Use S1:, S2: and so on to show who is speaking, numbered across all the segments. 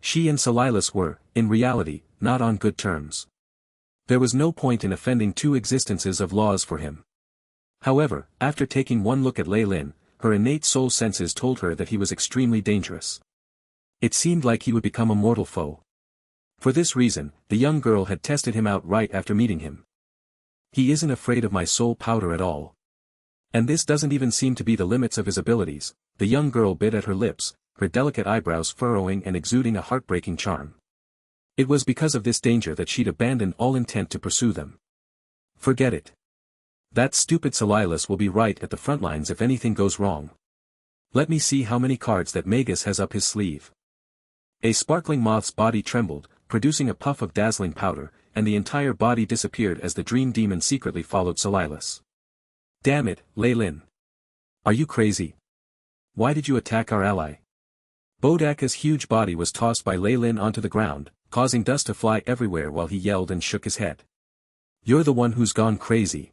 S1: She and Silas were, in reality, not on good terms. There was no point in offending two existences of laws for him. However, after taking one look at Lei Lin, her innate soul senses told her that he was extremely dangerous. It seemed like he would become a mortal foe. For this reason, the young girl had tested him out right after meeting him. He isn't afraid of my soul powder at all. And this doesn't even seem to be the limits of his abilities. The young girl bit at her lips, her delicate eyebrows furrowing and exuding a heartbreaking charm. It was because of this danger that she'd abandoned all intent to pursue them. Forget it. That stupid Silas will be right at the front lines if anything goes wrong. Let me see how many cards that Magus has up his sleeve. A sparkling moth's body trembled, producing a puff of dazzling powder, and the entire body disappeared as the dream demon secretly followed Silas. Damn it, Lei Lin. Are you crazy? Why did you attack our ally? Bodaka's huge body was tossed by Lei Lin onto the ground, causing dust to fly everywhere while he yelled and shook his head. You're the one who's gone crazy.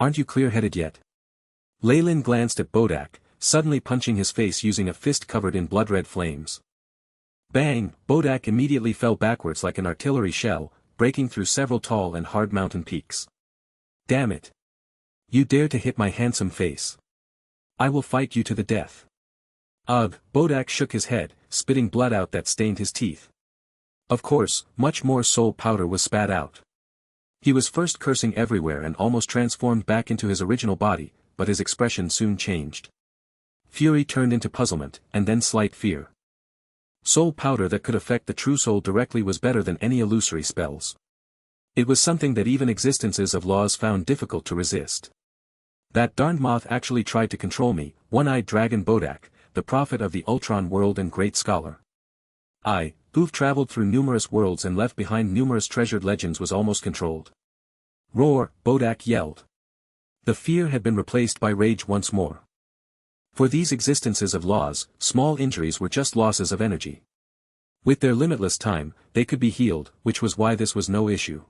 S1: Aren't you clear-headed yet? Lei Lin glanced at Bodak, suddenly punching his face using a fist covered in blood-red flames. Bang! Bodak immediately fell backwards like an artillery shell, breaking through several tall and hard mountain peaks. Damn it! You dare to hit my handsome face. I will fight you to the death. Ugh! Bodak shook his head, spitting blood out that stained his teeth. Of course, much more soul powder was spat out. He was first cursing everywhere and almost transformed back into his original body, but his expression soon changed. Fury turned into puzzlement, and then slight fear. Soul powder that could affect the true soul directly was better than any illusory spells. It was something that even existences of laws found difficult to resist. That darned moth actually tried to control me, one-eyed dragon Bodak, the prophet of the Ultron world and great scholar. I, who've traveled through numerous worlds and left behind numerous treasured legends, was almost controlled. Roar! Bodak yelled. The fear had been replaced by rage once more. For these existences of laws, small injuries were just losses of energy. With their limitless time, they could be healed, which was why this was no issue.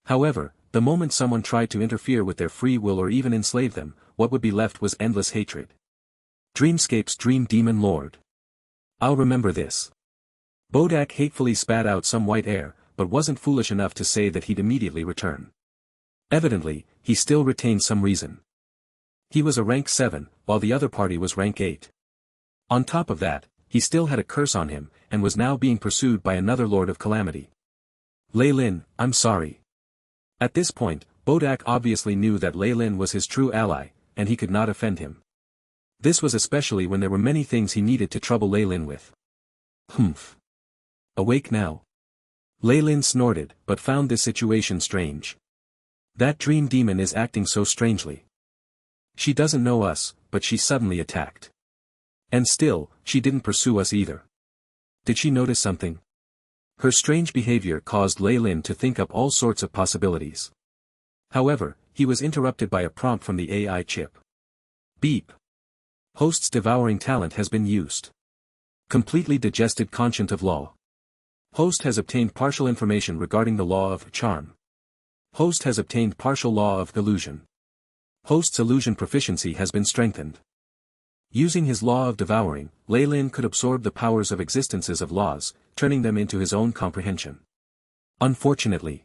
S1: However, the moment someone tried to interfere with their free will or even enslave them, what would be left was endless hatred. Dreamscape's Dream Demon Lord. I'll remember this. Bodak hatefully spat out some white air, but wasn't foolish enough to say that he'd immediately return. Evidently, he still retained some reason. He was a rank 7, while the other party was rank 8. On top of that, he still had a curse on him, and was now being pursued by another Lord of Calamity. Lei Lin, I'm sorry. At this point, Bodak obviously knew that Lei Lin was his true ally, and he could not offend him. This was especially when there were many things he needed to trouble Lei Lin with. Humph. Awake now. Lei Lin snorted, but found this situation strange. That dream demon is acting so strangely. She doesn't know us, but she suddenly attacked. And still, she didn't pursue us either. Did she notice something? Her strange behavior caused Lei Lin to think up all sorts of possibilities. However, he was interrupted by a prompt from the AI chip. Beep. Host's devouring talent has been used. Completely digested conscient of law. Host has obtained partial information regarding the law of charm. Host has obtained partial law of illusion. Host's illusion proficiency has been strengthened. Using his law of devouring, Lei Lin could absorb the powers of existences of laws, turning them into his own comprehension. Unfortunately,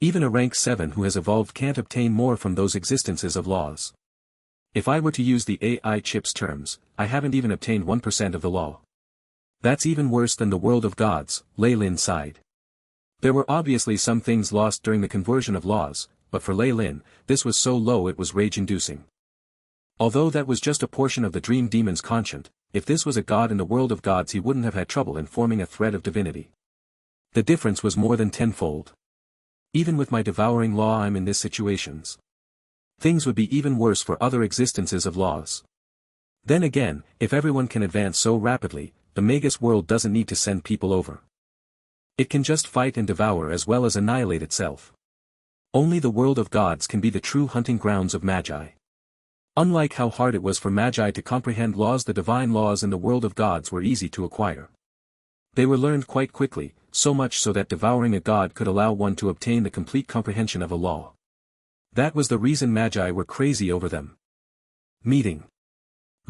S1: even a rank 7 who has evolved can't obtain more from those existences of laws. If I were to use the AI chip's terms, I haven't even obtained 1% of the law. That's even worse than the world of gods, Lei Lin sighed. There were obviously some things lost during the conversion of laws, but for Lei Lin, this was so low it was rage-inducing. Although that was just a portion of the dream demon's conscience, if this was a god in the world of gods he wouldn't have had trouble in forming a thread of divinity. The difference was more than tenfold. Even with my devouring law I'm in this situations. Things would be even worse for other existences of laws. Then again, if everyone can advance so rapidly, the Magus world doesn't need to send people over. It can just fight and devour as well as annihilate itself. Only the world of gods can be the true hunting grounds of Magi. Unlike how hard it was for Magi to comprehend laws, the divine laws in the world of gods were easy to acquire. They were learned quite quickly, so much so that devouring a god could allow one to obtain the complete comprehension of a law. That was the reason Magi were crazy over them. Meeting.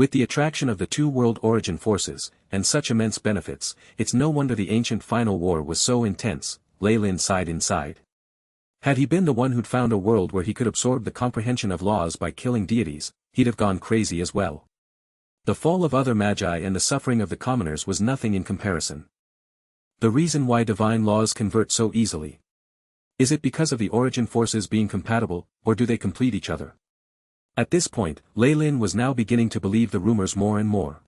S1: With the attraction of the two world origin forces, and such immense benefits, it's no wonder the ancient final war was so intense. Lei Lin sighed inside. Had he been the one who'd found a world where he could absorb the comprehension of laws by killing deities, he'd have gone crazy as well. The fall of other magi and the suffering of the commoners was nothing in comparison. The reason why divine laws convert so easily. Is it because of the origin forces being compatible, or do they complete each other? At this point, Lei Lin was now beginning to believe the rumors more and more.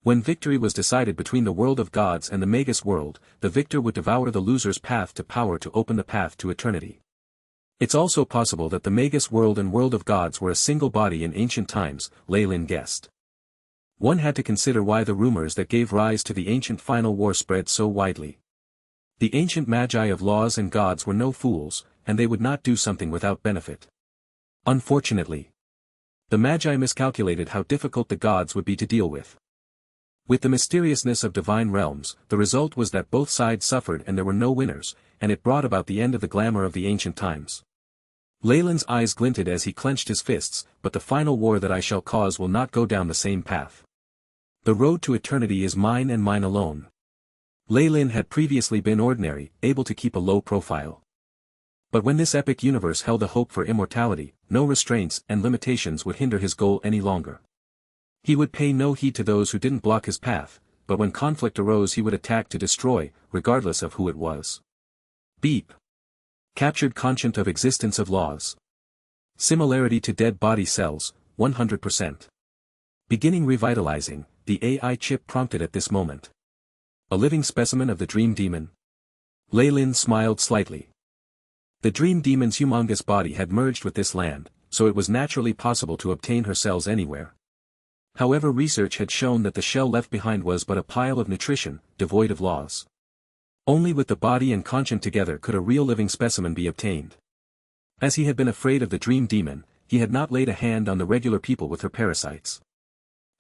S1: When victory was decided between the world of gods and the Magus world, the victor would devour the loser's path to power to open the path to eternity. It's also possible that the Magus world and world of gods were a single body in ancient times, Lei Lin guessed. One had to consider why the rumors that gave rise to the ancient final war spread so widely. The ancient magi of laws and gods were no fools, and they would not do something without benefit. Unfortunately, the magi miscalculated how difficult the gods would be to deal with. With the mysteriousness of divine realms, the result was that both sides suffered and there were no winners, and it brought about the end of the glamour of the ancient times. Lei Lin's eyes glinted as he clenched his fists, but the final war that I shall cause will not go down the same path. The road to eternity is mine and mine alone. Lei Lin had previously been ordinary, able to keep a low profile. But when this epic universe held a hope for immortality, no restraints and limitations would hinder his goal any longer. He would pay no heed to those who didn't block his path, but when conflict arose he would attack to destroy, regardless of who it was. Beep. Captured conscient of existence of laws. Similarity to dead body cells, 100%. Beginning revitalizing, the AI chip prompted at this moment. A living specimen of the dream demon? Lei Lin smiled slightly. The dream demon's humongous body had merged with this land, so it was naturally possible to obtain her cells anywhere. However, research had shown that the shell left behind was but a pile of nutrition, devoid of laws. Only with the body and conscience together could a real living specimen be obtained. As he had been afraid of the dream demon, he had not laid a hand on the regular people with her parasites.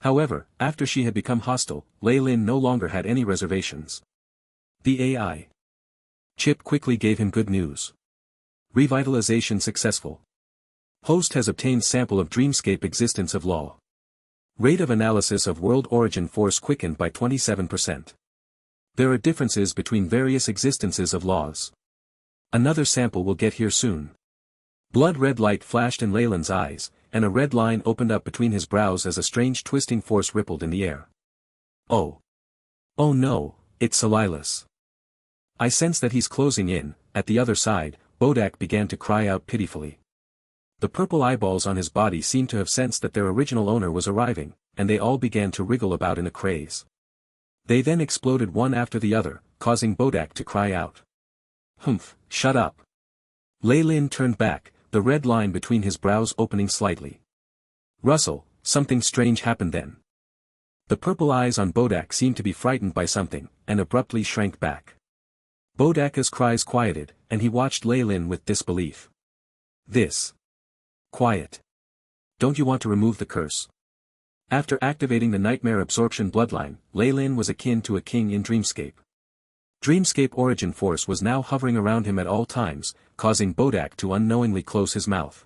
S1: However, after she had become hostile, Lei Lin no longer had any reservations. The AI chip quickly gave him good news. Revitalization successful. Host has obtained sample of dreamscape existence of law. Rate of analysis of world origin force quickened by 27%. There are differences between various existences of laws. Another sample will get here soon. Blood red light flashed in Lei Lin's eyes, and a red line opened up between his brows as a strange twisting force rippled in the air. Oh. Oh no, it's Silas. I sense that he's closing in. At the other side, Bodak began to cry out pitifully. The purple eyeballs on his body seemed to have sensed that their original owner was arriving, and they all began to wriggle about in a craze. They then exploded one after the other, causing Bodak to cry out. Humph, shut up. Lei Lin turned back, the red line between his brows opening slightly. Russell, something strange happened then. The purple eyes on Bodak seemed to be frightened by something, and abruptly shrank back. Bodak's cries quieted, and he watched Lei Lin with disbelief. This. Quiet. Don't you want to remove the curse? After activating the nightmare absorption bloodline, Lei Lin was akin to a king in Dreamscape. Dreamscape origin force was now hovering around him at all times, causing Bodak to unknowingly close his mouth.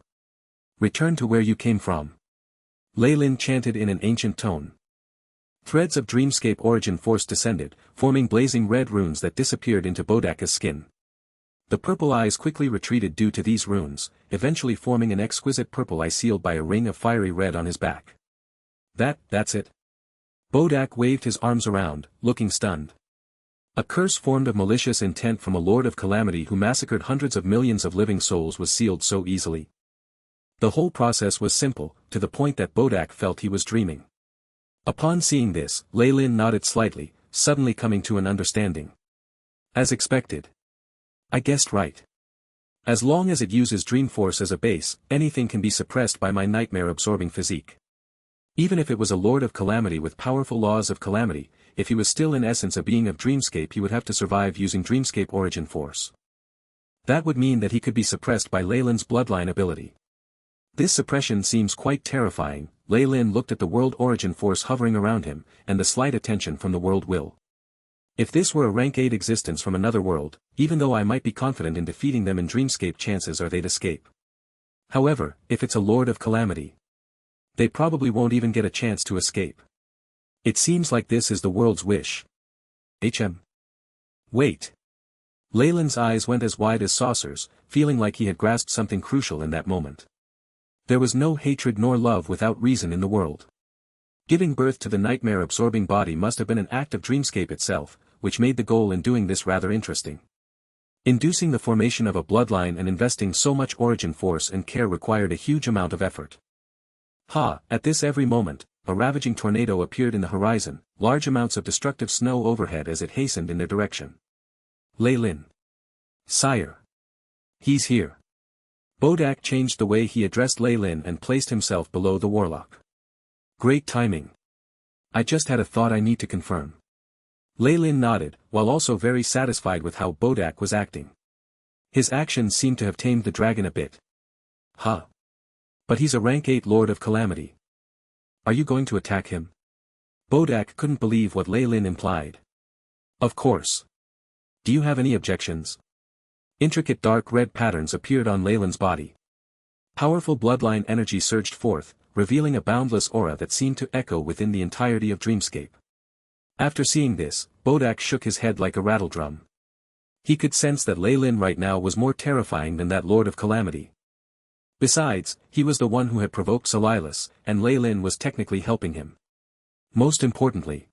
S1: Return to where you came from. Lei Lin chanted in an ancient tone. Threads of Dreamscape origin force descended, forming blazing red runes that disappeared into Bodak's skin. The purple eyes quickly retreated due to these runes, eventually forming an exquisite purple eye sealed by a ring of fiery red on his back. That's it. Bodak waved his arms around, looking stunned. A curse formed of malicious intent from a lord of calamity who massacred hundreds of millions of living souls was sealed so easily. The whole process was simple, to the point that Bodak felt he was dreaming. Upon seeing this, Lei Lin nodded slightly, suddenly coming to an understanding. As expected. I guessed right. As long as it uses dream force as a base, anything can be suppressed by my nightmare-absorbing physique. Even if it was a lord of calamity with powerful laws of calamity, if he was still in essence a being of Dreamscape he would have to survive using Dreamscape origin force. That would mean that he could be suppressed by Lei Lin's bloodline ability. This suppression seems quite terrifying. Lei Lin looked at the world origin force hovering around him, and the slight attention from the world will. If this were a rank 8 existence from another world, even though I might be confident in defeating them in Dreamscape, chances are they'd escape. However, if it's a lord of calamity. They probably won't even get a chance to escape. It seems like this is the world's wish. Wait. Leyland's eyes went as wide as saucers, feeling like he had grasped something crucial in that moment. There was no hatred nor love without reason in the world. Giving birth to the nightmare-absorbing body must have been an act of dreamscape itself, which made the goal in doing this rather interesting. Inducing the formation of a bloodline and investing so much origin force and care required a huge amount of effort. At this every moment, a ravaging tornado appeared in the horizon, large amounts of destructive snow overhead as it hastened in their direction. Leylin. Sire. He's here. Bodak changed the way he addressed Leylin and placed himself below the warlock. Great timing. I just had a thought I need to confirm. Leylin nodded, while also very satisfied with how Bodak was acting. His actions seemed to have tamed the dragon a bit. But he's a rank 8 Lord of Calamity. Are you going to attack him? Bodak couldn't believe what Leylin implied. Of course. Do you have any objections? Intricate dark red patterns appeared on Leyland's body. Powerful bloodline energy surged forth, revealing a boundless aura that seemed to echo within the entirety of Dreamscape. After seeing this, Bodak shook his head like a rattledrum. He could sense that Leylin right now was more terrifying than that Lord of Calamity. Besides, he was the one who had provoked Silas, and Leylin was technically helping him. Most importantly,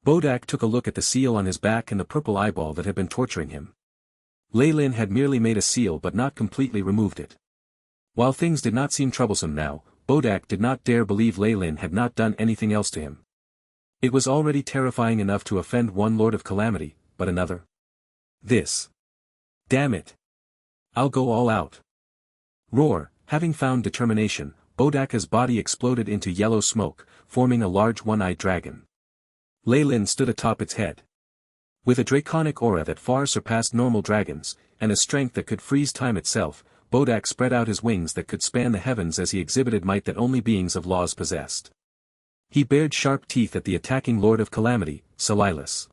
S1: Bodak took a look at the seal on his back and the purple eyeball that had been torturing him. Leylin had merely made a seal but not completely removed it. While things did not seem troublesome now, Bodak did not dare believe Leylin had not done anything else to him. It was already terrifying enough to offend one Lord of Calamity, but another? This. Damn it. I'll go all out. Roar, having found determination, Bodak's body exploded into yellow smoke, forming a large one-eyed dragon. Leylin stood atop its head. With a draconic aura that far surpassed normal dragons, and a strength that could freeze time itself, Bodak spread out his wings that could span the heavens as he exhibited might that only beings of laws possessed. He bared sharp teeth at the attacking Lord of Calamity, Silas.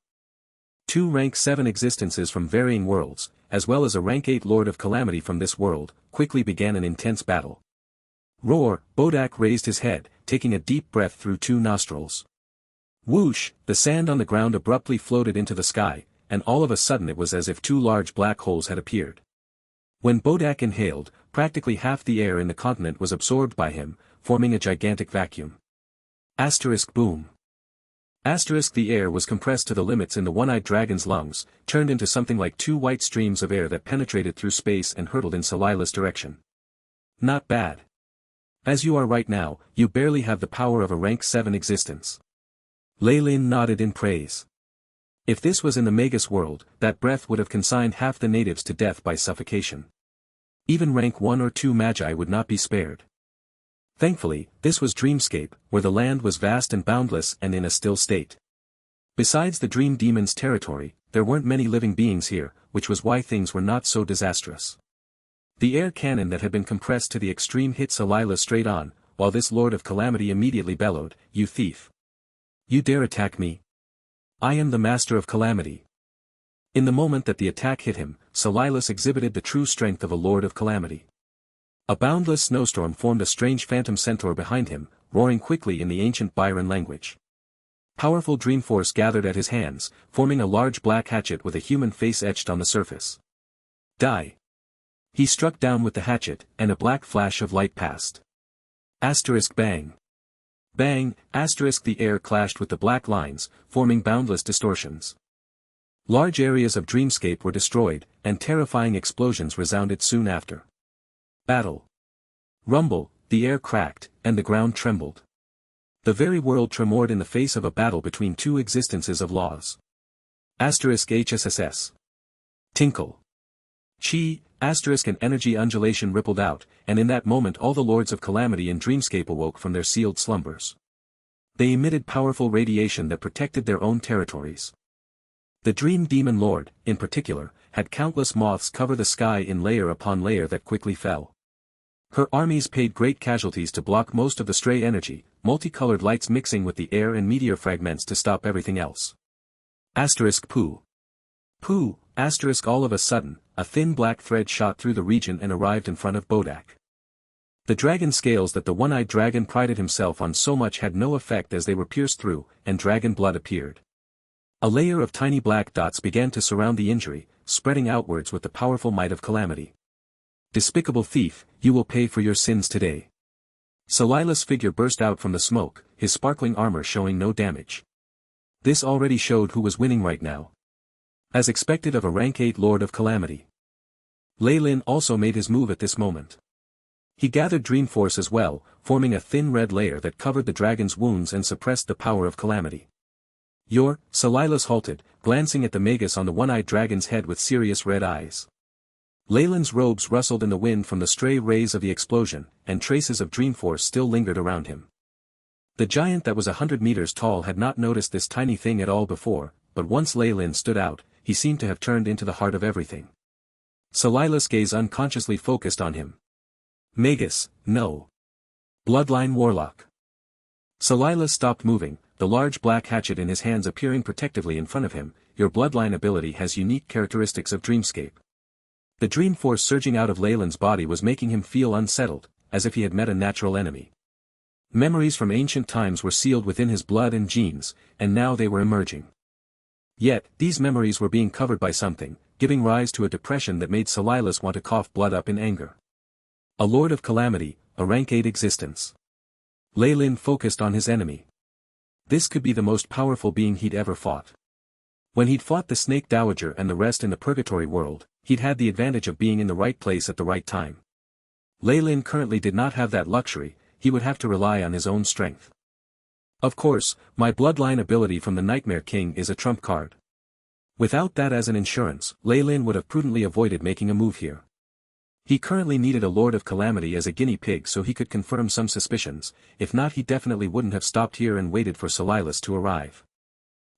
S1: 2 rank 7 existences from varying worlds, as well as a rank 8 Lord of Calamity from this world, quickly began an intense battle. Roar, Bodak raised his head, taking a deep breath through 2 nostrils. Whoosh, the sand on the ground abruptly floated into the sky, and all of a sudden it was as if 2 large black holes had appeared. When Bodak inhaled, practically half the air in the continent was absorbed by him, forming a gigantic vacuum. Boom. The air was compressed to the limits in the one-eyed dragon's lungs, turned into something like 2 white streams of air that penetrated through space and hurtled in Silas' direction. Not bad. As you are right now, you barely have the power of a rank 7 existence. Leylin nodded in praise. If this was in the Magus world, that breath would have consigned half the natives to death by suffocation. Even rank 1 or 2 magi would not be spared. Thankfully, this was Dreamscape, where the land was vast and boundless and in a still state. Besides the Dream Demon's territory, there weren't many living beings here, which was why things were not so disastrous. The air cannon that had been compressed to the extreme hit Silas straight on, while this Lord of Calamity immediately bellowed, "You thief! You dare attack me? I am the Master of Calamity." In the moment that the attack hit him, Silas exhibited the true strength of a Lord of Calamity. A boundless snowstorm formed a strange phantom centaur behind him, roaring quickly in the ancient Byron language. Powerful dream force gathered at his hands, forming a large black hatchet with a human face etched on the surface. Die! He struck down with the hatchet, and a black flash of light passed. Bang! Bang! The air clashed with the black lines, forming boundless distortions. Large areas of Dreamscape were destroyed, and terrifying explosions resounded soon after. Battle. Rumble, the air cracked, and the ground trembled. The very world tremored in the face of a battle between 2 existences of laws. HSSS. Tinkle. Chi, an energy undulation rippled out, and in that moment all the Lords of Calamity in Dreamscape awoke from their sealed slumbers. They emitted powerful radiation that protected their own territories. The Dream Demon Lord, in particular, had countless moths cover the sky in layer upon layer that quickly fell. Her armies paid great casualties to block most of the stray energy, multicolored lights mixing with the air and meteor fragments to stop everything else. Pooh. Pooh, all of a sudden, a thin black thread shot through the region and arrived in front of Bodak. The dragon scales that the one-eyed dragon prided himself on so much had no effect as they were pierced through, and dragon blood appeared. A layer of tiny black dots began to surround the injury, spreading outwards with the powerful might of calamity. Despicable thief, you will pay for your sins today. Salila's figure burst out from the smoke, his sparkling armor showing no damage. This already showed who was winning right now. As expected of a rank 8 Lord of Calamity. Lei Lin also made his move at this moment. He gathered Dream Force as well, forming a thin red layer that covered the dragon's wounds and suppressed the power of calamity. Salilas halted, glancing at the Magus on the one-eyed dragon's head with serious red eyes. Lei Lin's robes rustled in the wind from the stray rays of the explosion, and traces of Dream Force still lingered around him. The giant that was 100 meters tall had not noticed this tiny thing at all before, but once Lei Lin stood out, he seemed to have turned into the heart of everything. Salilas' gaze unconsciously focused on him. Magus, no. Bloodline Warlock. Salilas stopped moving, the large black hatchet in his hands appearing protectively in front of him. Your bloodline ability has unique characteristics of dreamscape. The dream force surging out of Lei Lin's body was making him feel unsettled, as if he had met a natural enemy. Memories from ancient times were sealed within his blood and genes, and now they were emerging. Yet, these memories were being covered by something, giving rise to a depression that made Salilas want to cough blood up in anger. A Lord of Calamity, a rank 8 existence. Lei Lin focused on his enemy. This could be the most powerful being he'd ever fought. When he'd fought the Snake Dowager and the rest in the Purgatory world, he'd had the advantage of being in the right place at the right time. Lei Lin currently did not have that luxury, he would have to rely on his own strength. Of course, my bloodline ability from the Nightmare King is a trump card. Without that as an insurance, Lei Lin would have prudently avoided making a move here. He currently needed a Lord of Calamity as a guinea pig so he could confirm some suspicions, if not he definitely wouldn't have stopped here and waited for Salilas to arrive.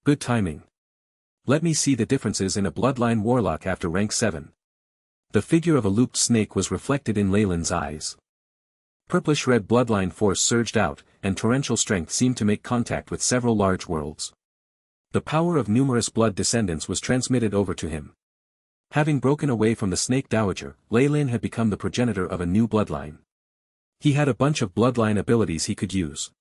S1: Good timing. Let me see the differences in a bloodline warlock after rank 7. The figure of a looped snake was reflected in Lei Lin's eyes. Purplish-red bloodline force surged out, and torrential strength seemed to make contact with several large worlds. The power of numerous blood descendants was transmitted over to him. Having broken away from the Snake Dowager, Lei Lin had become the progenitor of a new bloodline. He had a bunch of bloodline abilities he could use.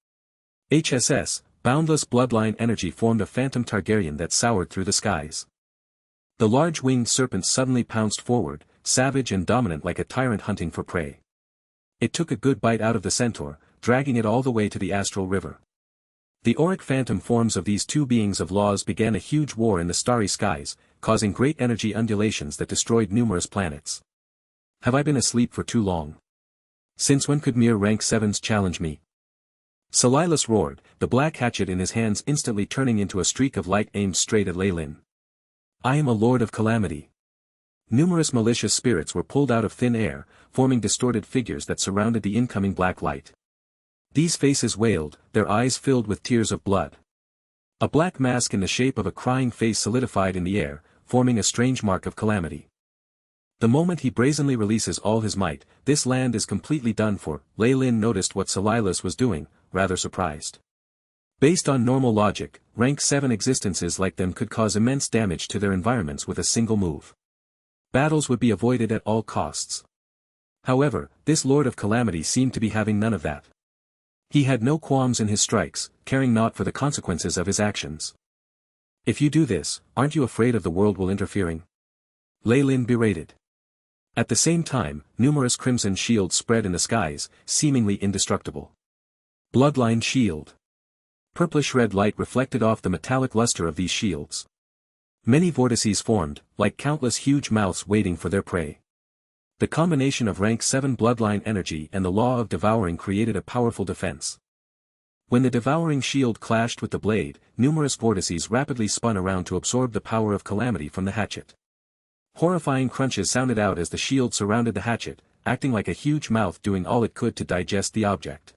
S1: HSS, boundless bloodline energy formed a phantom Targaryen that soared through the skies. The large winged serpent suddenly pounced forward, savage and dominant like a tyrant hunting for prey. It took a good bite out of the centaur, dragging it all the way to the astral river. The auric phantom forms of these two beings of laws began a huge war in the starry skies, causing great energy undulations that destroyed numerous planets. Have I been asleep for too long? Since when could mere rank 7s challenge me? Salilas roared, the black hatchet in his hands instantly turning into a streak of light aimed straight at Lei Lin. I am a Lord of Calamity. Numerous malicious spirits were pulled out of thin air, forming distorted figures that surrounded the incoming black light. These faces wailed, their eyes filled with tears of blood. A black mask in the shape of a crying face solidified in the air, forming a strange mark of calamity. The moment he brazenly releases all his might, this land is completely done for. Lei Lin noticed what Salilas was doing, rather surprised. Based on normal logic, rank 7 existences like them could cause immense damage to their environments with a single move. Battles would be avoided at all costs. However, this Lord of Calamity seemed to be having none of that. He had no qualms in his strikes, caring not for the consequences of his actions. If you do this, aren't you afraid of the world will interfering? Lei Lin berated. At the same time, numerous crimson shields spread in the skies, seemingly indestructible. Bloodline shield. Purplish-red light reflected off the metallic luster of these shields. Many vortices formed, like countless huge mouths waiting for their prey. The combination of rank 7 bloodline energy and the law of devouring created a powerful defense. When the devouring shield clashed with the blade, numerous vortices rapidly spun around to absorb the power of calamity from the hatchet. Horrifying crunches sounded out as the shield surrounded the hatchet, acting like a huge mouth doing all it could to digest the object.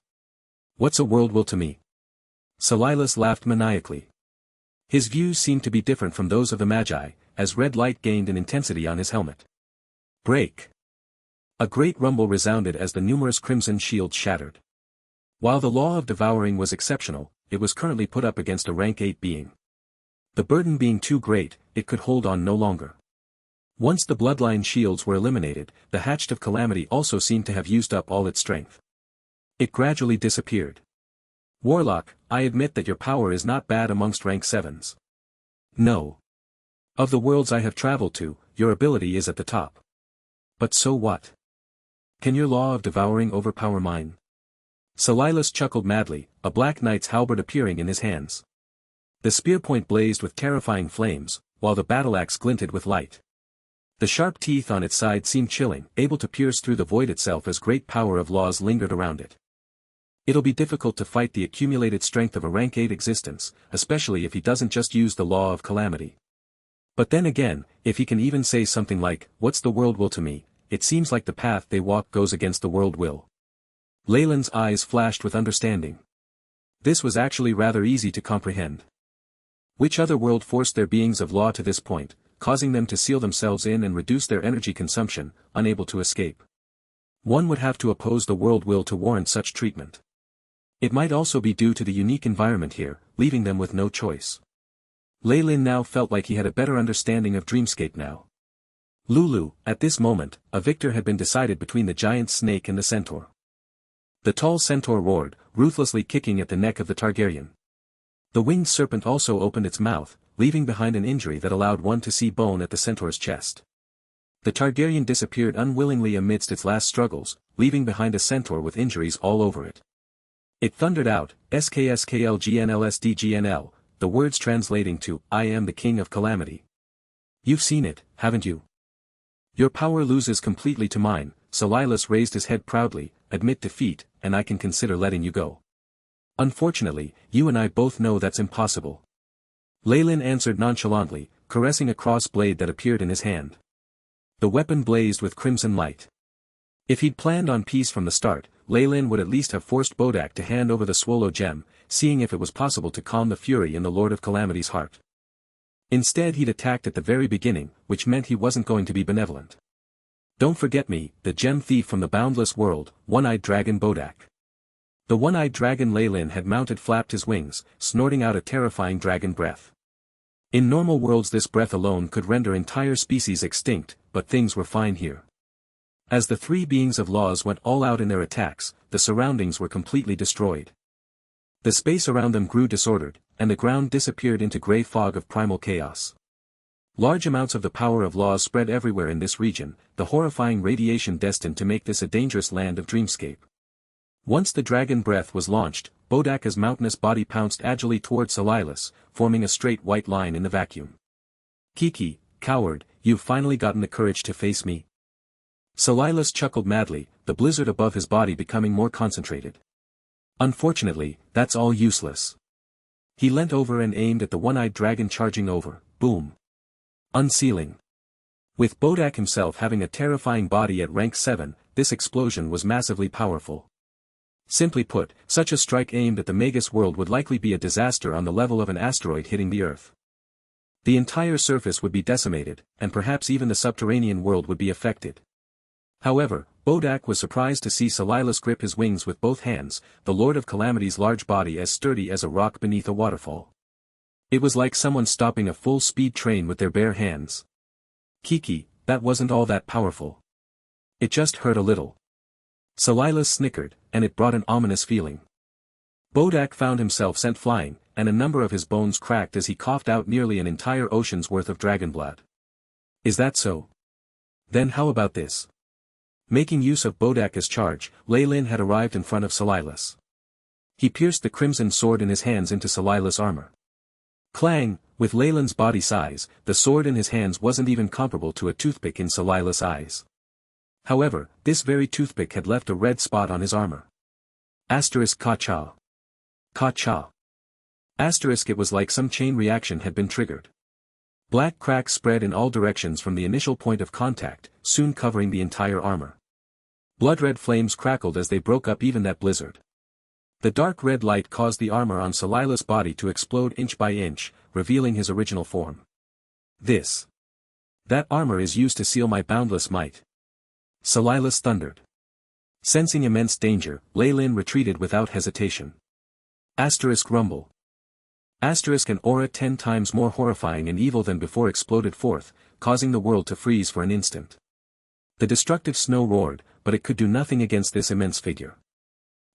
S1: What's a world will to me? Salilas laughed maniacally. His views seemed to be different from those of the Magi, as red light gained in intensity on his helmet. Break! A great rumble resounded as the numerous crimson shields shattered. While the law of devouring was exceptional, it was currently put up against a rank 8 being. The burden being too great, it could hold on no longer. Once the bloodline shields were eliminated, the hatchet of calamity also seemed to have used up all its strength. It gradually disappeared. Warlock, I admit that your power is not bad amongst rank 7s. No. Of the worlds I have traveled to, your ability is at the top. But so what? Can your law of devouring overpower mine? Silas chuckled madly, a black knight's halberd appearing in his hands. The spear point blazed with terrifying flames, while the battle-axe glinted with light. The sharp teeth on its side seemed chilling, able to pierce through the void itself as great power of laws lingered around it. It'll be difficult to fight the accumulated strength of a rank 8 existence, especially if he doesn't just use the law of calamity. But then again, if he can even say something like, "What's the world will to me?" It seems like the path they walk goes against the world will. Leyland's eyes flashed with understanding. This was actually rather easy to comprehend. Which other world forced their beings of law to this point, causing them to seal themselves in and reduce their energy consumption, unable to escape? One would have to oppose the world will to warrant such treatment. It might also be due to the unique environment here, leaving them with no choice. Leyland now felt like he had a better understanding of Dreamscape now. Lulu, at this moment, a victor had been decided between the giant snake and the centaur. The tall centaur roared, ruthlessly kicking at the neck of the Targaryen. The winged serpent also opened its mouth, leaving behind an injury that allowed one to see bone at the centaur's chest. The Targaryen disappeared unwillingly amidst its last struggles, leaving behind a centaur with injuries all over it. It thundered out, "SKSKLGNLSDGNL," the words translating to, "I am the King of Calamity." You've seen it, haven't you? Your power loses completely to mine. Silas raised his head proudly, "Admit defeat, and I can consider letting you go. Unfortunately, you and I both know that's impossible." Leyland answered nonchalantly, caressing a cross blade that appeared in his hand. The weapon blazed with crimson light. If he'd planned on peace from the start, Leyland would at least have forced Bodak to hand over the Swallow gem, seeing if it was possible to calm the fury in the Lord of Calamity's heart. Instead he'd attacked at the very beginning, which meant he wasn't going to be benevolent. Don't forget me, the gem thief from the boundless world, one-eyed dragon Bodak. The one-eyed dragon Leyland had mounted flapped his wings, snorting out a terrifying dragon breath. In normal worlds this breath alone could render entire species extinct, but things were fine here. As the three beings of laws went all out in their attacks, the surroundings were completely destroyed. The space around them grew disordered, and the ground disappeared into grey fog of primal chaos. Large amounts of the power of laws spread everywhere in this region, the horrifying radiation destined to make this a dangerous land of Dreamscape. Once the dragon breath was launched, Bodak's mountainous body pounced agilely towards Silas, forming a straight white line in the vacuum. "Kiki, coward, you've finally gotten the courage to face me?" Silas chuckled madly, the blizzard above his body becoming more concentrated. "Unfortunately, that's all useless." He leant over and aimed at the one-eyed dragon charging over, boom. Unsealing. With Bodak himself having a terrifying body at rank 7, this explosion was massively powerful. Simply put, such a strike aimed at the Magus world would likely be a disaster on the level of an asteroid hitting the Earth. The entire surface would be decimated, and perhaps even the subterranean world would be affected. However, Bodak was surprised to see Silas grip his wings with both hands, the Lord of Calamity's large body as sturdy as a rock beneath a waterfall. It was like someone stopping a full-speed train with their bare hands. "Kiki, that wasn't all that powerful. It just hurt a little." Silas snickered, and it brought an ominous feeling. Bodak found himself sent flying, and a number of his bones cracked as he coughed out nearly an entire ocean's worth of dragon blood. "Is that so? Then how about this?" Making use of Bodak's charge, Leyland had arrived in front of Silas. He pierced the crimson sword in his hands into Silas' armor. Clang! With Leyland's body size, the sword in his hands wasn't even comparable to a toothpick in Silas' eyes. However, this very toothpick had left a red spot on his armor. Ka-cha. Ka-cha. It was like some chain reaction had been triggered. Black cracks spread in all directions from the initial point of contact, soon covering the entire armor. Blood-red flames crackled as they broke up even that blizzard. The dark red light caused the armor on Silas' body to explode inch by inch, revealing his original form. That armor is used to seal my boundless might." Silas thundered. Sensing immense danger, Leyland retreated without hesitation. Rumble. Asterisk an aura 10 times more horrifying and evil than before exploded forth, causing the world to freeze for an instant. The destructive snow roared, but it could do nothing against this immense figure.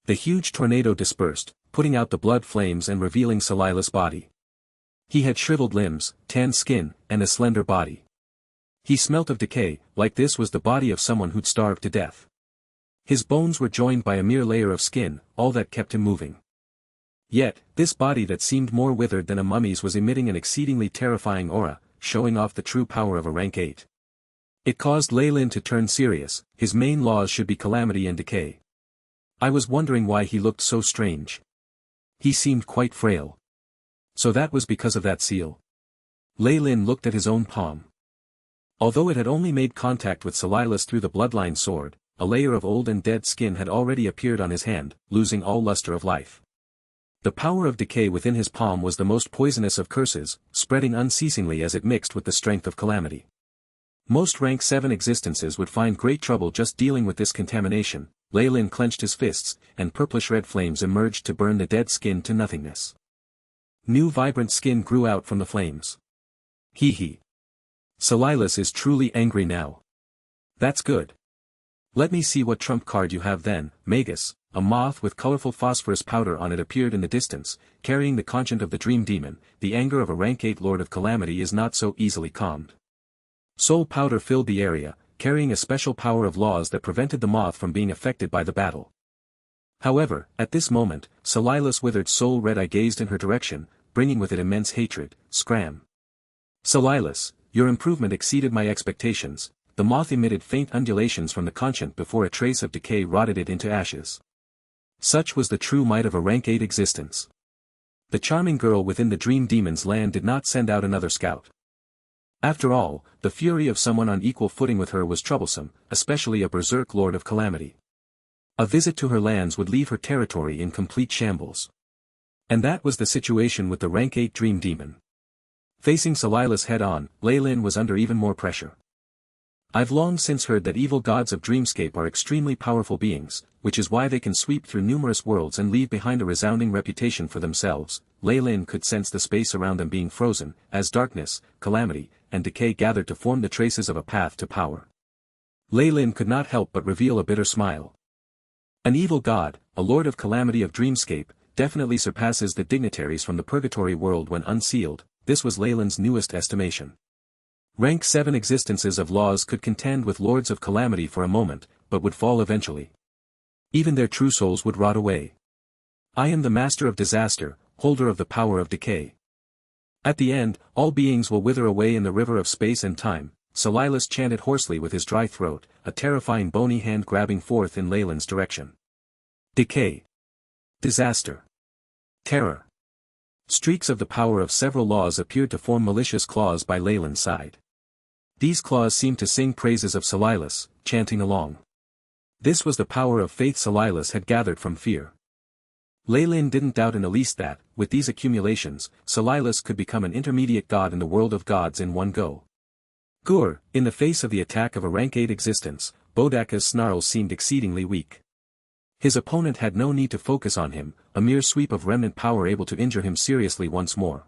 S1: The huge tornado dispersed, putting out the blood flames and revealing Salilas' body. He had shriveled limbs, tanned skin, and a slender body. He smelt of decay, like this was the body of someone who'd starved to death. His bones were joined by a mere layer of skin, all that kept him moving. Yet, this body that seemed more withered than a mummy's was emitting an exceedingly terrifying aura, showing off the true power of a rank 8. It caused Lei Lin to turn serious. His main laws should be calamity and decay. I was wondering why he looked so strange. He seemed quite frail. So that was because of that seal. Lei Lin looked at his own palm. Although it had only made contact with Salilas through the bloodline sword, a layer of old and dead skin had already appeared on his hand, losing all luster of life. The power of decay within his palm was the most poisonous of curses, spreading unceasingly as it mixed with the strength of calamity. Most rank 7 existences would find great trouble just dealing with this contamination. Lei Lin clenched his fists, and purplish-red flames emerged to burn the dead skin to nothingness. New vibrant skin grew out from the flames. Hee hee. Salilas is truly angry now. That's good. Let me see what trump card you have then, Magus. A moth with colorful phosphorus powder on it appeared in the distance, carrying the conchant of the dream demon. The anger of a rank 8 Lord of Calamity is not so easily calmed. Soul powder filled the area, carrying a special power of laws that prevented the moth from being affected by the battle. However, at this moment, Salilas' withered soul red eye gazed in her direction, bringing with it immense hatred. Scram. Salilas, your improvement exceeded my expectations. The moth emitted faint undulations from the conchant before a trace of decay rotted it into ashes. Such was the true might of a rank 8 existence. The charming girl within the dream demon's land did not send out another scout. After all, the fury of someone on equal footing with her was troublesome, especially a berserk Lord of Calamity. A visit to her lands would leave her territory in complete shambles. And that was the situation with the rank 8 dream demon. Facing Salilas head-on, Lei Lin was under even more pressure. I've long since heard that evil gods of Dreamscape are extremely powerful beings, which is why they can sweep through numerous worlds and leave behind a resounding reputation for themselves. Lei Lin could sense the space around them being frozen, as darkness, calamity, and decay gathered to form the traces of a path to power. Lei Lin could not help but reveal a bitter smile. An evil god, a lord of calamity of Dreamscape, definitely surpasses the dignitaries from the purgatory world when unsealed. This was Lei Lin's newest estimation. Rank 7 existences of laws could contend with lords of calamity for a moment, but would fall eventually. Even their true souls would rot away. I am the master of disaster, holder of the power of decay. At the end, all beings will wither away in the river of space and time. Salilas chanted hoarsely with his dry throat, a terrifying bony hand grabbing forth in Lei Lin's direction. Decay. Disaster. Terror. Streaks of the power of several laws appeared to form malicious claws by Lei Lin's side. These claws seemed to sing praises of Salilas, chanting along. This was the power of faith Salilas had gathered from fear. Lei Lin didn't doubt in the least that, with these accumulations, Salilas could become an intermediate god in the world of gods in one go. Gur, in the face of the attack of a rank 8 existence, Bodaka's snarls seemed exceedingly weak. His opponent had no need to focus on him, a mere sweep of remnant power able to injure him seriously once more.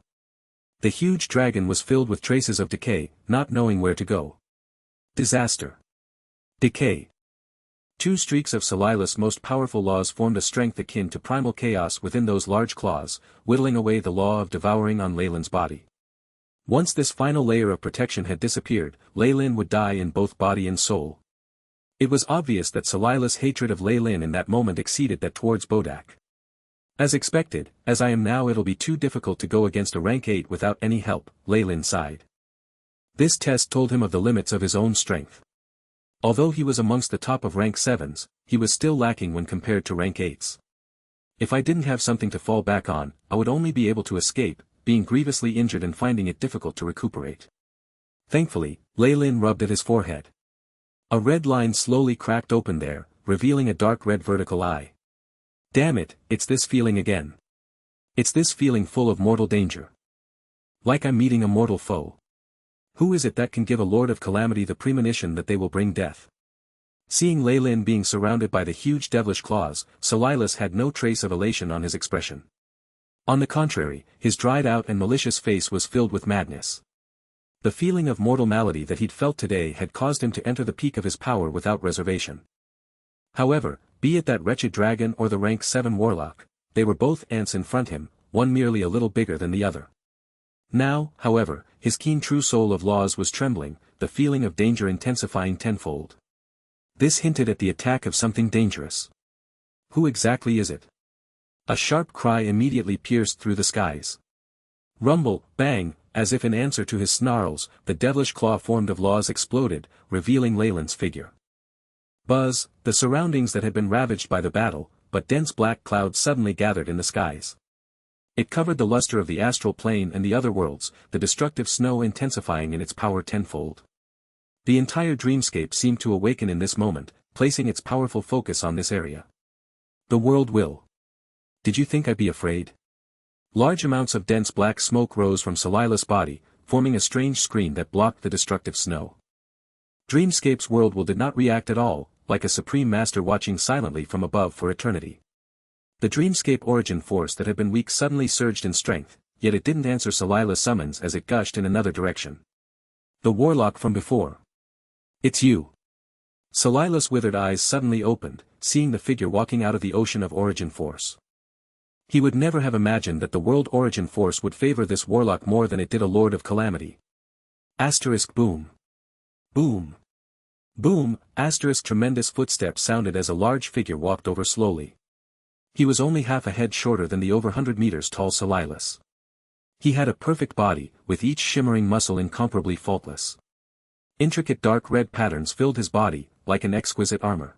S1: The huge dragon was filled with traces of decay, not knowing where to go. Disaster. Decay. Two streaks of Salilas' most powerful laws formed a strength akin to primal chaos within those large claws, whittling away the law of devouring on Lei Lin's body. Once this final layer of protection had disappeared, Lei Lin would die in both body and soul. It was obvious that Salilas' hatred of Lei Lin in that moment exceeded that towards Bodak. As expected, as I am now it'll be too difficult to go against a rank 8 without any help, Lei Lin sighed. This test told him of the limits of his own strength. Although he was amongst the top of rank 7s, he was still lacking when compared to rank 8s. If I didn't have something to fall back on, I would only be able to escape, being grievously injured and finding it difficult to recuperate. Thankfully, Lei Lin rubbed at his forehead. A red line slowly cracked open there, revealing a dark red vertical eye. Damn it, it's this feeling again. It's this feeling full of mortal danger. Like I'm meeting a mortal foe. Who is it that can give a Lord of Calamity the premonition that they will bring death? Seeing Lei Lin being surrounded by the huge devilish claws, Salilas had no trace of elation on his expression. On the contrary, his dried-out and malicious face was filled with madness. The feeling of mortal malady that he'd felt today had caused him to enter the peak of his power without reservation. However, be it that wretched dragon or the rank 7 warlock, they were both ants in front him, one merely a little bigger than the other. Now, however, his keen true soul of laws was trembling, the feeling of danger intensifying tenfold. This hinted at the attack of something dangerous. Who exactly is it? A sharp cry immediately pierced through the skies. Rumble, bang, as if in answer to his snarls, the devilish claw formed of laws exploded, revealing Leyland's figure. Buzz, the surroundings that had been ravaged by the battle, but dense black clouds suddenly gathered in the skies. It covered the luster of the astral plane and the other worlds, the destructive snow intensifying in its power tenfold. The entire dreamscape seemed to awaken in this moment, placing its powerful focus on this area. The world will. Did you think I'd be afraid? Large amounts of dense black smoke rose from Salila's body, forming a strange screen that blocked the destructive snow. Dreamscape's world will did not react at all, like a supreme master watching silently from above for eternity. The dreamscape origin force that had been weak suddenly surged in strength, yet it didn't answer Salila's summons as it gushed in another direction. The warlock from before. It's you. Salila's withered eyes suddenly opened, seeing the figure walking out of the ocean of origin force. He would never have imagined that the world origin force would favor this warlock more than it did a lord of calamity. Asterisk boom. Boom. Boom, asterisk tremendous footsteps sounded as a large figure walked over slowly. He was only half a head shorter than the over 100 meters tall Salilas. He had a perfect body, with each shimmering muscle incomparably faultless. Intricate dark red patterns filled his body, like an exquisite armor.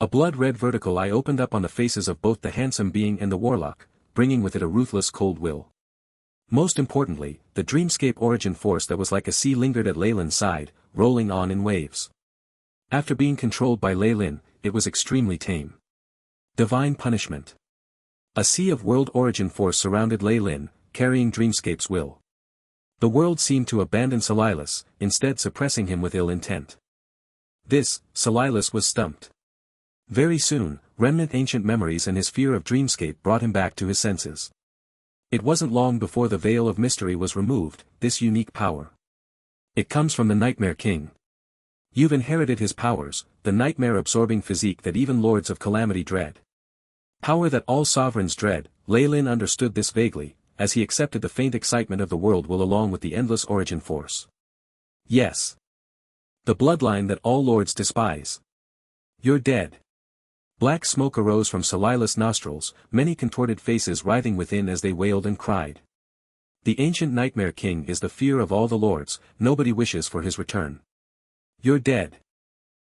S1: A blood-red vertical eye opened up on the faces of both the handsome being and the warlock, bringing with it a ruthless cold will. Most importantly, the dreamscape origin force that was like a sea lingered at Leyland's side, rolling on in waves. After being controlled by Leyland, it was extremely tame. Divine punishment. A sea of world origin force surrounded Leyland, carrying dreamscape's will. The world seemed to abandon Salilas, instead suppressing him with ill intent. This, Salilas was stumped. Very soon, remnant ancient memories and his fear of dreamscape brought him back to his senses. It wasn't long before the veil of mystery was removed, this unique power. It comes from the Nightmare King. You've inherited his powers, the nightmare-absorbing physique that even lords of calamity dread. Power that all sovereigns dread, Leyland understood this vaguely, as he accepted the faint excitement of the world will along with the endless origin force. Yes. The bloodline that all lords despise. You're dead. Black smoke arose from Salila's nostrils, many contorted faces writhing within as they wailed and cried. The ancient Nightmare King is the fear of all the lords, nobody wishes for his return. You're dead.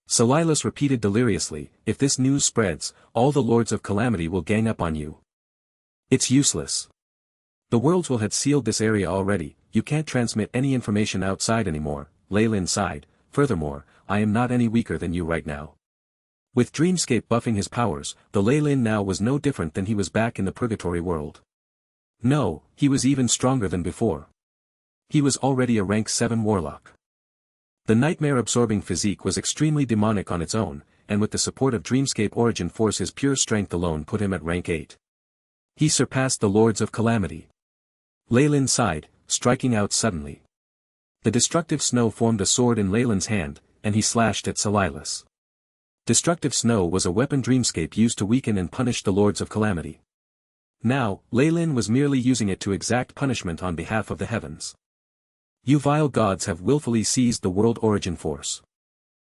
S1: Salilas repeated deliriously, if this news spreads, all the lords of calamity will gang up on you. It's useless. The worlds will have sealed this area already, you can't transmit any information outside anymore, Leyland sighed, furthermore, I am not any weaker than you right now. With Dreamscape buffing his powers, the Leyland now was no different than he was back in the Purgatory world. No, he was even stronger than before. He was already a rank 7 warlock. The nightmare-absorbing physique was extremely demonic on its own, and with the support of Dreamscape origin force his pure strength alone put him at rank 8. He surpassed the Lords of Calamity. Leyland sighed, striking out suddenly. The destructive snow formed a sword in Leyland's hand, and he slashed at Salilas. Destructive snow was a weapon Dreamscape used to weaken and punish the Lords of Calamity. Now, Leyland was merely using it to exact punishment on behalf of the heavens. You vile gods have willfully seized the world origin force.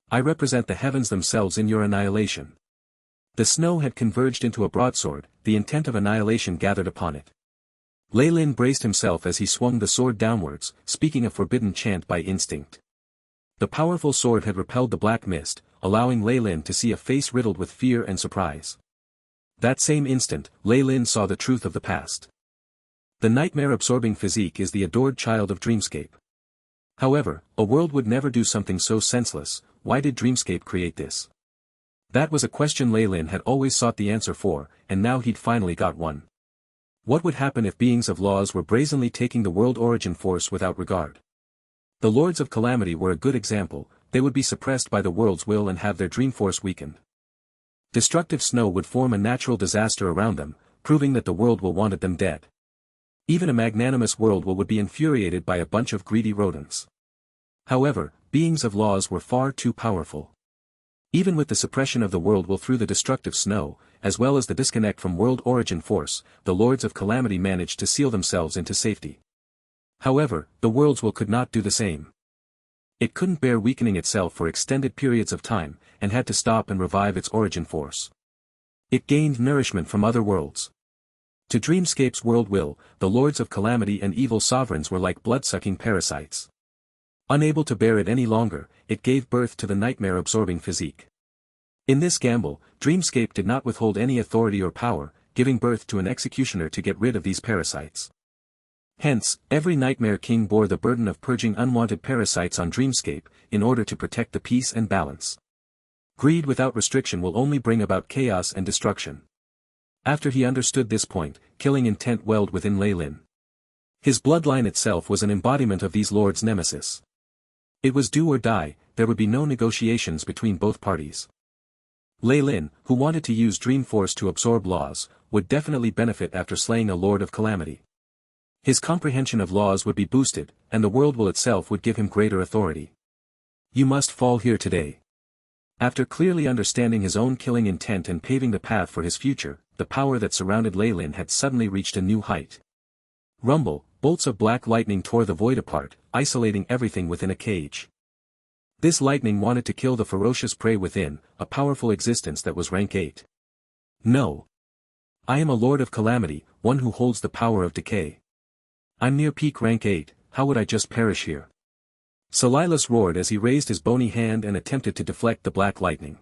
S1: I represent the heavens themselves in your annihilation. The snow had converged into a broadsword, the intent of annihilation gathered upon it. Leyland braced himself as he swung the sword downwards, speaking a forbidden chant by instinct. The powerful sword had repelled the black mist, allowing Leyland to see a face riddled with fear and surprise. That same instant, Leyland saw the truth of the past. The nightmare-absorbing physique is the adored child of Dreamscape. However, a world would never do something so senseless. Why did Dreamscape create this? That was a question Leyland had always sought the answer for, and now he'd finally got one. What would happen if beings of laws were brazenly taking the world origin force without regard? The Lords of Calamity were a good example, they would be suppressed by the world's will and have their dream force weakened. Destructive snow would form a natural disaster around them, proving that the world will wanted them dead. Even a magnanimous world would be infuriated by a bunch of greedy rodents. However, beings of laws were far too powerful. Even with the suppression of the world will through the destructive snow, as well as the disconnect from world origin force, the Lords of Calamity managed to seal themselves into safety. However, the world's will could not do the same. It couldn't bear weakening itself for extended periods of time, and had to stop and revive its origin force. It gained nourishment from other worlds. To Dreamscape's world will, the Lords of Calamity and evil sovereigns were like blood-sucking parasites. Unable to bear it any longer, it gave birth to the nightmare-absorbing physique. In this gamble, Dreamscape did not withhold any authority or power, giving birth to an executioner to get rid of these parasites. Hence, every Nightmare King bore the burden of purging unwanted parasites on Dreamscape, in order to protect the peace and balance. Greed without restriction will only bring about chaos and destruction. After he understood this point, killing intent welled within Lei Lin. His bloodline itself was an embodiment of these lords' nemesis. It was do or die, there would be no negotiations between both parties. Lei Lin, who wanted to use Dream Force to absorb laws, would definitely benefit after slaying a Lord of Calamity. His comprehension of laws would be boosted, and the world will itself would give him greater authority. You must fall here today. After clearly understanding his own killing intent and paving the path for his future, the power that surrounded Lei Lin had suddenly reached a new height. Rumble, bolts of black lightning tore the void apart, isolating everything within a cage. This lightning wanted to kill the ferocious prey within, a powerful existence that was rank 8. No. I am a Lord of Calamity, one who holds the power of decay. I'm near peak rank 8, how would I just perish here? Silas roared as he raised his bony hand and attempted to deflect the black lightning.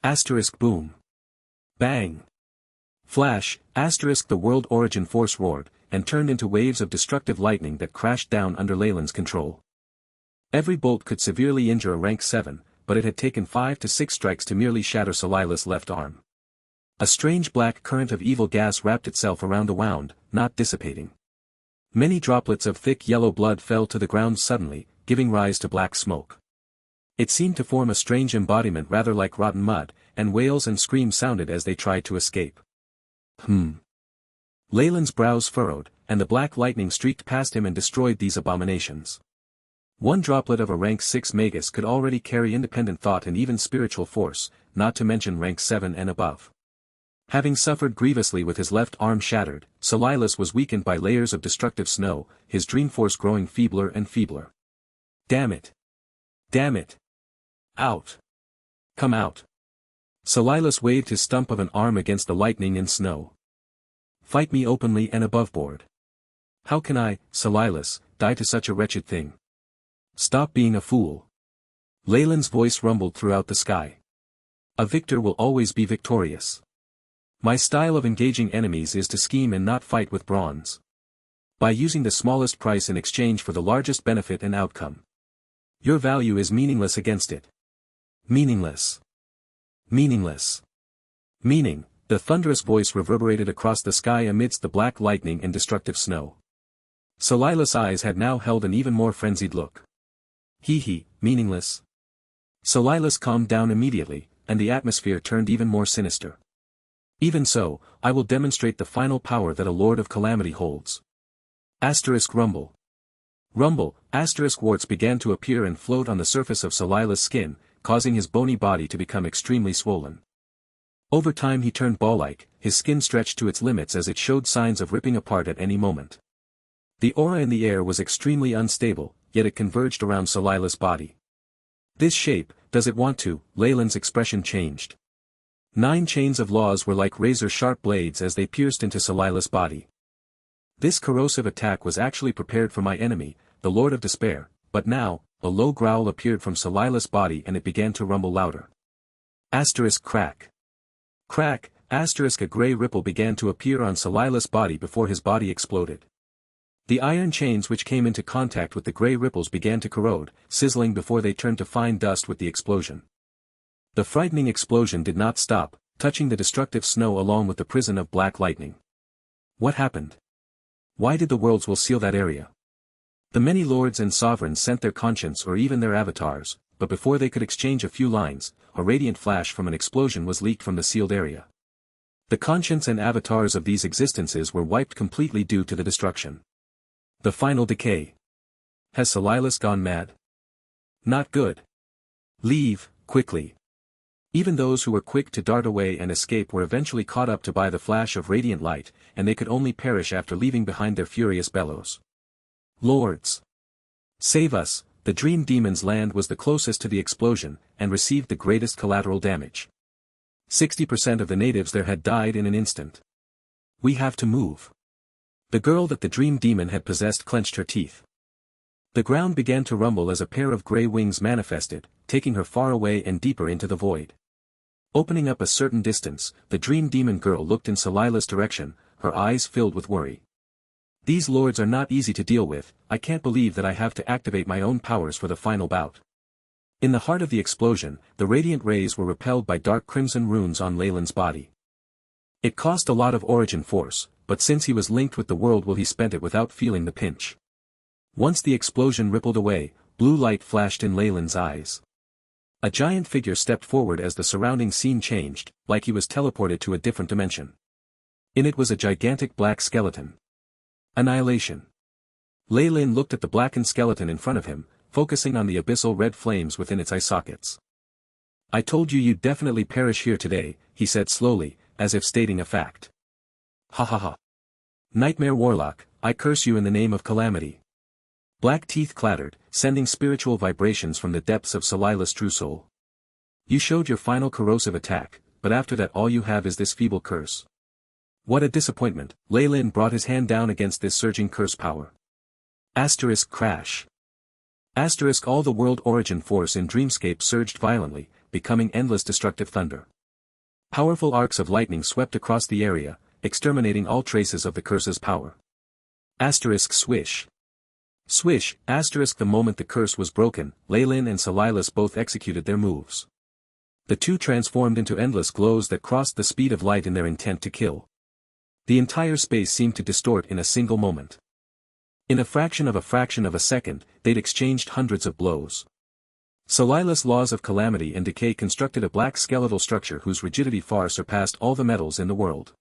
S1: Asterisk boom. Bang. Flash, asterisk the world origin force roared, and turned into waves of destructive lightning that crashed down under Lei Lin's control. Every bolt could severely injure a rank 7, but it had taken 5 to 6 strikes to merely shatter Silas' left arm. A strange black current of evil gas wrapped itself around the wound, not dissipating. Many droplets of thick yellow blood fell to the ground suddenly, giving rise to black smoke. It seemed to form a strange embodiment rather like rotten mud, and wails and screams sounded as they tried to escape. Lei Lin's brows furrowed, and the black lightning streaked past him and destroyed these abominations. One droplet of a rank 6 Magus could already carry independent thought and even spiritual force, not to mention rank 7 and above. Having suffered grievously with his left arm shattered, Silas was weakened by layers of destructive snow, his dream force growing feebler and feebler. Damn it! Damn it! Out! Come out! Silas waved his stump of an arm against the lightning and snow. Fight me openly and aboveboard. How can I, Silas, die to such a wretched thing? Stop being a fool. Lei Lin's voice rumbled throughout the sky. A victor will always be victorious. My style of engaging enemies is to scheme and not fight with bronze. By using the smallest price in exchange for the largest benefit and outcome. Your value is meaningless against it. Meaningless. Meaningless. Meaning, the thunderous voice reverberated across the sky amidst the black lightning and destructive snow. Silas' eyes had now held an even more frenzied look. Meaningless. Silas calmed down immediately, and the atmosphere turned even more sinister. Even so, I will demonstrate the final power that a Lord of Calamity holds. Asterisk rumble. Rumble, asterisk warts began to appear and float on the surface of Silas' skin, causing his bony body to become extremely swollen. Over time he turned ball-like, his skin stretched to its limits as it showed signs of ripping apart at any moment. The aura in the air was extremely unstable, yet it converged around Silas' body. This shape, does it want to? Lei Lin's expression changed. 9 chains of laws were like razor-sharp blades as they pierced into Silas' body. This corrosive attack was actually prepared for my enemy, the Lord of Despair, but now, a low growl appeared from Silas' body and it began to rumble louder. Asterisk crack. Crack, asterisk a grey ripple began to appear on Silas' body before his body exploded. The iron chains which came into contact with the grey ripples began to corrode, sizzling before they turned to fine dust with the explosion. The frightening explosion did not stop, touching the destructive snow along with the prison of black lightning. What happened? Why did the worlds will seal that area? The many lords and sovereigns sent their conscience or even their avatars, but before they could exchange a few lines, a radiant flash from an explosion was leaked from the sealed area. The conscience and avatars of these existences were wiped completely due to the destruction. The final decay. Has Silas gone mad? Not good. Leave, quickly. Even those who were quick to dart away and escape were eventually caught up to by the flash of radiant light, and they could only perish after leaving behind their furious bellows. Lords! Save us! The Dream Demon's land was the closest to the explosion, and received the greatest collateral damage. 60% of the natives there had died in an instant. We have to move. The girl that the Dream Demon had possessed clenched her teeth. The ground began to rumble as a pair of grey wings manifested, taking her far away and deeper into the void. Opening up a certain distance, the Dream Demon girl looked in Silas' direction, her eyes filled with worry. These lords are not easy to deal with. I can't believe that I have to activate my own powers for the final bout. In the heart of the explosion, the radiant rays were repelled by dark crimson runes on Leyland's body. It cost a lot of origin force, but since he was linked with the world he spent it without feeling the pinch. Once the explosion rippled away, blue light flashed in Leyland's eyes. A giant figure stepped forward as the surrounding scene changed, like he was teleported to a different dimension. In it was a gigantic black skeleton. Annihilation. Leyland looked at the blackened skeleton in front of him, focusing on the abyssal red flames within its eye sockets. I told you you'd definitely perish here today, he said slowly, as if stating a fact. Ha ha ha. Nightmare Warlock, I curse you in the name of calamity. Black teeth clattered, sending spiritual vibrations from the depths of Silas' true soul. You showed your final corrosive attack, but after that all you have is this feeble curse. What a disappointment. Leyland brought his hand down against this surging curse power. Asterisk crash. Asterisk all the world origin force in Dreamscape surged violently, becoming endless destructive thunder. Powerful arcs of lightning swept across the area, exterminating all traces of the curse's power. Asterisk swish. Swish, asterisk the moment the curse was broken, Leyland and Silas both executed their moves. The two transformed into endless glows that crossed the speed of light in their intent to kill. The entire space seemed to distort in a single moment. In a fraction of a second, they'd exchanged hundreds of blows. Silas' laws of calamity and decay constructed a black skeletal structure whose rigidity far surpassed all the metals in the world.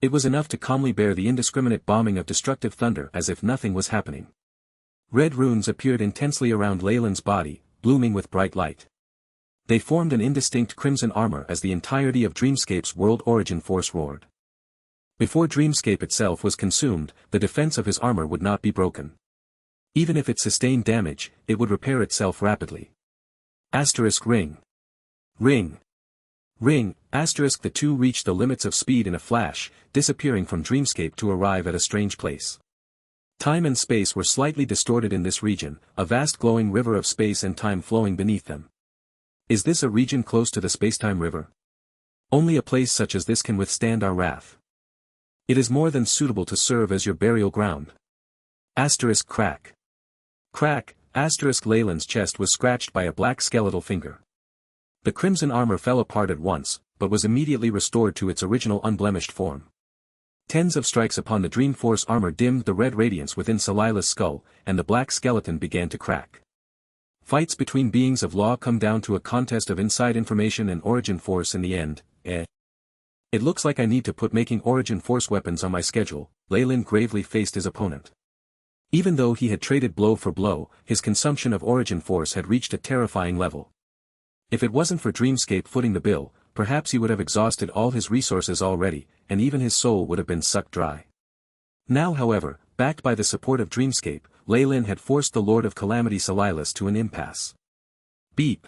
S1: It was enough to calmly bear the indiscriminate bombing of destructive thunder as if nothing was happening. Red runes appeared intensely around Leyland's body, blooming with bright light. They formed an indistinct crimson armor as the entirety of Dreamscape's world origin force roared. Before Dreamscape itself was consumed, the defense of his armor would not be broken. Even if it sustained damage, it would repair itself rapidly. Asterisk ring. Ring. Ring, asterisk the two reached the limits of speed in a flash, disappearing from Dreamscape to arrive at a strange place. Time and space were slightly distorted in this region, a vast glowing river of space and time flowing beneath them. Is this a region close to the spacetime river? Only a place such as this can withstand our wrath. It is more than suitable to serve as your burial ground. Asterisk crack. Crack, asterisk Leyland's chest was scratched by a black skeletal finger. The crimson armor fell apart at once, but was immediately restored to its original unblemished form. Tens of strikes upon the Dreamforce armor dimmed the red radiance within Silas' skull, and the black skeleton began to crack. Fights between beings of law come down to a contest of inside information and origin force in the end, It looks like I need to put making origin force weapons on my schedule, Leyland gravely faced his opponent. Even though he had traded blow for blow, his consumption of origin force had reached a terrifying level. If it wasn't for Dreamscape footing the bill, perhaps he would have exhausted all his resources already, and even his soul would have been sucked dry. Now however, backed by the support of Dreamscape, Leyland had forced the Lord of Calamity Silas to an impasse. Beep.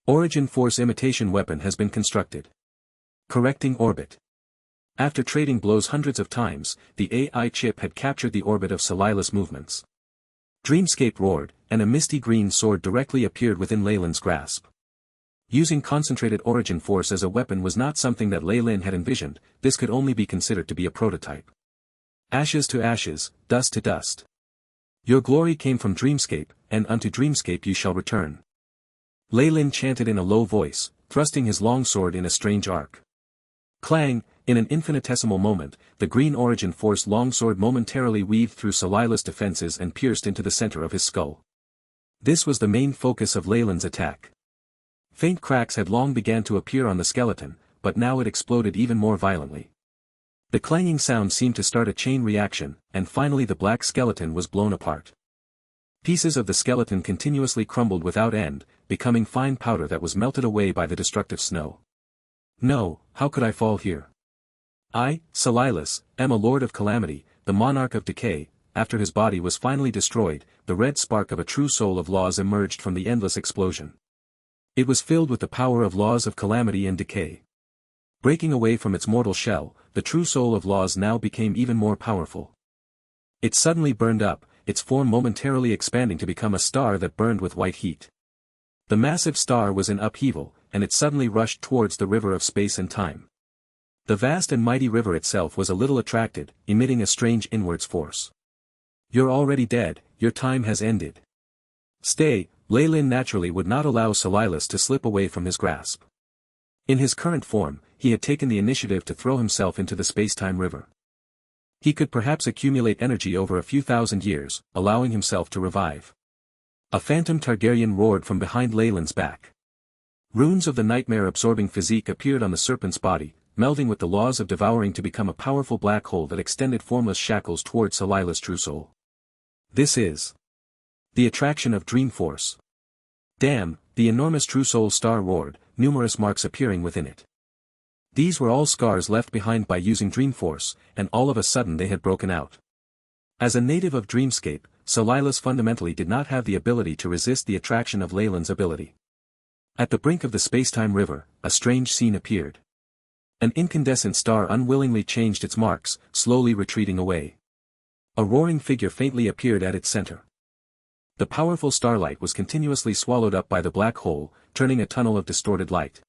S1: Origin force imitation weapon has been constructed. Correcting orbit. After trading blows hundreds of times, the AI chip had captured the orbit of Silas' movements. Dreamscape roared, and a misty green sword directly appeared within Leyland's grasp. Using concentrated origin force as a weapon was not something that Leyland had envisioned, this could only be considered to be a prototype. Ashes to ashes, dust to dust. Your glory came from Dreamscape, and unto Dreamscape you shall return. Leyland chanted in a low voice, thrusting his long sword in a strange arc. Clang, in an infinitesimal moment, the green origin force longsword momentarily weaved through Silas' defenses and pierced into the center of his skull. This was the main focus of Leyland's attack. Faint cracks had long begun to appear on the skeleton, but now it exploded even more violently. The clanging sound seemed to start a chain reaction, and finally the black skeleton was blown apart. Pieces of the skeleton continuously crumbled without end, becoming fine powder that was melted away by the destructive snow. No, how could I fall here? I, Silas, am a lord of calamity, the monarch of decay. After his body was finally destroyed, the red spark of a true soul of laws emerged from the endless explosion. It was filled with the power of laws of calamity and decay. Breaking away from its mortal shell, the true soul of laws now became even more powerful. It suddenly burned up, its form momentarily expanding to become a star that burned with white heat. The massive star was in upheaval, and it suddenly rushed towards the river of space and time. The vast and mighty river itself was a little attracted, emitting a strange inwards force. You're already dead, your time has ended. Stay, Ley-Lin naturally would not allow Silas to slip away from his grasp. In his current form, he had taken the initiative to throw himself into the space-time river. He could perhaps accumulate energy over a few thousand years, allowing himself to revive. A phantom Targaryen roared from behind Leyland's back. Runes of the nightmare-absorbing physique appeared on the serpent's body, melding with the laws of devouring to become a powerful black hole that extended formless shackles toward Silas' true soul. This is the attraction of dream force. Damn, the enormous true soul star roared, numerous marks appearing within it. These were all scars left behind by using dream force, and all of a sudden they had broken out. As a native of Dreamscape, Silas fundamentally did not have the ability to resist the attraction of Leyland's ability. At the brink of the spacetime river, a strange scene appeared. An incandescent star unwillingly changed its marks, slowly retreating away. A roaring figure faintly appeared at its center. The powerful starlight was continuously swallowed up by the black hole, turning a tunnel of distorted light.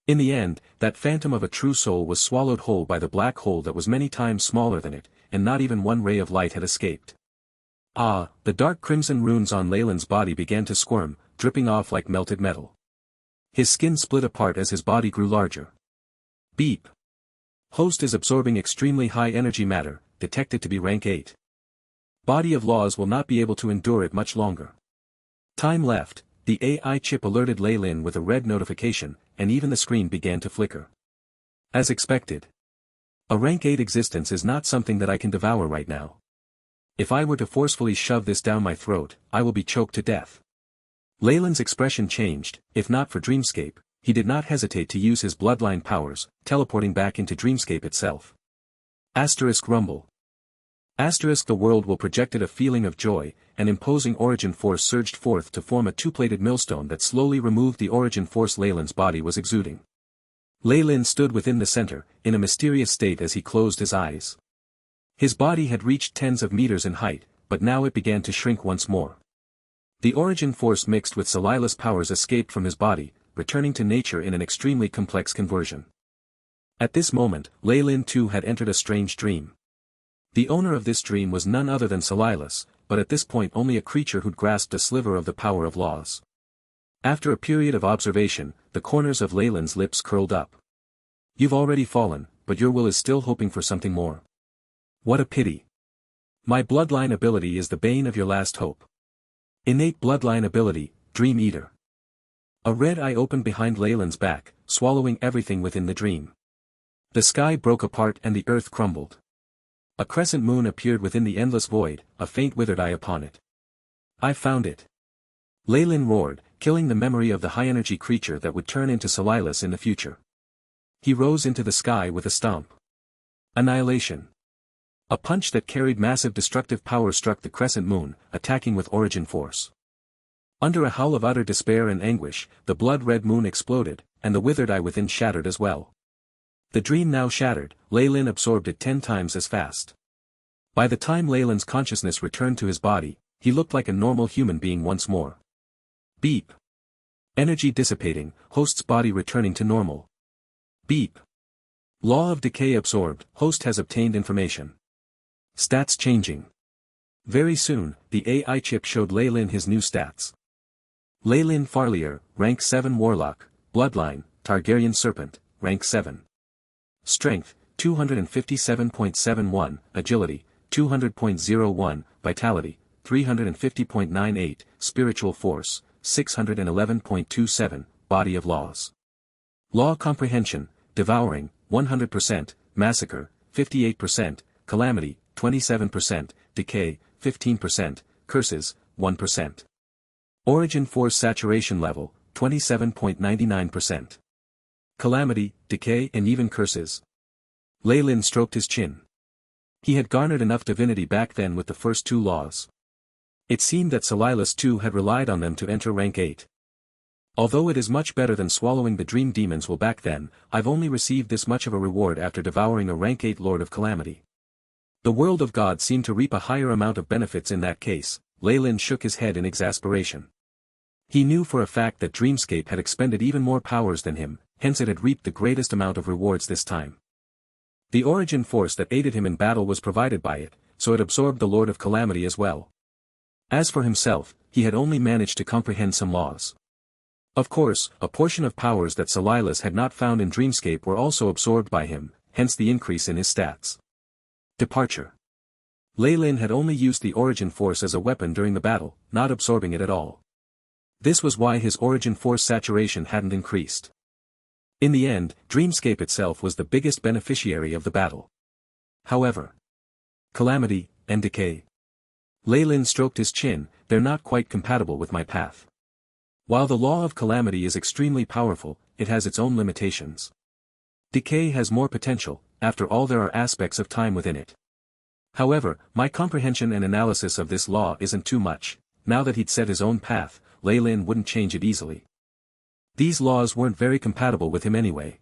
S1: In the end, that phantom of a true soul was swallowed whole by the black hole that was many times smaller than it, and not even one ray of light had escaped. Ah, the dark crimson runes on Leyland's body began to squirm, dripping off like melted metal. His skin split apart as his body grew larger. Beep. Host is absorbing extremely high energy matter, detected to be rank 8. Body of laws will not be able to endure it much longer. Time left, the AI chip alerted Ley-Lin with a red notification, and even the screen began to flicker. As expected. A rank 8 existence is not something that I can devour right now. If I were to forcefully shove this down my throat, I will be choked to death. Leyland's expression changed. If not for Dreamscape, he did not hesitate to use his bloodline powers, teleporting back into Dreamscape itself. Asterisk rumble. Asterisk the world will projected a feeling of joy, an imposing origin force surged forth to form a two-plated millstone that slowly removed the origin force Leyland's body was exuding. Ley-Lin stood within the center, in a mysterious state as he closed his eyes. His body had reached tens of meters in height, but now it began to shrink once more. The origin force mixed with Silas' powers escaped from his body, returning to nature in an extremely complex conversion. At this moment, Ley-Lin too had entered a strange dream. The owner of this dream was none other than Silas, but at this point only a creature who'd grasped a sliver of the power of laws. After a period of observation, the corners of Leyland's lips curled up. You've already fallen, but your will is still hoping for something more. What a pity. My bloodline ability is the bane of your last hope. Innate bloodline ability, Dream Eater. A red eye opened behind Leyland's back, swallowing everything within the dream. The sky broke apart and the earth crumbled. A crescent moon appeared within the endless void, a faint withered eye upon it. I found it. Ley-Lin roared, killing the memory of the high-energy creature that would turn into Silas in the future. He rose into the sky with a stomp. Annihilation. A punch that carried massive destructive power struck the crescent moon, attacking with origin force. Under a howl of utter despair and anguish, the blood-red moon exploded, and the withered eye within shattered as well. The dream now shattered, Ley-Lin absorbed it 10 times as fast. By the time Leyland's consciousness returned to his body, he looked like a normal human being once more. Beep. Energy dissipating, host's body returning to normal. Beep. Law of decay absorbed, host has obtained information. Stats changing. Very soon, the AI chip showed Ley-Lin his new stats. Ley-Lin Farlier, rank 7 Warlock, Bloodline, Targaryen Serpent, rank 7. Strength, 257.71, Agility, 200.01, Vitality, 350.98, Spiritual Force, 611.27, Body of Laws. Law Comprehension, devouring, 100%, massacre, 58%, calamity, 27%, decay, 15%, curses, 1%. Origin force saturation level, 27.99%. Calamity, decay and even curses. Lei Lin stroked his chin. He had garnered enough divinity back then with the first two laws. It seemed that Silas too had relied on them to enter rank 8. Although it is much better than swallowing the dream demons will back then, I've only received this much of a reward after devouring a rank 8 Lord of Calamity. The world of God seemed to reap a higher amount of benefits in that case. Lei Lin shook his head in exasperation. He knew for a fact that Dreamscape had expended even more powers than him, hence it had reaped the greatest amount of rewards this time. The origin force that aided him in battle was provided by it, so it absorbed the Lord of Calamity as well. As for himself, he had only managed to comprehend some laws. Of course, a portion of powers that Silas had not found in Dreamscape were also absorbed by him, hence the increase in his stats. Departure. Lei Lin had only used the origin force as a weapon during the battle, not absorbing it at all. This was why his origin force saturation hadn't increased. In the end, Dreamscape itself was the biggest beneficiary of the battle. However, calamity and decay. Lei Lin stroked his chin, they're not quite compatible with my path. While the law of calamity is extremely powerful, it has its own limitations. Decay has more potential, after all there are aspects of time within it. However, my comprehension and analysis of this law isn't too much. Now that he'd set his own path, Lei Lin wouldn't change it easily. These laws weren't very compatible with him anyway.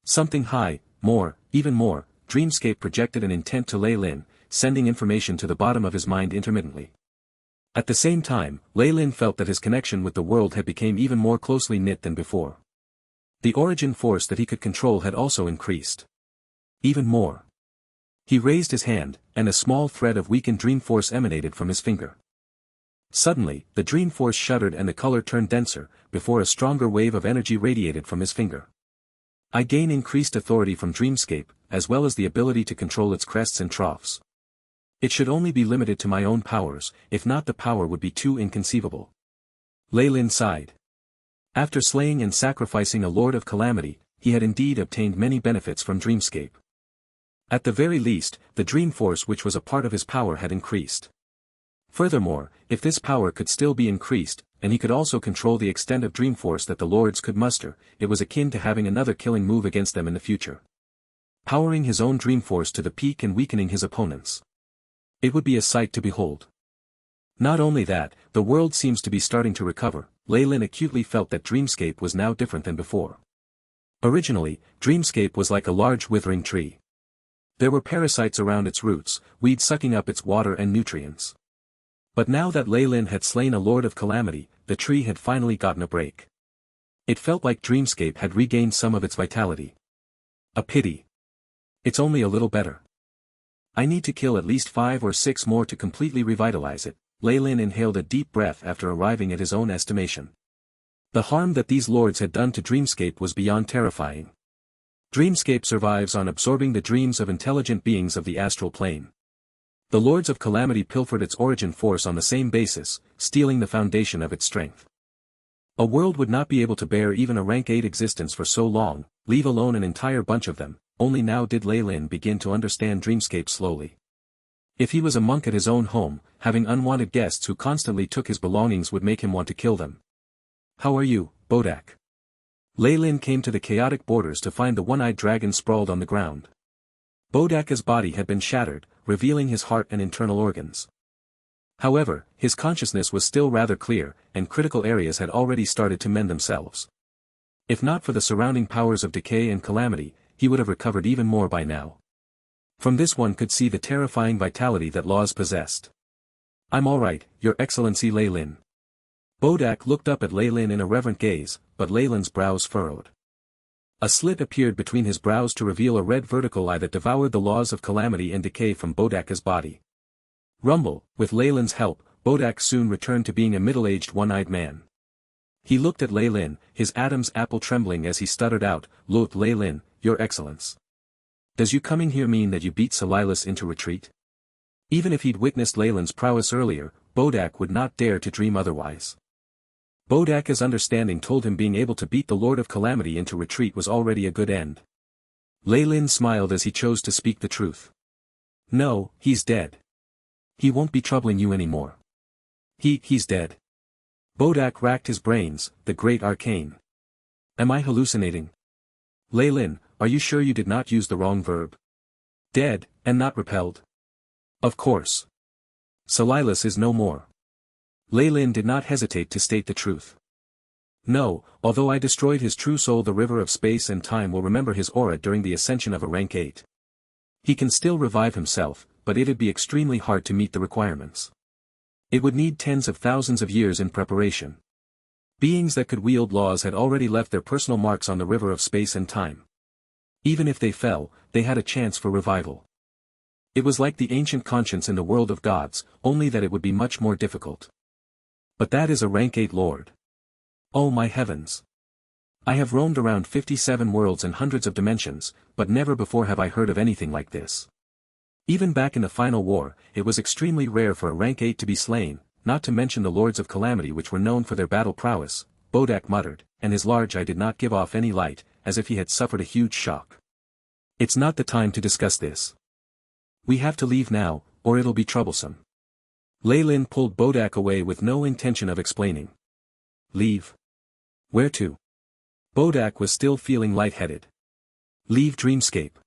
S1: Something high, more, even more, Dreamscape projected an intent to Lei Lin, sending information to the bottom of his mind intermittently. At the same time, Lei Lin felt that his connection with the world had become even more closely knit than before. The origin force that he could control had also increased. Even more. He raised his hand, and a small thread of weakened dream force emanated from his finger. Suddenly, the dream force shuddered and the color turned denser, before a stronger wave of energy radiated from his finger. I gain increased authority from Dreamscape, as well as the ability to control its crests and troughs. It should only be limited to my own powers, if not the power would be too inconceivable. Lei Lin sighed. After slaying and sacrificing a Lord of Calamity, he had indeed obtained many benefits from Dreamscape. At the very least, the dream force which was a part of his power had increased. Furthermore, if this power could still be increased, and he could also control the extent of dream force that the lords could muster, it was akin to having another killing move against them in the future. Powering his own dream force to the peak and weakening his opponents. It would be a sight to behold. Not only that, the world seems to be starting to recover. Lei Lin acutely felt that Dreamscape was now different than before. Originally, Dreamscape was like a large withering tree. There were parasites around its roots, weeds sucking up its water and nutrients. But now that Lei Lin had slain a Lord of Calamity, the tree had finally gotten a break. It felt like Dreamscape had regained some of its vitality. A pity. It's only a little better. I need to kill at least 5 or 6 more to completely revitalize it. Lei Lin inhaled a deep breath after arriving at his own estimation. The harm that these lords had done to Dreamscape was beyond terrifying. Dreamscape survives on absorbing the dreams of intelligent beings of the astral plane. The Lords of Calamity pilfered its origin force on the same basis, stealing the foundation of its strength. A world would not be able to bear even a rank 8 existence for so long, leave alone an entire bunch of them. Only now did Lei Lin begin to understand Dreamscape slowly. If he was a monk at his own home, having unwanted guests who constantly took his belongings would make him want to kill them. How are you, Bodak? Lei Lin came to the chaotic borders to find the one-eyed dragon sprawled on the ground. Bodak's body had been shattered, revealing his heart and internal organs. However, his consciousness was still rather clear, and critical areas had already started to mend themselves. If not for the surrounding powers of decay and calamity, he would have recovered even more by now. From this one could see the terrifying vitality that Laws possessed. I'm alright, Your Excellency Lei Lin. Bodak looked up at Lei Lin in a reverent gaze, but Lei Lin's brows furrowed. A slit appeared between his brows to reveal a red vertical eye that devoured the laws of calamity and decay from Bodak's body. Rumble, with Lei Lin's help, Bodak soon returned to being a middle-aged one-eyed man. He looked at Lei Lin, his Adam's apple trembling as he stuttered out, "Look, Lei Lin, Your Excellence. Does you coming here mean that you beat Silas into retreat?" Even if he'd witnessed Lei Lin's prowess earlier, Bodak would not dare to dream otherwise. Bodaka's understanding told him being able to beat the Lord of Calamity into retreat was already a good end. Lei Lin smiled as he chose to speak the truth. No, he's dead. He won't be troubling you anymore. He's dead. Bodak racked his brains, the great arcane. Am I hallucinating? Lei Lin, are you sure you did not use the wrong verb? Dead, and not repelled? Of course. Silas is no more. Lei Lin did not hesitate to state the truth. No, although I destroyed his true soul, the river of space and time will remember his aura during the ascension of a rank 8. He can still revive himself, but it'd be extremely hard to meet the requirements. It would need tens of thousands of years in preparation. Beings that could wield laws had already left their personal marks on the river of space and time. Even if they fell, they had a chance for revival. It was like the ancient conscience in the world of gods, only that it would be much more difficult. But that is a rank 8 lord. Oh my heavens! I have roamed around 57 worlds and hundreds of dimensions, but never before have I heard of anything like this. Even back in the final war, it was extremely rare for a rank 8 to be slain, not to mention the Lords of Calamity, which were known for their battle prowess, Bodak muttered, and his large eye did not give off any light, as if he had suffered a huge shock. It's not the time to discuss this. We have to leave now, or it'll be troublesome. Lei Lin pulled Bodak away with no intention of explaining. Leave? Where to? Bodak was still feeling lightheaded. Leave Dreamscape.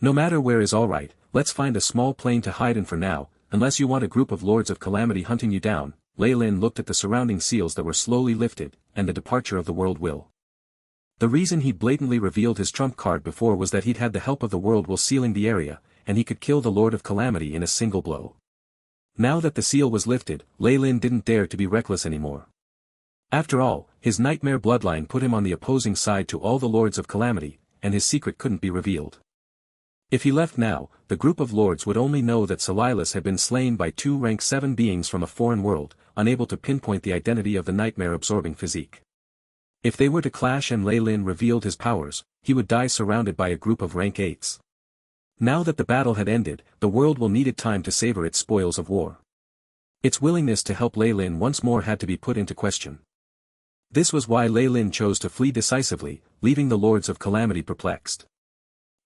S1: No matter where is alright, let's find a small plane to hide in for now, unless you want a group of Lords of Calamity hunting you down. Lei Lin looked at the surrounding seals that were slowly lifted, and the departure of the world will. The reason he blatantly revealed his trump card before was that he'd had the help of the world will sealing the area, and he could kill the Lord of Calamity in a single blow. Now that the seal was lifted, Lei Lin didn't dare to be reckless anymore. After all, his nightmare bloodline put him on the opposing side to all the Lords of Calamity, and his secret couldn't be revealed. If he left now, the group of lords would only know that Silas had been slain by 2 rank 7 beings from a foreign world, unable to pinpoint the identity of the nightmare-absorbing physique. If they were to clash and Lei Lin revealed his powers, he would die surrounded by a group of rank 8s. Now that the battle had ended, the world will needed time to savor its spoils of war. Its willingness to help Lei Lin once more had to be put into question. This was why Lei Lin chose to flee decisively, leaving the Lords of Calamity perplexed.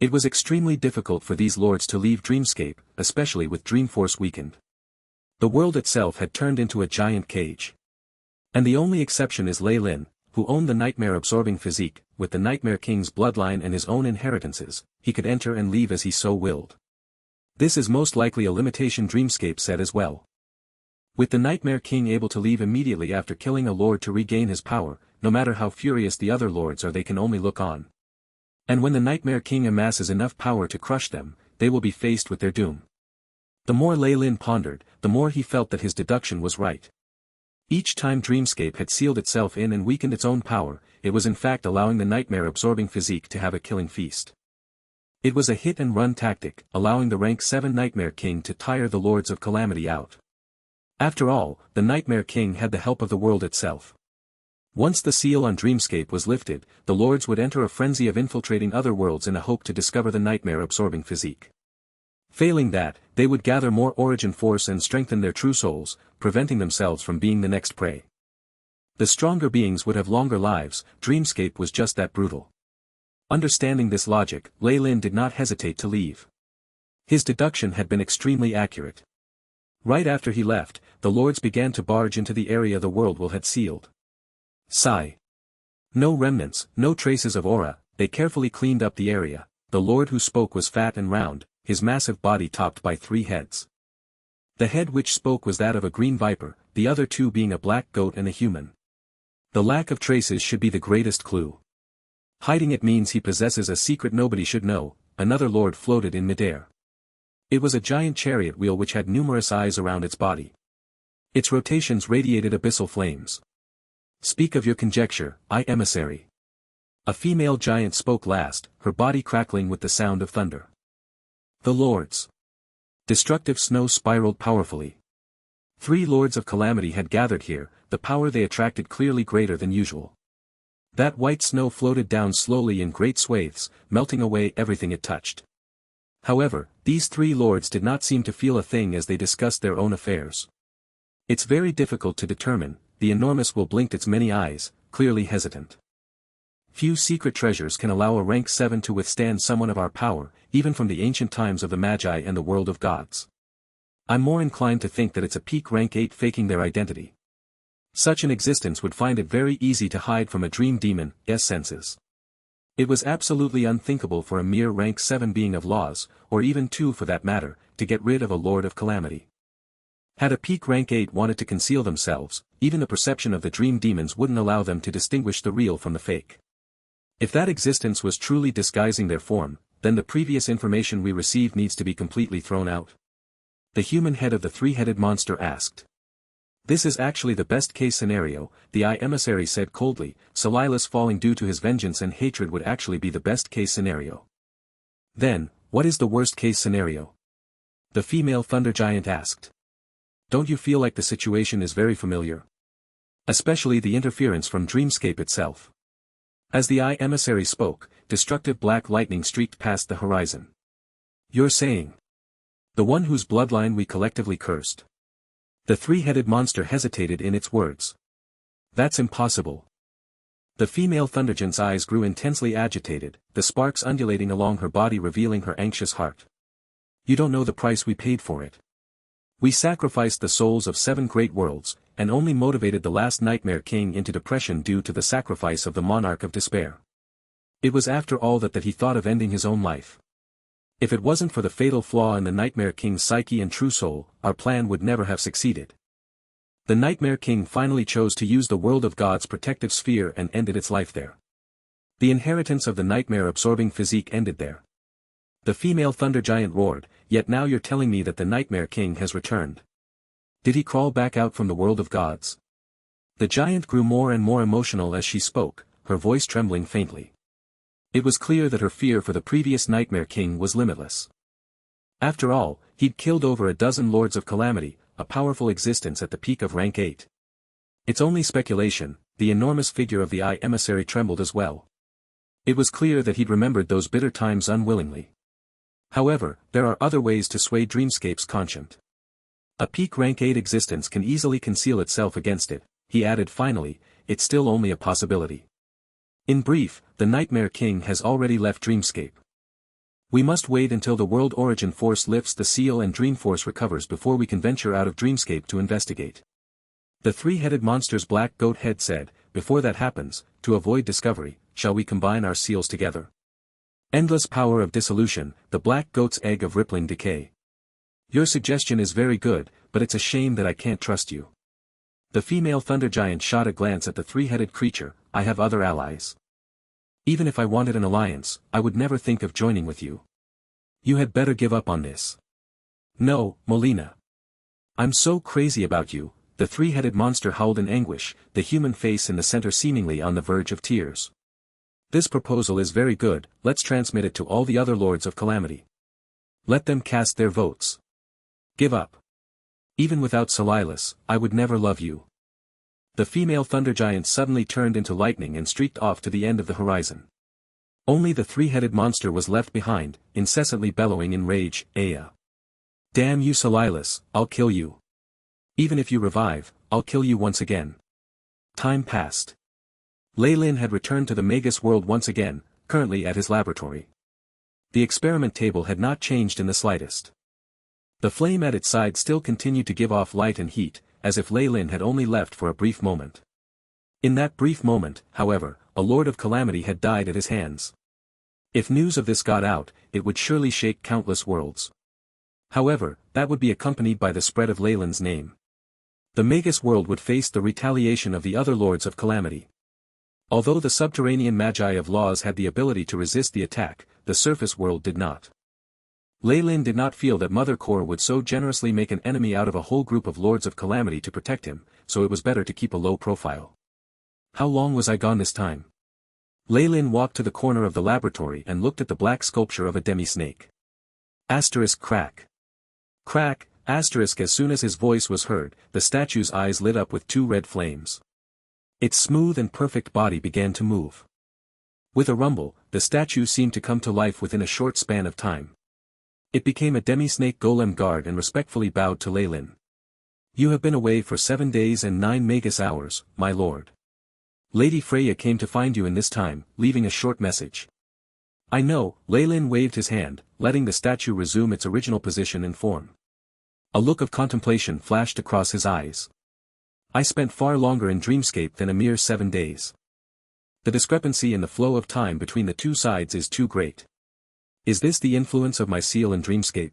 S1: It was extremely difficult for these lords to leave Dreamscape, especially with Dreamforce weakened. The world itself had turned into a giant cage. And the only exception is Lei Lin, who owned the nightmare-absorbing physique, with the Nightmare King's bloodline and his own inheritances. He could enter and leave as he so willed. This is most likely a limitation Dreamscape said as well. With the Nightmare King able to leave immediately after killing a lord to regain his power, no matter how furious the other lords are, they can only look on. And when the Nightmare King amasses enough power to crush them, they will be faced with their doom. The more Lei Lin pondered, the more he felt that his deduction was right. Each time Dreamscape had sealed itself in and weakened its own power, it was in fact allowing the nightmare-absorbing physique to have a killing feast. It was a hit-and-run tactic, allowing the rank 7 Nightmare King to tire the Lords of Calamity out. After all, the Nightmare King had the help of the world itself. Once the seal on Dreamscape was lifted, the lords would enter a frenzy of infiltrating other worlds in a hope to discover the nightmare-absorbing physique. Failing that, they would gather more origin force and strengthen their true souls, preventing themselves from being the next prey. The stronger beings would have longer lives. Dreamscape was just that brutal. Understanding this logic, Lei Lin did not hesitate to leave. His deduction had been extremely accurate. Right after he left, the lords began to barge into the area the world will had sealed. Sigh. No remnants, no traces of aura. They carefully cleaned up the area. The lord who spoke was fat and round, his massive body topped by 3 heads. The head which spoke was that of a green viper, the other 2 being a black goat and a human. The lack of traces should be the greatest clue. Hiding it means he possesses a secret nobody should know. Another lord floated in midair. It was a giant chariot wheel which had numerous eyes around its body. Its rotations radiated abyssal flames. Speak of your conjecture, emissary. A female giant spoke last, her body crackling with the sound of thunder. The lords. Destructive snow spiraled powerfully. 3 Lords of Calamity had gathered here, the power they attracted clearly greater than usual. That white snow floated down slowly in great swathes, melting away everything it touched. However, these 3 lords did not seem to feel a thing as they discussed their own affairs. It's very difficult to determine, the enormous will blinked its many eyes, clearly hesitant. Few secret treasures can allow a rank 7 to withstand someone of our power, even from the ancient times of the Magi and the world of gods. I'm more inclined to think that it's a peak rank 8 faking their identity. Such an existence would find it very easy to hide from a dream demon's senses. It was absolutely unthinkable for a mere rank 7 being of laws, or even 2 for that matter, to get rid of a Lord of Calamity. Had a peak rank 8 wanted to conceal themselves, even the perception of the dream demons wouldn't allow them to distinguish the real from the fake. If that existence was truly disguising their form, then the previous information we received needs to be completely thrown out. The human head of the three-headed monster asked. This is actually the best-case scenario, the emissary said coldly. Silas falling due to his vengeance and hatred would actually be the best-case scenario. Then, what is the worst-case scenario? The female thunder giant asked. Don't you feel like the situation is very familiar? Especially the interference from Dreamscape itself. As the emissary spoke, destructive black lightning streaked past the horizon. You're saying? The one whose bloodline we collectively cursed. The three-headed monster hesitated in its words. That's impossible. The female thundergiant's eyes grew intensely agitated, the sparks undulating along her body revealing her anxious heart. You don't know the price we paid for it. We sacrificed the souls of 7 great worlds, and only motivated the last Nightmare King into depression due to the sacrifice of the Monarch of Despair. It was after all that he thought of ending his own life. If it wasn't for the fatal flaw in the Nightmare King's psyche and true soul, our plan would never have succeeded. The Nightmare King finally chose to use the world of God's protective sphere and ended its life there. The inheritance of the nightmare-absorbing physique ended there. The female thunder giant roared, yet now you're telling me that the Nightmare King has returned. Did he crawl back out from the world of gods? The giant grew more and more emotional as she spoke, her voice trembling faintly. It was clear that her fear for the previous Nightmare King was limitless. After all, he'd killed over a dozen Lords of Calamity, a powerful existence at the peak of rank 8. It's only speculation, the enormous figure of the emissary trembled as well. It was clear that he'd remembered those bitter times unwillingly. However, there are other ways to sway Dreamscape's conscience. A peak rank 8 existence can easily conceal itself against it, he added finally, it's still only a possibility. In brief, the Nightmare King has already left Dreamscape. We must wait until the World Origin Force lifts the seal and Dreamforce recovers before we can venture out of Dreamscape to investigate. The three-headed monster's black goat head said, before that happens, to avoid discovery, shall we combine our seals together? Endless power of dissolution, the black goat's egg of rippling decay. Your suggestion is very good, but it's a shame that I can't trust you. The female thunder giant shot a glance at the three-headed creature. I have other allies. Even if I wanted an alliance, I would never think of joining with you. You had better give up on this. No, Molina. I'm so crazy about you, the three-headed monster howled in anguish, the human face in the center seemingly on the verge of tears. This proposal is very good, let's transmit it to all the other Lords of Calamity. Let them cast their votes. Give up. Even without Silas, I would never love you. The female thunder giant suddenly turned into lightning and streaked off to the end of the horizon. Only the three-headed monster was left behind, incessantly bellowing in rage, Aya. Damn you Silas, I'll kill you. Even if you revive, I'll kill you once again. Time passed. Ley-Lin had returned to the Magus world once again, currently at his laboratory. The experiment table had not changed in the slightest. The flame at its side still continued to give off light and heat, as if Ley-Lin had only left for a brief moment. In that brief moment, however, a Lord of Calamity had died at his hands. If news of this got out, it would surely shake countless worlds. However, that would be accompanied by the spread of Ley-Lin's name. The Magus world would face the retaliation of the other Lords of Calamity. Although the subterranean Magi of Laws had the ability to resist the attack, the surface world did not. Ley-Lin did not feel that Mother Core would so generously make an enemy out of a whole group of Lords of Calamity to protect him, so it was better to keep a low profile. How long was I gone this time? Ley-Lin walked to the corner of the laboratory and looked at the black sculpture of a demi-snake. Asterisk crack. Crack, asterisk as soon as his voice was heard, the statue's eyes lit up with 2 red flames. Its smooth and perfect body began to move. With a rumble, the statue seemed to come to life within a short span of time. It became a demi-snake golem guard and respectfully bowed to Ley-Lin. You have been away for 7 days and 9 Magus hours, my lord. Lady Freya came to find you in this time, leaving a short message. I know, Lei Lin waved his hand, letting the statue resume its original position and form. A look of contemplation flashed across his eyes. I spent far longer in Dreamscape than a mere 7 days. The discrepancy in the flow of time between the two sides is too great. Is this the influence of my seal in Dreamscape?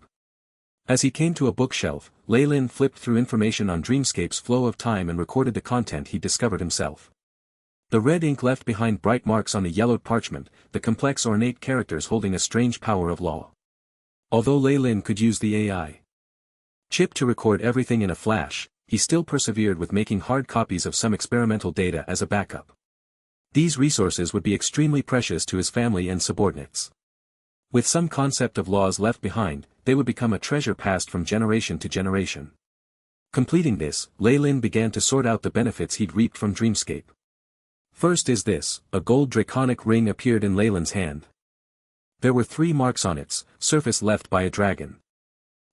S1: As he came to a bookshelf, Lei Lin flipped through information on Dreamscape's flow of time and recorded the content he discovered himself. The red ink left behind bright marks on the yellowed parchment, the complex ornate characters holding a strange power of law. Although Lei Lin could use the AI chip to record everything in a flash, he still persevered with making hard copies of some experimental data as a backup. These resources would be extremely precious to his family and subordinates. With some concept of laws left behind, they would become a treasure passed from generation to generation. Completing this, Lei Lin began to sort out the benefits he'd reaped from Dreamscape. First is this: a gold draconic ring appeared in Lei Lin's hand. There were 3 marks on its surface left by a dragon.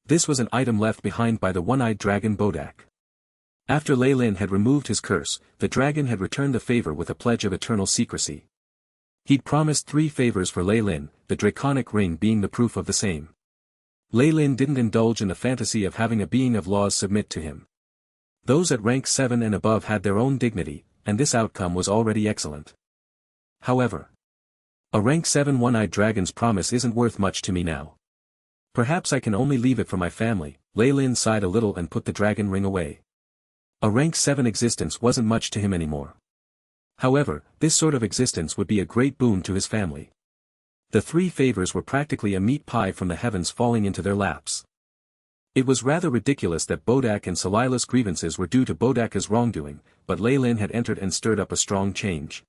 S1: This was an item left behind by the one-eyed dragon Bodak. After Lei Lin had removed his curse, the dragon had returned the favor with a pledge of eternal secrecy. He'd promised 3 favors for Lei Lin, the draconic ring being the proof of the same. Lei Lin didn't indulge in the fantasy of having a being of laws submit to him. Those at rank 7 and above had their own dignity, and this outcome was already excellent. However, a rank 7 one-eyed dragon's promise isn't worth much to me now. Perhaps I can only leave it for my family. Lei Lin sighed a little and put the dragon ring away. A rank 7 existence wasn't much to him anymore. However, this sort of existence would be a great boon to his family. The 3 favors were practically a meat pie from the heavens falling into their laps. It was rather ridiculous that Bodak and Salila's grievances were due to Bodaka's wrongdoing, but Lei Lin had entered and stirred up a strong change.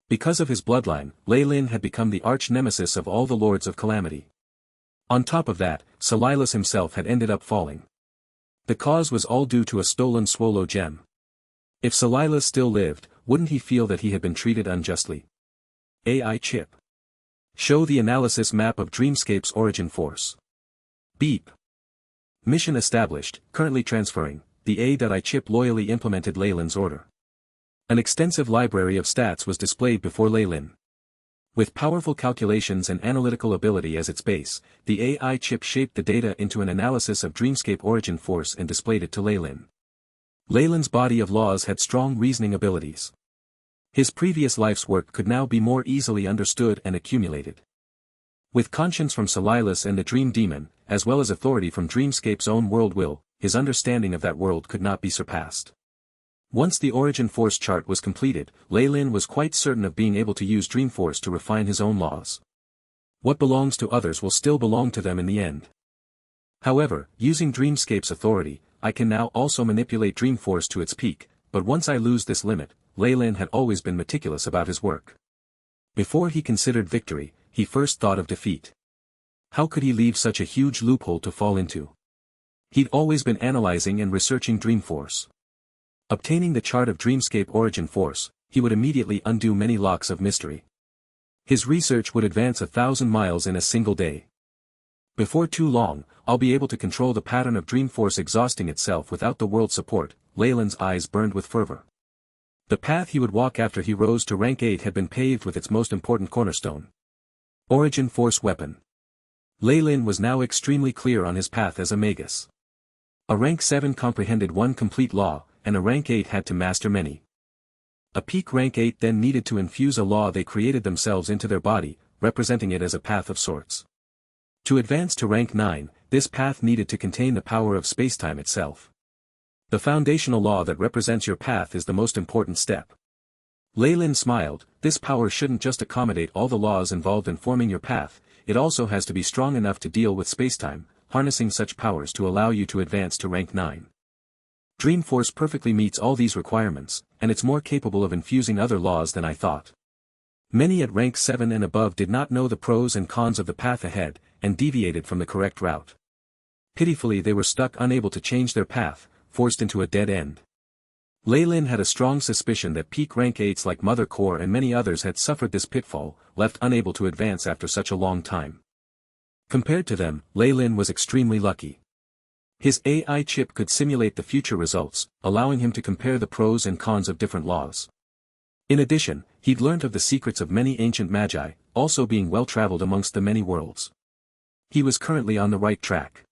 S1: Because of his bloodline, Lei Lin had become the arch-nemesis of all the Lords of Calamity. On top of that, Salilas himself had ended up falling. The cause was all due to a stolen Swolo gem. If Salilas still lived, wouldn't he feel that he had been treated unjustly? AI chip. Show the analysis map of Dreamscape's origin force. Beep. Mission established, currently transferring. The AI chip loyally implemented Lei Lin's order. An extensive library of stats was displayed before Lei Lin. With powerful calculations and analytical ability as its base, the AI chip shaped the data into an analysis of Dreamscape origin force and displayed it to Lei Lin. Lei Lin's body of laws had strong reasoning abilities. His previous life's work could now be more easily understood and accumulated. With conscience from Salilas and the Dream Demon, as well as authority from Dreamscape's own world will, his understanding of that world could not be surpassed. Once the origin force chart was completed, Lei Lin was quite certain of being able to use Dreamforce to refine his own laws. What belongs to others will still belong to them in the end. However, using Dreamscape's authority, I can now also manipulate Dreamforce to its peak, but once I lose this limit, Lei Lin had always been meticulous about his work. Before he considered victory, he first thought of defeat. How could he leave such a huge loophole to fall into? He'd always been analyzing and researching Dreamforce. Obtaining the chart of Dreamscape origin force, he would immediately undo many locks of mystery. His research would advance 1,000 miles in a single day. Before too long, I'll be able to control the pattern of Dreamforce exhausting itself without the world's support. Lei Lin's eyes burned with fervor. The path he would walk after he rose to rank 8 had been paved with its most important cornerstone. Origin Force Weapon. Lei Lin was now extremely clear on his path as a Magus. A rank 7 comprehended one complete law, and a rank 8 had to master many. A peak rank 8 then needed to infuse a law they created themselves into their body, representing it as a path of sorts. To advance to rank 9, this path needed to contain the power of spacetime itself. The foundational law that represents your path is the most important step. Lei Lin smiled. This power shouldn't just accommodate all the laws involved in forming your path, it also has to be strong enough to deal with spacetime, harnessing such powers to allow you to advance to rank 9. Dreamforce perfectly meets all these requirements, and it's more capable of infusing other laws than I thought. Many at rank 7 and above did not know the pros and cons of the path ahead, and deviated from the correct route. Pitifully they were stuck unable to change their path, forced into a dead end. Lei Lin had a strong suspicion that peak rank 8s like Mother Core and many others had suffered this pitfall, left unable to advance after such a long time. Compared to them, Lei Lin was extremely lucky. His AI chip could simulate the future results, allowing him to compare the pros and cons of different laws. In addition, he'd learnt of the secrets of many ancient magi, also being well-traveled amongst the many worlds. He was currently on the right track.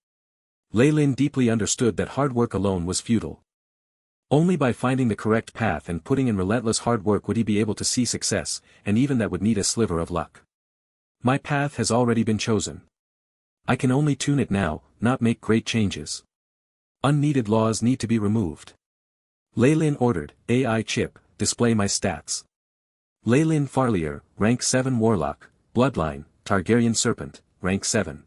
S1: Lei Lin deeply understood that hard work alone was futile. Only by finding the correct path and putting in relentless hard work would he be able to see success, and even that would need a sliver of luck. My path has already been chosen. I can only tune it now, not make great changes. Unneeded laws need to be removed. Lei Lin ordered, AI chip, display my stats. Lei Lin Farlier, rank 7 Warlock, Bloodline, Targaryen Serpent, rank 7.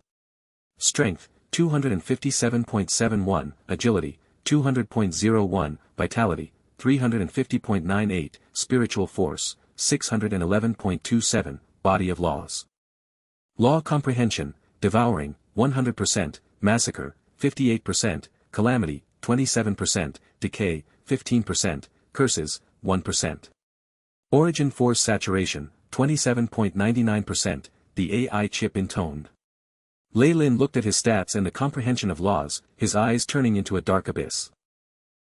S1: Strength, 257.71, Agility, 200.01, Vitality, 350.98, Spiritual Force, 611.27, Body of Laws. Law Comprehension, Devouring, 100%, Massacre, 58%, Calamity, 27%, Decay, 15%, Curses, 1%. Origin Force Saturation, 27.99%, the AI chip intoned. Lei Lin looked at his stats and the comprehension of laws, his eyes turning into a dark abyss.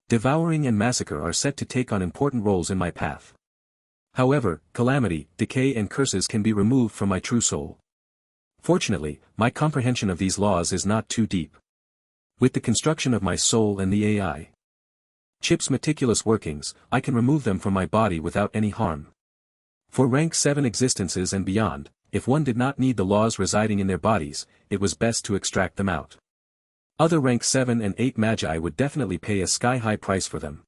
S1: Devouring and Massacre are set to take on important roles in my path. However, Calamity, Decay and Curses can be removed from my true soul. Fortunately, my comprehension of these laws is not too deep. With the construction of my soul and the AI chip's meticulous workings, I can remove them from my body without any harm. For rank 7 existences and beyond, if one did not need the laws residing in their bodies, it was best to extract them out. Other rank 7 and 8 magi would definitely pay a sky-high price for them.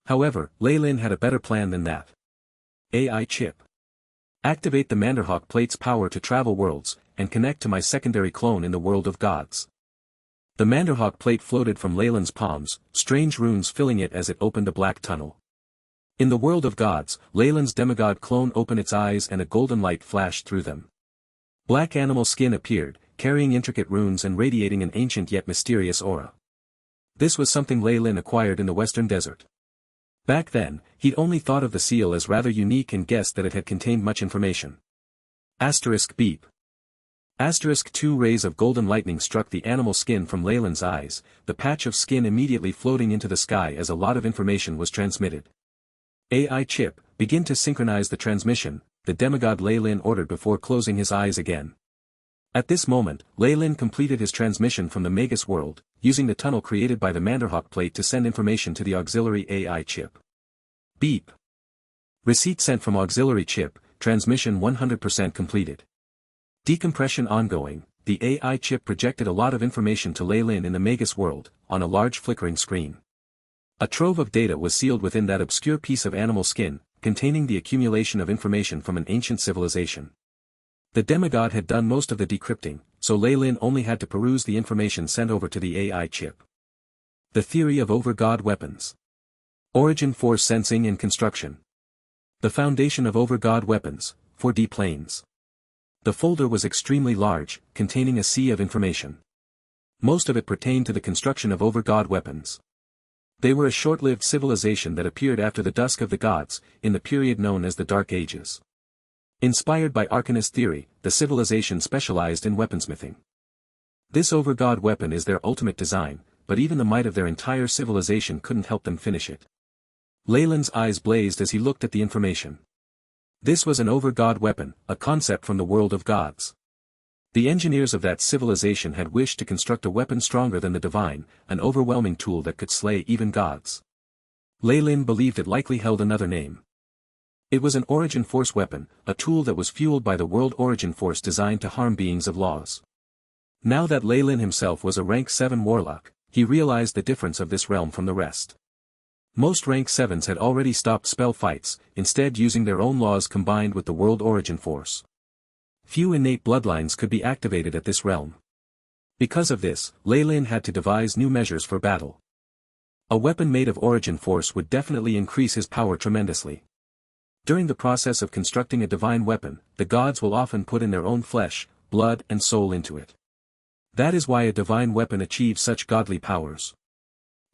S1: However, Lei Lin had a better plan than that. AI chip. Activate the Manderhawk plate's power to travel worlds, and connect to my secondary clone in the world of gods. The Manderhawk plate floated from Lei Lin's palms, strange runes filling it as it opened a black tunnel. In the world of gods, Lei Lin's demigod clone opened its eyes and a golden light flashed through them. Black animal skin appeared, carrying intricate runes and radiating an ancient yet mysterious aura. This was something Lei Lin acquired in the Western Desert. Back then, he'd only thought of the seal as rather unique and guessed that it had contained much information. Asterisk beep. Asterisk 2 rays of golden lightning struck the animal skin from Lei Lin's eyes, the patch of skin immediately floating into the sky as a lot of information was transmitted. AI chip, begin to synchronize the transmission, the demigod Lei Lin ordered before closing his eyes again. At this moment, Lei Lin completed his transmission from the Magus world, using the tunnel created by the Manderhawk plate to send information to the auxiliary AI chip. Beep. Receipt sent from auxiliary chip, transmission 100% completed. Decompression ongoing, the AI chip projected a lot of information to Lei Lin in the Magus world, on a large flickering screen. A trove of data was sealed within that obscure piece of animal skin, containing the accumulation of information from an ancient civilization. The demigod had done most of the decrypting, so Lei Lin only had to peruse the information sent over to the AI chip. The theory of over-god weapons. Origin Force Sensing and Construction. The foundation of over-god weapons, 4D planes. The folder was extremely large, containing a sea of information. Most of it pertained to the construction of over-god weapons. They were a short-lived civilization that appeared after the dusk of the gods, in the period known as the Dark Ages. Inspired by Arcanist theory, the civilization specialized in weaponsmithing. This over-god weapon is their ultimate design, but even the might of their entire civilization couldn't help them finish it. Lei Lin's eyes blazed as he looked at the information. This was an over-god weapon, a concept from the world of gods. The engineers of that civilization had wished to construct a weapon stronger than the divine, an overwhelming tool that could slay even gods. Lei Lin believed it likely held another name. It was an origin force weapon, a tool that was fueled by the world origin force designed to harm beings of laws. Now that Lei Lin himself was a rank 7 warlock, he realized the difference of this realm from the rest. Most rank 7s had already stopped spell fights, instead using their own laws combined with the world origin force. Few innate bloodlines could be activated at this realm. Because of this, Lei Lin had to devise new measures for battle. A weapon made of origin force would definitely increase his power tremendously. During the process of constructing a divine weapon, the gods will often put in their own flesh, blood and soul into it. That is why a divine weapon achieves such godly powers.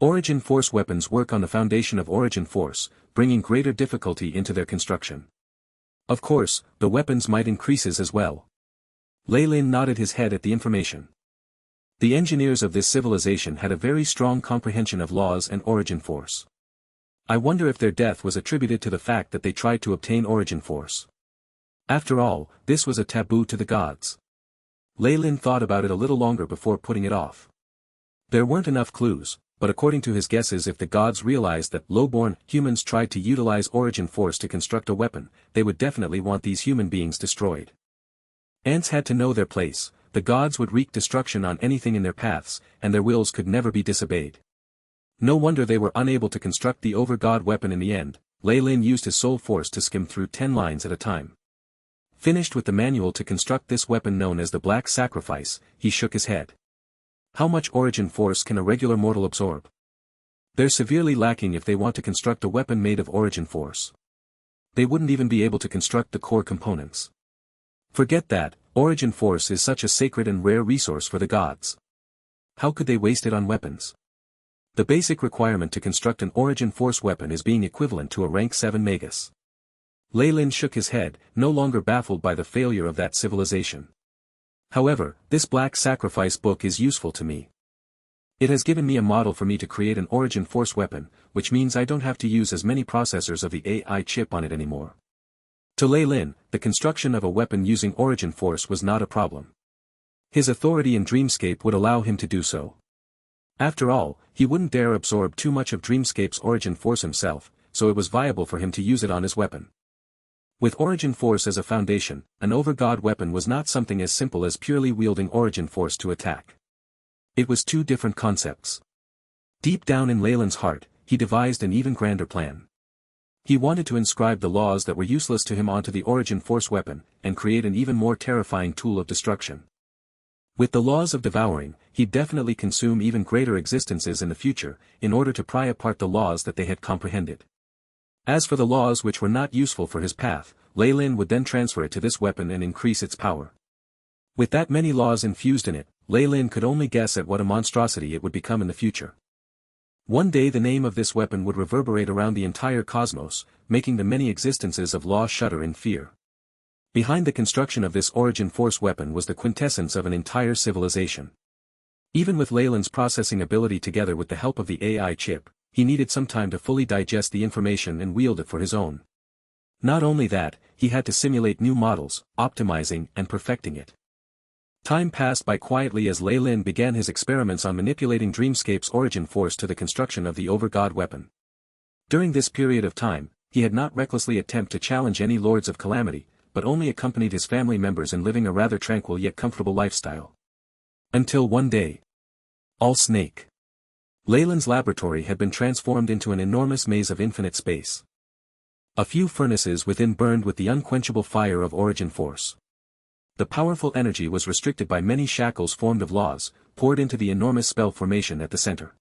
S1: Origin force weapons work on the foundation of origin force, bringing greater difficulty into their construction. Of course, the weapons might increases as well. Lei Lin nodded his head at the information. The engineers of this civilization had a very strong comprehension of laws and origin force. I wonder if their death was attributed to the fact that they tried to obtain origin force. After all, this was a taboo to the gods. Lei Lin thought about it a little longer before putting it off. There weren't enough clues, but according to his guesses, if the gods realized that low-born humans tried to utilize origin force to construct a weapon, they would definitely want these human beings destroyed. Ants had to know their place. The gods would wreak destruction on anything in their paths, and their wills could never be disobeyed. No wonder they were unable to construct the over-god weapon in the end. Lei Lin used his soul force to skim through 10 lines at a time. Finished with the manual to construct this weapon known as the Black Sacrifice, he shook his head. How much origin force can a regular mortal absorb? They're severely lacking if they want to construct a weapon made of origin force. They wouldn't even be able to construct the core components. Forget that, origin force is such a sacred and rare resource for the gods. How could they waste it on weapons? The basic requirement to construct an origin force weapon is being equivalent to a rank 7 Magus. Lei Lin shook his head, no longer baffled by the failure of that civilization. However, this Black Sacrifice book is useful to me. It has given me a model for me to create an origin force weapon, which means I don't have to use as many processors of the AI chip on it anymore. To Lei Lin, the construction of a weapon using origin force was not a problem. His authority in Dreamscape would allow him to do so. After all, he wouldn't dare absorb too much of Dreamscape's origin force himself, so it was viable for him to use it on his weapon. With origin force as a foundation, an over-god weapon was not something as simple as purely wielding origin force to attack. It was two different concepts. Deep down in Lei Lin's heart, he devised an even grander plan. He wanted to inscribe the laws that were useless to him onto the origin force weapon, and create an even more terrifying tool of destruction. With the laws of devouring, he'd definitely consume even greater existences in the future, in order to pry apart the laws that they had comprehended. As for the laws which were not useful for his path, Lei Lin would then transfer it to this weapon and increase its power. With that many laws infused in it, Lei Lin could only guess at what a monstrosity it would become in the future. One day the name of this weapon would reverberate around the entire cosmos, making the many existences of law shudder in fear. Behind the construction of this origin force weapon was the quintessence of an entire civilization. Even with Lei Lin's processing ability together with the help of the AI chip, he needed some time to fully digest the information and wield it for his own. Not only that, he had to simulate new models, optimizing and perfecting it. Time passed by quietly as Lei Lin began his experiments on manipulating Dreamscape's origin force to the construction of the over-god weapon. During this period of time, he had not recklessly attempted to challenge any Lords of Calamity, but only accompanied his family members in living a rather tranquil yet comfortable lifestyle. Until one day. All snake. Lei Lin's laboratory had been transformed into an enormous maze of infinite space. A few furnaces within burned with the unquenchable fire of origin force. The powerful energy was restricted by many shackles formed of laws, poured into the enormous spell formation at the center.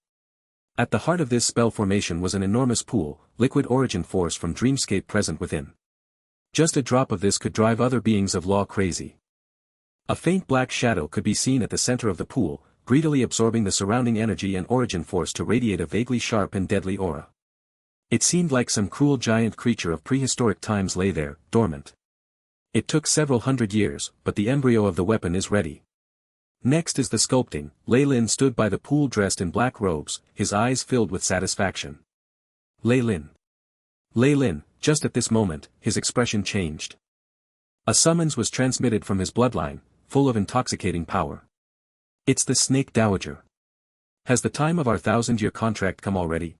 S1: At the heart of this spell formation was an enormous pool, liquid origin force from Dreamscape present within. Just a drop of this could drive other beings of law crazy. A faint black shadow could be seen at the center of the pool, greedily absorbing the surrounding energy and origin force to radiate a vaguely sharp and deadly aura. It seemed like some cruel giant creature of prehistoric times lay there, dormant. It took several hundred years, but the embryo of the weapon is ready. Next is the sculpting. Lei Lin stood by the pool dressed in black robes, his eyes filled with satisfaction. Lei Lin. Lei Lin, just at this moment, his expression changed. A summons was transmitted from his bloodline, full of intoxicating power. It's the Snake Dowager. Has the time of our 1,000-year contract come already?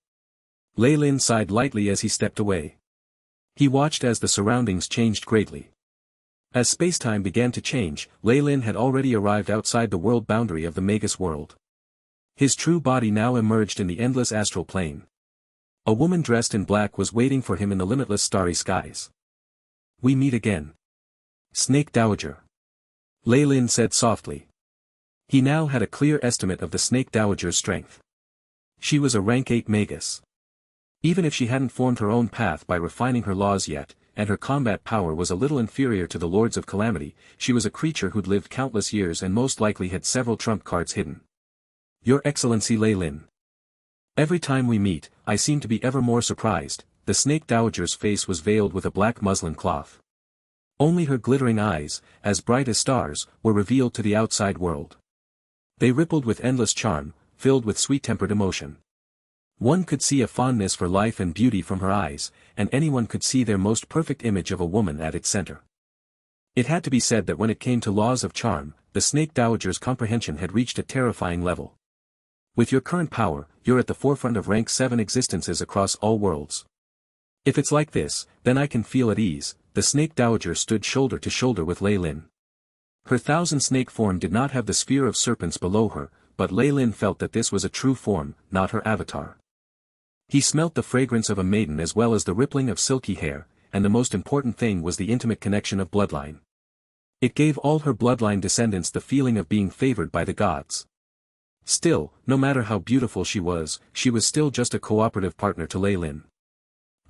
S1: Lei Lin sighed lightly as he stepped away. He watched as the surroundings changed greatly. As spacetime began to change, Lei Lin had already arrived outside the world boundary of the Magus world. His true body now emerged in the endless astral plane. A woman dressed in black was waiting for him in the limitless starry skies. We meet again. Snake Dowager. Lei Lin said softly. He now had a clear estimate of the Snake Dowager's strength. She was a rank 8 Magus. Even if she hadn't formed her own path by refining her laws yet, and her combat power was a little inferior to the Lords of Calamity, she was a creature who'd lived countless years and most likely had several trump cards hidden. Your Excellency Lei Lin. Every time we meet, I seem to be ever more surprised. The Snake Dowager's face was veiled with a black muslin cloth. Only her glittering eyes, as bright as stars, were revealed to the outside world. They rippled with endless charm, filled with sweet-tempered emotion. One could see a fondness for life and beauty from her eyes, and anyone could see their most perfect image of a woman at its center. It had to be said that when it came to laws of charm, the Snake Dowager's comprehension had reached a terrifying level. With your current power, you're at the forefront of rank 7 existences across all worlds. If it's like this, then I can feel at ease. The Snake Dowager stood shoulder to shoulder with Lei Lin. Her thousand-snake form did not have the sphere of serpents below her, but Lei Lin felt that this was a true form, not her avatar. He smelt the fragrance of a maiden as well as the rippling of silky hair, and the most important thing was the intimate connection of bloodline. It gave all her bloodline descendants the feeling of being favored by the gods. Still, no matter how beautiful she was still just a cooperative partner to Lei Lin.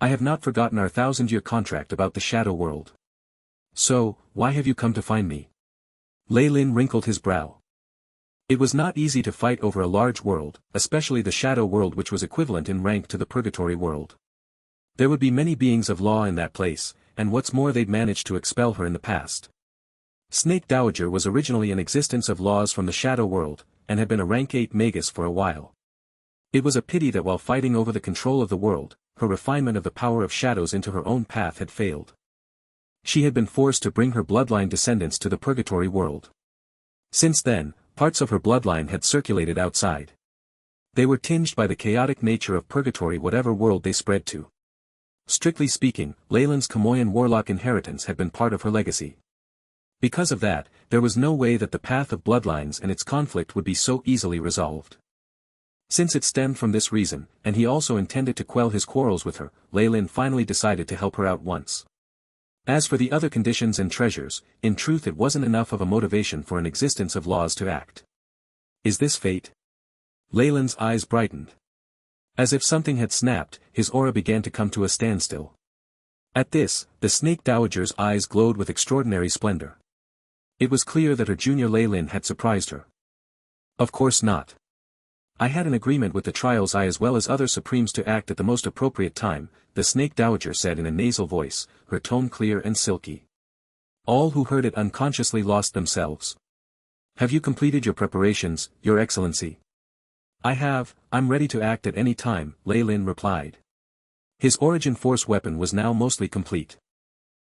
S1: I have not forgotten our 1,000-year contract about the shadow world. So, why have you come to find me? Lei Lin wrinkled his brow. It was not easy to fight over a large world, especially the shadow world, which was equivalent in rank to the purgatory world. There would be many beings of law in that place, and what's more, they'd managed to expel her in the past. Snake Dowager was originally an existence of laws from the shadow world, and had been a rank 8 Magus for a while. It was a pity that while fighting over the control of the world, her refinement of the power of shadows into her own path had failed. She had been forced to bring her bloodline descendants to the purgatory world. Since then, parts of her bloodline had circulated outside. They were tinged by the chaotic nature of purgatory, whatever world they spread to. Strictly speaking, Lei Lin's Kamoyan warlock inheritance had been part of her legacy. Because of that, there was no way that the path of bloodlines and its conflict would be so easily resolved. Since it stemmed from this reason, and he also intended to quell his quarrels with her, Lei Lin finally decided to help her out once. As for the other conditions and treasures, in truth it wasn't enough of a motivation for an existence of laws to act. Is this fate? Lei Lin's eyes brightened. As if something had snapped, his aura began to come to a standstill. At this, the Snake Dowager's eyes glowed with extraordinary splendor. It was clear that her junior Lei Lin had surprised her. Of course not. I had an agreement with the Trials I as well as other Supremes to act at the most appropriate time, the Snake Dowager said in a nasal voice, her tone clear and silky. All who heard it unconsciously lost themselves. Have you completed your preparations, Your Excellency? I have, I'm ready to act at any time, Lei Lin replied. His origin force weapon was now mostly complete.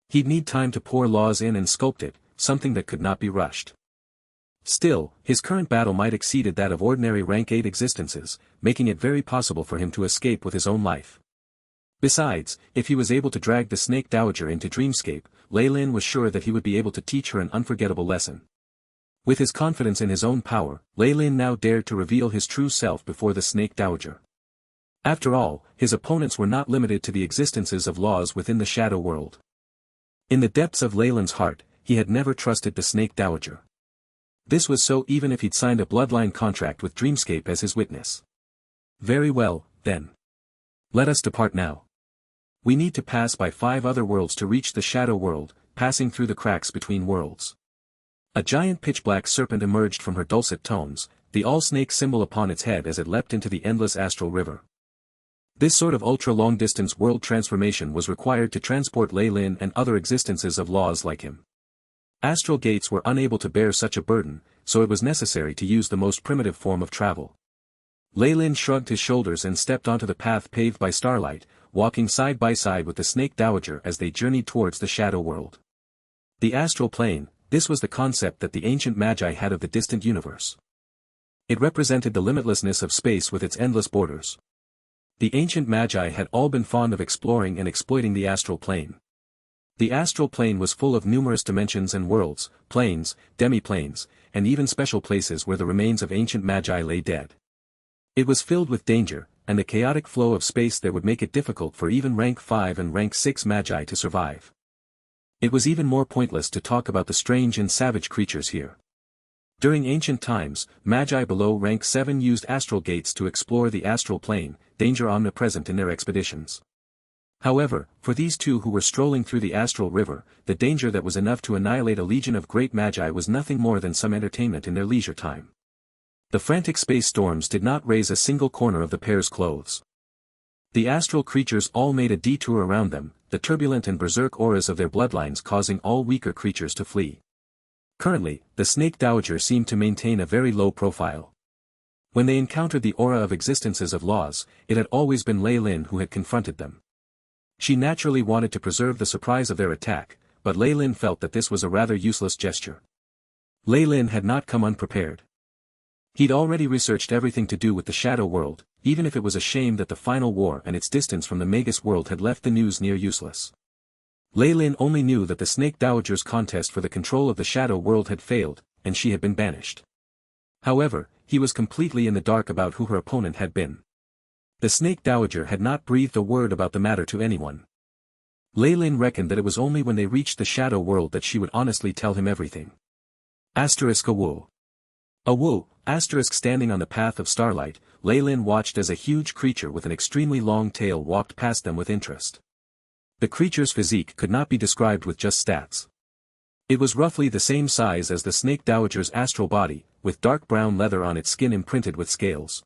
S1: He'd need time to pour laws in and sculpt it, something that could not be rushed. Still, his current battle might exceeded that of ordinary rank 8 existences, making it very possible for him to escape with his own life. Besides, if he was able to drag the Snake Dowager into Dreamscape, Lei Lin was sure that he would be able to teach her an unforgettable lesson. With his confidence in his own power, Lei Lin now dared to reveal his true self before the Snake Dowager. After all, his opponents were not limited to the existences of laws within the shadow world. In the depths of Lei Lin's heart, he had never trusted the Snake Dowager. This was so even if he'd signed a bloodline contract with Dreamscape as his witness. Very well, then. Let us depart now. We need to pass by 5 other worlds to reach the shadow world, passing through the cracks between worlds. A giant pitch-black serpent emerged from her dulcet tones, the all-snake symbol upon its head as it leapt into the endless astral river. This sort of ultra-long-distance world transformation was required to transport Lei Lin and other existences of laws like him. Astral gates were unable to bear such a burden, so it was necessary to use the most primitive form of travel. Lei Lin shrugged his shoulders and stepped onto the path paved by starlight, walking side by side with the Snake Dowager as they journeyed towards the shadow world. The astral plane, this was the concept that the ancient Magi had of the distant universe. It represented the limitlessness of space with its endless borders. The ancient Magi had all been fond of exploring and exploiting the astral plane. The astral plane was full of numerous dimensions and worlds, planes, demi-planes, and even special places where the remains of ancient Magi lay dead. It was filled with danger, and the chaotic flow of space there would make it difficult for even rank 5 and rank 6 Magi to survive. It was even more pointless to talk about the strange and savage creatures here. During ancient times, Magi below rank 7 used astral gates to explore the astral plane, danger omnipresent in their expeditions. However, for these two who were strolling through the astral river, the danger that was enough to annihilate a legion of great Magi was nothing more than some entertainment in their leisure time. The frantic space storms did not raise a single corner of the pair's clothes. The astral creatures all made a detour around them, the turbulent and berserk auras of their bloodlines causing all weaker creatures to flee. Currently, the Snake Dowager seemed to maintain a very low profile. When they encountered the aura of existences of laws, it had always been Lei Lin who had confronted them. She naturally wanted to preserve the surprise of their attack, but Lei Lin felt that this was a rather useless gesture. Lei Lin had not come unprepared. He'd already researched everything to do with the Shadow World, even if it was a shame that the final war and its distance from the Magus world had left the news near useless. Lei Lin only knew that the Snake Dowager's contest for the control of the Shadow World had failed, and she had been banished. However, he was completely in the dark about who her opponent had been. The Snake Dowager had not breathed a word about the matter to anyone. Lei Lin reckoned that it was only when they reached the Shadow World that she would honestly tell him everything. A Wu. A Wu, standing on the path of starlight, Lei Lin watched as a huge creature with an extremely long tail walked past them with interest. The creature's physique could not be described with just stats. It was roughly the same size as the Snake Dowager's astral body, with dark brown leather on its skin imprinted with scales.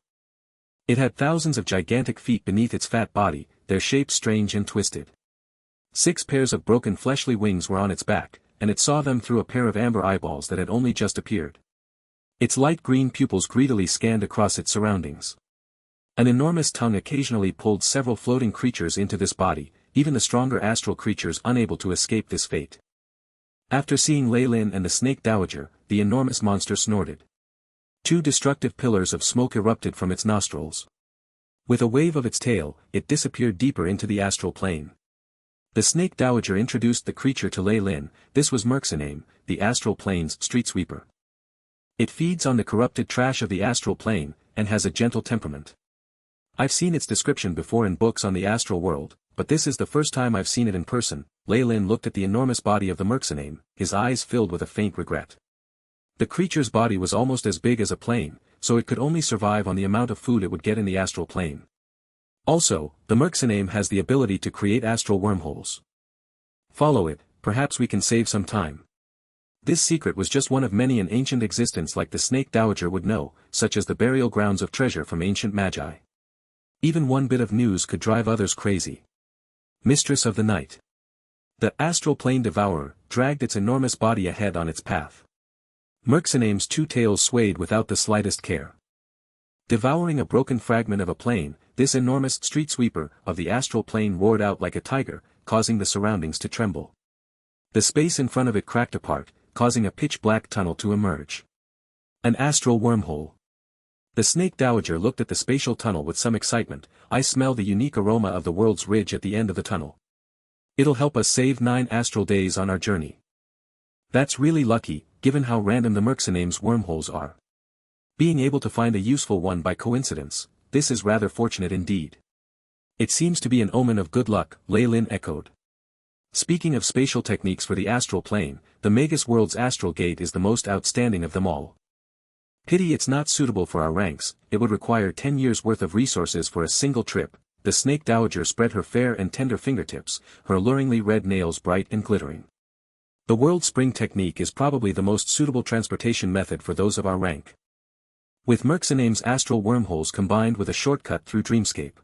S1: It had thousands of gigantic feet beneath its fat body, their shapes strange and twisted. 6 pairs of broken fleshly wings were on its back, and it saw them through a pair of amber eyeballs that had only just appeared. Its light green pupils greedily scanned across its surroundings. An enormous tongue occasionally pulled several floating creatures into this body, even the stronger astral creatures unable to escape this fate. After seeing Lei Lin and the Snake Dowager, the enormous monster snorted. 2 destructive pillars of smoke erupted from its nostrils. With a wave of its tail, it disappeared deeper into the astral plane. The Snake Dowager introduced the creature to Lei Lin. This was Merxiname, the astral plane's street sweeper. It feeds on the corrupted trash of the astral plane, and has a gentle temperament. I've seen its description before in books on the astral world, but this is the first time I've seen it in person. Lei Lin looked at the enormous body of the Merxiname, his eyes filled with a faint regret. The creature's body was almost as big as a plane, so it could only survive on the amount of food it would get in the astral plane. Also, the Merxiname has the ability to create astral wormholes. Follow it, perhaps we can save some time. This secret was just one of many in ancient existence like the Snake Dowager would know, such as the burial grounds of treasure from ancient magi. Even one bit of news could drive others crazy. Mistress of the Night. The astral plane devourer dragged its enormous body ahead on its path. Merxiname's 2 tails swayed without the slightest care. Devouring a broken fragment of a plane, this enormous street sweeper of the astral plane roared out like a tiger, causing the surroundings to tremble. The space in front of it cracked apart, causing a pitch-black tunnel to emerge. An astral wormhole. The Snake Dowager looked at the spatial tunnel with some excitement. I smell the unique aroma of the world's ridge at the end of the tunnel. It'll help us save 9 astral days on our journey. That's really lucky, given how random the Merxiname's wormholes are. Being able to find a useful one by coincidence, this is rather fortunate indeed. It seems to be an omen of good luck, Lei Lin echoed. Speaking of spatial techniques for the astral plane, the Magus world's astral gate is the most outstanding of them all. Pity it's not suitable for our ranks. It would require 10 years' worth of resources for a single trip. The Snake Dowager spread her fair and tender fingertips, her alluringly red nails bright and glittering. The world spring technique is probably the most suitable transportation method for those of our rank. With Merxiname's astral wormholes combined with a shortcut through Dreamscape.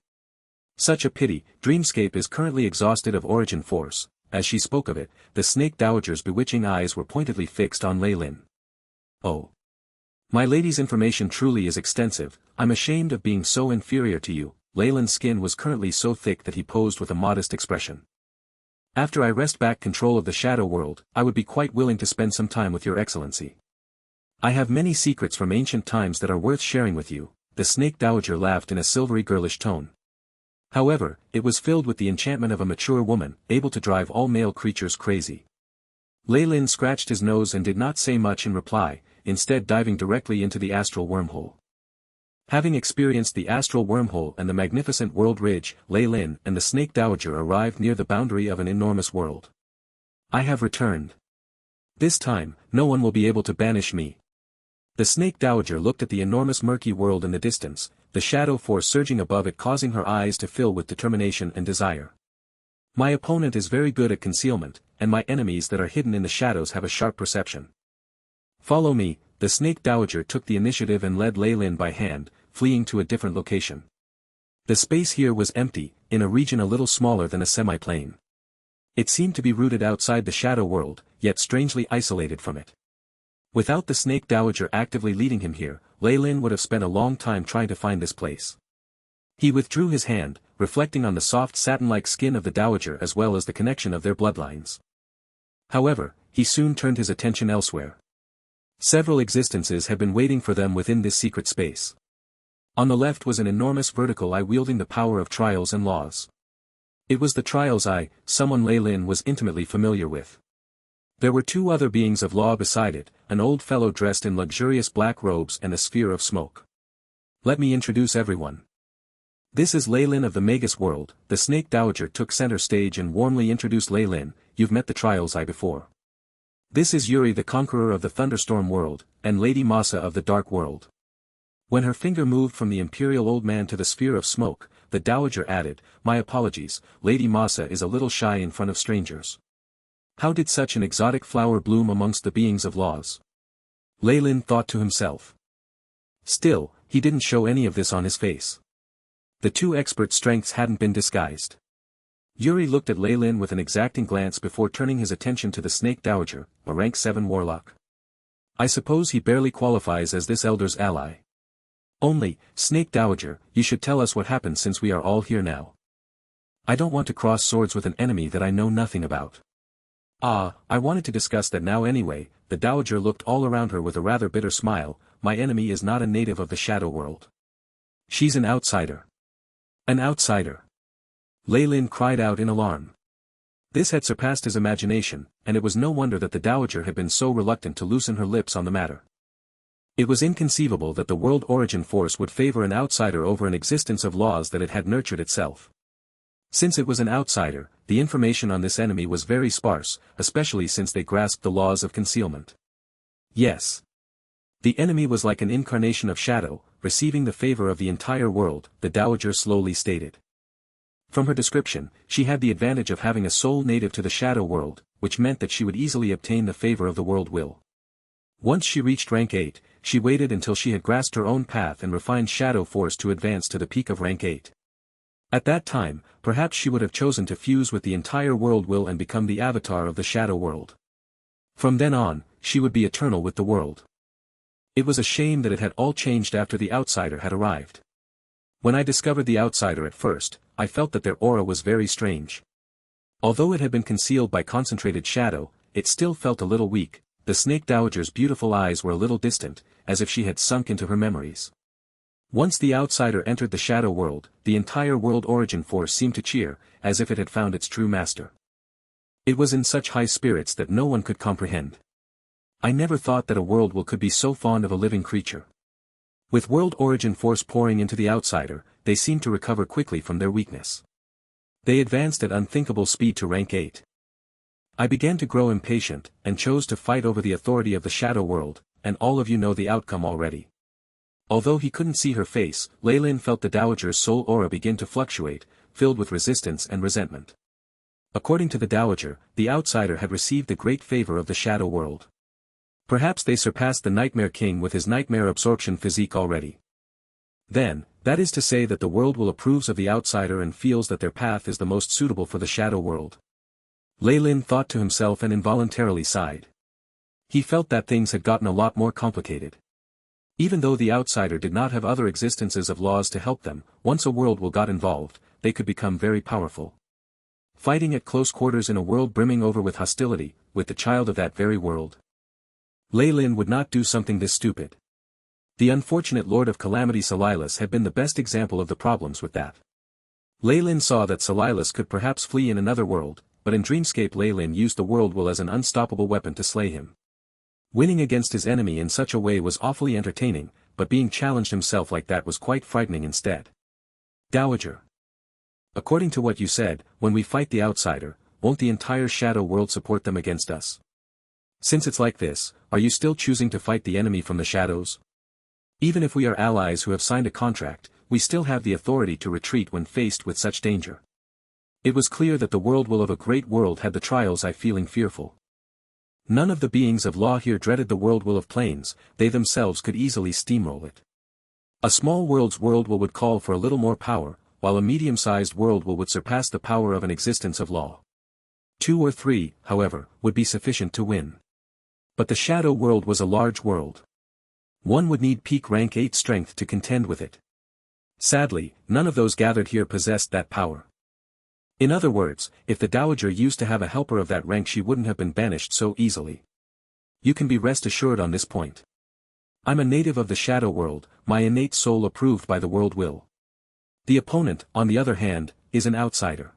S1: Such a pity, Dreamscape is currently exhausted of origin force. As she spoke of it, the Snake Dowager's bewitching eyes were pointedly fixed on Lei Lin. Oh. My lady's information truly is extensive. I'm ashamed of being so inferior to you. Lei Lin's skin was currently so thick that he posed with a modest expression. After I wrest back control of the Shadow World, I would be quite willing to spend some time with your excellency. I have many secrets from ancient times that are worth sharing with you. The Snake Dowager laughed in a silvery girlish tone. However, it was filled with the enchantment of a mature woman, able to drive all male creatures crazy. Lei Lin scratched his nose and did not say much in reply, instead diving directly into the astral wormhole. Having experienced the astral wormhole and the magnificent world ridge, Lei Lin and the Snake Dowager arrived near the boundary of an enormous world. I have returned. This time, no one will be able to banish me. The Snake Dowager looked at the enormous murky world in the distance, the shadow force surging above it causing her eyes to fill with determination and desire. My opponent is very good at concealment, and my enemies that are hidden in the shadows have a sharp perception. Follow me. The Snake Dowager took the initiative and led Lei Lin by hand, fleeing to a different location. The space here was empty, in a region a little smaller than a semi-plane. It seemed to be rooted outside the shadow world, yet strangely isolated from it. Without the snake dowager actively leading him here, Lei Lin would have spent a long time trying to find this place. He withdrew his hand, reflecting on the soft satin-like skin of the dowager as well as the connection of their bloodlines. However, he soon turned his attention elsewhere. Several existences had been waiting for them within this secret space. On the left was an enormous vertical eye wielding the power of trials and laws. It was the trials eye, someone Lei Lin was intimately familiar with. There were two other beings of law beside it, an old fellow dressed in luxurious black robes and a sphere of smoke. Let me introduce everyone. This is Lei Lin of the Magus world. The snake dowager took center stage and warmly introduced Lei Lin. You've met the trials eye before. This is Yuri, the conqueror of the thunderstorm world, and Lady Masa of the dark world. When her finger moved from the imperial old man to the sphere of smoke, the dowager added, my apologies, Lady Masa is a little shy in front of strangers. How did such an exotic flower bloom amongst the beings of laws? Lei Lin thought to himself. Still, he didn't show any of this on his face. The two expert strengths hadn't been disguised. Yuri looked at Lei Lin with an exacting glance before turning his attention to the snake dowager, a rank 7 warlock. I suppose he barely qualifies as this elder's ally. Only, snake dowager, you should tell us what happened since we are all here now. I don't want to cross swords with an enemy that I know nothing about. Ah, I wanted to discuss that now anyway. The dowager looked all around her with a rather bitter smile. My enemy is not a native of the shadow world. She's an outsider. An outsider. Lei Lin cried out in alarm. This had surpassed his imagination, and it was no wonder that the dowager had been so reluctant to loosen her lips on the matter. It was inconceivable that the world origin force would favor an outsider over an existence of laws that it had nurtured itself. Since it was an outsider, the information on this enemy was very sparse, especially since they grasped the laws of concealment. Yes. The enemy was like an incarnation of shadow, receiving the favor of the entire world, the dowager slowly stated. From her description, she had the advantage of having a soul native to the shadow world, which meant that she would easily obtain the favor of the world will. Once she reached rank 8, she waited until she had grasped her own path and refined shadow force to advance to the peak of rank 8. At that time, perhaps she would have chosen to fuse with the entire world will and become the avatar of the shadow world. From then on, she would be eternal with the world. It was a shame that it had all changed after the outsider had arrived. When I discovered the outsider at first, I felt that their aura was very strange. Although it had been concealed by concentrated shadow, it still felt a little weak. The snake dowager's beautiful eyes were a little distant, as if she had sunk into her memories. Once the outsider entered the shadow world, the entire world origin force seemed to cheer, as if it had found its true master. It was in such high spirits that no one could comprehend. I never thought that a world will could be so fond of a living creature. With world origin force pouring into the outsider, they seemed to recover quickly from their weakness. They advanced at unthinkable speed to rank 8. I began to grow impatient, and chose to fight over the authority of the shadow world, and all of you know the outcome already. Although he couldn't see her face, Lei Lin felt the dowager's soul aura begin to fluctuate, filled with resistance and resentment. According to the dowager, the outsider had received the great favor of the shadow world. Perhaps they surpassed the Nightmare King with his nightmare absorption physique already. Then, that is to say that the world will approves of the outsider and feels that their path is the most suitable for the shadow world. Lei Lin thought to himself and involuntarily sighed. He felt that things had gotten a lot more complicated. Even though the outsider did not have other existences of laws to help them, once a world will got involved, they could become very powerful. Fighting at close quarters in a world brimming over with hostility, with the child of that very world. Lei Lin would not do something this stupid. The unfortunate Lord of Calamity Silas had been the best example of the problems with that. Lei Lin saw that Silas could perhaps flee in another world, but in Dreamscape Lei Lin used the world will as an unstoppable weapon to slay him. Winning against his enemy in such a way was awfully entertaining, but being challenged himself like that was quite frightening instead. Dowager. According to what you said, when we fight the outsider, won't the entire shadow world support them against us? Since it's like this, are you still choosing to fight the enemy from the shadows? Even if we are allies who have signed a contract, we still have the authority to retreat when faced with such danger. It was clear that the world will of a great world had the trials I feeling fearful. None of the beings of law here dreaded the world will of planes, they themselves could easily steamroll it. A small world's world will would call for a little more power, while a medium-sized world will would surpass the power of an existence of law. 2 or 3, however, would be sufficient to win. But the shadow world was a large world. One would need peak rank 8 strength to contend with it. Sadly, none of those gathered here possessed that power. In other words, if the Dowager used to have a helper of that rank, she wouldn't have been banished so easily. You can be rest assured on this point. I'm a native of the shadow world, my innate soul approved by the world will. The opponent, on the other hand, is an outsider.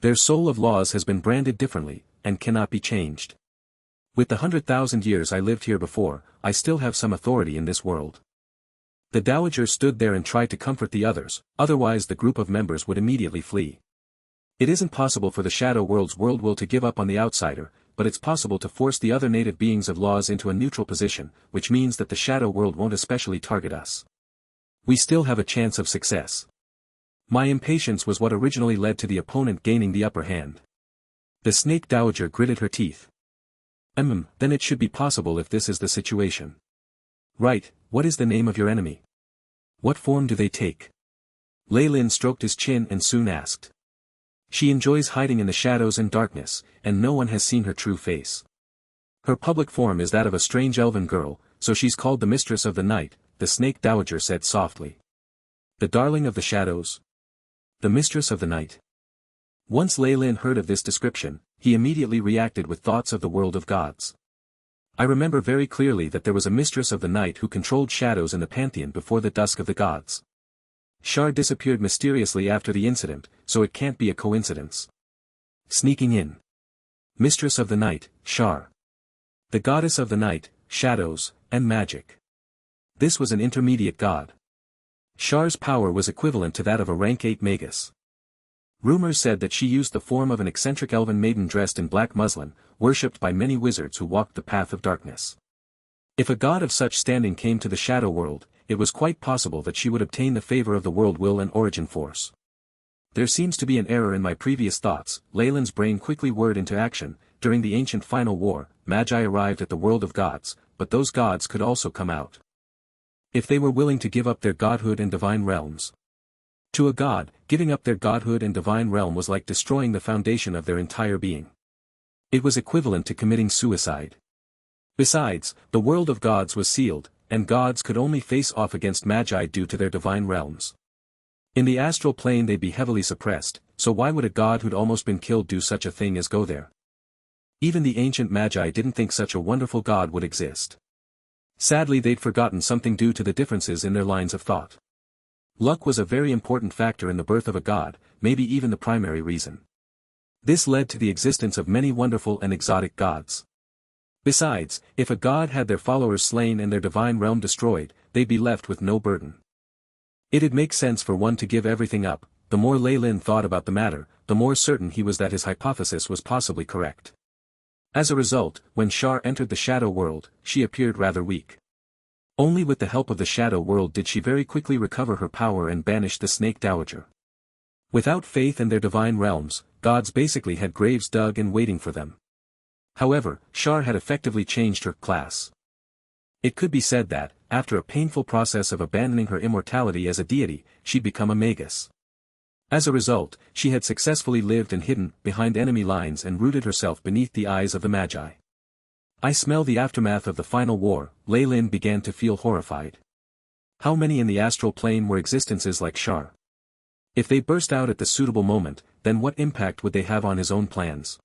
S1: Their soul of laws has been branded differently, and cannot be changed. With the 100,000 years I lived here before, I still have some authority in this world. The Dowager stood there and tried to comfort the others, otherwise the group of members would immediately flee. It isn't possible for the shadow world's world will to give up on the outsider, but it's possible to force the other native beings of laws into a neutral position, which means that the shadow world won't especially target us. We still have a chance of success. My impatience was what originally led to the opponent gaining the upper hand. The snake Dowager gritted her teeth. Then it should be possible if this is the situation. Right, what is the name of your enemy? What form do they take? Lei Lin stroked his chin and soon asked. She enjoys hiding in the shadows and darkness, and no one has seen her true face. Her public form is that of a strange elven girl, so she's called the Mistress of the Night, the snake Dowager said softly. The darling of the shadows? The Mistress of the Night. Once Lei Lin heard of this description, he immediately reacted with thoughts of the world of gods. I remember very clearly that there was a Mistress of the Night who controlled shadows in the pantheon before the dusk of the gods. Shar disappeared mysteriously after the incident, so it can't be a coincidence. Sneaking in. Mistress of the Night, Shar. The goddess of the night, shadows, and magic. This was an intermediate god. Shar's power was equivalent to that of a rank 8 Magus. Rumors said that she used the form of an eccentric elven maiden dressed in black muslin, worshipped by many wizards who walked the path of darkness. If a god of such standing came to the shadow world, it was quite possible that she would obtain the favor of the world will and origin force. There seems to be an error in my previous thoughts. Lei Lin's brain quickly whirred into action. During the ancient final war, Magi arrived at the world of gods, but those gods could also come out. If they were willing to give up their godhood and divine realms. To a god, giving up their godhood and divine realm was like destroying the foundation of their entire being. It was equivalent to committing suicide. Besides, the world of gods was sealed, and gods could only face off against Magi due to their divine realms. In the astral plane they'd be heavily suppressed, so why would a god who'd almost been killed do such a thing as go there? Even the ancient Magi didn't think such a wonderful god would exist. Sadly they'd forgotten something due to the differences in their lines of thought. Luck was a very important factor in the birth of a god, maybe even the primary reason. This led to the existence of many wonderful and exotic gods. Besides, if a god had their followers slain and their divine realm destroyed, they'd be left with no burden. It'd make sense for one to give everything up. The more Lei Lin thought about the matter, the more certain he was that his hypothesis was possibly correct. As a result, when Shar entered the shadow world, she appeared rather weak. Only with the help of the shadow world did she very quickly recover her power and banish the snake Dowager. Without faith in their divine realms, gods basically had graves dug and waiting for them. However, Shar had effectively changed her class. It could be said that, after a painful process of abandoning her immortality as a deity, she'd become a Magus. As a result, she had successfully lived and hidden behind enemy lines and rooted herself beneath the eyes of the Magi. I smell the aftermath of the final war. Lei Lin began to feel horrified. How many in the astral plane were existences like Shar? If they burst out at the suitable moment, then what impact would they have on his own plans?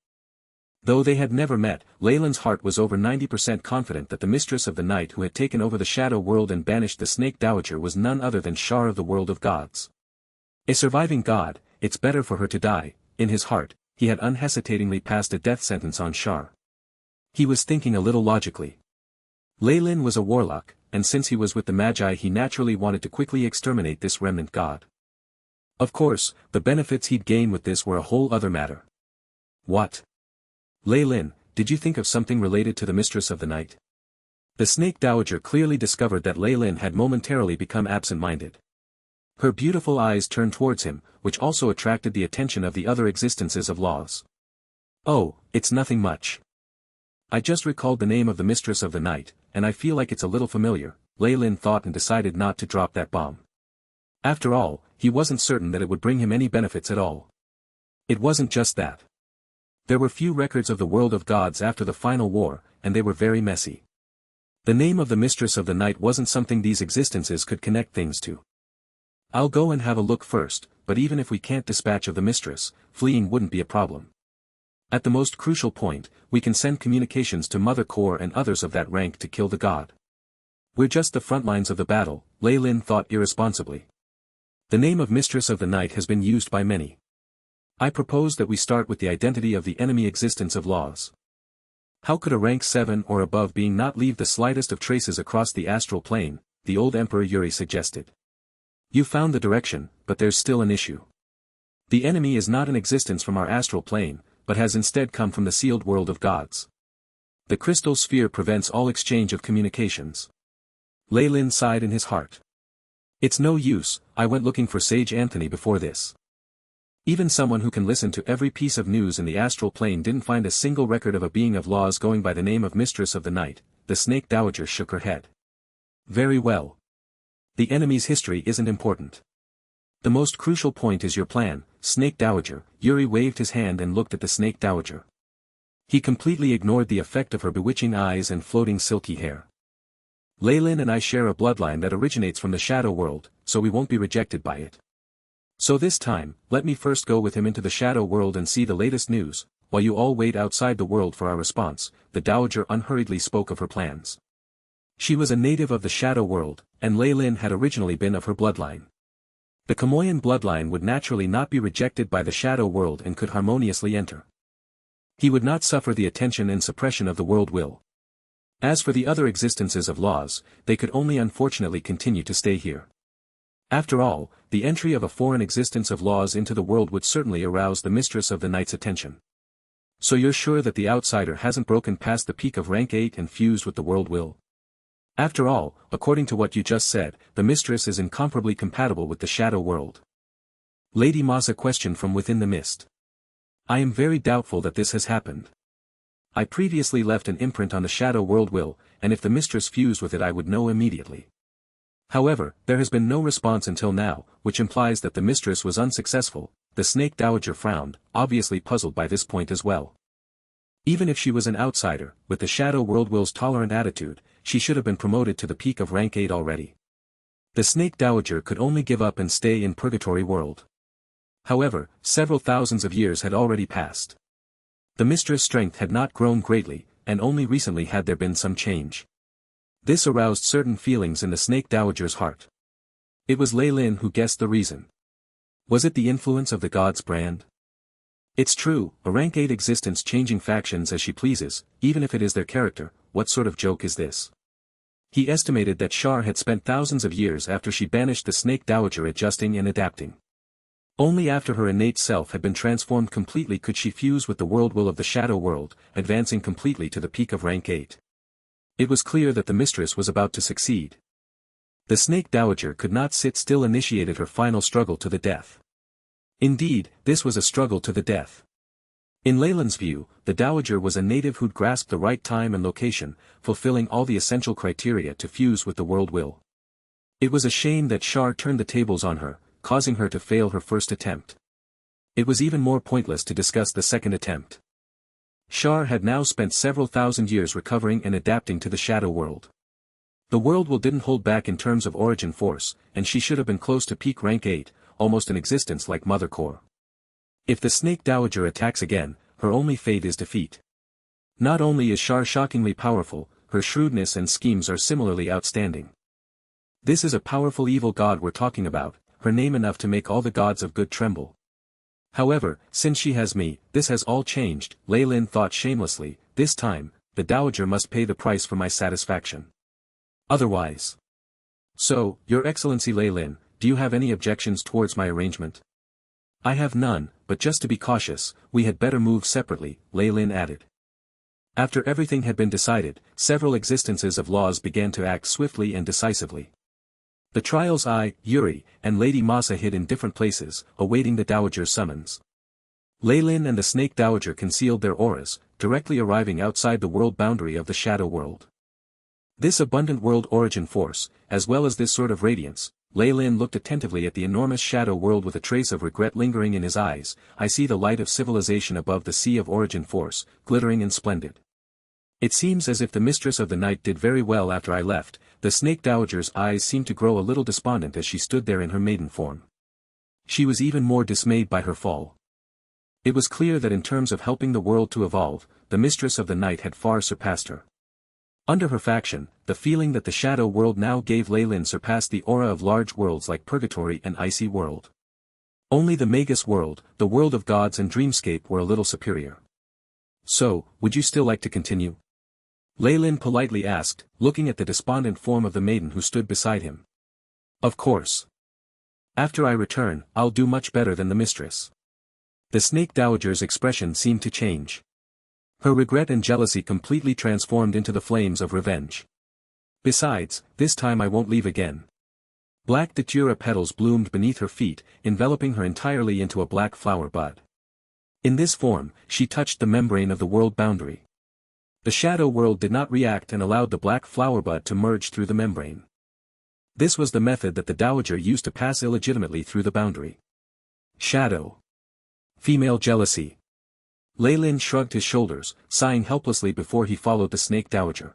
S1: Though they had never met, Lei Lin's heart was over 90% confident that the Mistress of the Night who had taken over the shadow world and banished the snake Dowager was none other than Shar of the world of gods. A surviving god, it's better for her to die. In his heart, he had unhesitatingly passed a death sentence on Shar. He was thinking a little logically. Lei Lin was a warlock, and since he was with the Magi he naturally wanted to quickly exterminate this remnant god. Of course, the benefits he'd gain with this were a whole other matter. What? Lei Lin, did you think of something related to the Mistress of the Night? The snake Dowager clearly discovered that Lei Lin had momentarily become absent-minded. Her beautiful eyes turned towards him, which also attracted the attention of the other existences of laws. Oh, it's nothing much. I just recalled the name of the Mistress of the Night, and I feel like it's a little familiar. Lei Lin thought and decided not to drop that bomb. After all, he wasn't certain that it would bring him any benefits at all. It wasn't just that. There were few records of the world of gods after the final war, and they were very messy. The name of the mistress of the night wasn't something these existences could connect things to. I'll go and have a look first, but even if we can't dispatch of the mistress, fleeing wouldn't be a problem. At the most crucial point, we can send communications to Mother Core and others of that rank to kill the god. We're just the front lines of the battle, Lei Lin thought irresponsibly. The name of Mistress of the Night has been used by many. I propose that we start with the identity of the enemy existence of laws. How could a rank 7 or above being not leave the slightest of traces across the astral plane, the old Emperor Yuri suggested. You found the direction, but there's still an issue. The enemy is not an existence from our astral plane, but has instead come from the sealed world of gods. The crystal sphere prevents all exchange of communications. Lei Lin sighed in his heart. It's no use, I went looking for Sage Anthony before this. Even someone who can listen to every piece of news in the astral plane didn't find a single record of a being of laws going by the name of Mistress of the Night. The Snake Dowager shook her head. Very well. The enemy's history isn't important. The most crucial point is your plan, Snake Dowager. Yuri waved his hand and looked at the Snake Dowager. He completely ignored the effect of her bewitching eyes and floating silky hair. Lei Lin and I share a bloodline that originates from the shadow world, so we won't be rejected by it. So this time, let me first go with him into the shadow world and see the latest news, while you all wait outside the world for our response. The Dowager unhurriedly spoke of her plans. She was a native of the shadow world, and Lei Lin had originally been of her bloodline. The Kamoyan bloodline would naturally not be rejected by the shadow world and could harmoniously enter. He would not suffer the attention and suppression of the world will. As for the other existences of laws, they could only unfortunately continue to stay here. After all, the entry of a foreign existence of laws into the world would certainly arouse the Mistress of the Night's attention. So you're sure that the outsider hasn't broken past the peak of rank 8 and fused with the world will? After all, according to what you just said, the Mistress is incomparably compatible with the shadow world. Lady Masa questioned from within the mist. I am very doubtful that this has happened. I previously left an imprint on the shadow world will, and if the Mistress fused with it I would know immediately. However, there has been no response until now, which implies that the Mistress was unsuccessful. The Snake Dowager frowned, obviously puzzled by this point as well. Even if she was an outsider, with the shadow world will's tolerant attitude, she should have been promoted to the peak of rank 8 already. The Snake Dowager could only give up and stay in Purgatory World. However, several thousands of years had already passed. The Mistress' strength had not grown greatly, and only recently had there been some change. This aroused certain feelings in the Snake Dowager's heart. It was Lei Lin who guessed the reason. Was it the influence of the god's brand? It's true, a rank 8 existence changing factions as she pleases, even if it is their character. What sort of joke is this? He estimated that Shar had spent thousands of years after she banished the Snake Dowager adjusting and adapting. Only after her innate self had been transformed completely could she fuse with the world will of the shadow world, advancing completely to the peak of rank 8. It was clear that the Mistress was about to succeed. The Snake Dowager could not sit still, initiated her final struggle to the death. Indeed, this was a struggle to the death. In Leyland's view, the Dowager was a native who'd grasped the right time and location, fulfilling all the essential criteria to fuse with the world will. It was a shame that Shar turned the tables on her, causing her to fail her first attempt. It was even more pointless to discuss the second attempt. Shar had now spent several thousand years recovering and adapting to the shadow world. The world will didn't hold back in terms of origin force, and she should have been close to peak rank 8, almost an existence like Mother Core. If the Snake Dowager attacks again, her only fate is defeat. Not only is Shar shockingly powerful, her shrewdness and schemes are similarly outstanding. This is a powerful evil god we're talking about, her name enough to make all the gods of good tremble. However, since she has me, this has all changed, Lei Lin thought shamelessly. This time, the Dowager must pay the price for my satisfaction. Otherwise. So, Your Excellency Lei Lin, do you have any objections towards my arrangement? I have none, but just to be cautious, we had better move separately, Lei Lin added. After everything had been decided, several existences of laws began to act swiftly and decisively. The trials Yuri, and Lady Masa hid in different places, awaiting the Dowager's summons. Lei Lin and the Snake Dowager concealed their auras, directly arriving outside the world boundary of the shadow world. This abundant world origin force, as well as this sort of radiance, Lei Lin looked attentively at the enormous shadow world with a trace of regret lingering in his eyes. I see the light of civilization above the sea of origin force, glittering and splendid. It seems as if the mistress of the night did very well after I left. The snake dowager's eyes seemed to grow a little despondent as she stood there in her maiden form. She was even more dismayed by her fall. It was clear that in terms of helping the world to evolve, the mistress of the night had far surpassed her. Under her faction, the feeling that the shadow world now gave Lei Lin surpassed the aura of large worlds like Purgatory and Icy World. Only the Magus world, the world of gods and Dreamscape were a little superior. So, would you still like to continue? Lei Lin politely asked, looking at the despondent form of the maiden who stood beside him. Of course. After I return, I'll do much better than the mistress. The snake dowager's expression seemed to change. Her regret and jealousy completely transformed into the flames of revenge. Besides, this time I won't leave again. Black datura petals bloomed beneath her feet, enveloping her entirely into a black flower bud. In this form, she touched the membrane of the world boundary. The shadow world did not react and allowed the black flower bud to merge through the membrane. This was the method that the dowager used to pass illegitimately through the boundary. Shadow. Female jealousy. Lei Lin shrugged his shoulders, sighing helplessly before he followed the snake dowager.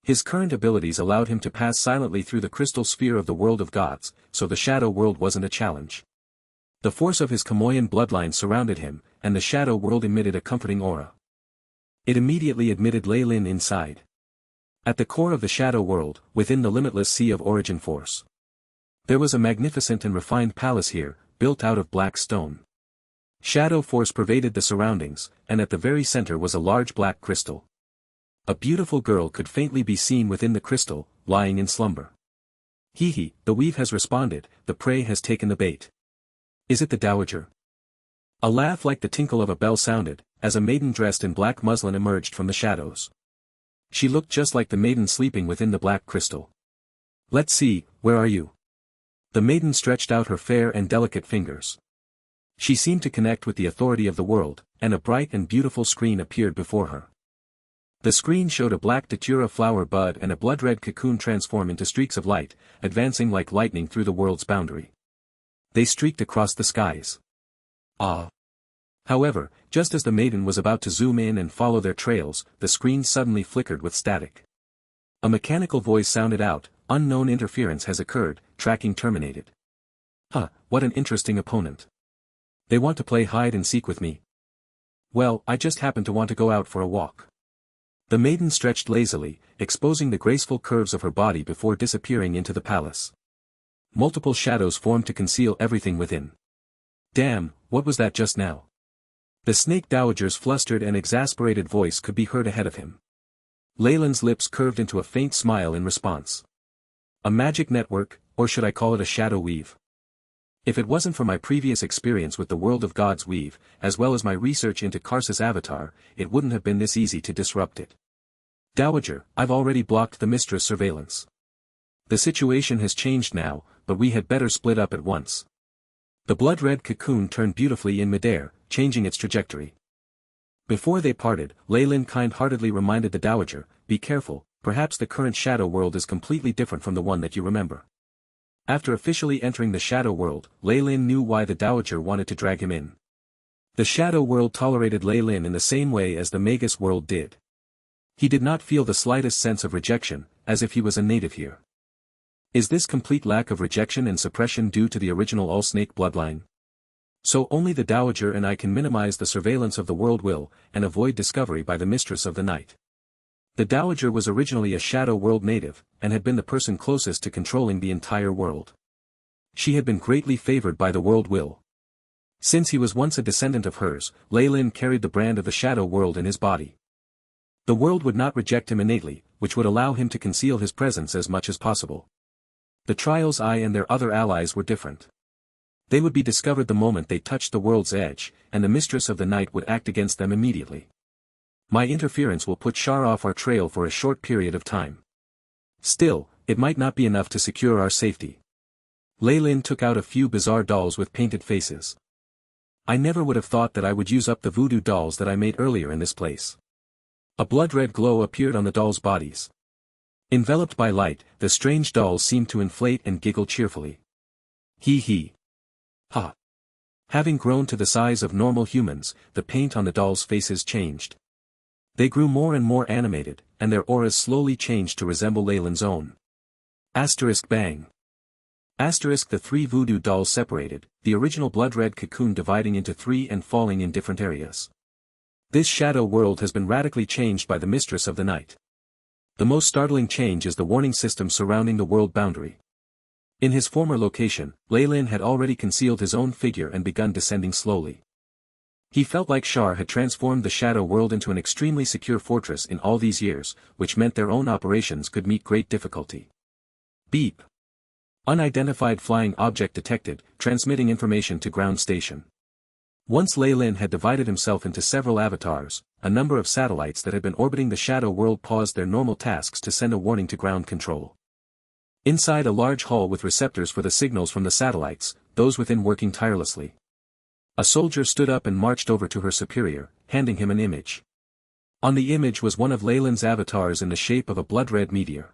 S1: His current abilities allowed him to pass silently through the crystal sphere of the world of gods, so the shadow world wasn't a challenge. The force of his Chamoyan bloodline surrounded him, and the shadow world emitted a comforting aura. It immediately admitted Lei Lin inside. At the core of the shadow world, within the limitless sea of origin force. There was a magnificent and refined palace here, built out of black stone. Shadow force pervaded the surroundings, and at the very center was a large black crystal. A beautiful girl could faintly be seen within the crystal, lying in slumber. Hee, the weave has responded, the prey has taken the bait. Is it the dowager? A laugh like the tinkle of a bell sounded, as a maiden dressed in black muslin emerged from the shadows. She looked just like the maiden sleeping within the black crystal. Let's see, where are you? The maiden stretched out her fair and delicate fingers. She seemed to connect with the authority of the world, and a bright and beautiful screen appeared before her. The screen showed a black datura flower bud and a blood-red cocoon transform into streaks of light, advancing like lightning through the world's boundary. They streaked across the skies. Ah! However, just as the maiden was about to zoom in and follow their trails, the screen suddenly flickered with static. A mechanical voice sounded out, unknown interference has occurred, tracking terminated. Huh, what an interesting opponent. They want to play hide and seek with me. Well, I just happen to want to go out for a walk. The maiden stretched lazily, exposing the graceful curves of her body before disappearing into the palace. Multiple shadows formed to conceal everything within. Damn, what was that just now? The snake dowager's flustered and exasperated voice could be heard ahead of him. Lei Lin's lips curved into a faint smile in response. A magic network, or should I call it a shadow weave? If it wasn't for my previous experience with the world of God's weave, as well as my research into Karsa's avatar, it wouldn't have been this easy to disrupt it. Dowager, I've already blocked the mistress surveillance. The situation has changed now, but we had better split up at once. The blood-red cocoon turned beautifully in midair, changing its trajectory. Before they parted, Lei Lin kind-heartedly reminded the dowager, be careful, perhaps the current shadow world is completely different from the one that you remember. After officially entering the shadow world, Lei Lin knew why the dowager wanted to drag him in. The shadow world tolerated Lei Lin in the same way as the Magus world did. He did not feel the slightest sense of rejection, as if he was a native here. Is this complete lack of rejection and suppression due to the original all-snake bloodline? So only the dowager and I can minimize the surveillance of the world will, and avoid discovery by the mistress of the night. The dowager was originally a shadow world native, and had been the person closest to controlling the entire world. She had been greatly favored by the world will. Since he was once a descendant of hers, Lei Lin carried the brand of the shadow world in his body. The world would not reject him innately, which would allow him to conceal his presence as much as possible. The Trials I and their other allies were different. They would be discovered the moment they touched the world's edge, and the mistress of the night would act against them immediately. My interference will put Shar off our trail for a short period of time. Still, it might not be enough to secure our safety. Lei Lin took out a few bizarre dolls with painted faces. I never would have thought that I would use up the voodoo dolls that I made earlier in this place. A blood-red glow appeared on the dolls' bodies. Enveloped by light, the strange dolls seemed to inflate and giggle cheerfully. Hee hee. Ha. Having grown to the size of normal humans, the paint on the dolls' faces changed. They grew more and more animated, and their auras slowly changed to resemble Leyland's own. Asterisk bang. Asterisk the three voodoo dolls separated, the original blood-red cocoon dividing into three and falling in different areas. This shadow world has been radically changed by the Mistress of the Night. The most startling change is the warning system surrounding the world boundary. In his former location, Leyland had already concealed his own figure and begun descending slowly. He felt like Shar had transformed the shadow world into an extremely secure fortress in all these years, which meant their own operations could meet great difficulty. Beep. Unidentified flying object detected, transmitting information to ground station. Once Leyland had divided himself into several avatars, a number of satellites that had been orbiting the shadow world paused their normal tasks to send a warning to ground control. Inside a large hall with receptors for the signals from the satellites, those within working tirelessly. A soldier stood up and marched over to her superior, handing him an image. On the image was one of Leyland's avatars in the shape of a blood-red meteor.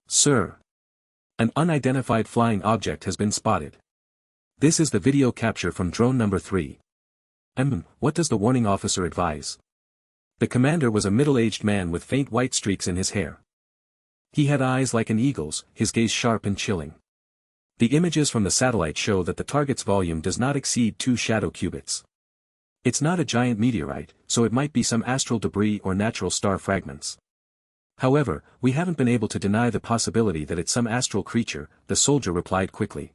S1: Sir. An unidentified flying object has been spotted. This is the video capture from drone number 3. What does the warning officer advise? The commander was a middle-aged man with faint white streaks in his hair. He had eyes like an eagle's, his gaze sharp and chilling. The images from the satellite show that the target's volume does not exceed 2 shadow cubits. It's not a giant meteorite, so it might be some astral debris or natural star fragments. However, we haven't been able to deny the possibility that it's some astral creature, the soldier replied quickly.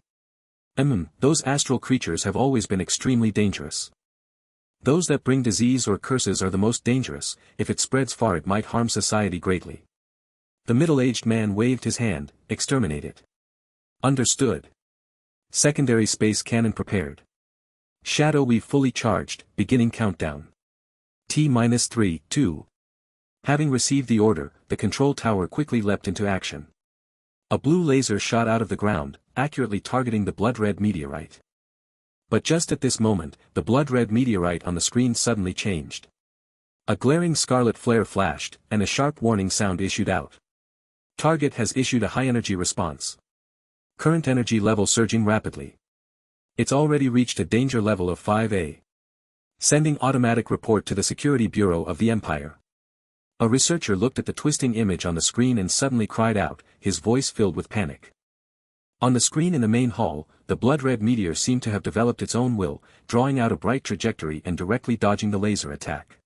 S1: Those astral creatures have always been extremely dangerous. Those that bring disease or curses are the most dangerous. If it spreads far it might harm society greatly. The middle-aged man waved his hand. Exterminate it. Understood. Secondary space cannon prepared. Shadow weave fully charged, beginning countdown. T-3, 2. Having received the order, the control tower quickly leapt into action. A blue laser shot out of the ground, accurately targeting the blood-red meteorite. But just at this moment, the blood-red meteorite on the screen suddenly changed. A glaring scarlet flare flashed, and a sharp warning sound issued out. Target has issued a high-energy response. Current energy level surging rapidly. It's already reached a danger level of 5A. Sending automatic report to the Security Bureau of the Empire. A researcher looked at the twisting image on the screen and suddenly cried out, his voice filled with panic. On the screen in the main hall, the blood-red meteor seemed to have developed its own will, drawing out a bright trajectory and directly dodging the laser attack.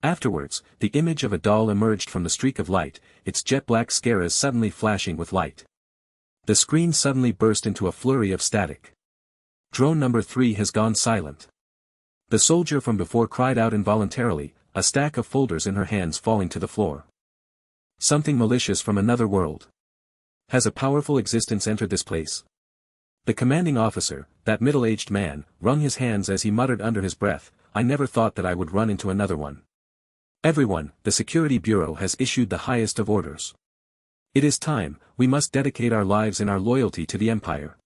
S1: Afterwards, the image of a doll emerged from the streak of light, its jet-black scaras suddenly flashing with light. The screen suddenly burst into a flurry of static. Drone number 3 has gone silent. The soldier from before cried out involuntarily, a stack of folders in her hands falling to the floor. Something malicious from another world. Has a powerful existence entered this place? The commanding officer, that middle-aged man, wrung his hands as he muttered under his breath, I never thought that I would run into another one. Everyone, the Security Bureau has issued the highest of orders. It is time, we must dedicate our lives and our loyalty to the Empire.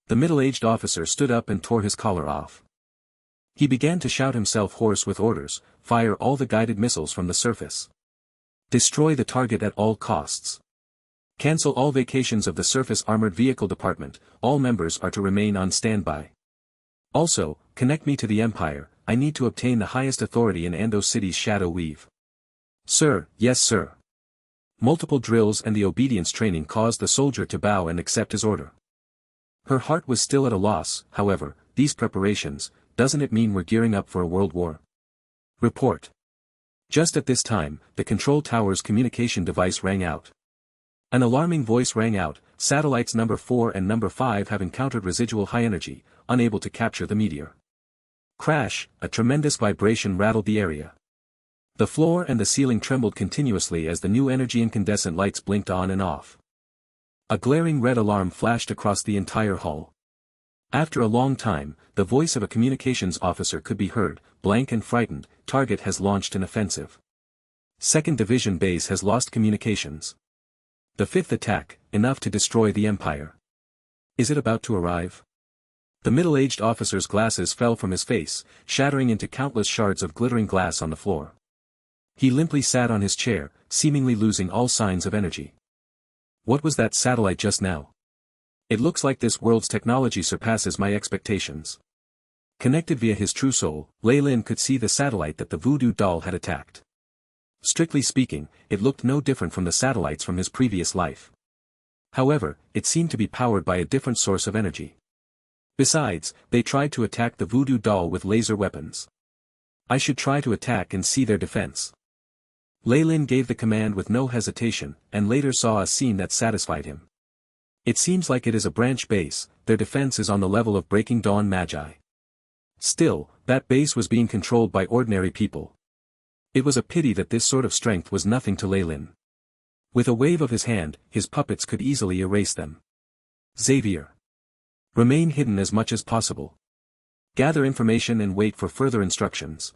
S1: The middle-aged officer stood up and tore his collar off. He began to shout himself hoarse with orders, fire all the guided missiles from the surface. Destroy the target at all costs. Cancel all vacations of the Surface Armored Vehicle Department, all members are to remain on standby. Also, connect me to the Empire, I need to obtain the highest authority in Ando City's Shadow Weave. Sir, yes sir. Multiple drills and the obedience training caused the soldier to bow and accept his order. Her heart was still at a loss, however, these preparations, doesn't it mean we're gearing up for a world war? Report. Just at this time, the control tower's communication device rang out. An alarming voice rang out, satellites number 4 and number 5 have encountered residual high energy, unable to capture the meteor. Crash, a tremendous vibration rattled the area. The floor and the ceiling trembled continuously as the new energy incandescent lights blinked on and off. A glaring red alarm flashed across the entire hall. After a long time, the voice of a communications officer could be heard, blank and frightened, target has launched an offensive. 2nd Division base has lost communications. The 5th attack, enough to destroy the Empire. Is it about to arrive? The middle-aged officer's glasses fell from his face, shattering into countless shards of glittering glass on the floor. He limply sat on his chair, seemingly losing all signs of energy. What was that satellite just now? It looks like this world's technology surpasses my expectations. Connected via his true soul, Lei Lin could see the satellite that the voodoo doll had attacked. Strictly speaking, it looked no different from the satellites from his previous life. However, it seemed to be powered by a different source of energy. Besides, they tried to attack the voodoo doll with laser weapons. I should try to attack and see their defense. Lei Lin gave the command with no hesitation, and later saw a scene that satisfied him. It seems like it is a branch base, their defense is on the level of Breaking Dawn Magi. Still, that base was being controlled by ordinary people. It was a pity that this sort of strength was nothing to Lei Lin. With a wave of his hand, his puppets could easily erase them. Xavier. Remain hidden as much as possible. Gather information and wait for further instructions.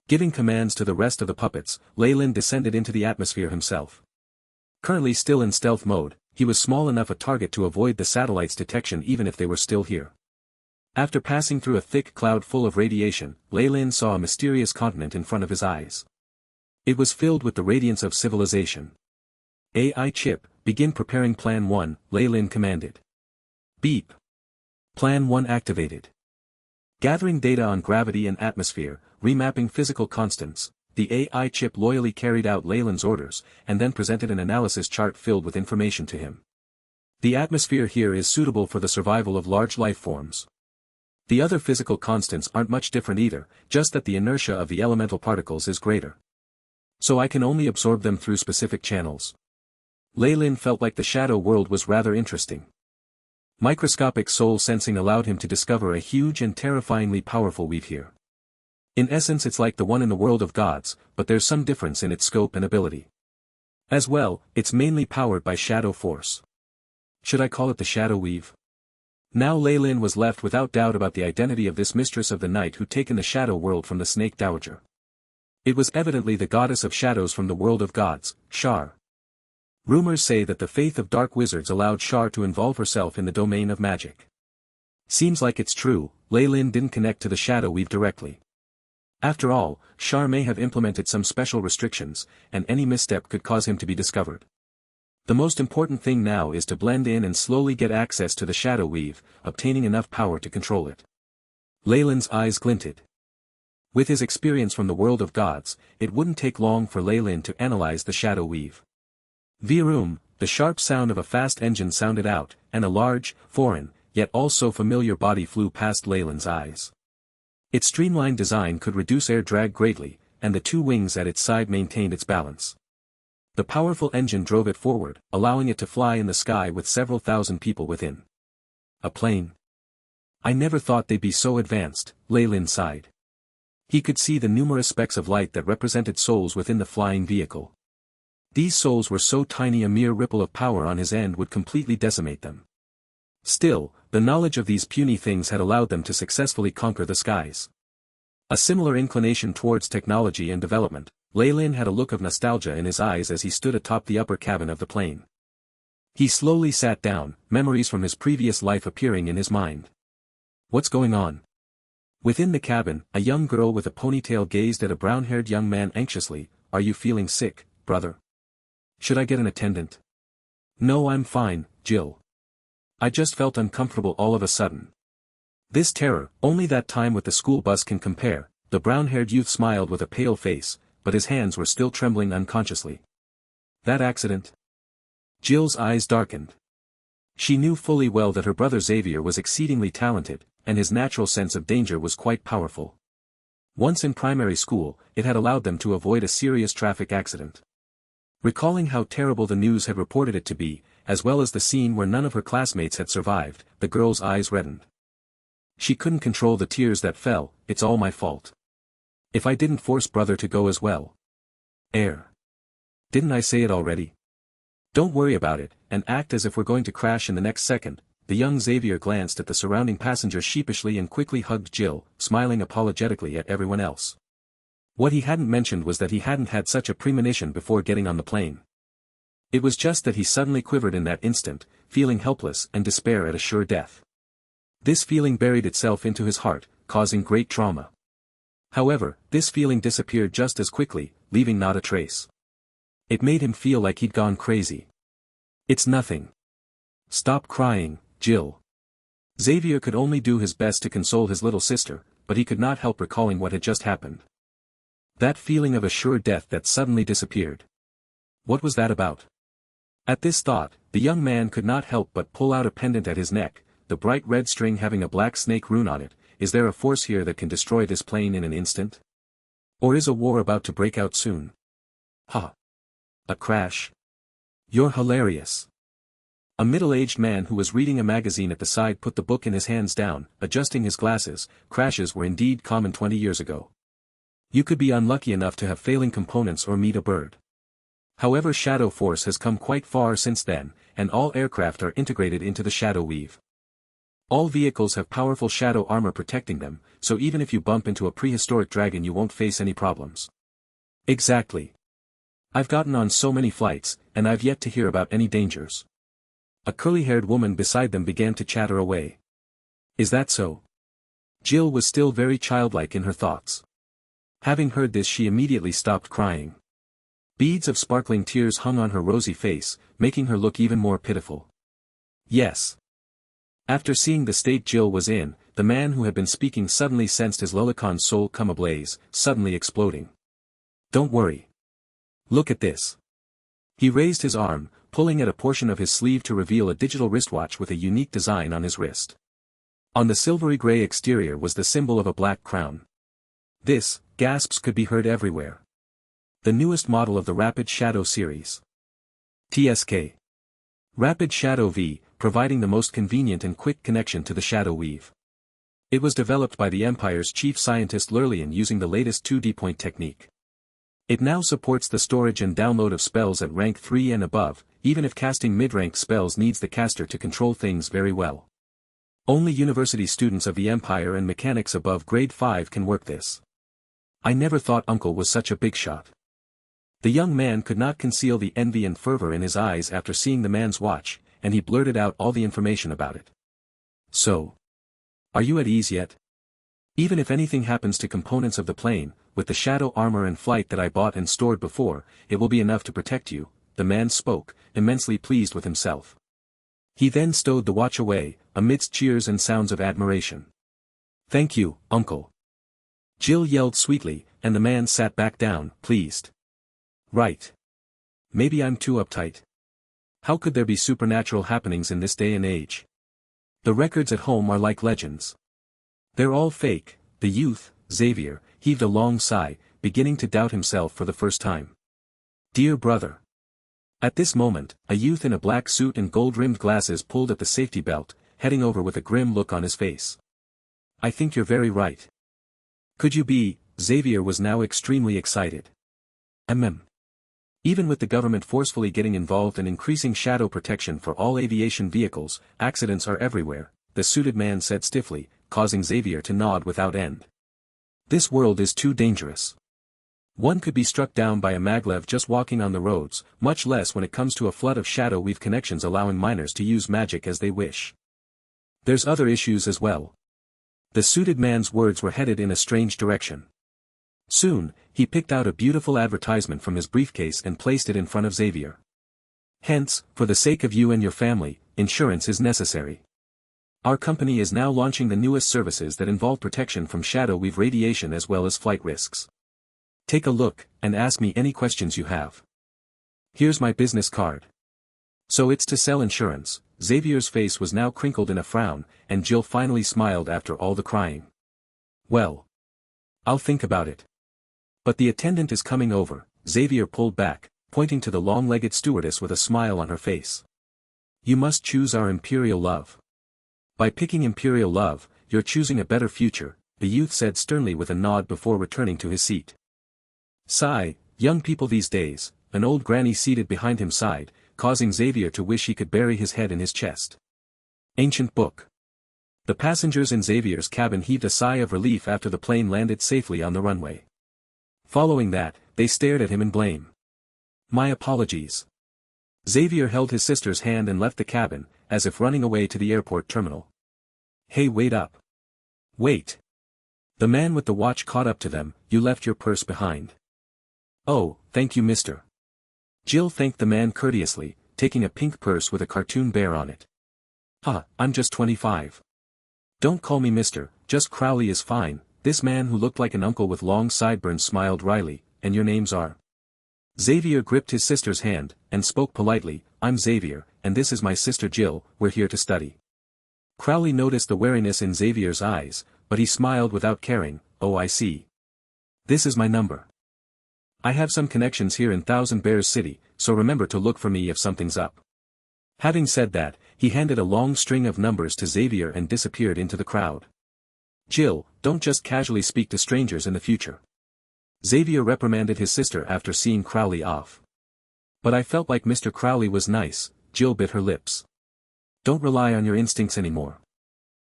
S1: Giving commands to the rest of the puppets, Lei Lin descended into the atmosphere himself. Currently still in stealth mode, he was small enough a target to avoid the satellite's detection even if they were still here. After passing through a thick cloud full of radiation, Lei Lin saw a mysterious continent in front of his eyes. It was filled with the radiance of civilization. AI chip, begin preparing Plan 1, Lei Lin commanded. Beep. Plan 1 activated. Gathering data on gravity and atmosphere, remapping physical constants, the AI chip loyally carried out Lei Lin's orders, and then presented an analysis chart filled with information to him. The atmosphere here is suitable for the survival of large life forms. The other physical constants aren't much different either, just that the inertia of the elemental particles is greater. So I can only absorb them through specific channels. Lei Lin felt like the shadow world was rather interesting. Microscopic soul sensing allowed him to discover a huge and terrifyingly powerful weave here. In essence it's like the one in the world of gods, but there's some difference in its scope and ability. As well, it's mainly powered by shadow force. Should I call it the shadow weave? Now Lei Lin was left without doubt about the identity of this mistress of the night who'd taken the shadow world from the snake dowager. It was evidently the goddess of shadows from the world of gods, Shar. Rumors say that the faith of dark wizards allowed Shar to involve herself in the domain of magic. Seems like it's true, Lei Lin didn't connect to the shadow weave directly. After all, Shar may have implemented some special restrictions, and any misstep could cause him to be discovered. The most important thing now is to blend in and slowly get access to the shadow weave, obtaining enough power to control it. Lei Lin's eyes glinted. With his experience from the world of gods, it wouldn't take long for Lei Lin to analyze the shadow weave. Vroom, the sharp sound of a fast engine sounded out, and a large, foreign, yet also familiar body flew past Lei Lin's eyes. Its streamlined design could reduce air drag greatly, and the two wings at its side maintained its balance. The powerful engine drove it forward, allowing it to fly in the sky with several thousand people within. A plane. I never thought they'd be so advanced, Lei Lin sighed. He could see the numerous specks of light that represented souls within the flying vehicle. These souls were so tiny a mere ripple of power on his end would completely decimate them. Still, the knowledge of these puny things had allowed them to successfully conquer the skies. A similar inclination towards technology and development, Lei Lin had a look of nostalgia in his eyes as he stood atop the upper cabin of the plane. He slowly sat down, memories from his previous life appearing in his mind. What's going on? Within the cabin, a young girl with a ponytail gazed at a brown-haired young man anxiously. Are you feeling sick, brother? Should I get an attendant? No, I'm fine, Jill. I just felt uncomfortable all of a sudden. This terror, only that time with the school bus can compare. The brown-haired youth smiled with a pale face, but his hands were still trembling unconsciously. That accident? Jill's eyes darkened. She knew fully well that her brother Xavier was exceedingly talented, and his natural sense of danger was quite powerful. Once in primary school, it had allowed them to avoid a serious traffic accident. Recalling how terrible the news had reported it to be, as well as the scene where none of her classmates had survived, the girl's eyes reddened. She couldn't control the tears that fell. It's all my fault. If I didn't force brother to go as well. Didn't I say it already? Don't worry about it, and act as if we're going to crash in the next second. The young Xavier glanced at the surrounding passengers sheepishly and quickly hugged Jill, smiling apologetically at everyone else. What he hadn't mentioned was that he hadn't had such a premonition before getting on the plane. It was just that he suddenly quivered in that instant, feeling helpless and despair at a sure death. This feeling buried itself into his heart, causing great trauma. However, this feeling disappeared just as quickly, leaving not a trace. It made him feel like he'd gone crazy. It's nothing. Stop crying, Jill. Xavier could only do his best to console his little sister, but he could not help recalling what had just happened. That feeling of assured death that suddenly disappeared. What was that about? At this thought, the young man could not help but pull out a pendant at his neck, the bright red string having a black snake rune on it. Is there a force here that can destroy this plane in an instant? Or is a war about to break out soon? Ha! A crash? You're hilarious. A middle-aged man who was reading a magazine at the side put the book in his hands down, adjusting his glasses. Crashes were indeed common 20 years ago. You could be unlucky enough to have failing components or meet a bird. However, Shadow Force has come quite far since then, and all aircraft are integrated into the Shadow Weave. All vehicles have powerful shadow armor protecting them, so even if you bump into a prehistoric dragon you won't face any problems. Exactly. I've gotten on so many flights, and I've yet to hear about any dangers. A curly-haired woman beside them began to chatter away. Is that so? Jill was still very childlike in her thoughts. Having heard this, she immediately stopped crying. Beads of sparkling tears hung on her rosy face, making her look even more pitiful. Yes. After seeing the state Jill was in, the man who had been speaking suddenly sensed his Lulacon's soul come ablaze, suddenly exploding. Don't worry. Look at this. He raised his arm, pulling at a portion of his sleeve to reveal a digital wristwatch with a unique design on his wrist. On the silvery gray exterior was the symbol of a black crown. This, gasps could be heard everywhere. The newest model of the Rapid Shadow series. TSK. Rapid Shadow V, providing the most convenient and quick connection to the Shadow Weave. It was developed by the Empire's chief scientist Lurlian using the latest 2D point technique. It now supports the storage and download of spells at rank 3 and above, even if casting mid-ranked spells needs the caster to control things very well. Only university students of the Empire and mechanics above grade 5 can work this. I never thought Uncle was such a big shot. The young man could not conceal the envy and fervor in his eyes after seeing the man's watch, and he blurted out all the information about it. So. Are you at ease yet? Even if anything happens to components of the plane, with the shadow armor and flight that I bought and stored before, it will be enough to protect you, the man spoke, immensely pleased with himself. He then stowed the watch away, amidst cheers and sounds of admiration. Thank you, Uncle. Jill yelled sweetly, and the man sat back down, pleased. Right. Maybe I'm too uptight. How could there be supernatural happenings in this day and age? The records at home are like legends. They're all fake. The youth, Xavier, heaved a long sigh, beginning to doubt himself for the first time. Dear brother. At this moment, a youth in a black suit and gold-rimmed glasses pulled at the safety belt, heading over with a grim look on his face. I think you're very right. Could you be? Xavier was now extremely excited. Even with the government forcefully getting involved and increasing shadow protection for all aviation vehicles, accidents are everywhere, the suited man said stiffly, causing Xavier to nod without end. This world is too dangerous. One could be struck down by a maglev just walking on the roads, much less when it comes to a flood of shadow weave connections allowing miners to use magic as they wish. There's other issues as well. The suited man's words were headed in a strange direction. Soon, he picked out a beautiful advertisement from his briefcase and placed it in front of Xavier. Hence, for the sake of you and your family, insurance is necessary. Our company is now launching the newest services that involve protection from shadow weave radiation as well as flight risks. Take a look, and ask me any questions you have. Here's my business card. So it's to sell insurance. Xavier's face was now crinkled in a frown, and Jill finally smiled after all the crying. Well. I'll think about it. But the attendant is coming over. Xavier pulled back, pointing to the long-legged stewardess with a smile on her face. You must choose our imperial love. By picking imperial love, you're choosing a better future, the youth said sternly with a nod before returning to his seat. Sigh, young people these days, an old granny seated behind him sighed, causing Xavier to wish he could bury his head in his chest. Ancient book. The passengers in Xavier's cabin heaved a sigh of relief after the plane landed safely on the runway. Following that, they stared at him in blame. My apologies. Xavier held his sister's hand and left the cabin, as if running away to the airport terminal. Hey, wait up. Wait. The man with the watch caught up to them. You left your purse behind. Oh, thank you, mister. Jill thanked the man courteously, taking a pink purse with a cartoon bear on it. I'm just 25. Don't call me mister, just Crowley is fine. This man who looked like an uncle with long sideburns smiled wryly. And your names are? Xavier gripped his sister's hand, and spoke politely. I'm Xavier, and this is my sister Jill, we're here to study. Crowley noticed the wariness in Xavier's eyes, but he smiled without caring. Oh, I see. This is my number. I have some connections here in Thousand Bears City, so remember to look for me if something's up. Having said that, he handed a long string of numbers to Xavier and disappeared into the crowd. Jill, don't just casually speak to strangers in the future. Xavier reprimanded his sister after seeing Crowley off. But I felt like Mr. Crowley was nice. Jill bit her lips. Don't rely on your instincts anymore.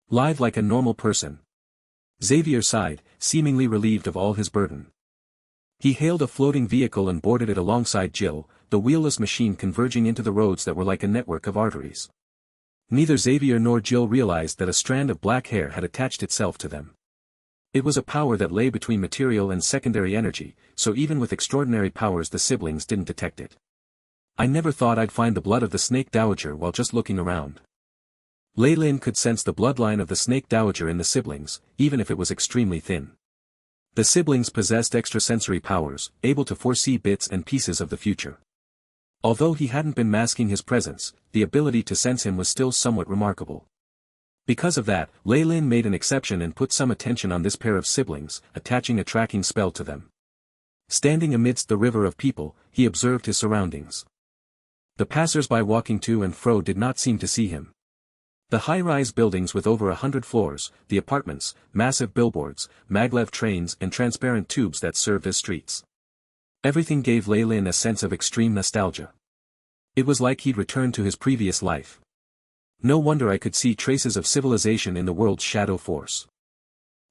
S1: Live like a normal person. Xavier sighed, seemingly relieved of all his burden. He hailed a floating vehicle and boarded it alongside Jill, the wheelless machine converging into the roads that were like a network of arteries. Neither Xavier nor Jill realized that a strand of black hair had attached itself to them. It was a power that lay between material and secondary energy, so even with extraordinary powers the siblings didn't detect it. I never thought I'd find the blood of the Snake Dowager while just looking around. Lei Lin could sense the bloodline of the Snake Dowager in the siblings, even if it was extremely thin. The siblings possessed extrasensory powers, able to foresee bits and pieces of the future. Although he hadn't been masking his presence, the ability to sense him was still somewhat remarkable. Because of that, Lei Lin made an exception and put some attention on this pair of siblings, attaching a tracking spell to them. Standing amidst the river of people, he observed his surroundings. The passers-by walking to and fro did not seem to see him. The high-rise buildings with over 100 floors, the apartments, massive billboards, maglev trains and transparent tubes that served as streets. Everything gave Lei Lin a sense of extreme nostalgia. It was like he'd returned to his previous life. No wonder I could see traces of civilization in the world's shadow force.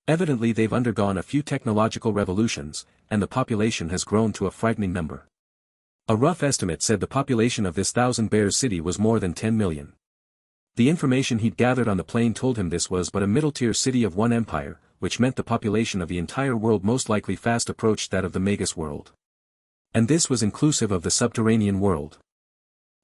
S1: Evidently they've undergone a few technological revolutions, and the population has grown to a frightening number. A rough estimate said the population of this Thousand Bears city was more than 10 million. The information he'd gathered on the plane told him this was but a middle-tier city of one empire, which meant the population of the entire world most likely fast approached that of the Magus world. And this was inclusive of the subterranean world.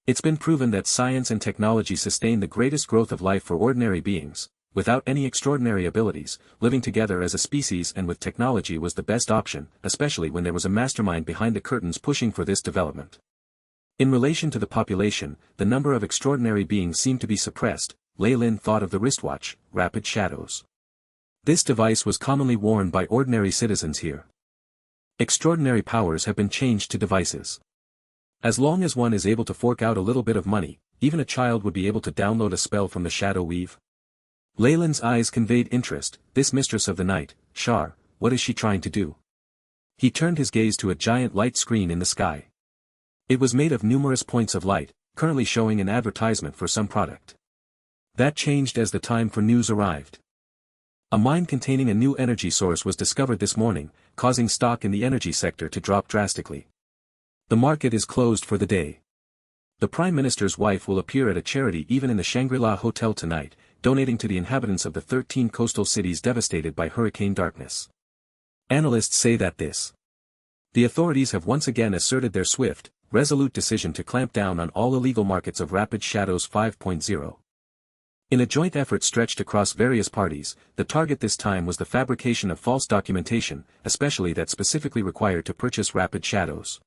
S1: It's been proven that science and technology sustain the greatest growth of life for ordinary beings. Without any extraordinary abilities, living together as a species and with technology was the best option, especially when there was a mastermind behind the curtains pushing for this development. In relation to the population, the number of extraordinary beings seemed to be suppressed. Lei Lin thought of the wristwatch, Rapid Shadows. This device was commonly worn by ordinary citizens here. Extraordinary powers have been changed to devices. As long as one is able to fork out a little bit of money, even a child would be able to download a spell from the Shadow Weave. Lei Lin's eyes conveyed interest. This mistress of the night, Shar, what is she trying to do? He turned his gaze to a giant light screen in the sky. It was made of numerous points of light, currently showing an advertisement for some product. That changed as the time for news arrived. A mine containing a new energy source was discovered this morning, causing stock in the energy sector to drop drastically. The market is closed for the day. The Prime Minister's wife will appear at a charity even in the Shangri-La Hotel tonight, donating to the inhabitants of the 13 coastal cities devastated by hurricane darkness. Analysts say that the authorities have once again asserted their swift, resolute decision to clamp down on all illegal markets of Rapid Shadows 5.0. In a joint effort stretched across various parties, the target this time was the fabrication of false documentation, especially that specifically required to purchase Rapid Shadows.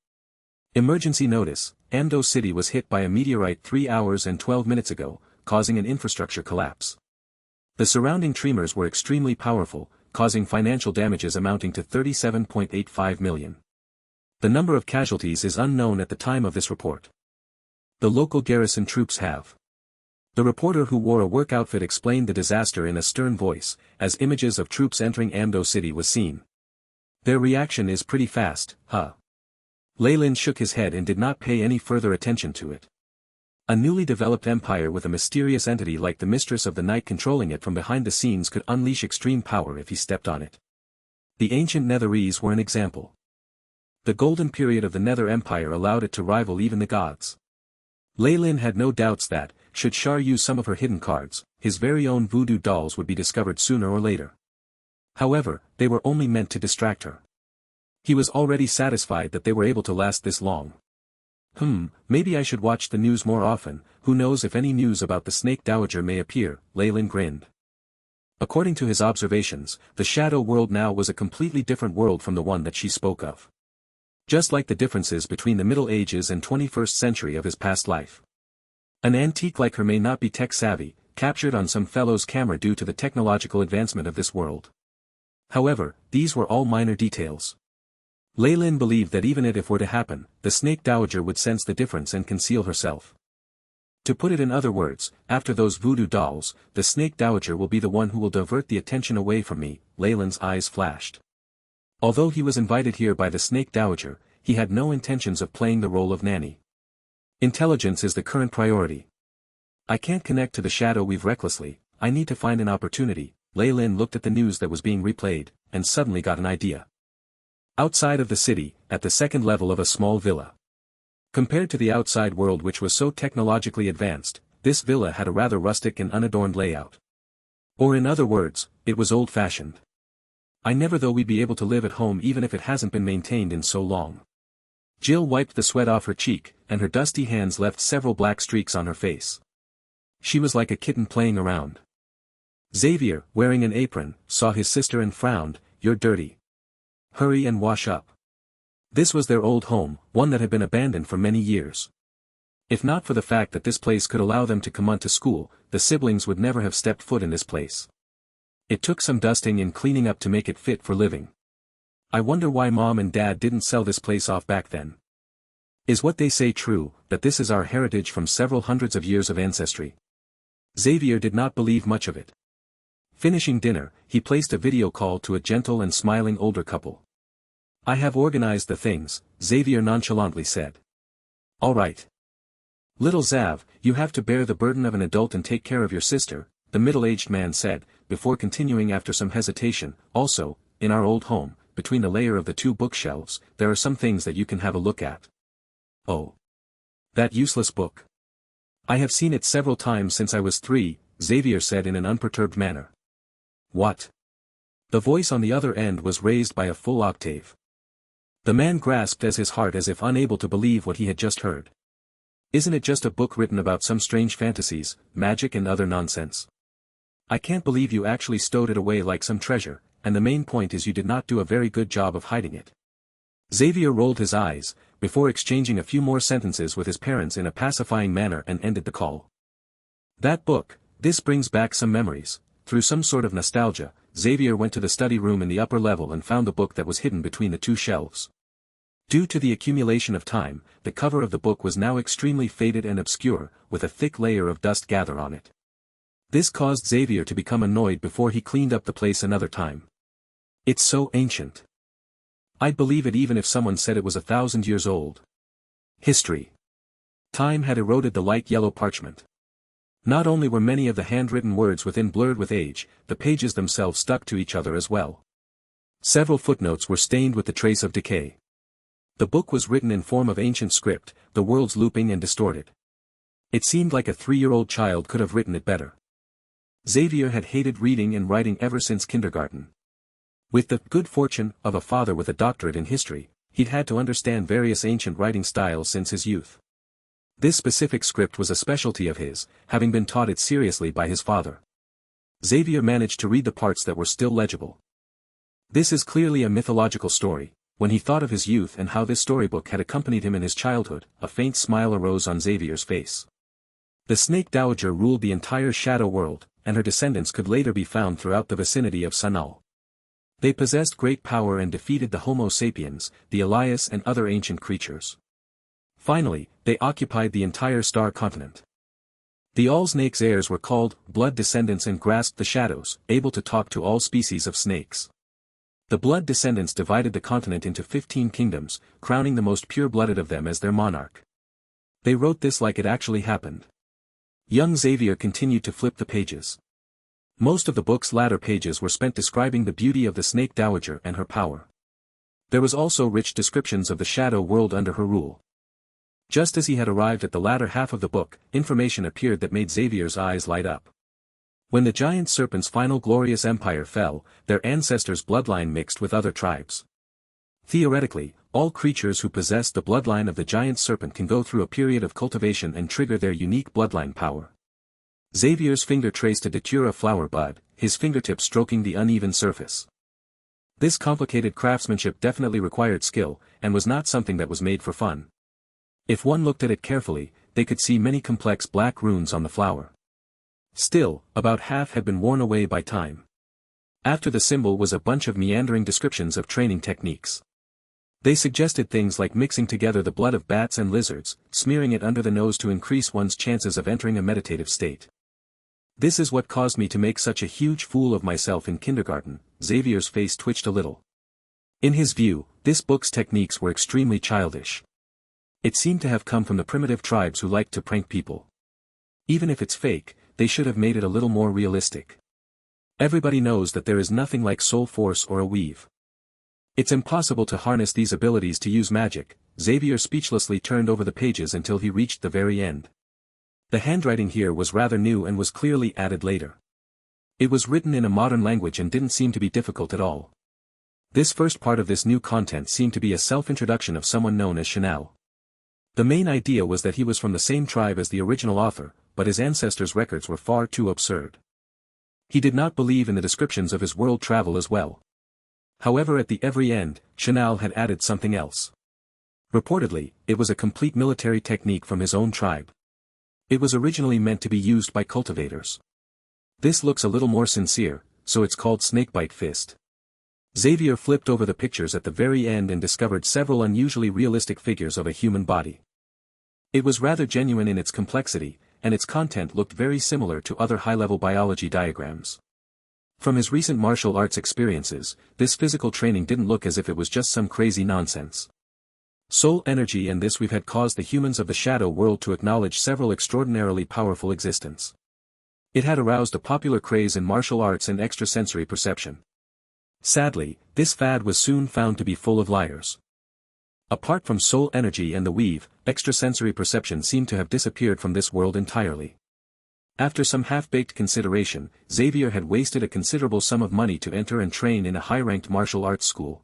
S1: Emergency notice: Amdo City was hit by a meteorite 3 hours and 12 minutes ago, causing an infrastructure collapse. The surrounding tremors were extremely powerful, causing financial damages amounting to 37.85 million. The number of casualties is unknown at the time of this report. The local garrison troops have. The reporter who wore a work outfit explained the disaster in a stern voice, as images of troops entering Amdo City was seen. Their reaction is pretty fast, huh? Lei Lin shook his head and did not pay any further attention to it. A newly developed empire with a mysterious entity like the Mistress of the Night controlling it from behind the scenes could unleash extreme power if he stepped on it. The ancient Netherese were an example. The golden period of the Nether Empire allowed it to rival even the gods. Lei Lin had no doubts that, should Shar use some of her hidden cards, his very own voodoo dolls would be discovered sooner or later. However, they were only meant to distract her. He was already satisfied that they were able to last this long. Maybe I should watch the news more often, who knows if any news about the Snake Dowager may appear, Leyland grinned. According to his observations, the shadow world now was a completely different world from the one that she spoke of. Just like the differences between the Middle Ages and 21st century of his past life. An antique like her may not be tech-savvy, captured on some fellow's camera due to the technological advancement of this world. However, these were all minor details. Leyland believed that even if it were to happen, the Snake Dowager would sense the difference and conceal herself. To put it in other words, after those voodoo dolls, the Snake Dowager will be the one who will divert the attention away from me, Leyland's eyes flashed. Although he was invited here by the Snake Dowager, he had no intentions of playing the role of nanny. Intelligence is the current priority. I can't connect to the shadow weave recklessly, I need to find an opportunity. Leyland looked at the news that was being replayed, and suddenly got an idea. Outside of the city, at the second level of a small villa. Compared to the outside world which was so technologically advanced, this villa had a rather rustic and unadorned layout. Or in other words, it was old-fashioned. I never thought we'd be able to live at home even if it hasn't been maintained in so long. Jill wiped the sweat off her cheek, and her dusty hands left several black streaks on her face. She was like a kitten playing around. Xavier, wearing an apron, saw his sister and frowned. You're dirty. Hurry and wash up. This was their old home, one that had been abandoned for many years. If not for the fact that this place could allow them to come on to school, the siblings would never have stepped foot in this place. It took some dusting and cleaning up to make it fit for living. I wonder why Mom and Dad didn't sell this place off back then. Is what they say true, that this is our heritage from several hundreds of years of ancestry? Xavier did not believe much of it. Finishing dinner, he placed a video call to a gentle and smiling older couple. I have organized the things, Xavier nonchalantly said. All right. Little Xav, you have to bear the burden of an adult and take care of your sister, the middle-aged man said, before continuing after some hesitation. Also, in our old home, between the layer of the two bookshelves, there are some things that you can have a look at. Oh. That useless book. I have seen it several times since I was 3, Xavier said in an unperturbed manner. What? The voice on the other end was raised by a full octave. The man grasped at his heart as if unable to believe what he had just heard. Isn't it just a book written about some strange fantasies, magic and other nonsense? I can't believe you actually stowed it away like some treasure, and the main point is you did not do a very good job of hiding it. Xavier rolled his eyes, before exchanging a few more sentences with his parents in a pacifying manner and ended the call. That book, this brings back some memories. Through some sort of nostalgia, Xavier went to the study room in the upper level and found the book that was hidden between the two shelves. Due to the accumulation of time, the cover of the book was now extremely faded and obscure, with a thick layer of dust gather on it. This caused Xavier to become annoyed before he cleaned up the place another time. It's so ancient. I'd believe it even if someone said it was 1,000 years old. History. Time had eroded the light yellow parchment. Not only were many of the handwritten words within blurred with age, the pages themselves stuck to each other as well. Several footnotes were stained with the trace of decay. The book was written in form of ancient script, the words looping and distorted. It seemed like a 3-year-old child could have written it better. Xavier had hated reading and writing ever since kindergarten. With the good fortune of a father with a doctorate in history, he'd had to understand various ancient writing styles since his youth. This specific script was a specialty of his, having been taught it seriously by his father. Xavier managed to read the parts that were still legible. This is clearly a mythological story. When he thought of his youth and how this storybook had accompanied him in his childhood, a faint smile arose on Xavier's face. The Snake Dowager ruled the entire shadow world, and her descendants could later be found throughout the vicinity of Sanal. They possessed great power and defeated the Homo sapiens, the Elias and other ancient creatures. Finally, they occupied the entire star continent. The all-snakes' heirs were called blood descendants and grasped the shadows, able to talk to all species of snakes. The blood descendants divided the continent into 15 kingdoms, crowning the most pure-blooded of them as their monarch. They wrote this like it actually happened. Young Xavier continued to flip the pages. Most of the book's latter pages were spent describing the beauty of the Snake Dowager and her power. There was also rich descriptions of the shadow world under her rule. Just as he had arrived at the latter half of the book, information appeared that made Xavier's eyes light up. When the giant serpent's final glorious empire fell, their ancestors' bloodline mixed with other tribes. Theoretically, all creatures who possess the bloodline of the giant serpent can go through a period of cultivation and trigger their unique bloodline power. Xavier's finger traced a datura flower bud, his fingertips stroking the uneven surface. This complicated craftsmanship definitely required skill, and was not something that was made for fun. If one looked at it carefully, they could see many complex black runes on the flower. Still, about half had been worn away by time. After the symbol was a bunch of meandering descriptions of training techniques. They suggested things like mixing together the blood of bats and lizards, smearing it under the nose to increase one's chances of entering a meditative state. This is what caused me to make such a huge fool of myself in kindergarten. Xavier's face twitched a little. In his view, this book's techniques were extremely childish. It seemed to have come from the primitive tribes who liked to prank people. Even if it's fake, they should have made it a little more realistic. Everybody knows that there is nothing like soul force or a weave. It's impossible to harness these abilities to use magic. Xavier speechlessly turned over the pages until he reached the very end. The handwriting here was rather new and was clearly added later. It was written in a modern language and didn't seem to be difficult at all. This first part of this new content seemed to be a self-introduction of someone known as Chanel. The main idea was that he was from the same tribe as the original author, but his ancestors' records were far too absurd. He did not believe in the descriptions of his world travel as well. However, at the very end, Chanel had added something else. Reportedly, it was a complete military technique from his own tribe. It was originally meant to be used by cultivators. This looks a little more sincere, so it's called Snakebite Fist. Xavier flipped over the pictures at the very end and discovered several unusually realistic figures of a human body. It was rather genuine in its complexity, and its content looked very similar to other high-level biology diagrams. From his recent martial arts experiences, this physical training didn't look as if it was just some crazy nonsense. Soul energy and this we've had caused the humans of the shadow world to acknowledge several extraordinarily powerful existence. It had aroused a popular craze in martial arts and extrasensory perception. Sadly, this fad was soon found to be full of liars. Apart from soul energy and the weave, extrasensory perception seemed to have disappeared from this world entirely. After some half-baked consideration, Xavier had wasted a considerable sum of money to enter and train in a high-ranked martial arts school.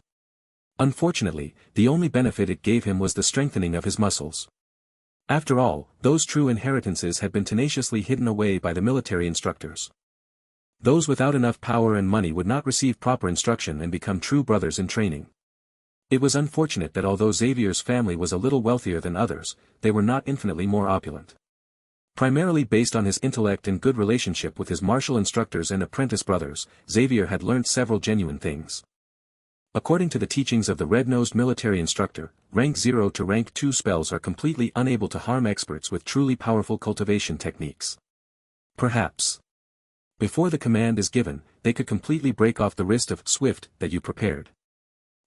S1: Unfortunately, the only benefit it gave him was the strengthening of his muscles. After all, those true inheritances had been tenaciously hidden away by the military instructors. Those without enough power and money would not receive proper instruction and become true brothers in training. It was unfortunate that although Xavier's family was a little wealthier than others, they were not infinitely more opulent. Primarily based on his intellect and good relationship with his martial instructors and apprentice brothers, Xavier had learned several genuine things. According to the teachings of the red-nosed military instructor, rank 0 to rank 2 spells are completely unable to harm experts with truly powerful cultivation techniques. Perhaps, before the command is given, they could completely break off the wrist of Swift that you prepared.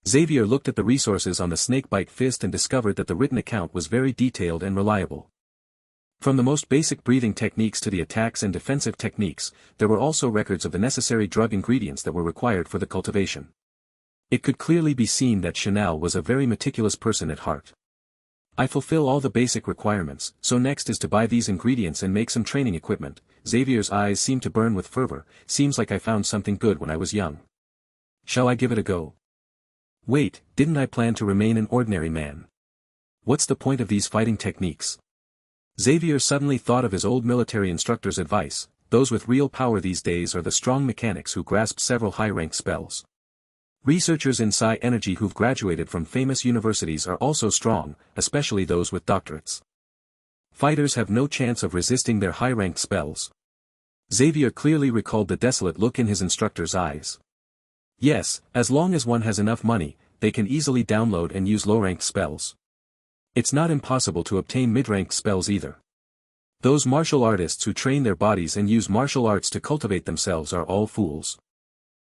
S1: Xavier looked at the resources on the Snakebite Fist and discovered that the written account was very detailed and reliable. From the most basic breathing techniques to the attacks and defensive techniques, there were also records of the necessary drug ingredients that were required for the cultivation. It could clearly be seen that Chanel was a very meticulous person at heart. I fulfill all the basic requirements, so next is to buy these ingredients and make some training equipment. Xavier's eyes seemed to burn with fervor. Seems like I found something good when I was young. Shall I give it a go? Wait, didn't I plan to remain an ordinary man? What's the point of these fighting techniques? Xavier suddenly thought of his old military instructor's advice: those with real power these days are the strong mechanics who grasp several high-ranked spells. Researchers in psi energy who've graduated from famous universities are also strong, especially those with doctorates. Fighters have no chance of resisting their high-ranked spells. Xavier clearly recalled the desolate look in his instructor's eyes. Yes, as long as one has enough money, they can easily download and use low-ranked spells. It's not impossible to obtain mid-ranked spells either. Those martial artists who train their bodies and use martial arts to cultivate themselves are all fools.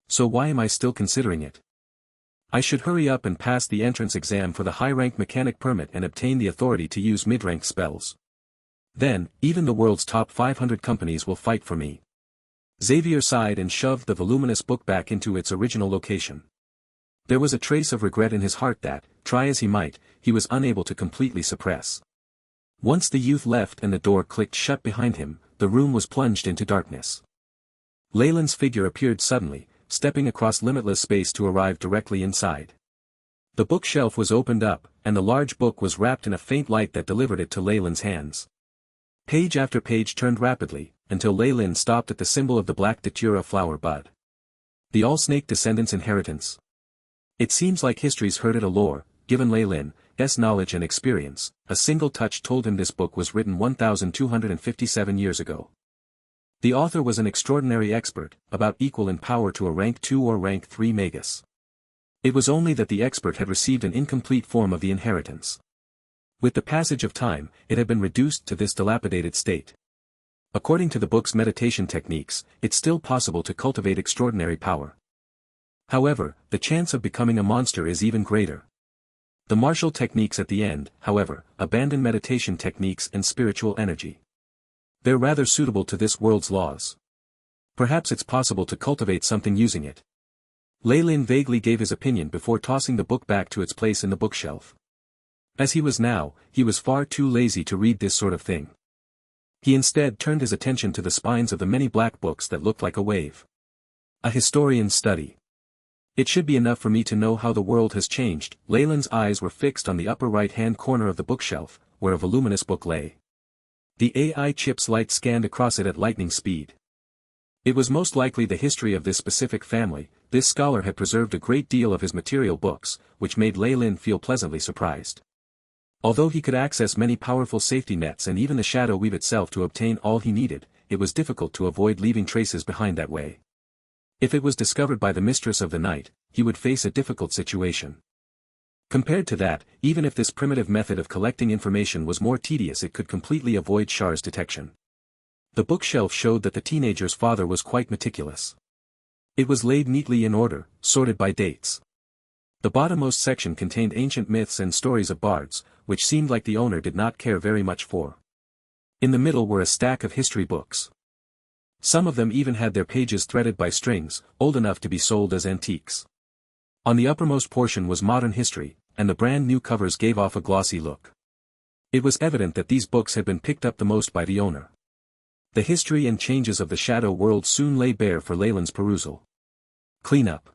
S1: So why am I still considering it? I should hurry up and pass the entrance exam for the high-ranked mechanic permit and obtain the authority to use mid-ranked spells. Then, even the world's top 500 companies will fight for me. Xavier sighed and shoved the voluminous book back into its original location. There was a trace of regret in his heart that, try as he might, he was unable to completely suppress. Once the youth left and the door clicked shut behind him, the room was plunged into darkness. Leyland's figure appeared suddenly, stepping across limitless space to arrive directly inside. The bookshelf was opened up, and the large book was wrapped in a faint light that delivered it to Leyland's hands. Page after page turned rapidly, until Leyland stopped at the symbol of the black datura flower bud. The all-snake descendants' inheritance. It seems like history's heard it allure, given Leyland's knowledge and experience. A single touch told him this book was written 1,257 years ago. The author was an extraordinary expert, about equal in power to a rank 2 or rank 3 Magus. It was only that the expert had received an incomplete form of the inheritance. With the passage of time, it had been reduced to this dilapidated state. According to the book's meditation techniques, it's still possible to cultivate extraordinary power. However, the chance of becoming a monster is even greater. The martial techniques at the end, however, abandon meditation techniques and spiritual energy. They're rather suitable to this world's laws. Perhaps it's possible to cultivate something using it. Leyland vaguely gave his opinion before tossing the book back to its place in the bookshelf. As he was now, he was far too lazy to read this sort of thing. He instead turned his attention to the spines of the many black books that looked like a wave. A historian's study. It should be enough for me to know how the world has changed. Leyland's eyes were fixed on the upper right-hand corner of the bookshelf, where a voluminous book lay. The AI chip's light scanned across it at lightning speed. It was most likely the history of this specific family. This scholar had preserved a great deal of his material books, which made Leyland feel pleasantly surprised. Although he could access many powerful safety nets and even the shadow weave itself to obtain all he needed, it was difficult to avoid leaving traces behind that way. If it was discovered by the mistress of the night, he would face a difficult situation. Compared to that, even if this primitive method of collecting information was more tedious, it could completely avoid Char's detection. The bookshelf showed that the teenager's father was quite meticulous. It was laid neatly in order, sorted by dates. The bottommost section contained ancient myths and stories of bards, which seemed like the owner did not care very much for. In the middle were a stack of history books. Some of them even had their pages threaded by strings, old enough to be sold as antiques. On the uppermost portion was modern history, and the brand new covers gave off a glossy look. It was evident that these books had been picked up the most by the owner. The history and changes of the shadow world soon lay bare for Leyland's perusal. Cleanup.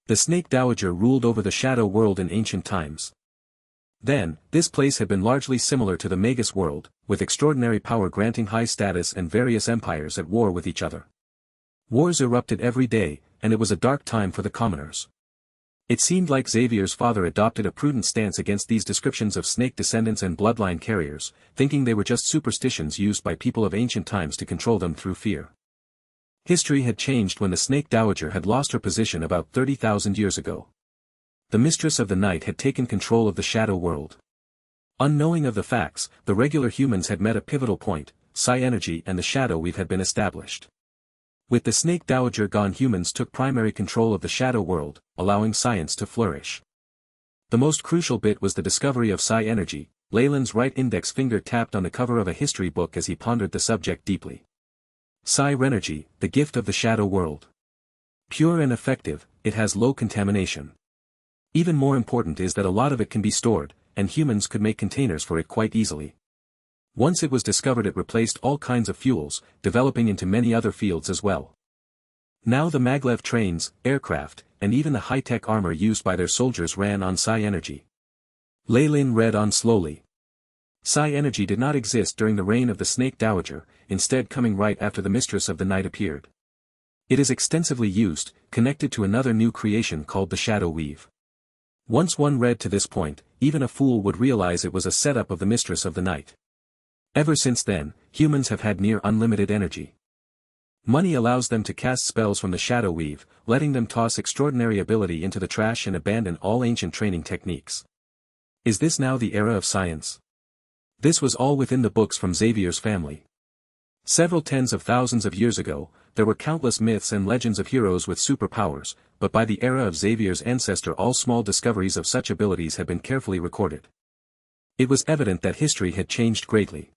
S1: The Snake Dowager ruled over the shadow world in ancient times. Then, this place had been largely similar to the Magus world, with extraordinary power granting high status and various empires at war with each other. Wars erupted every day, and it was a dark time for the commoners. It seemed like Xavier's father adopted a prudent stance against these descriptions of snake descendants and bloodline carriers, thinking they were just superstitions used by people of ancient times to control them through fear. History had changed when the Snake Dowager had lost her position about 30,000 years ago. The mistress of the night had taken control of the shadow world. Unknowing of the facts, the regular humans had met a pivotal point. Psi energy and the shadow weave had been established. With the Snake Dowager gone, humans took primary control of the shadow world, allowing science to flourish. The most crucial bit was the discovery of psi energy. Leyland's right index finger tapped on the cover of a history book as he pondered the subject deeply. Psi energy, the gift of the shadow world. Pure and effective, it has low contamination. Even more important is that a lot of it can be stored, and humans could make containers for it quite easily. Once it was discovered, it replaced all kinds of fuels, developing into many other fields as well. Now the maglev trains, aircraft, and even the high-tech armor used by their soldiers ran on psi energy. Leyland read on slowly. Psi energy did not exist during the reign of the Snake Dowager, instead coming right after the Mistress of the Night appeared. It is extensively used, connected to another new creation called the Shadow Weave. Once one read to this point, even a fool would realize it was a setup of the Mistress of the Night. Ever since then, humans have had near unlimited energy. Money allows them to cast spells from the Shadow Weave, letting them toss extraordinary ability into the trash and abandon all ancient training techniques. Is this now the era of science? This was all within the books from Xavier's family. Several tens of thousands of years ago, there were countless myths and legends of heroes with superpowers, but by the era of Xavier's ancestor all small discoveries of such abilities had been carefully recorded. It was evident that history had changed greatly.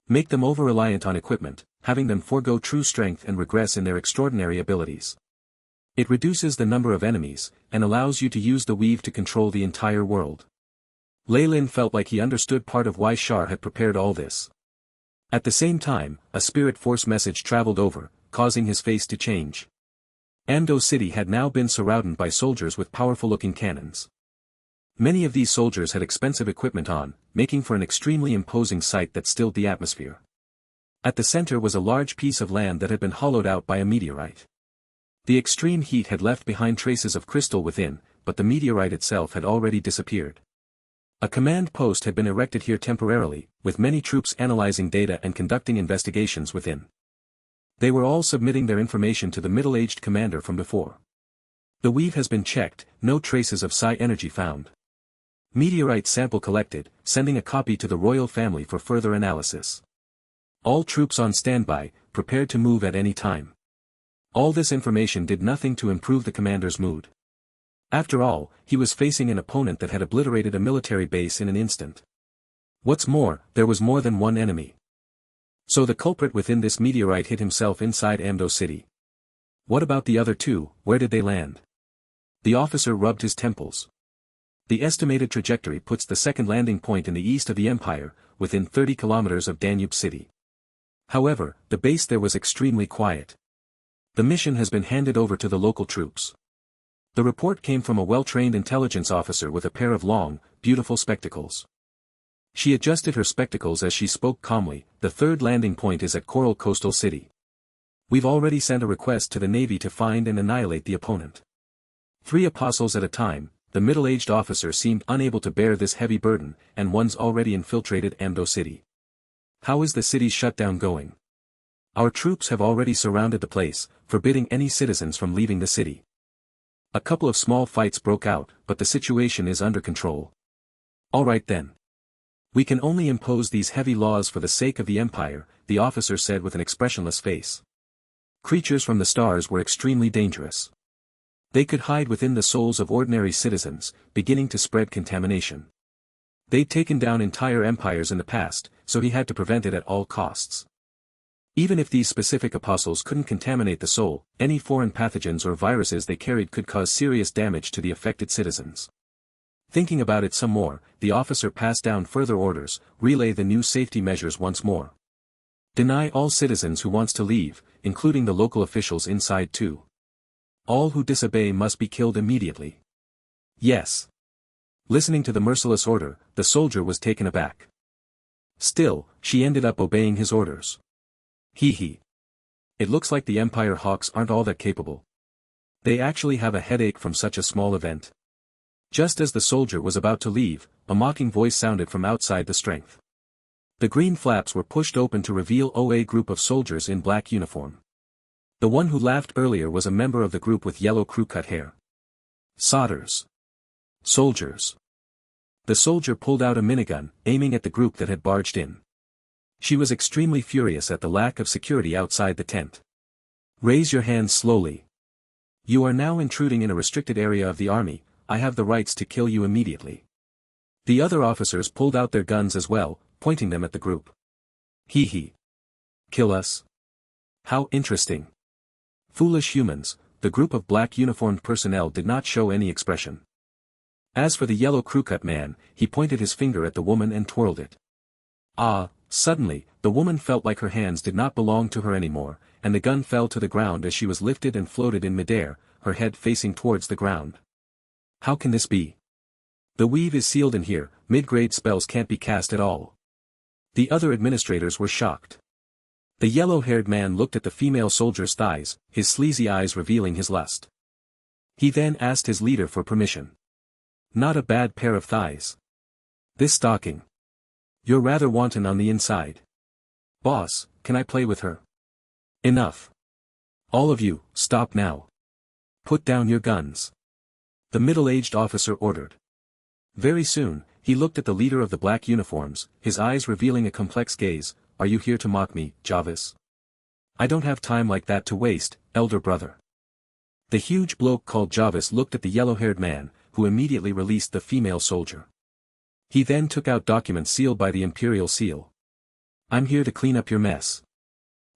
S1: Make them over-reliant on equipment, having them forego true strength and regress in their extraordinary abilities. It reduces the number of enemies, and allows you to use the weave to control the entire world. Leyland felt like he understood part of why Char had prepared all this. At the same time, a spirit force message traveled over, causing his face to change. Amdo City had now been surrounded by soldiers with powerful-looking cannons. Many of these soldiers had expensive equipment on, making for an extremely imposing sight that stilled the atmosphere. At the center was a large piece of land that had been hollowed out by a meteorite. The extreme heat had left behind traces of crystal within, but the meteorite itself had already disappeared. A command post had been erected here temporarily, with many troops analyzing data and conducting investigations within. They were all submitting their information to the middle-aged commander from before. The weave has been checked, no traces of psi energy found. Meteorite sample collected, sending a copy to the royal family for further analysis. All troops on standby, prepared to move at any time. All this information did nothing to improve the commander's mood. After all, he was facing an opponent that had obliterated a military base in an instant. What's more, there was more than one enemy. So the culprit within this meteorite hid himself inside Amdo City. What about the other two, where did they land? The officer rubbed his temples. The estimated trajectory puts the second landing point in the east of the empire, within 30 kilometers of Danube City. However, the base there was extremely quiet. The mission has been handed over to the local troops. The report came from a well-trained intelligence officer with a pair of long, beautiful spectacles. She adjusted her spectacles as she spoke calmly. The third landing point is at Coral Coastal City. We've already sent a request to the Navy to find and annihilate the opponent. 3 apostles at a time. The middle-aged officer seemed unable to bear this heavy burden, and one's already infiltrated Amdo City. How is the city's shutdown going? Our troops have already surrounded the place, forbidding any citizens from leaving the city. A couple of small fights broke out, but the situation is under control. All right then. We can only impose these heavy laws for the sake of the empire, the officer said with an expressionless face. Creatures from the stars were extremely dangerous. They could hide within the souls of ordinary citizens, beginning to spread contamination. They'd taken down entire empires in the past, so he had to prevent it at all costs. Even if these specific apostles couldn't contaminate the soul, any foreign pathogens or viruses they carried could cause serious damage to the affected citizens. Thinking about it some more, the officer passed down further orders, relay the new safety measures once more. Deny all citizens who wants to leave, including the local officials inside too. All who disobey must be killed immediately. Yes. Listening to the merciless order, the soldier was taken aback. Still, she ended up obeying his orders. Hee. It looks like the Empire Hawks aren't all that capable. They actually have a headache from such a small event. Just as the soldier was about to leave, a mocking voice sounded from outside the strength. The green flaps were pushed open to reveal a group of soldiers in black uniform. The one who laughed earlier was a member of the group with yellow crew-cut hair. Solders. Soldiers. The soldier pulled out a minigun, aiming at the group that had barged in. She was extremely furious at the lack of security outside the tent. Raise your hands slowly. You are now intruding in a restricted area of the army. I have the rights to kill you immediately. The other officers pulled out their guns as well, pointing them at the group. Hee. Kill us? How interesting. Foolish humans, the group of black uniformed personnel did not show any expression. As for the yellow crew-cut man, he pointed his finger at the woman and twirled it. Suddenly, the woman felt like her hands did not belong to her anymore, and the gun fell to the ground as she was lifted and floated in midair, her head facing towards the ground. How can this be? The weave is sealed in here, mid-grade spells can't be cast at all. The other administrators were shocked. The yellow-haired man looked at the female soldier's thighs, his sleazy eyes revealing his lust. He then asked his leader for permission. Not a bad pair of thighs. This stocking. You're rather wanton on the inside. Boss, can I play with her? Enough. All of you, stop now. Put down your guns. The middle-aged officer ordered. Very soon, he looked at the leader of the black uniforms, his eyes revealing a complex gaze. Are you here to mock me, Jarvis? I don't have time like that to waste, elder brother. The huge bloke called Jarvis looked at the yellow-haired man, who immediately released the female soldier. He then took out documents sealed by the Imperial Seal. I'm here to clean up your mess.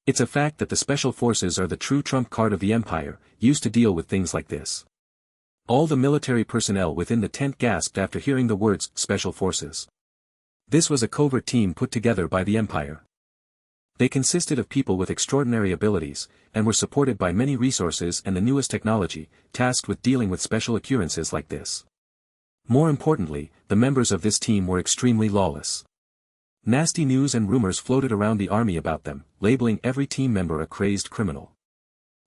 S1: It's a fact that the Special Forces are the true trump card of the Empire, used to deal with things like this. All the military personnel within the tent gasped after hearing the words, Special Forces. This was a covert team put together by the Empire. They consisted of people with extraordinary abilities, and were supported by many resources and the newest technology, tasked with dealing with special occurrences like this. More importantly, the members of this team were extremely lawless. Nasty news and rumors floated around the army about them, labeling every team member a crazed criminal.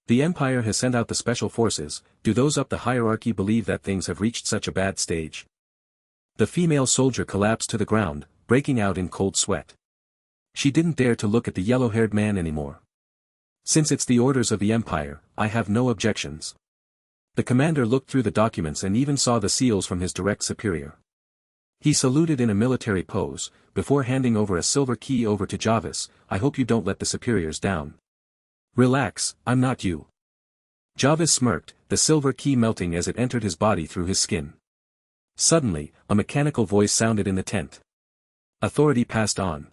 S1: The Empire has sent out the special forces. Do those up the hierarchy believe that things have reached such a bad stage? The female soldier collapsed to the ground, breaking out in cold sweat. She didn't dare to look at the yellow-haired man anymore. Since it's the orders of the Empire, I have no objections. The commander looked through the documents and even saw the seals from his direct superior. He saluted in a military pose, before handing over a silver key over to Jarvis. I hope you don't let the superiors down. Relax, I'm not you. Jarvis smirked, the silver key melting as it entered his body through his skin. Suddenly, a mechanical voice sounded in the tent. Authority passed on.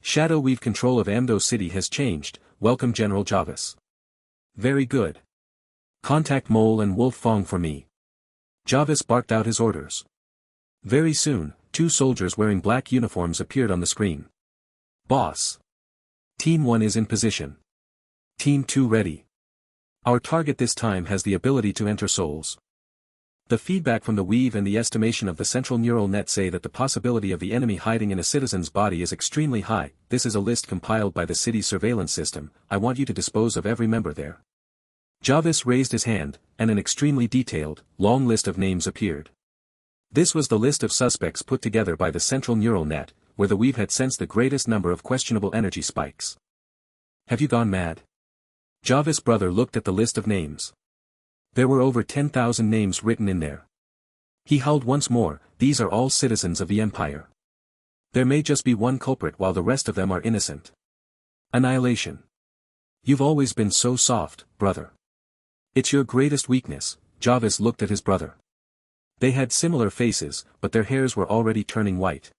S1: Shadow Weave control of Amdo City has changed. Welcome General Jarvis. Very good. Contact Mole and Wolf Fong for me. Jarvis barked out his orders. Very soon, 2 soldiers wearing black uniforms appeared on the screen. Boss. Team 1 is in position. Team 2 ready. Our target this time has the ability to enter souls. The feedback from the weave and the estimation of the central neural net say that the possibility of the enemy hiding in a citizen's body is extremely high. This is a list compiled by the city's surveillance system. I want you to dispose of every member there. Jarvis raised his hand, and an extremely detailed, long list of names appeared. This was the list of suspects put together by the central neural net, where the weave had sensed the greatest number of questionable energy spikes. Have you gone mad? Jarvis' brother looked at the list of names. There were over 10,000 names written in there. He howled once more, these are all citizens of the Empire. There may just be one culprit while the rest of them are innocent. Annihilation. You've always been so soft, brother. It's your greatest weakness. Jarvis looked at his brother. They had similar faces, but their hairs were already turning white.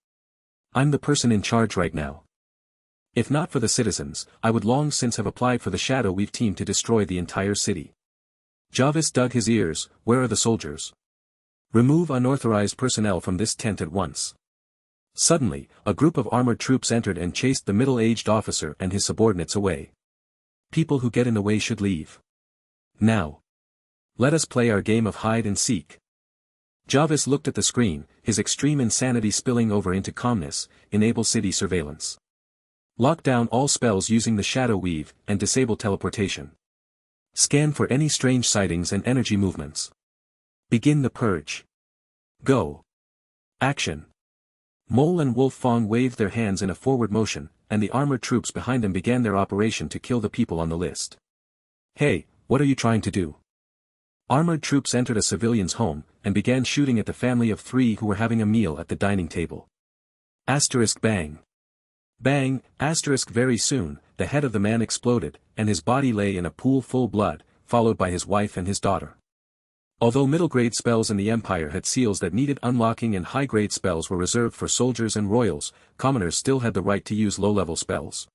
S1: I'm the person in charge right now. If not for the citizens, I would long since have applied for the Shadow Weave team to destroy the entire city. Jarvis dug his ears. Where are the soldiers? Remove unauthorized personnel from this tent at once. Suddenly, a group of armored troops entered and chased the middle-aged officer and his subordinates away. People who get in the way should leave. Now. Let us play our game of hide and seek. Jarvis looked at the screen, his extreme insanity spilling over into calmness. Enable city surveillance. Lock down all spells using the Shadow Weave, and disable teleportation. Scan for any strange sightings and energy movements. Begin the purge. Go. Action. Mole and Wolf Fong waved their hands in a forward motion, and the armored troops behind them began their operation to kill the people on the list. Hey, what are you trying to do? Armored troops entered a civilian's home, and began shooting at the family of 3 who were having a meal at the dining table. Asterisk bang. Bang, asterisk very soon, the head of the man exploded, and his body lay in a pool full of blood, followed by his wife and his daughter. Although middle-grade spells in the Empire had seals that needed unlocking and high-grade spells were reserved for soldiers and royals, commoners still had the right to use low-level spells.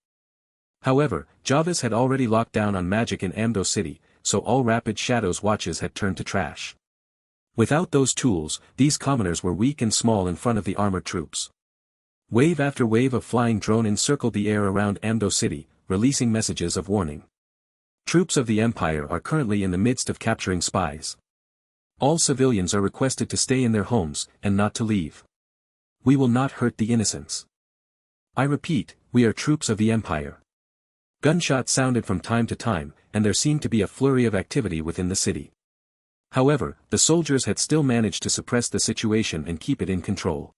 S1: However, Jarvis had already locked down on magic in Amdo City, so all Rapid Shadows watches had turned to trash. Without those tools, these commoners were weak and small in front of the armored troops. Wave after wave of flying drone encircled the air around Amdo City, releasing messages of warning. Troops of the Empire are currently in the midst of capturing spies. All civilians are requested to stay in their homes, and not to leave. We will not hurt the innocents. I repeat, we are troops of the Empire. Gunshots sounded from time to time, and there seemed to be a flurry of activity within the city. However, the soldiers had still managed to suppress the situation and keep it in control.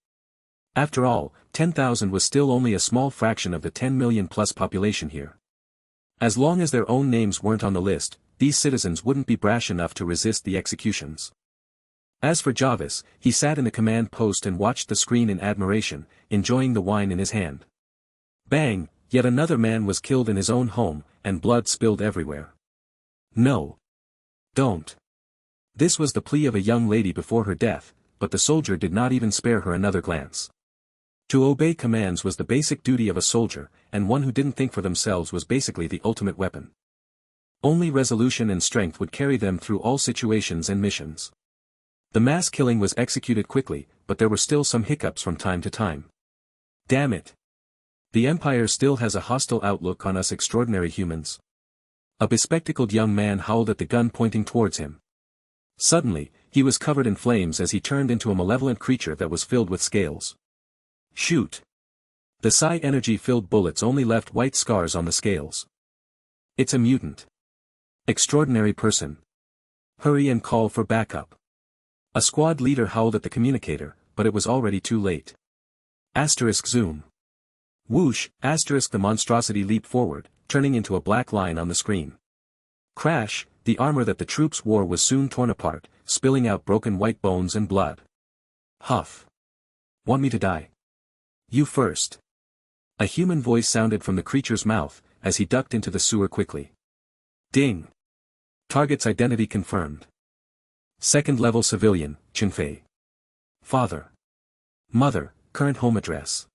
S1: After all, 10,000 was still only a small fraction of the 10 million plus population here. As long as their own names weren't on the list, these citizens wouldn't be brash enough to resist the executions. As for Jarvis, he sat in the command post and watched the screen in admiration, enjoying the wine in his hand. Bang, yet another man was killed in his own home, and blood spilled everywhere. No. Don't. This was the plea of a young lady before her death, but the soldier did not even spare her another glance. To obey commands was the basic duty of a soldier, and one who didn't think for themselves was basically the ultimate weapon. Only resolution and strength would carry them through all situations and missions. The mass killing was executed quickly, but there were still some hiccups from time to time. Damn it! The Empire still has a hostile outlook on us extraordinary humans. A bespectacled young man howled at the gun pointing towards him. Suddenly, He was covered in flames as he turned into a malevolent creature that was filled with scales. Shoot! The psi energy-filled bullets only left white scars on the scales. It's a mutant. Extraordinary person. Hurry and call for backup. A squad leader howled at the communicator, but it was already too late. Zoom. Whoosh, the monstrosity leaped forward, turning into a black line on the screen. Crash, the armor that the troops wore was soon torn apart, spilling out broken white bones and blood. Huff. Want me to die? You first. A human voice sounded from the creature's mouth, as he ducked into the sewer quickly. Ding. Target's identity confirmed. Second-level civilian, Chunfei. Father. Mother, current home address.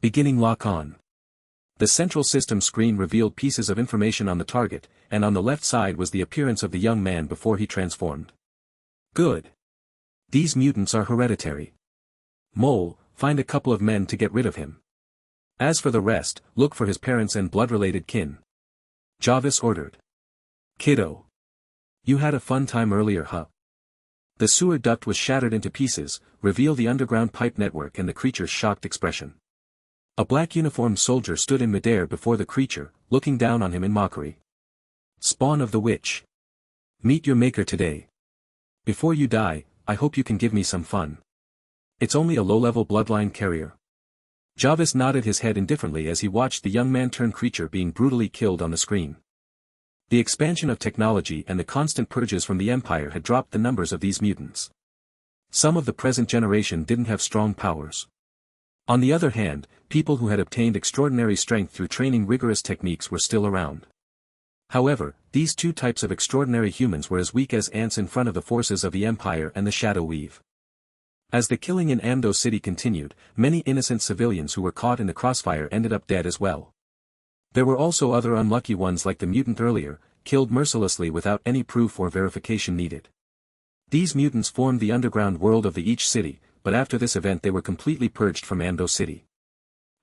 S1: Beginning lock on. The central system screen revealed pieces of information on the target, and on the left side was the appearance of the young man before he transformed. Good. These mutants are hereditary. Mole, find a couple of men to get rid of him. As for the rest, look for his parents and blood-related kin. Jarvis ordered. Kiddo. You had a fun time earlier, huh? The sewer duct was shattered into pieces, reveal the underground pipe network and the creature's shocked expression. A black uniformed soldier stood in midair before the creature, looking down on him in mockery. Spawn of the witch. Meet your maker today. Before you die, I hope you can give me some fun. It's only a low-level bloodline carrier. Jarvis nodded his head indifferently as he watched the young man-turned-creature being brutally killed on the screen. The expansion of technology and the constant purges from the Empire had dropped the numbers of these mutants. Some of the present generation didn't have strong powers. On the other hand, people who had obtained extraordinary strength through training rigorous techniques were still around. However, these two types of extraordinary humans were as weak as ants in front of the forces of the Empire and the Shadow Weave. As the killing in Amdo City continued, many innocent civilians who were caught in the crossfire ended up dead as well. There were also other unlucky ones like the mutant earlier, killed mercilessly without any proof or verification needed. These mutants formed the underground world of the Each City, but after this event they were completely purged from Amdo City.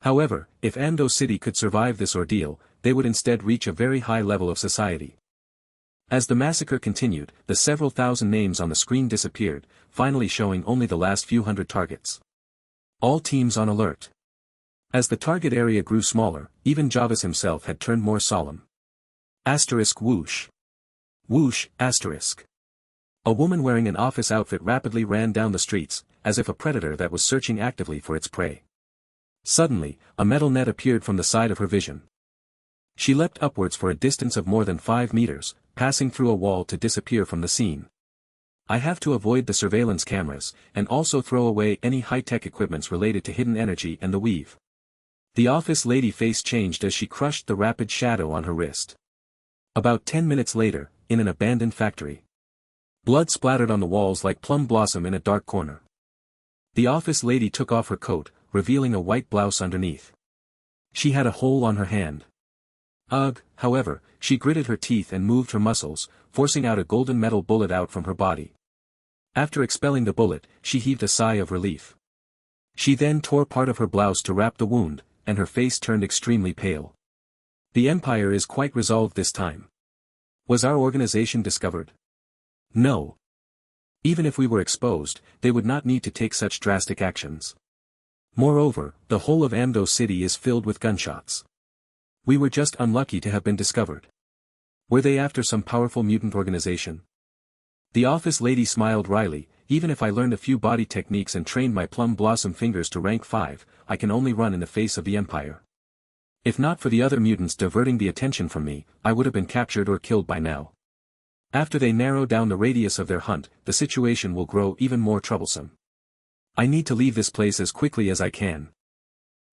S1: However, if Amdo City could survive this ordeal, they would instead reach a very high level of society. As the massacre continued, the several thousand names on the screen disappeared, finally showing only the last few hundred targets. All teams on alert. As the target area grew smaller, even Jarvis himself had turned more solemn. Whoosh. Whoosh, A woman wearing an office outfit rapidly ran down the streets, as if a predator that was searching actively for its prey. Suddenly, a metal net appeared from the side of her vision. She leapt upwards for a distance of more than 5 meters, passing through a wall to disappear from the scene. I have to avoid the surveillance cameras, and also throw away any high-tech equipments related to hidden energy and the weave. The office lady face changed as she crushed the rapid shadow on her wrist. About 10 minutes later, in an abandoned factory. Blood splattered on the walls like plum blossom in a dark corner. The office lady took off her coat, revealing a white blouse underneath. She had a hole on her hand. Ugh, however, she gritted her teeth and moved her muscles, forcing out a golden metal bullet out from her body. After expelling the bullet, she heaved a sigh of relief. She then tore part of her blouse to wrap the wound, and her face turned extremely pale. The Empire is quite resolved this time. Was our organization discovered? No. Even if we were exposed, they would not need to take such drastic actions. Moreover, the whole of Amdo City is filled with gunshots. We were just unlucky to have been discovered. Were they after some powerful mutant organization? The office lady smiled wryly. Even if I learned a few body techniques and trained my plum blossom fingers to rank 5, I can only run in the face of the Empire. If not for the other mutants diverting the attention from me, I would have been captured or killed by now. After they narrow down the radius of their hunt, the situation will grow even more troublesome. I need to leave this place as quickly as I can.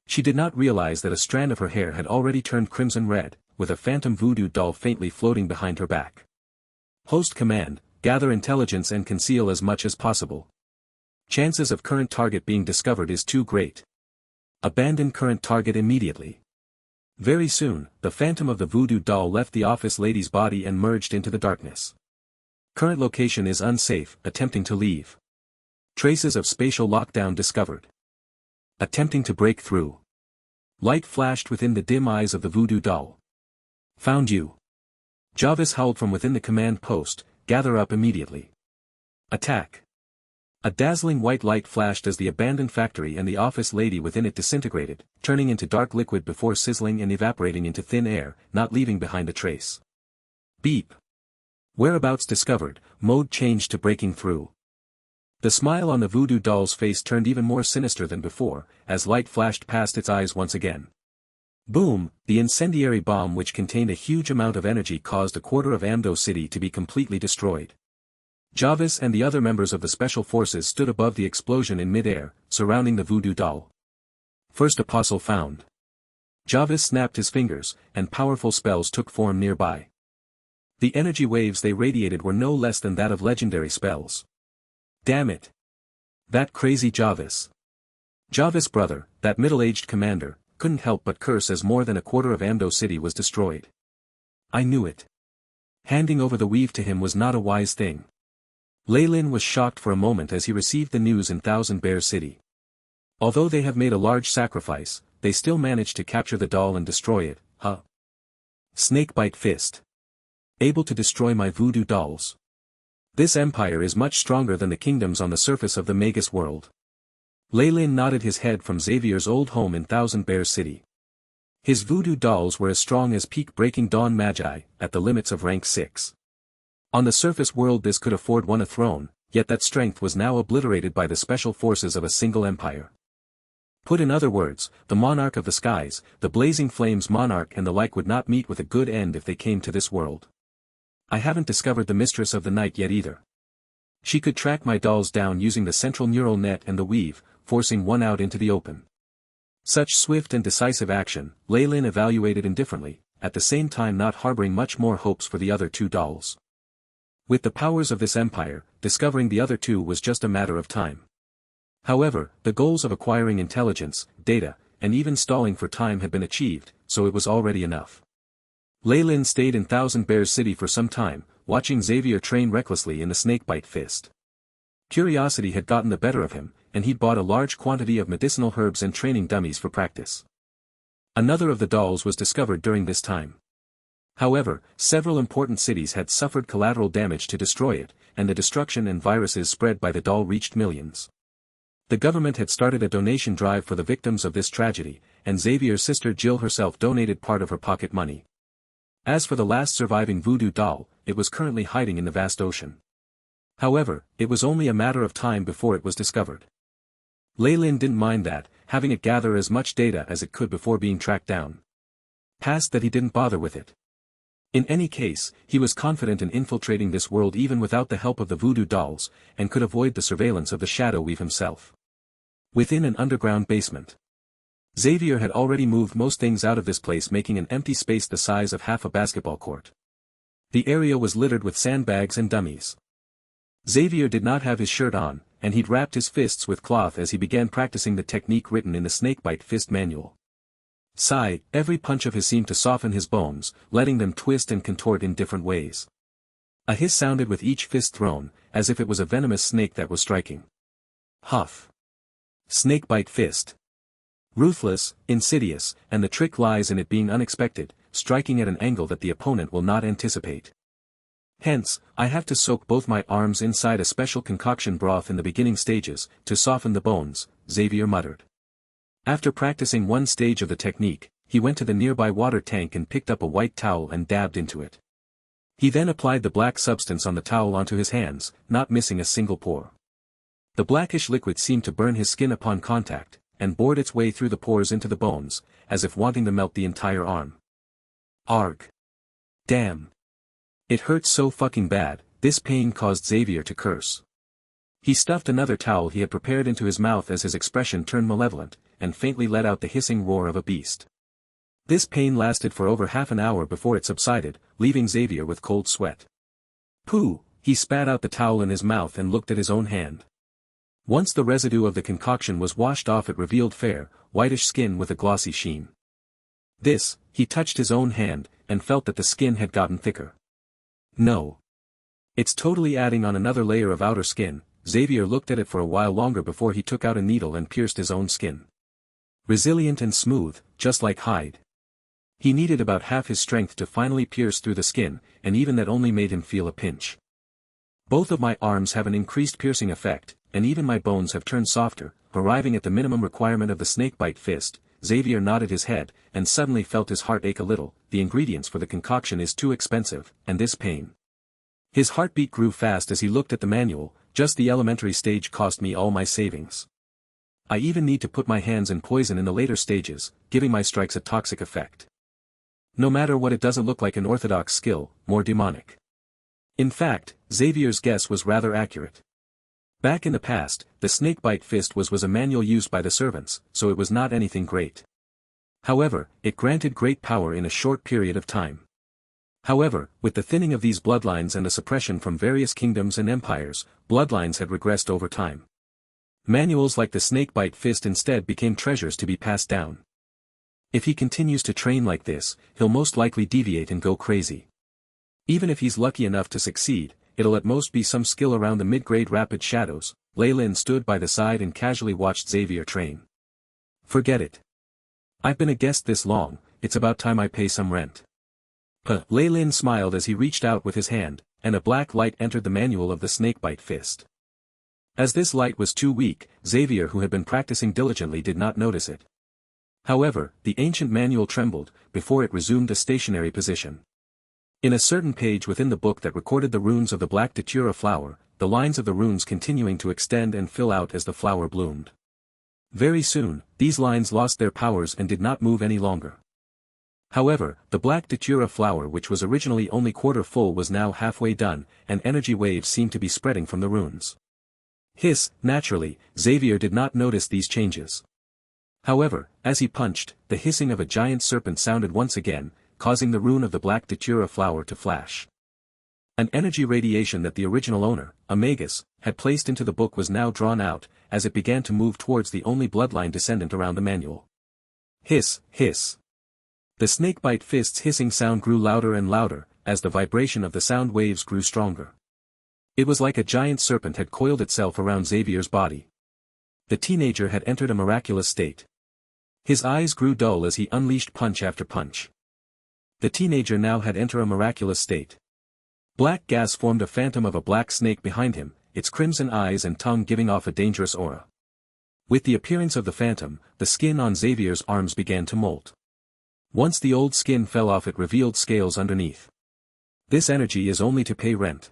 S1: She did not realize that a strand of her hair had already turned crimson red, with a phantom voodoo doll faintly floating behind her back. Host command, gather intelligence and conceal as much as possible. Chances of current target being discovered is too great. Abandon current target immediately. Very soon, the phantom of the voodoo doll left the office lady's body and merged into the darkness. Current location is unsafe, attempting to leave. Traces of spatial lockdown discovered. Attempting to break through. Light flashed within the dim eyes of the voodoo doll. Found you. Jarvis howled from within the command post, gather up immediately. Attack! A dazzling white light flashed as the abandoned factory and the office lady within it disintegrated, turning into dark liquid before sizzling and evaporating into thin air, not leaving behind a trace. Beep! Whereabouts discovered, mode changed to breaking through. The smile on the voodoo doll's face turned even more sinister than before, as light flashed past its eyes once again. Boom! The incendiary bomb which contained a huge amount of energy caused a quarter of Amdo City to be completely destroyed. Jarvis and the other members of the special forces stood above the explosion in mid-air, surrounding the voodoo doll. First apostle found. Jarvis snapped his fingers, and powerful spells took form nearby. The energy waves they radiated were no less than that of legendary spells. Damn it! That crazy Jarvis. Jarvis' brother, that middle-aged commander, couldn't help but curse as more than a quarter of Amdo City was destroyed. I knew it. Handing over the weave to him was not a wise thing. Leylin was shocked for a moment as he received the news in Thousand Bear City. Although they have made a large sacrifice, they still managed to capture the doll and destroy it, huh? Snakebite Fist. Able to destroy my voodoo dolls. This empire is much stronger than the kingdoms on the surface of the Magus world. Leylin nodded his head from Xavier's old home in Thousand Bear City. His voodoo dolls were as strong as peak-breaking dawn magi, at the limits of rank 6. On the surface world this could afford one a throne, yet that strength was now obliterated by the special forces of a single empire. Put in other words, the monarch of the skies, the blazing flames monarch and the like would not meet with a good end if they came to this world. I haven't discovered the mistress of the night yet either. She could track my dolls down using the central neural net and the weave, forcing one out into the open. Such swift and decisive action, Leylin evaluated indifferently, at the same time not harboring much more hopes for the other two dolls. With the powers of this empire, discovering the other two was just a matter of time. However, the goals of acquiring intelligence, data, and even stalling for time had been achieved, so it was already enough. Leylin stayed in Thousand Bears City for some time, watching Xavier train recklessly in the Snakebite Fist. Curiosity had gotten the better of him, and he'd bought a large quantity of medicinal herbs and training dummies for practice. Another of the dolls was discovered during this time. However, several important cities had suffered collateral damage to destroy it, and the destruction and viruses spread by the doll reached millions. The government had started a donation drive for the victims of this tragedy, and Xavier's sister Jill herself donated part of her pocket money. As for the last surviving voodoo doll, it was currently hiding in the vast ocean. However, it was only a matter of time before it was discovered. Leylin didn't mind that, having it gather as much data as it could before being tracked down. Past that he didn't bother with it. In any case, he was confident in infiltrating this world even without the help of the voodoo dolls, and could avoid the surveillance of the Shadow Weave himself. Within an underground basement. Xavier had already moved most things out of this place, making an empty space the size of half a basketball court. The area was littered with sandbags and dummies. Xavier did not have his shirt on, and he'd wrapped his fists with cloth as he began practicing the technique written in the Snakebite Fist manual. Sigh, every punch of his seemed to soften his bones, letting them twist and contort in different ways. A hiss sounded with each fist thrown, as if it was a venomous snake that was striking. Huff. Snakebite Fist. Ruthless, insidious, and the trick lies in it being unexpected, striking at an angle that the opponent will not anticipate. Hence, I have to soak both my arms inside a special concoction broth in the beginning stages, to soften the bones, Xavier muttered. After practicing one stage of the technique, he went to the nearby water tank and picked up a white towel and dabbed into it. He then applied the black substance on the towel onto his hands, not missing a single pore. The blackish liquid seemed to burn his skin upon contact, and bored its way through the pores into the bones, as if wanting to melt the entire arm. Arg. Damn. It hurt so fucking bad, this pain caused Xavier to curse. He stuffed another towel he had prepared into his mouth as his expression turned malevolent, and faintly let out the hissing roar of a beast. This pain lasted for over half an hour before it subsided, leaving Xavier with cold sweat. Pooh, he spat out the towel in his mouth and looked at his own hand. Once the residue of the concoction was washed off, it revealed fair, whitish skin with a glossy sheen. He touched his own hand, and felt that the skin had gotten thicker. No. It's totally adding on another layer of outer skin. Xavier looked at it for a while longer before he took out a needle and pierced his own skin. Resilient and smooth, just like hide. He needed about half his strength to finally pierce through the skin, and even that only made him feel a pinch. Both of my arms have an increased piercing effect, and even my bones have turned softer, arriving at the minimum requirement of the snakebite fist. Xavier nodded his head, and suddenly felt his heart ache a little. The ingredients for the concoction is too expensive, and this pain. His heartbeat grew fast as he looked at the manual. Just the elementary stage cost me all my savings. I even need to put my hands in poison in the later stages, giving my strikes a toxic effect. No matter what, it doesn't look like an orthodox skill, more demonic. In fact, Xavier's guess was rather accurate. Back in the past, the snakebite fist was a manual used by the servants, so it was not anything great. However, it granted great power in a short period of time. However, with the thinning of these bloodlines and the suppression from various kingdoms and empires, bloodlines had regressed over time. Manuals like the snakebite fist instead became treasures to be passed down. If he continues to train like this, he'll most likely deviate and go crazy. Even if he's lucky enough to succeed, it'll at most be some skill around the mid-grade rapid shadows. Lei Lin stood by the side and casually watched Xavier train. Forget it. I've been a guest this long, it's about time I pay some rent. Lei Lin smiled as he reached out with his hand, and a black light entered the manual of the snakebite fist. As this light was too weak, Xavier, who had been practicing diligently, did not notice it. However, the ancient manual trembled, before it resumed a stationary position. In a certain page within the book that recorded the runes of the black datura flower, the lines of the runes continuing to extend and fill out as the flower bloomed. Very soon, these lines lost their powers and did not move any longer. However, the black datura flower, which was originally only quarter full, was now halfway done, and energy waves seemed to be spreading from the runes. Naturally, Xavier did not notice these changes. However, as he punched, the hissing of a giant serpent sounded once again, causing the rune of the black datura flower to flash. An energy radiation that the original owner, a Magus, had placed into the book was now drawn out, as it began to move towards the only bloodline descendant around the manual. Hiss, hiss. The snakebite fist's hissing sound grew louder and louder, as the vibration of the sound waves grew stronger. It was like a giant serpent had coiled itself around Xavier's body. The teenager had entered a miraculous state. His eyes grew dull as he unleashed punch after punch. The teenager now had entered a miraculous state. Black gas formed a phantom of a black snake behind him, its crimson eyes and tongue giving off a dangerous aura. With the appearance of the phantom, the skin on Xavier's arms began to molt. Once the old skin fell off, it revealed scales underneath. This energy is only to pay rent.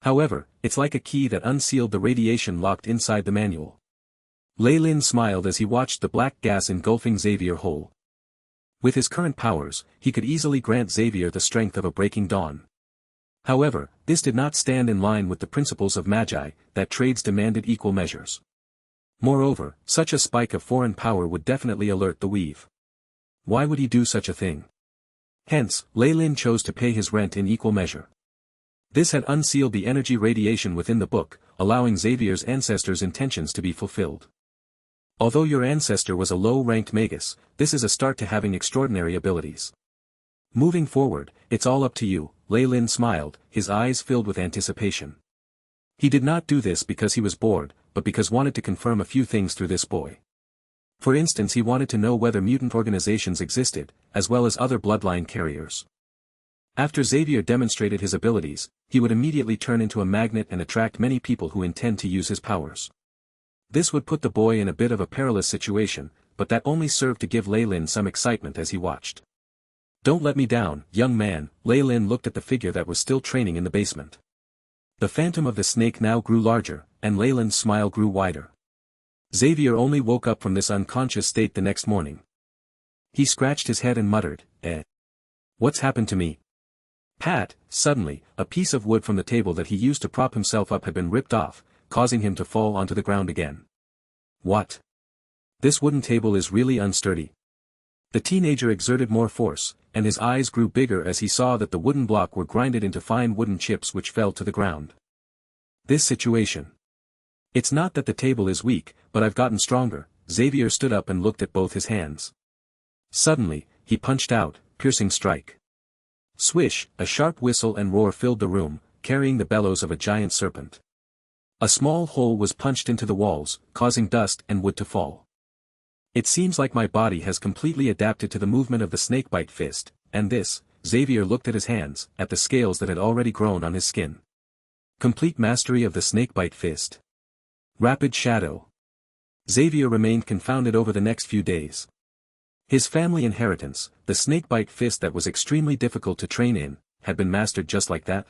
S1: However, it's like a key that unsealed the radiation locked inside the manual. Lei Lin smiled as he watched the black gas engulfing Xavier whole. With his current powers, he could easily grant Xavier the strength of a breaking dawn. However, this did not stand in line with the principles of Magi, that trades demanded equal measures. Moreover, such a spike of foreign power would definitely alert the weave. Why would he do such a thing? Hence, Lei Lin chose to pay his rent in equal measure. This had unsealed the energy radiation within the book, allowing Xavier's ancestors' intentions to be fulfilled. Although your ancestor was a low-ranked Magus, this is a start to having extraordinary abilities. Moving forward, it's all up to you. Lei Lin smiled, his eyes filled with anticipation. He did not do this because he was bored, but because wanted to confirm a few things through this boy. For instance, he wanted to know whether mutant organizations existed, as well as other bloodline carriers. After Xavier demonstrated his abilities, he would immediately turn into a magnet and attract many people who intend to use his powers. This would put the boy in a bit of a perilous situation, but that only served to give Lei Lin some excitement as he watched. Don't let me down, young man. Lei Lin looked at the figure that was still training in the basement. The phantom of the snake now grew larger, and Lei Lin's smile grew wider. Xavier only woke up from this unconscious state the next morning. He scratched his head and muttered, What's happened to me? Suddenly, a piece of wood from the table that he used to prop himself up had been ripped off, causing him to fall onto the ground again. What? This wooden table is really unsturdy. The teenager exerted more force, and his eyes grew bigger as he saw that the wooden block were grinded into fine wooden chips which fell to the ground. This situation. It's not that the table is weak, but I've gotten stronger. Xavier stood up and looked at both his hands. Suddenly, he punched out, piercing strike. Swish, a sharp whistle and roar filled the room, carrying the bellows of a giant serpent. A small hole was punched into the walls, causing dust and wood to fall. It seems like my body has completely adapted to the movement of the snakebite fist, and this. Xavier looked at his hands, at the scales that had already grown on his skin. Complete mastery of the snakebite fist. Rapid shadow. Xavier remained confounded over the next few days. His family inheritance, the snakebite fist that was extremely difficult to train in, had been mastered just like that.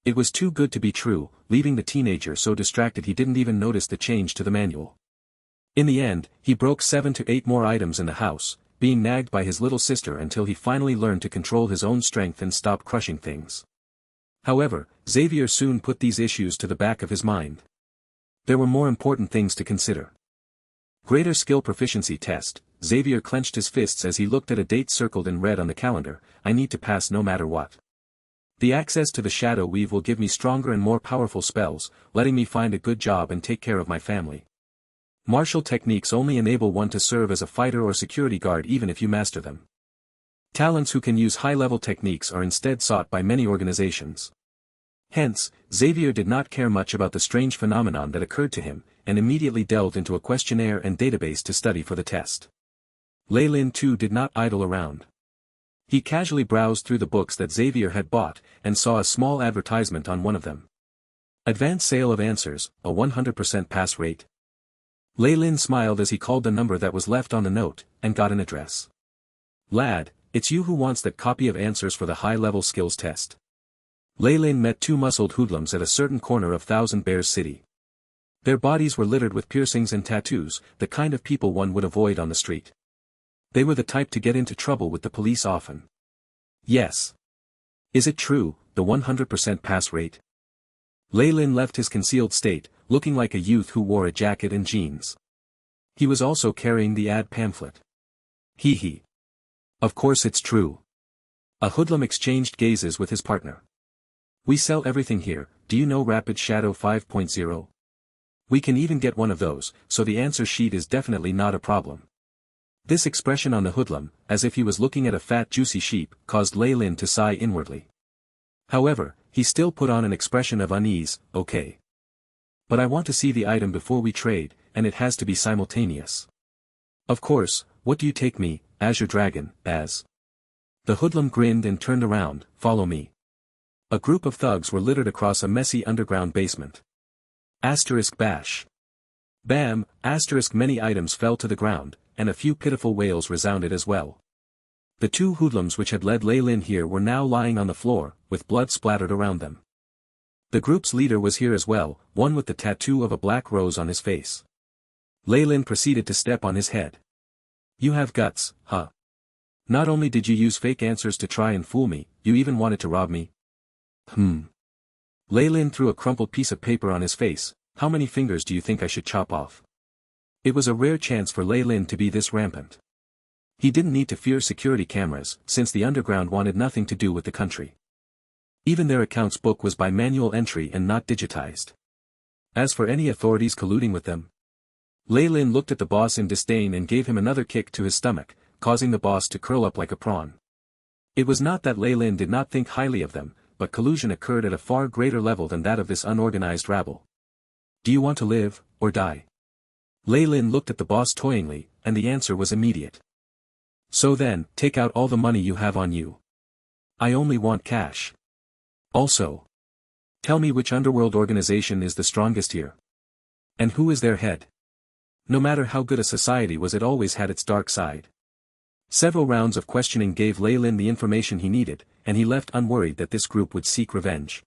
S1: It was too good to be true, leaving the teenager so distracted he didn't even notice the change to the manual. In the end, he broke 7 to 8 more items in the house, being nagged by his little sister until he finally learned to control his own strength and stop crushing things. However, Xavier soon put these issues to the back of his mind. There were more important things to consider. Greater skill proficiency test. Xavier clenched his fists as he looked at a date circled in red on the calendar. I need to pass no matter what. The access to the shadow weave will give me stronger and more powerful spells, letting me find a good job and take care of my family. Martial techniques only enable one to serve as a fighter or security guard even if you master them. Talents who can use high-level techniques are instead sought by many organizations. Hence, Xavier did not care much about the strange phenomenon that occurred to him, and immediately delved into a questionnaire and database to study for the test. Lei Lin too did not idle around. He casually browsed through the books that Xavier had bought, and saw a small advertisement on one of them. Advanced sale of answers, a 100% pass rate. Lei Lin smiled as he called the number that was left on the note, and got an address. Lad, it's you who wants that copy of answers for the high-level skills test. Lei Lin met 2 muscled hoodlums at a certain corner of Thousand Bears City. Their bodies were littered with piercings and tattoos, the kind of people one would avoid on the street. They were the type to get into trouble with the police often. Yes. Is it true, the 100% pass rate? Lei Lin left his concealed state, looking like a youth who wore a jacket and jeans. He was also carrying the ad pamphlet. Hee hee. Of course it's true. A hoodlum exchanged gazes with his partner. We sell everything here, do you know Rapid Shadow 5.0? We can even get one of those, so the answer sheet is definitely not a problem. This expression on the hoodlum, as if he was looking at a fat juicy sheep, caused Lei Lin to sigh inwardly. However, he still put on an expression of unease. Okay. But I want to see the item before we trade, and it has to be simultaneous. Of course, what do you take me, Azure Dragon, as? The hoodlum grinned and turned around. Follow me. A group of thugs were littered across a messy underground basement. Asterisk bash. Bam, asterisk many items fell to the ground, and a few pitiful wails resounded as well. The 2 hoodlums which had led Lei Lin here were now lying on the floor, with blood splattered around them. The group's leader was here as well, one with the tattoo of a black rose on his face. Lei Lin proceeded to step on his head. You have guts, huh? Not only did you use fake answers to try and fool me, you even wanted to rob me? Lei Lin threw a crumpled piece of paper on his face. How many fingers do you think I should chop off? It was a rare chance for Lei Lin to be this rampant. He didn't need to fear security cameras, since the underground wanted nothing to do with the country. Even their accounts book was by manual entry and not digitized. As for any authorities colluding with them, Lei Lin looked at the boss in disdain and gave him another kick to his stomach, causing the boss to curl up like a prawn. It was not that Lei Lin did not think highly of them, but collusion occurred at a far greater level than that of this unorganized rabble. Do you want to live, or die? Lei Lin looked at the boss toyingly, and the answer was immediate. So then, take out all the money you have on you. I only want cash. Also, tell me which underworld organization is the strongest here. And who is their head? No matter how good a society was, it always had its dark side. Several rounds of questioning gave Lei Lin the information he needed, and he left unworried that this group would seek revenge.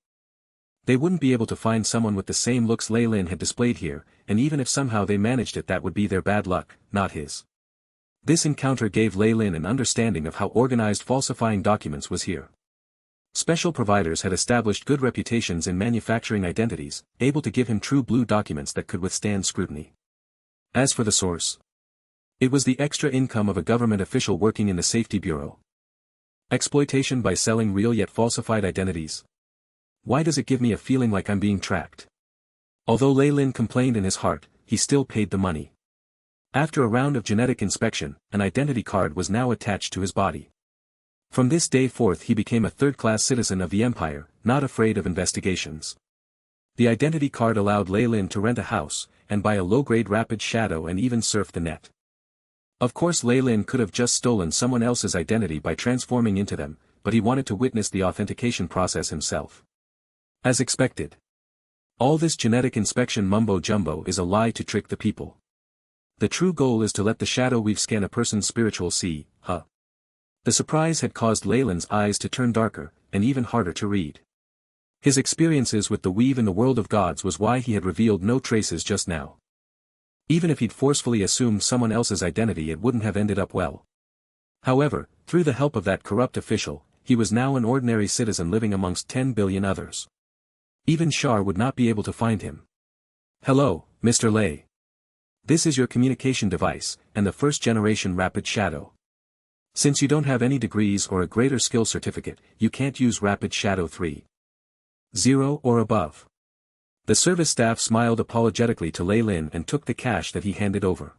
S1: They wouldn't be able to find someone with the same looks Lei Lin had displayed here, and even if somehow they managed it, that would be their bad luck, not his. This encounter gave Lei Lin an understanding of how organized falsifying documents was here. Special providers had established good reputations in manufacturing identities, able to give him true blue documents that could withstand scrutiny. As for the source, it was the extra income of a government official working in the Safety Bureau. Exploitation by selling real yet falsified identities. Why does it give me a feeling like I'm being tracked? Although Lei Lin complained in his heart, he still paid the money. After a round of genetic inspection, an identity card was now attached to his body. From this day forth he became a third-class citizen of the Empire, not afraid of investigations. The identity card allowed Lei Lin to rent a house, and buy a low-grade Rapid Shadow and even surf the net. Of course Lei Lin could have just stolen someone else's identity by transforming into them, but he wanted to witness the authentication process himself. As expected, All this genetic inspection mumbo-jumbo is a lie to trick the people. The true goal is to let the shadow weave scan a person's spiritual see, huh? The surprise had caused Leyland's eyes to turn darker, and even harder to read. His experiences with the weave in the world of gods was why he had revealed no traces just now. Even if he'd forcefully assumed someone else's identity, it wouldn't have ended up well. However, through the help of that corrupt official, he was now an ordinary citizen living amongst 10 billion others. Even Shar would not be able to find him. Hello, Mr. Lei. This is your communication device, and the first-generation Rapid Shadow. Since you don't have any degrees or a greater skill certificate, you can't use Rapid Shadow 3.0 or above. The service staff smiled apologetically to Lei Lin and took the cash that he handed over.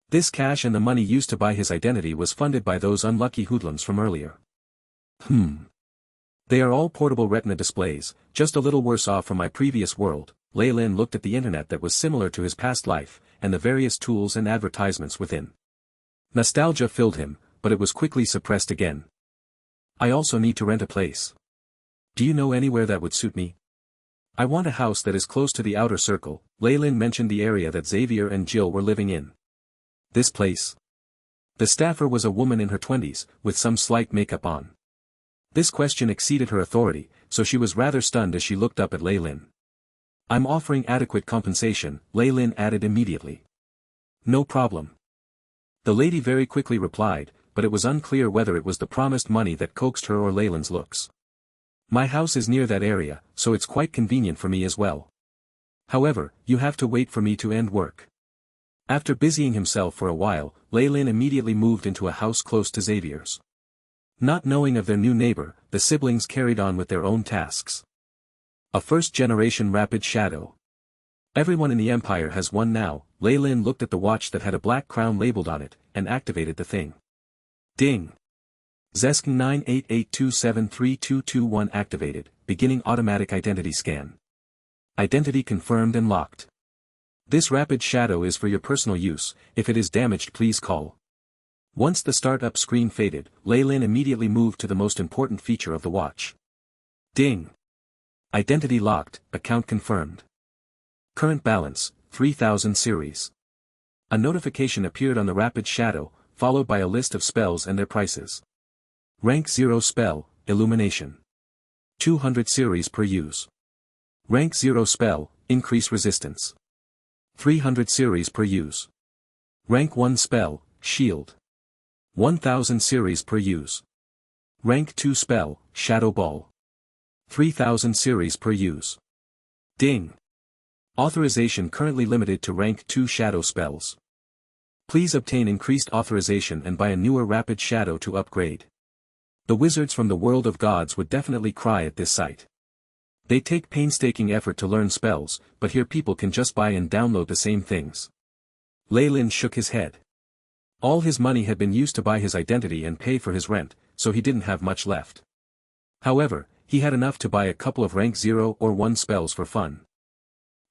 S1: This cash and the money used to buy his identity was funded by those unlucky hoodlums from earlier. They are all portable retina displays, just a little worse off from my previous world. Lei Lin looked at the internet that was similar to his past life, and the various tools and advertisements within. Nostalgia filled him, but it was quickly suppressed again. I also need to rent a place. Do you know anywhere that would suit me? I want a house that is close to the outer circle. Lei Lin mentioned the area that Xavier and Jill were living in. This place? The staffer was a woman in her 20s, with some slight makeup on. This question exceeded her authority, so she was rather stunned as she looked up at Lei Lin. I'm offering adequate compensation, Lei Lin added immediately. No problem. The lady very quickly replied, but it was unclear whether it was the promised money that coaxed her or Lei Lin's looks. My house is near that area, so it's quite convenient for me as well. However, you have to wait for me to end work. After busying himself for a while, Lei Lin immediately moved into a house close to Xavier's. Not knowing of their new neighbor, the siblings carried on with their own tasks. A first-generation Rapid Shadow. Everyone in the Empire has one now. Lei Lin looked at the watch that had a black crown labeled on it, and activated the thing. Ding! Zesk 988273221 activated, beginning automatic identity scan. Identity confirmed and locked. This Rapid Shadow is for your personal use. If it is damaged, please call. Once the startup screen faded, Lei Lin immediately moved to the most important feature of the watch. Ding! Identity locked, account confirmed. Current balance, 3000 series. A notification appeared on the Rapid Shadow, followed by a list of spells and their prices. Rank 0 spell, Illumination. 200 series per use. Rank 0 spell, Increase resistance. 300 series per use. Rank 1 spell, Shield. 1000 series per use. Rank 2 spell, Shadow Ball. 3000 series per use. Ding! Authorization currently limited to Rank 2 Shadow spells. Please obtain increased authorization and buy a newer Rapid Shadow to upgrade. The wizards from the world of gods would definitely cry at this sight. They take painstaking effort to learn spells, but here people can just buy and download the same things. Lei Lin shook his head. All his money had been used to buy his identity and pay for his rent, so he didn't have much left. However, he had enough to buy a couple of rank 0 or 1 spells for fun.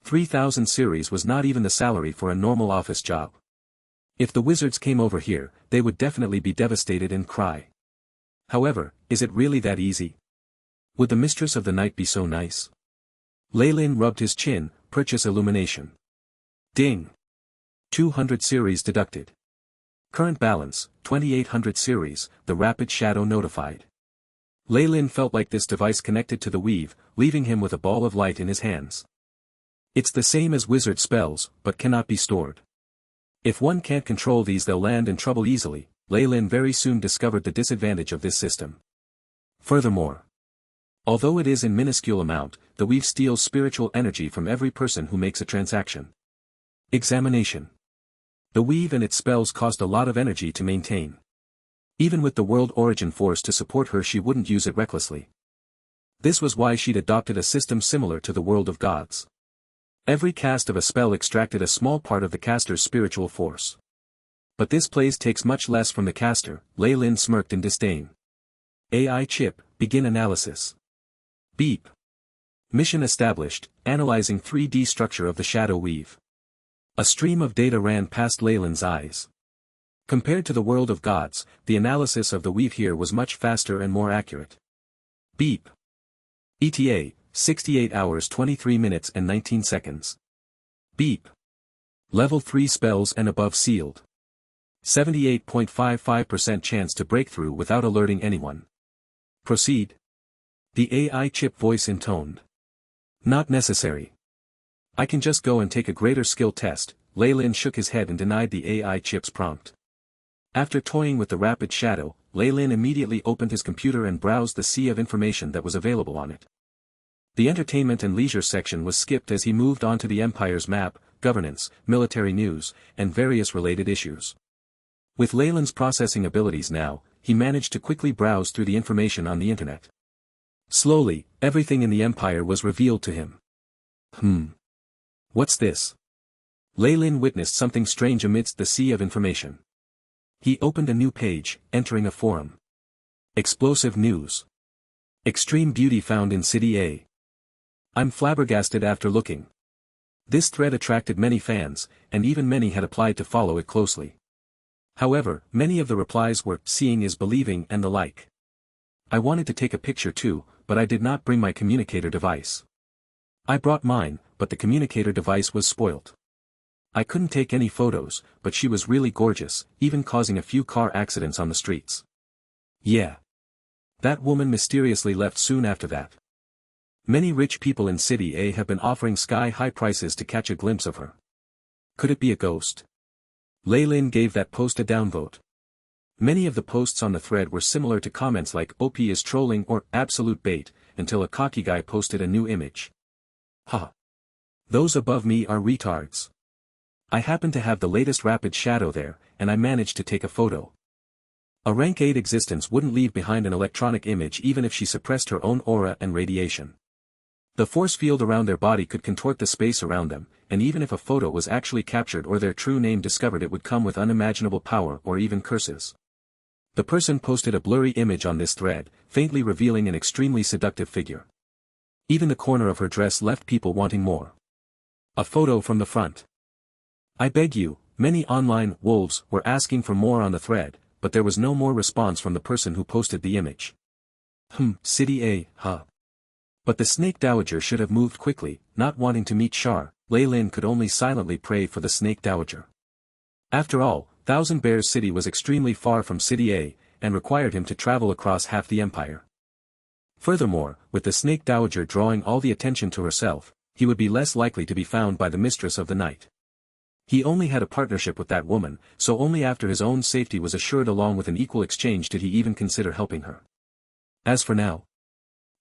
S1: 3000 series was not even the salary for a normal office job. If the wizards came over here, they would definitely be devastated and cry. However, is it really that easy? Would the mistress of the night be so nice? Lei Lin rubbed his chin, purchase illumination. Ding! 200 series deducted. Current balance, 2800 series, the Rapid Shadow notified. Lei Lin felt like this device connected to the weave, leaving him with a ball of light in his hands. It's the same as wizard spells, but cannot be stored. If one can't control these, they'll land in trouble easily. Lei Lin very soon discovered the disadvantage of this system. Furthermore, although it is in minuscule amount, the weave steals spiritual energy from every person who makes a transaction. Examination. The weave and its spells cost a lot of energy to maintain. Even with the World Origin Force to support her, she wouldn't use it recklessly. This was why she'd adopted a system similar to the world of gods. Every cast of a spell extracted a small part of the caster's spiritual force. But this place takes much less from the caster. Lei Lin smirked in disdain. AI chip, begin analysis. Beep. Mission established, analyzing 3D structure of the shadow weave. A stream of data ran past Lei Lin's eyes. Compared to the world of gods, the analysis of the weave here was much faster and more accurate. Beep. ETA, 68 hours 23 minutes and 19 seconds. Beep. Level 3 spells and above sealed. 78.55% chance to break through without alerting anyone. Proceed. The AI chip voice intoned. Not necessary. I can just go and take a greater skill test. Lei Lin shook his head and denied the AI chip's prompt. After toying with the rapid shadow, Lei Lin immediately opened his computer and browsed the sea of information that was available on it. The entertainment and leisure section was skipped as he moved on to the Empire's map, governance, military news, and various related issues. With Lei Lin's processing abilities now, he managed to quickly browse through the information on the internet. Slowly, everything in the Empire was revealed to him. What's this? Lei Lin witnessed something strange amidst the sea of information. He opened a new page, entering a forum. Explosive news. Extreme beauty found in City A. I'm flabbergasted after looking. This thread attracted many fans, and even many had applied to follow it closely. However, many of the replies were, seeing is believing and the like. I wanted to take a picture too, but I did not bring my communicator device. I brought mine, but the communicator device was spoilt. I couldn't take any photos, but she was really gorgeous, even causing a few car accidents on the streets. Yeah. That woman mysteriously left soon after that. Many rich people in City A have been offering sky-high prices to catch a glimpse of her. Could it be a ghost? Lei Lin gave that post a downvote. Many of the posts on the thread were similar to comments like OP is trolling or absolute bait, until a cocky guy posted a new image. Haha. Those above me are retards. I happen to have the latest rapid shadow there, and I managed to take a photo. A rank 8 existence wouldn't leave behind an electronic image even if she suppressed her own aura and radiation. The force field around their body could contort the space around them, and even if a photo was actually captured or their true name discovered, it would come with unimaginable power or even curses. The person posted a blurry image on this thread, faintly revealing an extremely seductive figure. Even the corner of her dress left people wanting more. A photo from the front. I beg you, many online wolves were asking for more on the thread, but there was no more response from the person who posted the image. City A, huh? But the Snake Dowager should have moved quickly, not wanting to meet Shar. Lei Lin could only silently pray for the Snake Dowager. After all, Thousand Bears City was extremely far from City A, and required him to travel across half the empire. Furthermore, with the Snake Dowager drawing all the attention to herself, he would be less likely to be found by the Mistress of the Night. He only had a partnership with that woman, so only after his own safety was assured along with an equal exchange did he even consider helping her. As for now,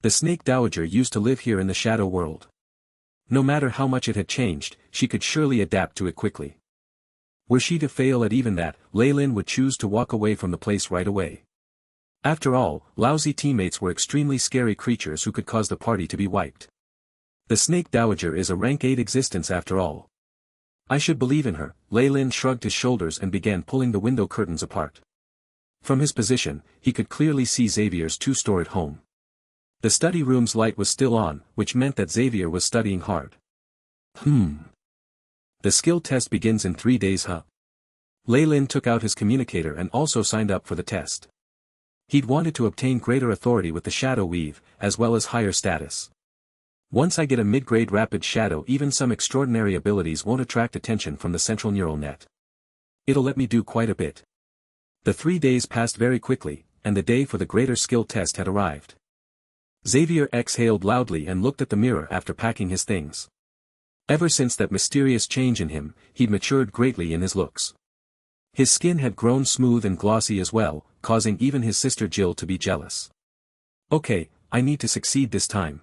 S1: the Snake Dowager used to live here in the shadow world. No matter how much it had changed, she could surely adapt to it quickly. Were she to fail at even that, Lei Lin would choose to walk away from the place right away. After all, lousy teammates were extremely scary creatures who could cause the party to be wiped. The Snake Dowager is a rank 8 existence after all. I should believe in her. Lei Lin shrugged his shoulders and began pulling the window curtains apart. From his position, he could clearly see Xavier's two-store at home. The study room's light was still on, which meant that Xavier was studying hard. The skill test begins in 3 days, huh? Lei Lin took out his communicator and also signed up for the test. He'd wanted to obtain greater authority with the Shadow Weave, as well as higher status. Once I get a mid-grade rapid shadow, even some extraordinary abilities won't attract attention from the central neural net. It'll let me do quite a bit. The 3 days passed very quickly, and the day for the greater skill test had arrived. Xavier exhaled loudly and looked at the mirror after packing his things. Ever since that mysterious change in him, he'd matured greatly in his looks. His skin had grown smooth and glossy as well, causing even his sister Jill to be jealous. Okay, I need to succeed this time.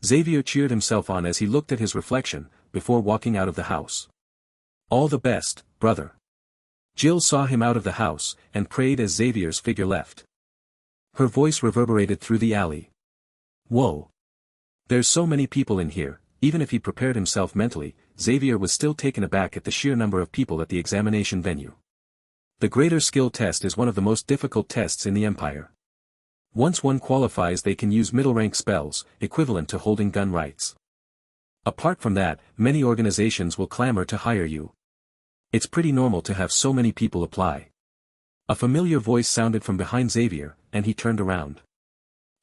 S1: Xavier cheered himself on as he looked at his reflection, before walking out of the house. All the best, brother. Jill saw him out of the house, and prayed as Xavier's figure left. Her voice reverberated through the alley. Whoa. There's so many people in here. Even if he prepared himself mentally, Xavier was still taken aback at the sheer number of people at the examination venue. The greater skill test is one of the most difficult tests in the Empire. Once one qualifies, they can use middle-rank spells, equivalent to holding gun rights. Apart from that, many organizations will clamor to hire you. It's pretty normal to have so many people apply. A familiar voice sounded from behind Xavier, and he turned around.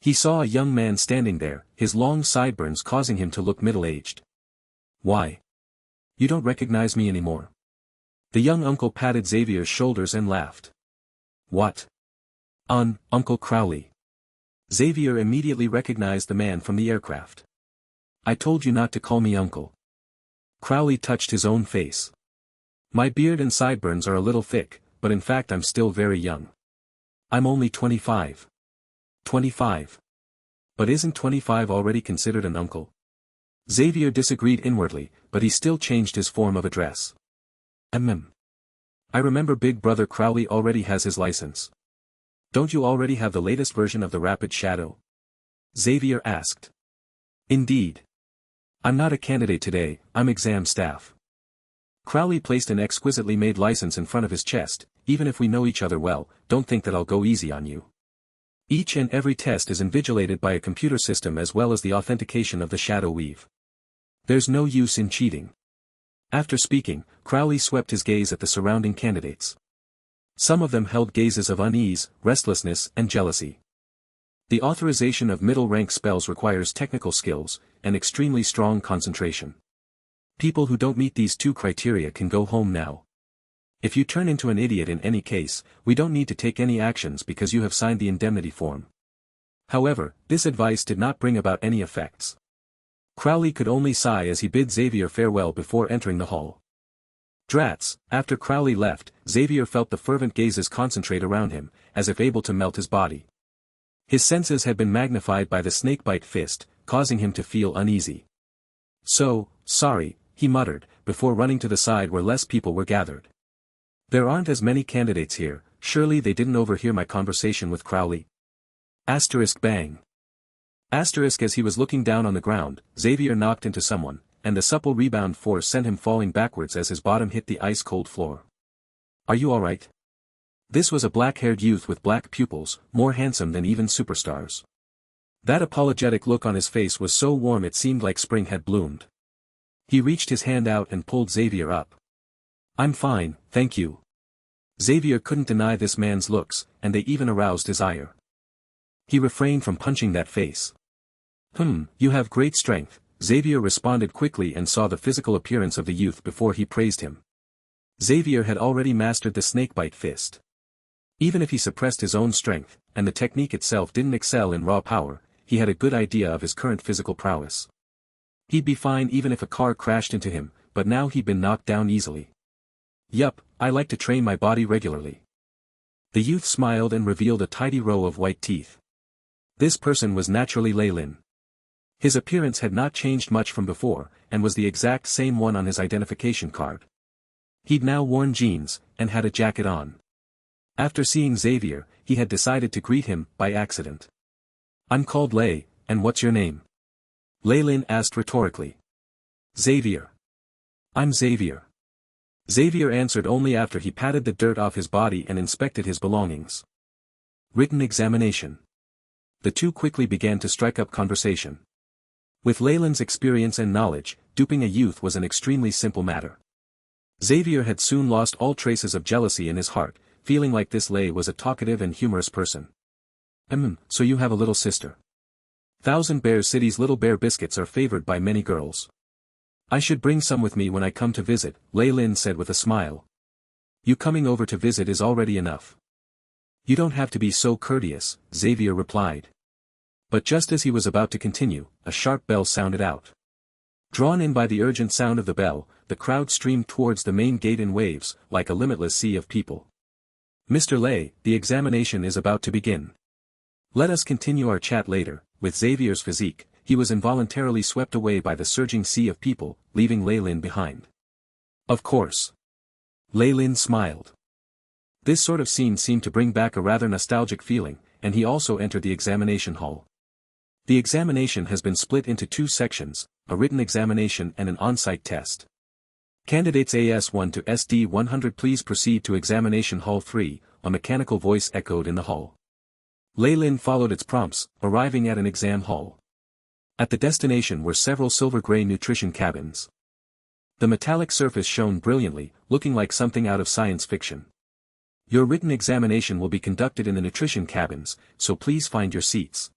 S1: He saw a young man standing there, his long sideburns causing him to look middle-aged. Why? You don't recognize me anymore. The young uncle patted Xavier's shoulders and laughed. What? Uncle Crowley. Xavier immediately recognized the man from the aircraft. I told you not to call me uncle. Crowley touched his own face. My beard and sideburns are a little thick, but in fact I'm still very young. I'm only 25. 25. But isn't 25 already considered an uncle? Xavier disagreed inwardly, but he still changed his form of address. I remember Big Brother Crowley already has his license. Don't you already have the latest version of the Rapid Shadow? Xavier asked. Indeed. I'm not a candidate today, I'm exam staff. Crowley placed an exquisitely made license in front of his chest. Even if we know each other well, don't think that I'll go easy on you. Each and every test is invigilated by a computer system as well as the authentication of the shadow weave. There's no use in cheating. After speaking, Crowley swept his gaze at the surrounding candidates. Some of them held gazes of unease, restlessness, and jealousy. The authorization of middle-rank spells requires technical skills, and extremely strong concentration. People who don't meet these two criteria can go home now. If you turn into an idiot in any case, we don't need to take any actions because you have signed the indemnity form. However, this advice did not bring about any effects. Crowley could only sigh as he bid Xavier farewell before entering the hall. Drats, after Crowley left, Xavier felt the fervent gazes concentrate around him, as if able to melt his body. His senses had been magnified by the snakebite fist, causing him to feel uneasy. So, sorry, he muttered, before running to the side where less people were gathered. There aren't as many candidates here, surely they didn't overhear my conversation with Crowley. Asterisk bang. Asterisk as he was looking down on the ground, Xavier knocked into someone, and the supple rebound force sent him falling backwards as his bottom hit the ice-cold floor. Are you alright? This was a black-haired youth with black pupils, more handsome than even superstars. That apologetic look on his face was so warm it seemed like spring had bloomed. He reached his hand out and pulled Xavier up. I'm fine, thank you. Xavier couldn't deny this man's looks, and they even aroused his ire. He refrained from punching that face. You have great strength, Xavier responded quickly and saw the physical appearance of the youth before he praised him. Xavier had already mastered the snakebite fist. Even if he suppressed his own strength, and the technique itself didn't excel in raw power, he had a good idea of his current physical prowess. He'd be fine even if a car crashed into him, but now he'd been knocked down easily. Yup, I like to train my body regularly. The youth smiled and revealed a tidy row of white teeth. This person was naturally Lei Lin. His appearance had not changed much from before, and was the exact same one on his identification card. He'd now worn jeans, and had a jacket on. After seeing Xavier, he had decided to greet him, by accident. I'm called Lei, and what's your name? Lei Lin asked rhetorically. Xavier. I'm Xavier. Xavier answered only after he patted the dirt off his body and inspected his belongings. Written examination. The two quickly began to strike up conversation. With Lei Lin's experience and knowledge, duping a youth was an extremely simple matter. Xavier had soon lost all traces of jealousy in his heart, feeling like this Lei was a talkative and humorous person. So you have a little sister. Thousand Bear City's Little Bear biscuits are favored by many girls. I should bring some with me when I come to visit, Lei Lin said with a smile. You coming over to visit is already enough. You don't have to be so courteous, Xavier replied. But just as he was about to continue, a sharp bell sounded out. Drawn in by the urgent sound of the bell, the crowd streamed towards the main gate in waves, like a limitless sea of people. Mr. Lei, the examination is about to begin. Let us continue our chat later. With Xavier's physique, he was involuntarily swept away by the surging sea of people, leaving Lei Lin behind. Of course. Lei Lin smiled. This sort of scene seemed to bring back a rather nostalgic feeling, and he also entered the examination hall. The examination has been split into two sections, a written examination and an on-site test. Candidates AS1 to SD100 please proceed to examination hall 3, a mechanical voice echoed in the hall. Lei Lin followed its prompts, arriving at an exam hall. At the destination were several silver-gray nutrition cabins. The metallic surface shone brilliantly, looking like something out of science fiction. Your written examination will be conducted in the nutrition cabins, so please find your seats.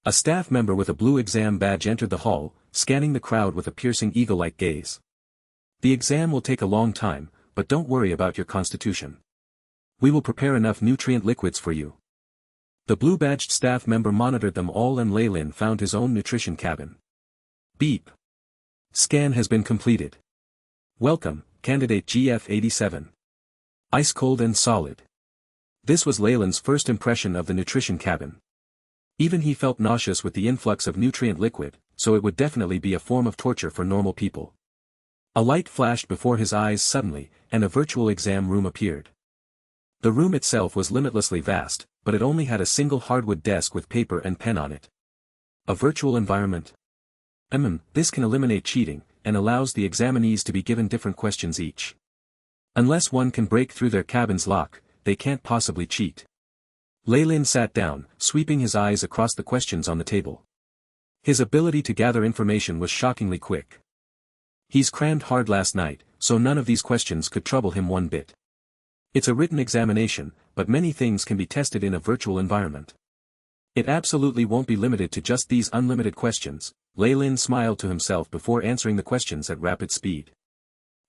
S1: A staff member with a blue exam badge entered the hall, scanning the crowd with a piercing eagle-like gaze. The exam will take a long time, but don't worry about your constitution. We will prepare enough nutrient liquids for you. The blue-badged staff member monitored them all and Lei Lin found his own nutrition cabin. Beep. Scan has been completed. Welcome, candidate GF87. Ice cold and solid. This was Lei Lin's first impression of the nutrition cabin. Even he felt nauseous with the influx of nutrient liquid, so it would definitely be a form of torture for normal people. A light flashed before his eyes suddenly, and a virtual exam room appeared. The room itself was limitlessly vast, but it only had a single hardwood desk with paper and pen on it. A virtual environment? This can eliminate cheating, and allows the examinees to be given different questions each. Unless one can break through their cabin's lock, they can't possibly cheat. Lei Lin sat down, sweeping his eyes across the questions on the table. His ability to gather information was shockingly quick. He's crammed hard last night, so none of these questions could trouble him one bit. It's a written examination, but many things can be tested in a virtual environment. It absolutely won't be limited to just these unlimited questions. Lei Lin smiled to himself before answering the questions at rapid speed.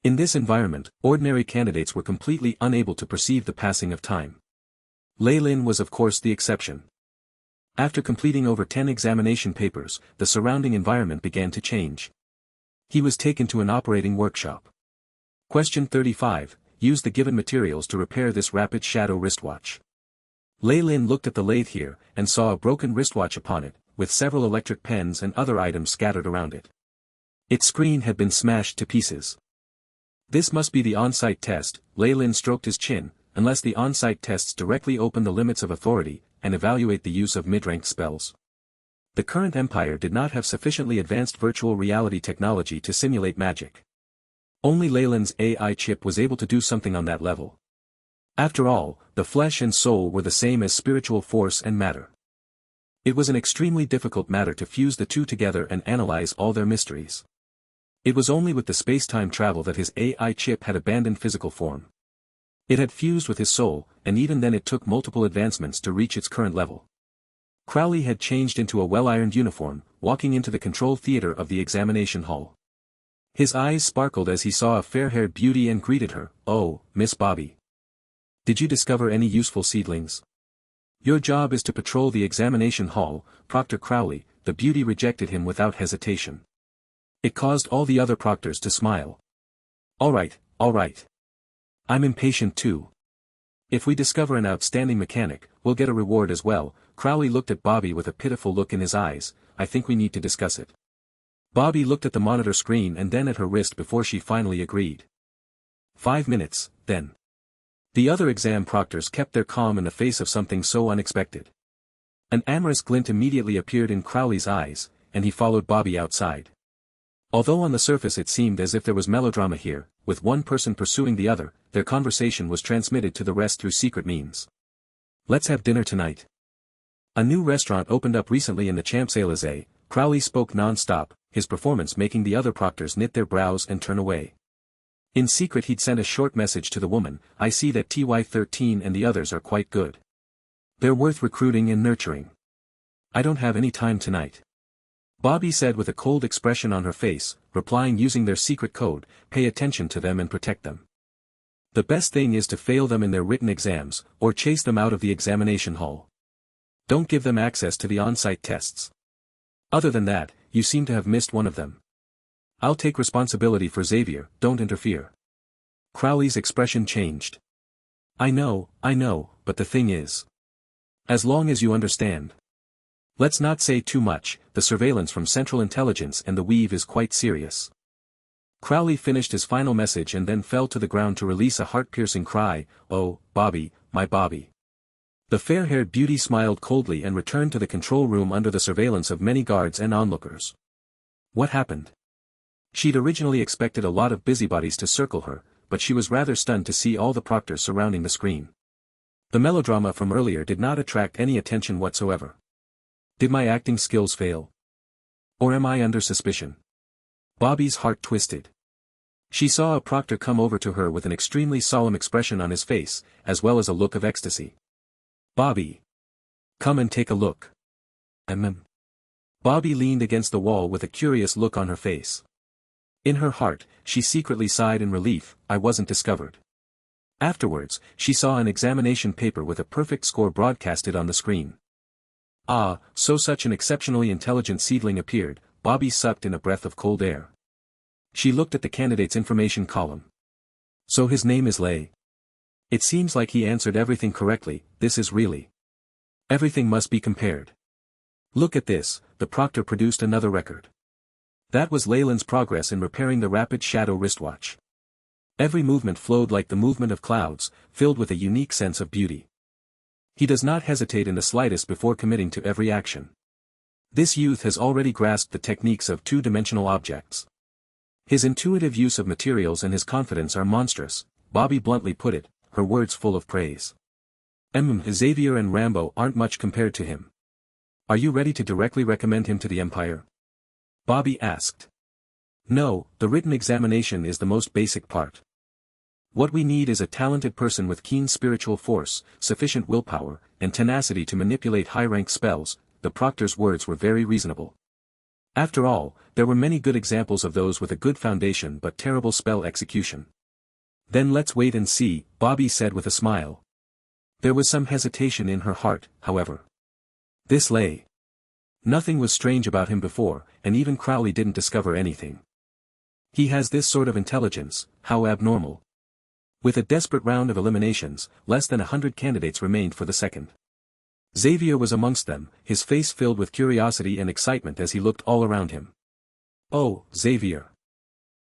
S1: In this environment, ordinary candidates were completely unable to perceive the passing of time. Lei Lin was of course the exception. After completing over 10 examination papers, the surrounding environment began to change. He was taken to an operating workshop. Question 35, use the given materials to repair this rapid shadow wristwatch. Lei Lin looked at the lathe here, and saw a broken wristwatch upon it, with several electric pens and other items scattered around it. Its screen had been smashed to pieces. This must be the on-site test. Lei Lin stroked his chin, unless the on-site tests directly open the limits of authority, and evaluate the use of mid-ranked spells. The current empire did not have sufficiently advanced virtual reality technology to simulate magic. Only Lei Lin's AI chip was able to do something on that level. After all, the flesh and soul were the same as spiritual force and matter. It was an extremely difficult matter to fuse the two together and analyze all their mysteries. It was only with the space-time travel that his AI chip had abandoned physical form. It had fused with his soul, and even then it took multiple advancements to reach its current level. Crowley had changed into a well-ironed uniform, walking into the control theater of the examination hall. His eyes sparkled as he saw a fair-haired beauty and greeted her. "Oh, Miss Bobby. Did you discover any useful seedlings? Your job is to patrol the examination hall, Proctor Crowley." The beauty rejected him without hesitation. It caused all the other proctors to smile. All right. I'm impatient too. If we discover an outstanding mechanic, we'll get a reward as well. Crowley looked at Bobby with a pitiful look in his eyes. I think we need to discuss it. Bobby looked at the monitor screen and then at her wrist before she finally agreed. 5 minutes, then. The other exam proctors kept their calm in the face of something so unexpected. An amorous glint immediately appeared in Crowley's eyes, and he followed Bobby outside. Although on the surface it seemed as if there was melodrama here, with one person pursuing the other, their conversation was transmitted to the rest through secret means. Let's have dinner tonight. A new restaurant opened up recently in the Champs-Élysées. Crowley spoke non-stop, his performance making the other proctors knit their brows and turn away. In secret he'd sent a short message to the woman. I see that TY13 and the others are quite good. They're worth recruiting and nurturing. I don't have any time tonight. Bobby said with a cold expression on her face, replying using their secret code, pay attention to them and protect them. The best thing is to fail them in their written exams, or chase them out of the examination hall. Don't give them access to the on-site tests. Other than that, you seem to have missed one of them. I'll take responsibility for Xavier, don't interfere. Crowley's expression changed. I know, but the thing is. As long as you understand. Let's not say too much, the surveillance from Central Intelligence and the Weave is quite serious. Crowley finished his final message and then fell to the ground to release a heart-piercing cry. Oh, Bobby, my Bobby. The fair-haired beauty smiled coldly and returned to the control room under the surveillance of many guards and onlookers. What happened? She'd originally expected a lot of busybodies to circle her, but she was rather stunned to see all the proctors surrounding the screen. The melodrama from earlier did not attract any attention whatsoever. Did my acting skills fail? Or am I under suspicion? Bobby's heart twisted. She saw a proctor come over to her with an extremely solemn expression on his face, as well as a look of ecstasy. Bobby. Come and take a look. Bobby leaned against the wall with a curious look on her face. In her heart, she secretly sighed in relief, I wasn't discovered. Afterwards, she saw an examination paper with a perfect score broadcasted on the screen. Ah, so such an exceptionally intelligent seedling appeared. Bobby sucked in a breath of cold air. She looked at the candidate's information column. So his name is Lei. It seems like he answered everything correctly. This is really. Everything must be compared. Look at this, the proctor produced another record. That was Leyland's progress in repairing the rapid shadow wristwatch. Every movement flowed like the movement of clouds, filled with a unique sense of beauty. He does not hesitate in the slightest before committing to every action. This youth has already grasped the techniques of two-dimensional objects. His intuitive use of materials and his confidence are monstrous, Bobby bluntly put it, her words full of praise. Xavier and Rambo aren't much compared to him. Are you ready to directly recommend him to the Empire? Bobby asked. No, the written examination is the most basic part. What we need is a talented person with keen spiritual force, sufficient willpower, and tenacity to manipulate high-rank spells. The proctor's words were very reasonable. After all, there were many good examples of those with a good foundation but terrible spell execution. Then let's wait and see, Bobby said with a smile. There was some hesitation in her heart, however. This Lei. Nothing was strange about him before, and even Crowley didn't discover anything. He has this sort of intelligence, how abnormal. With a desperate round of eliminations, less than 100 candidates remained for the second. Xavier was amongst them, his face filled with curiosity and excitement as he looked all around him. Oh, Xavier.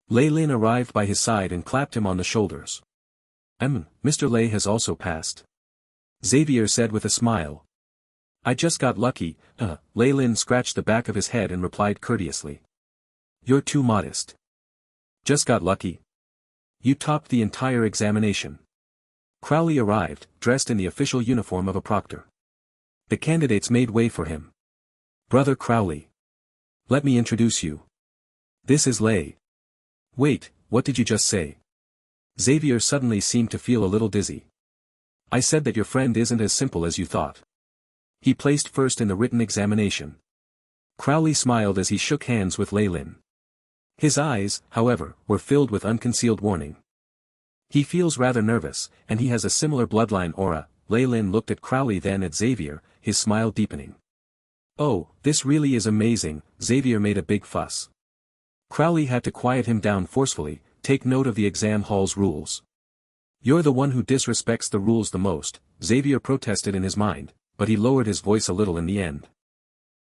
S1: Lei Lin arrived by his side and clapped him on the shoulders. Mr. Lei has also passed. Xavier said with a smile. I just got lucky. Lei Lin scratched the back of his head and replied courteously. You're too modest. Just got lucky. You topped the entire examination. Crowley arrived, dressed in the official uniform of a proctor. The candidates made way for him. Brother Crowley. Let me introduce you. This is Lei. Wait, what did you just say? Xavier suddenly seemed to feel a little dizzy. I said that your friend isn't as simple as you thought. He placed first in the written examination. Crowley smiled as he shook hands with Lei Lin. His eyes, however, were filled with unconcealed warning. He feels rather nervous, and he has a similar bloodline aura. Lei Lin looked at Crowley then at Xavier, his smile deepening. Oh, this really is amazing, Xavier made a big fuss. Crowley had to quiet him down forcefully, take note of the exam hall's rules. You're the one who disrespects the rules the most, Xavier protested in his mind, but he lowered his voice a little in the end.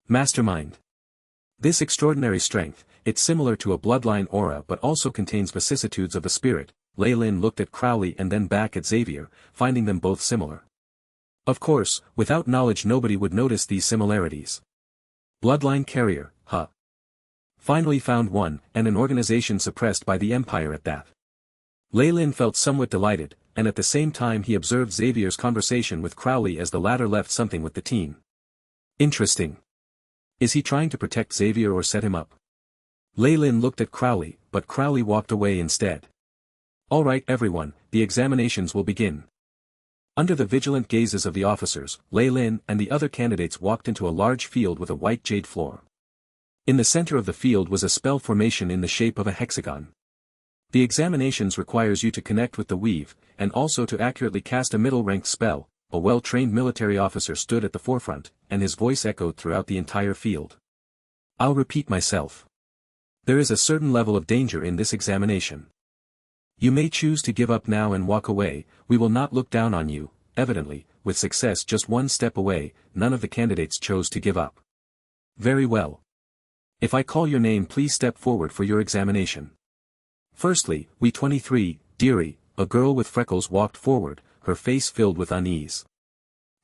S1: Mastermind. This extraordinary strength, it's similar to a bloodline aura but also contains vicissitudes of the spirit. Lei Lin looked at Crowley and then back at Xavier, finding them both similar. Of course, without knowledge nobody would notice these similarities. Bloodline carrier, huh? Finally found one, and an organization suppressed by the Empire at that. Lei Lin felt somewhat delighted, and at the same time he observed Xavier's conversation with Crowley as the latter left something with the team. Interesting. Is he trying to protect Xavier or set him up? Lei Lin looked at Crowley, but Crowley walked away instead. All right everyone, the examinations will begin. Under the vigilant gazes of the officers, Lei Lin and the other candidates walked into a large field with a white jade floor. In the center of the field was a spell formation in the shape of a hexagon. The examinations requires you to connect with the weave, and also to accurately cast a middle-ranked spell. A well-trained military officer stood at the forefront, and his voice echoed throughout the entire field. I'll repeat myself. There is a certain level of danger in this examination. You may choose to give up now and walk away, we will not look down on you. Evidently, with success just one step away, none of the candidates chose to give up. Very well. If I call your name please step forward for your examination. Firstly, We-23, Dearie, a girl with freckles walked forward, her face filled with unease.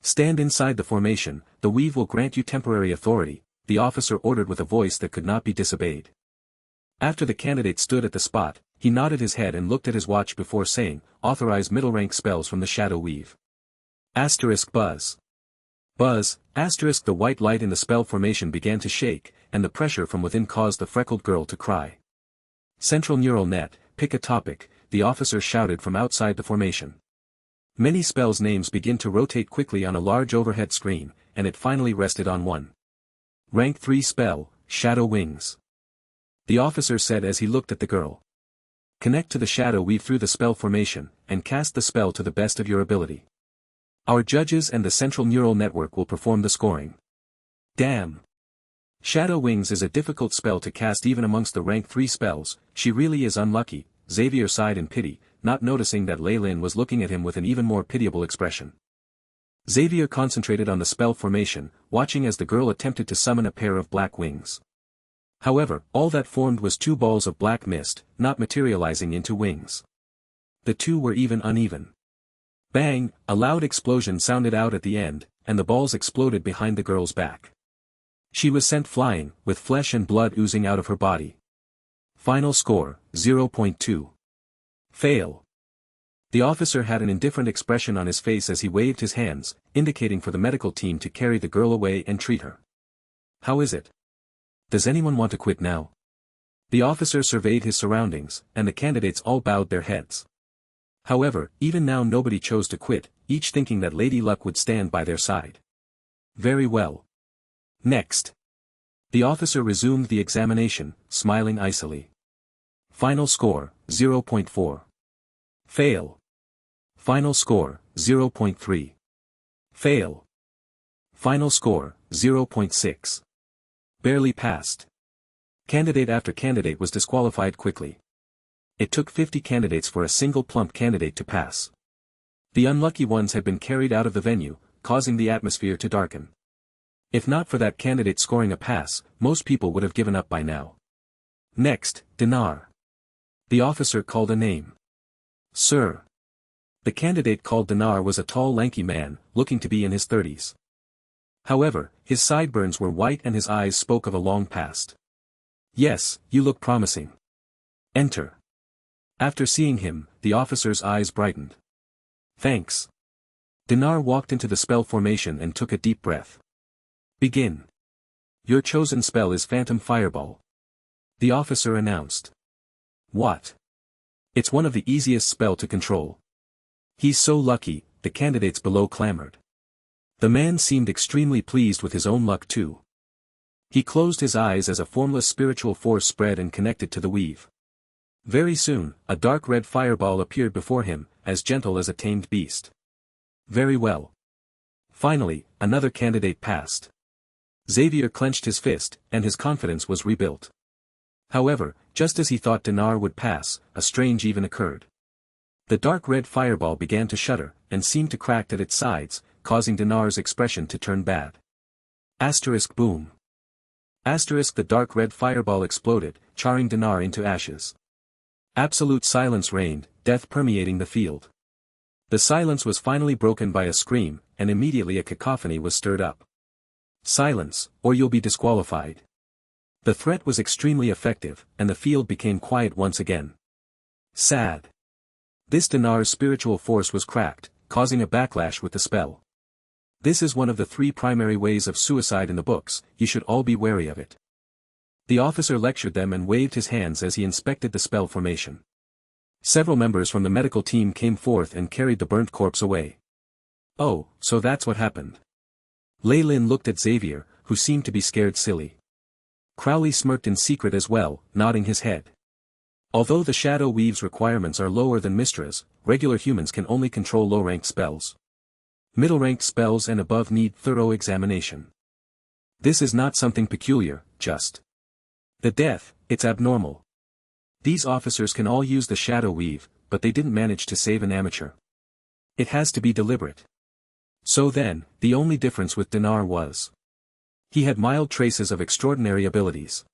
S1: Stand inside the formation, the weave will grant you temporary authority, the officer ordered with a voice that could not be disobeyed. After the candidate stood at the spot, he nodded his head and looked at his watch before saying, authorize middle-rank spells from the shadow weave. Asterisk buzz. Buzz, asterisk the white light in the spell formation began to shake, and the pressure from within caused the freckled girl to cry. Central neural net, pick a topic, the officer shouted from outside the formation. Many spells names begin to rotate quickly on a large overhead screen, and it finally rested on one. Rank 3 spell, Shadow Wings. The officer said as he looked at the girl. Connect to the shadow weave through the spell formation, and cast the spell to the best of your ability. Our judges and the central neural network will perform the scoring. Damn. Shadow Wings is a difficult spell to cast even amongst the rank 3 spells. She really is unlucky, Xavier sighed in pity, not noticing that Lei Lin was looking at him with an even more pitiable expression. Xavier concentrated on the spell formation, watching as the girl attempted to summon a pair of black wings. However, all that formed was 2 balls of black mist, not materializing into wings. The 2 were even uneven. Bang, a loud explosion sounded out at the end, and the balls exploded behind the girl's back. She was sent flying, with flesh and blood oozing out of her body. Final score, 0.2. Fail. The officer had an indifferent expression on his face as he waved his hands, indicating for the medical team to carry the girl away and treat her. How is it? Does anyone want to quit now? The officer surveyed his surroundings, and the candidates all bowed their heads. However, even now nobody chose to quit, each thinking that Lady Luck would stand by their side. Very well. Next. The officer resumed the examination, smiling icily. Final score, 0.4. Fail. Final score, 0.3. Fail. Final score, 0.6. Barely passed. Candidate after candidate was disqualified quickly. It took 50 candidates for a single plump candidate to pass. The unlucky ones had been carried out of the venue, causing the atmosphere to darken. If not for that candidate scoring a pass, most people would have given up by now. Next, Dinar. The officer called a name. Sir. The candidate called Dinar was a tall lanky man, looking to be in his 30s. However, his sideburns were white and his eyes spoke of a long past. Yes, you look promising. Enter. After seeing him, the officer's eyes brightened. Thanks. Dinar walked into the spell formation and took a deep breath. Begin. Your chosen spell is Phantom Fireball. The officer announced. What? It's one of the easiest spell to control. He's so lucky, the candidates below clamored. The man seemed extremely pleased with his own luck too. He closed his eyes as a formless spiritual force spread and connected to the weave. Very soon, a dark red fireball appeared before him, as gentle as a tamed beast. Very well. Finally, another candidate passed. Xavier clenched his fist, and his confidence was rebuilt. However, just as he thought Dinar would pass, a strange event occurred. The dark red fireball began to shudder, and seemed to crack at its sides, causing Dinar's expression to turn bad. Asterisk boom. Asterisk the dark red fireball exploded, charring Dinar into ashes. Absolute silence reigned, death permeating the field. The silence was finally broken by a scream, and immediately a cacophony was stirred up. Silence, or you'll be disqualified. The threat was extremely effective, and the field became quiet once again. Sad. This Dinar's spiritual force was cracked, causing a backlash with the spell. This is one of the 3 primary ways of suicide in the books, you should all be wary of it. The officer lectured them and waved his hands as he inspected the spell formation. Several members from the medical team came forth and carried the burnt corpse away. Oh, so that's what happened. Lei Lin looked at Xavier, who seemed to be scared silly. Crowley smirked in secret as well, nodding his head. Although the Shadow Weave's requirements are lower than Mistra's, regular humans can only control low-ranked spells. Middle-ranked spells and above need thorough examination. This is not something peculiar, just the death, it's abnormal. These officers can all use the Shadow Weave, but they didn't manage to save an amateur. It has to be deliberate. So then, the only difference with Dinar was he had mild traces of extraordinary abilities.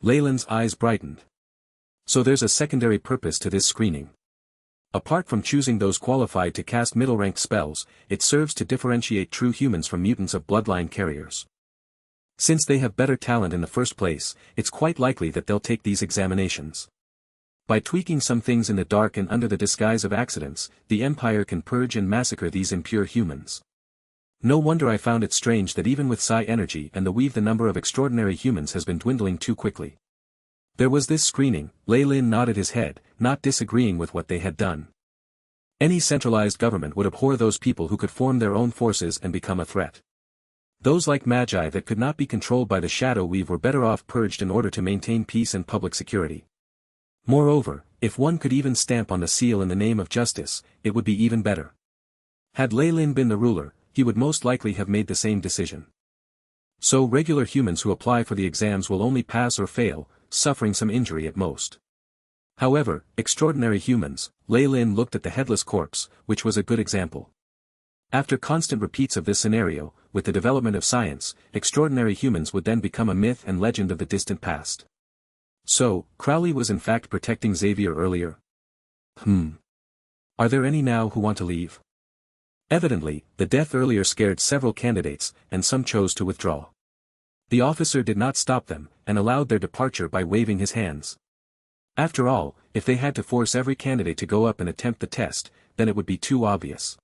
S1: Leyland's eyes brightened. So there's a secondary purpose to this screening. Apart from choosing those qualified to cast middle-ranked spells, it serves to differentiate true humans from mutants of bloodline carriers. Since they have better talent in the first place, it's quite likely that they'll take these examinations. By tweaking some things in the dark and under the disguise of accidents, the Empire can purge and massacre these impure humans. No wonder I found it strange that even with Psi energy and the weave the number of extraordinary humans has been dwindling too quickly. There was this screening, Lei Lin nodded his head, not disagreeing with what they had done. Any centralized government would abhor those people who could form their own forces and become a threat. Those like Magi that could not be controlled by the shadow weave were better off purged in order to maintain peace and public security. Moreover, if one could even stamp on the seal in the name of justice, it would be even better. Had Lei Lin been the ruler, he would most likely have made the same decision. So regular humans who apply for the exams will only pass or fail, suffering some injury at most. However, extraordinary humans, Lei Lin looked at the headless corpse, which was a good example. After constant repeats of this scenario, with the development of science, extraordinary humans would then become a myth and legend of the distant past. So, Crowley was in fact protecting Xavier earlier? Are there any now who want to leave? Evidently, the death earlier scared several candidates, and some chose to withdraw. The officer did not stop them, and allowed their departure by waving his hands. After all, if they had to force every candidate to go up and attempt the test, then it would be too obvious.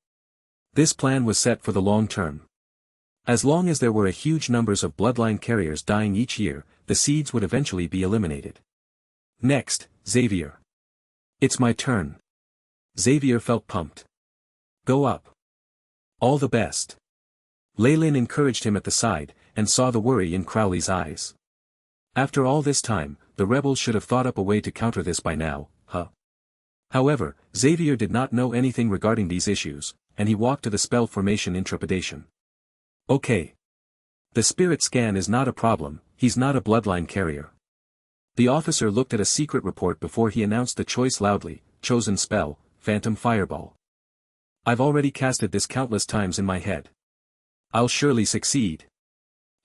S1: This plan was set for the long term. As long as there were a huge numbers of bloodline carriers dying each year, the seeds would eventually be eliminated. Next, Xavier. It's my turn. Xavier felt pumped. Go up. All the best. Lei Lin encouraged him at the side, and saw the worry in Crowley's eyes. After all this time, the rebels should have thought up a way to counter this by now, huh? However, Xavier did not know anything regarding these issues, and he walked to the spell formation in trepidation. Okay. The spirit scan is not a problem, he's not a bloodline carrier. The officer looked at a secret report before he announced the choice loudly, chosen spell, Phantom Fireball. I've already casted this countless times in my head. I'll surely succeed.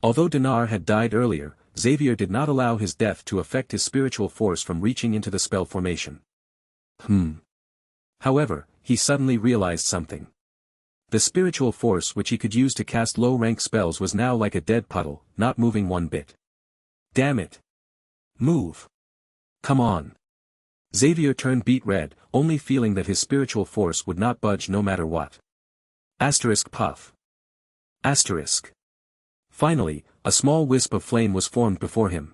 S1: Although Dinar had died earlier, Xavier did not allow his death to affect his spiritual force from reaching into the spell formation. However, he suddenly realized something. The spiritual force which he could use to cast low-rank spells was now like a dead puddle, not moving one bit. Damn it! Move! Come on! Xavier turned beet red, only feeling that his spiritual force would not budge no matter what. Asterisk puff. Asterisk. Finally, a small wisp of flame was formed before him.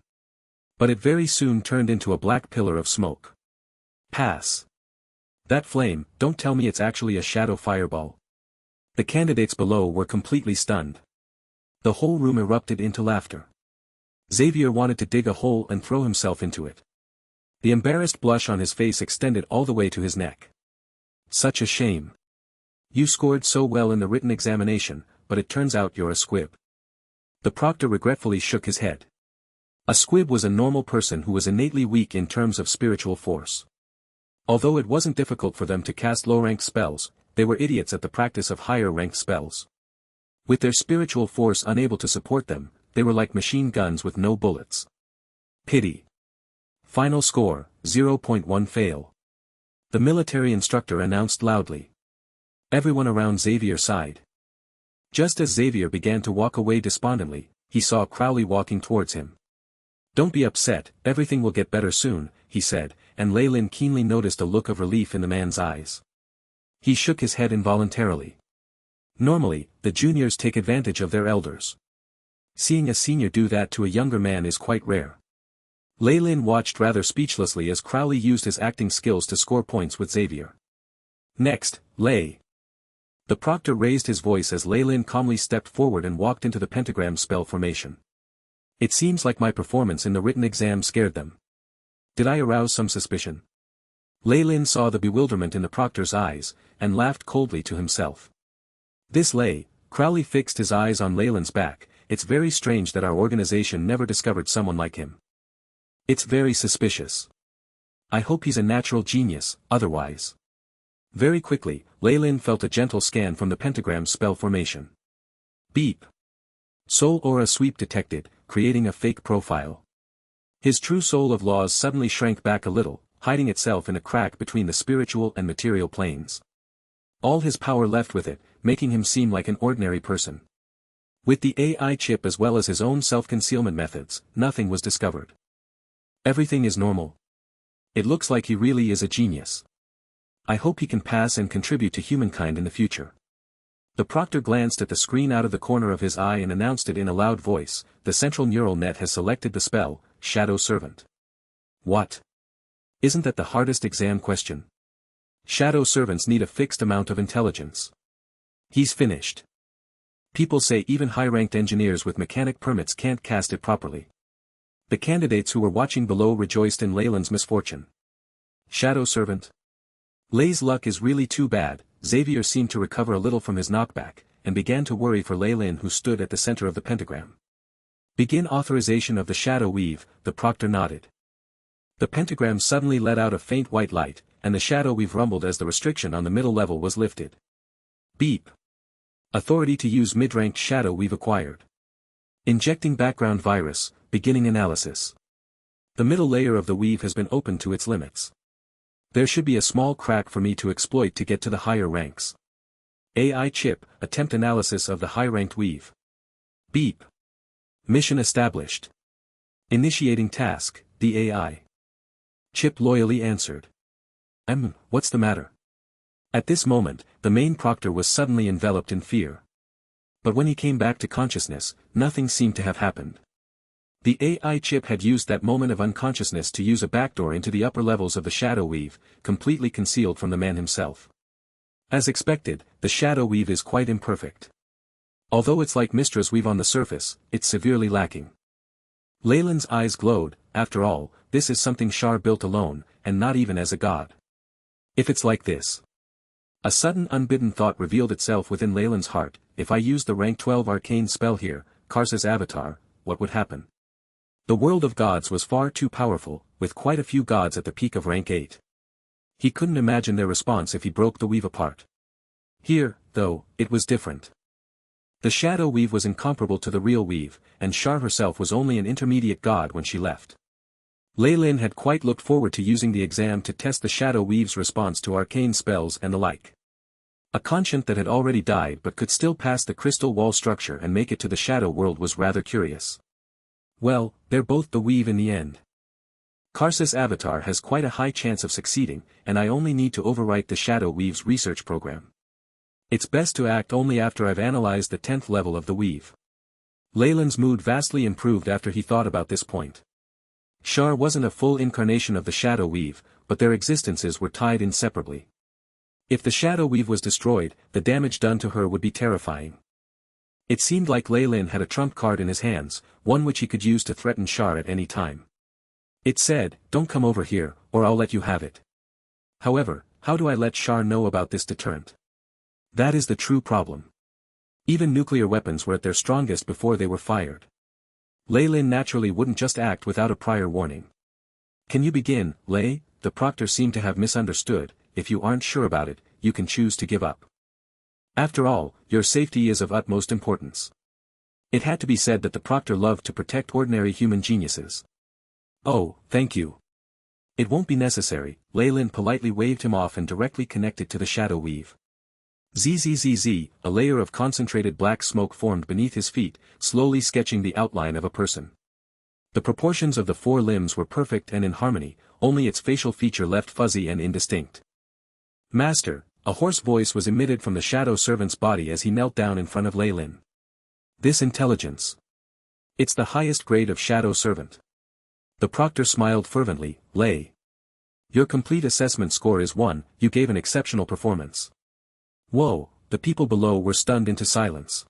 S1: But it very soon turned into a black pillar of smoke. Pass. That flame, don't tell me it's actually a shadow fireball. The candidates below were completely stunned. The whole room erupted into laughter. Xavier wanted to dig a hole and throw himself into it. The embarrassed blush on his face extended all the way to his neck. Such a shame. You scored so well in the written examination, but it turns out you're a squib. The proctor regretfully shook his head. A squib was a normal person who was innately weak in terms of spiritual force. Although it wasn't difficult for them to cast low-rank spells, they were idiots at the practice of higher-ranked spells. With their spiritual force unable to support them, they were like machine guns with no bullets. Pity. Final score, 0.1 fail. The military instructor announced loudly. Everyone around Xavier sighed. Just as Xavier began to walk away despondently, he saw Crowley walking towards him. Don't be upset, everything will get better soon, he said, and Lei Lin keenly noticed a look of relief in the man's eyes. He shook his head involuntarily. Normally, the juniors take advantage of their elders. Seeing a senior do that to a younger man is quite rare. Lei Lin watched rather speechlessly as Crowley used his acting skills to score points with Xavier. Next, Lei. The proctor raised his voice as Lei Lin calmly stepped forward and walked into the pentagram spell formation. It seems like my performance in the written exam scared them. Did I arouse some suspicion? Lei Lin saw the bewilderment in the proctor's eyes, and laughed coldly to himself. This Lei, Crowley fixed his eyes on Lei Lin's back, it's very strange that our organization never discovered someone like him. It's very suspicious. I hope he's a natural genius, otherwise. Very quickly, Lei Lin felt a gentle scan from the pentagram spell formation. Beep. Soul aura sweep detected, creating a fake profile. His true soul of laws suddenly shrank back a little, hiding itself in a crack between the spiritual and material planes. All his power left with it, making him seem like an ordinary person. With the AI chip as well as his own self-concealment methods, nothing was discovered. Everything is normal. It looks like he really is a genius. I hope he can pass and contribute to humankind in the future. The proctor glanced at the screen out of the corner of his eye and announced it in a loud voice, the central neural net has selected the spell, Shadow Servant. What? Isn't that the hardest exam question? Shadow servants need a fixed amount of intelligence. He's finished. People say even high-ranked engineers with mechanic permits can't cast it properly. The candidates who were watching below rejoiced in Leyland's misfortune. Shadow Servant. Lei's luck is really too bad. Xavier seemed to recover a little from his knockback, and began to worry for Leylin, who stood at the center of the pentagram. Begin authorization of the shadow weave, the proctor nodded. The pentagram suddenly let out a faint white light, and the shadow weave rumbled as the restriction on the middle level was lifted. Beep. Authority to use mid-ranked shadow weave acquired. Injecting background virus, beginning analysis. The middle layer of the weave has been opened to its limits. There should be a small crack for me to exploit to get to the higher ranks. AI chip, attempt analysis of the high-ranked weave. Beep. Mission established. Initiating task, the AI. Chip loyally answered. What's the matter? At this moment, the main proctor was suddenly enveloped in fear. But when he came back to consciousness, nothing seemed to have happened. The AI chip had used that moment of unconsciousness to use a backdoor into the upper levels of the shadow weave, completely concealed from the man himself. As expected, the shadow weave is quite imperfect. Although it's like Mystra's weave on the surface, it's severely lacking. Leyland's eyes glowed. After all, this is something Shar built alone, and not even as a god. If it's like this. A sudden unbidden thought revealed itself within Leyland's heart. If I use the rank 12 arcane spell here, Karsa's avatar, what would happen? The world of gods was far too powerful, with quite a few gods at the peak of rank 8. He couldn't imagine their response if he broke the weave apart. Here, though, it was different. The shadow weave was incomparable to the real weave, and Shar herself was only an intermediate god when she left. Leylin had quite looked forward to using the exam to test the shadow weave's response to arcane spells and the like. A conscient that had already died but could still pass the crystal wall structure and make it to the shadow world was rather curious. Well, they're both the weave in the end. Karsa's avatar has quite a high chance of succeeding, and I only need to overwrite the shadow weave's research program. It's best to act only after I've analyzed the 10th level of the weave. Leyland's mood vastly improved after he thought about this point. Shar wasn't a full incarnation of the shadow weave, but their existences were tied inseparably. If the shadow weave was destroyed, the damage done to her would be terrifying. It seemed like Leylin had a trump card in his hands, one which he could use to threaten Shar at any time. It said, "Don't come over here, or I'll let you have it." However, how do I let Shar know about this deterrent? That is the true problem. Even nuclear weapons were at their strongest before they were fired. Leylin naturally wouldn't just act without a prior warning. "Can you begin, Ley?" The proctor seemed to have misunderstood. "If you aren't sure about it, you can choose to give up. After all, your safety is of utmost importance." It had to be said that the proctor loved to protect ordinary human geniuses. "Oh, thank you. It won't be necessary." Leylin politely waved him off and directly connected to the shadow weave. Zzz, a layer of concentrated black smoke formed beneath his feet, slowly sketching the outline of a person. The proportions of the four limbs were perfect and in harmony, only its facial feature left fuzzy and indistinct. "Master," a hoarse voice was emitted from the shadow servant's body as he knelt down in front of Leylin. "This intelligence. It's the highest grade of shadow servant." The proctor smiled fervently. "Ley. Your complete assessment score is 1, you gave an exceptional performance." Whoa, the people below were stunned into silence.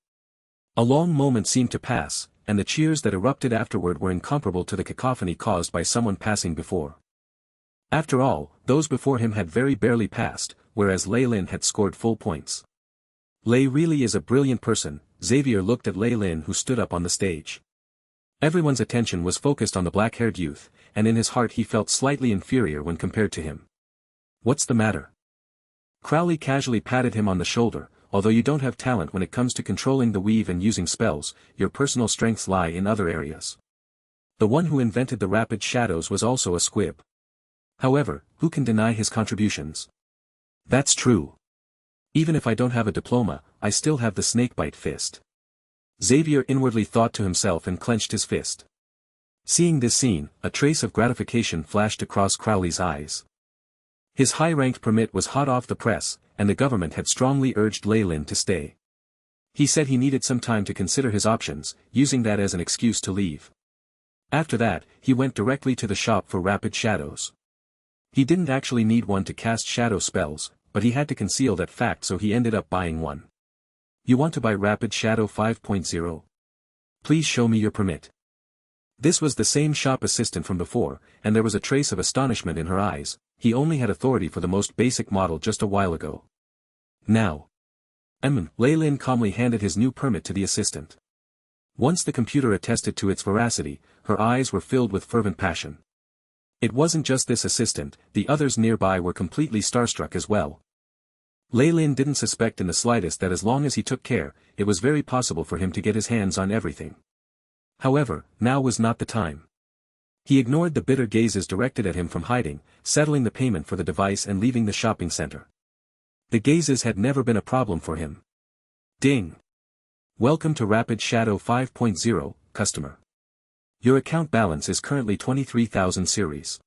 S1: A long moment seemed to pass, and the cheers that erupted afterward were incomparable to the cacophony caused by someone passing before. After all, those before him had very barely passed, whereas Leylin had scored full points. Ley really is a brilliant person. Xavier looked at Leylin, who stood up on the stage. Everyone's attention was focused on the black-haired youth, and in his heart he felt slightly inferior when compared to him. "What's the matter?" Crowley casually patted him on the shoulder. "Although you don't have talent when it comes to controlling the weave and using spells, your personal strengths lie in other areas. The one who invented the rapid shadows was also a squib. However, who can deny his contributions?" "That's true. Even if I don't have a diploma, I still have the snakebite fist." Xavier inwardly thought to himself and clenched his fist. Seeing this scene, a trace of gratification flashed across Crowley's eyes. His high-ranked permit was hot off the press, and the government had strongly urged Leylin to stay. He said he needed some time to consider his options, using that as an excuse to leave. After that, he went directly to the shop for rapid shadows. He didn't actually need one to cast shadow spells, but he had to conceal that fact, so he ended up buying one. You want to buy Rapid Shadow 5.0? Please show me your permit. This was the same shop assistant from before, and there was a trace of astonishment in her eyes. He only had authority for the most basic model just a while ago. Now. Lei Lin calmly handed his new permit to the assistant. Once the computer attested to its veracity, her eyes were filled with fervent passion. It wasn't just this assistant, the others nearby were completely starstruck as well. Lei Lin didn't suspect in the slightest that as long as he took care, it was very possible for him to get his hands on everything. However, now was not the time. He ignored the bitter gazes directed at him from hiding, settling the payment for the device and leaving the shopping center. The gazes had never been a problem for him. Ding! Welcome to Rapid Shadow 5.0, customer. Your account balance is currently 23,000 series.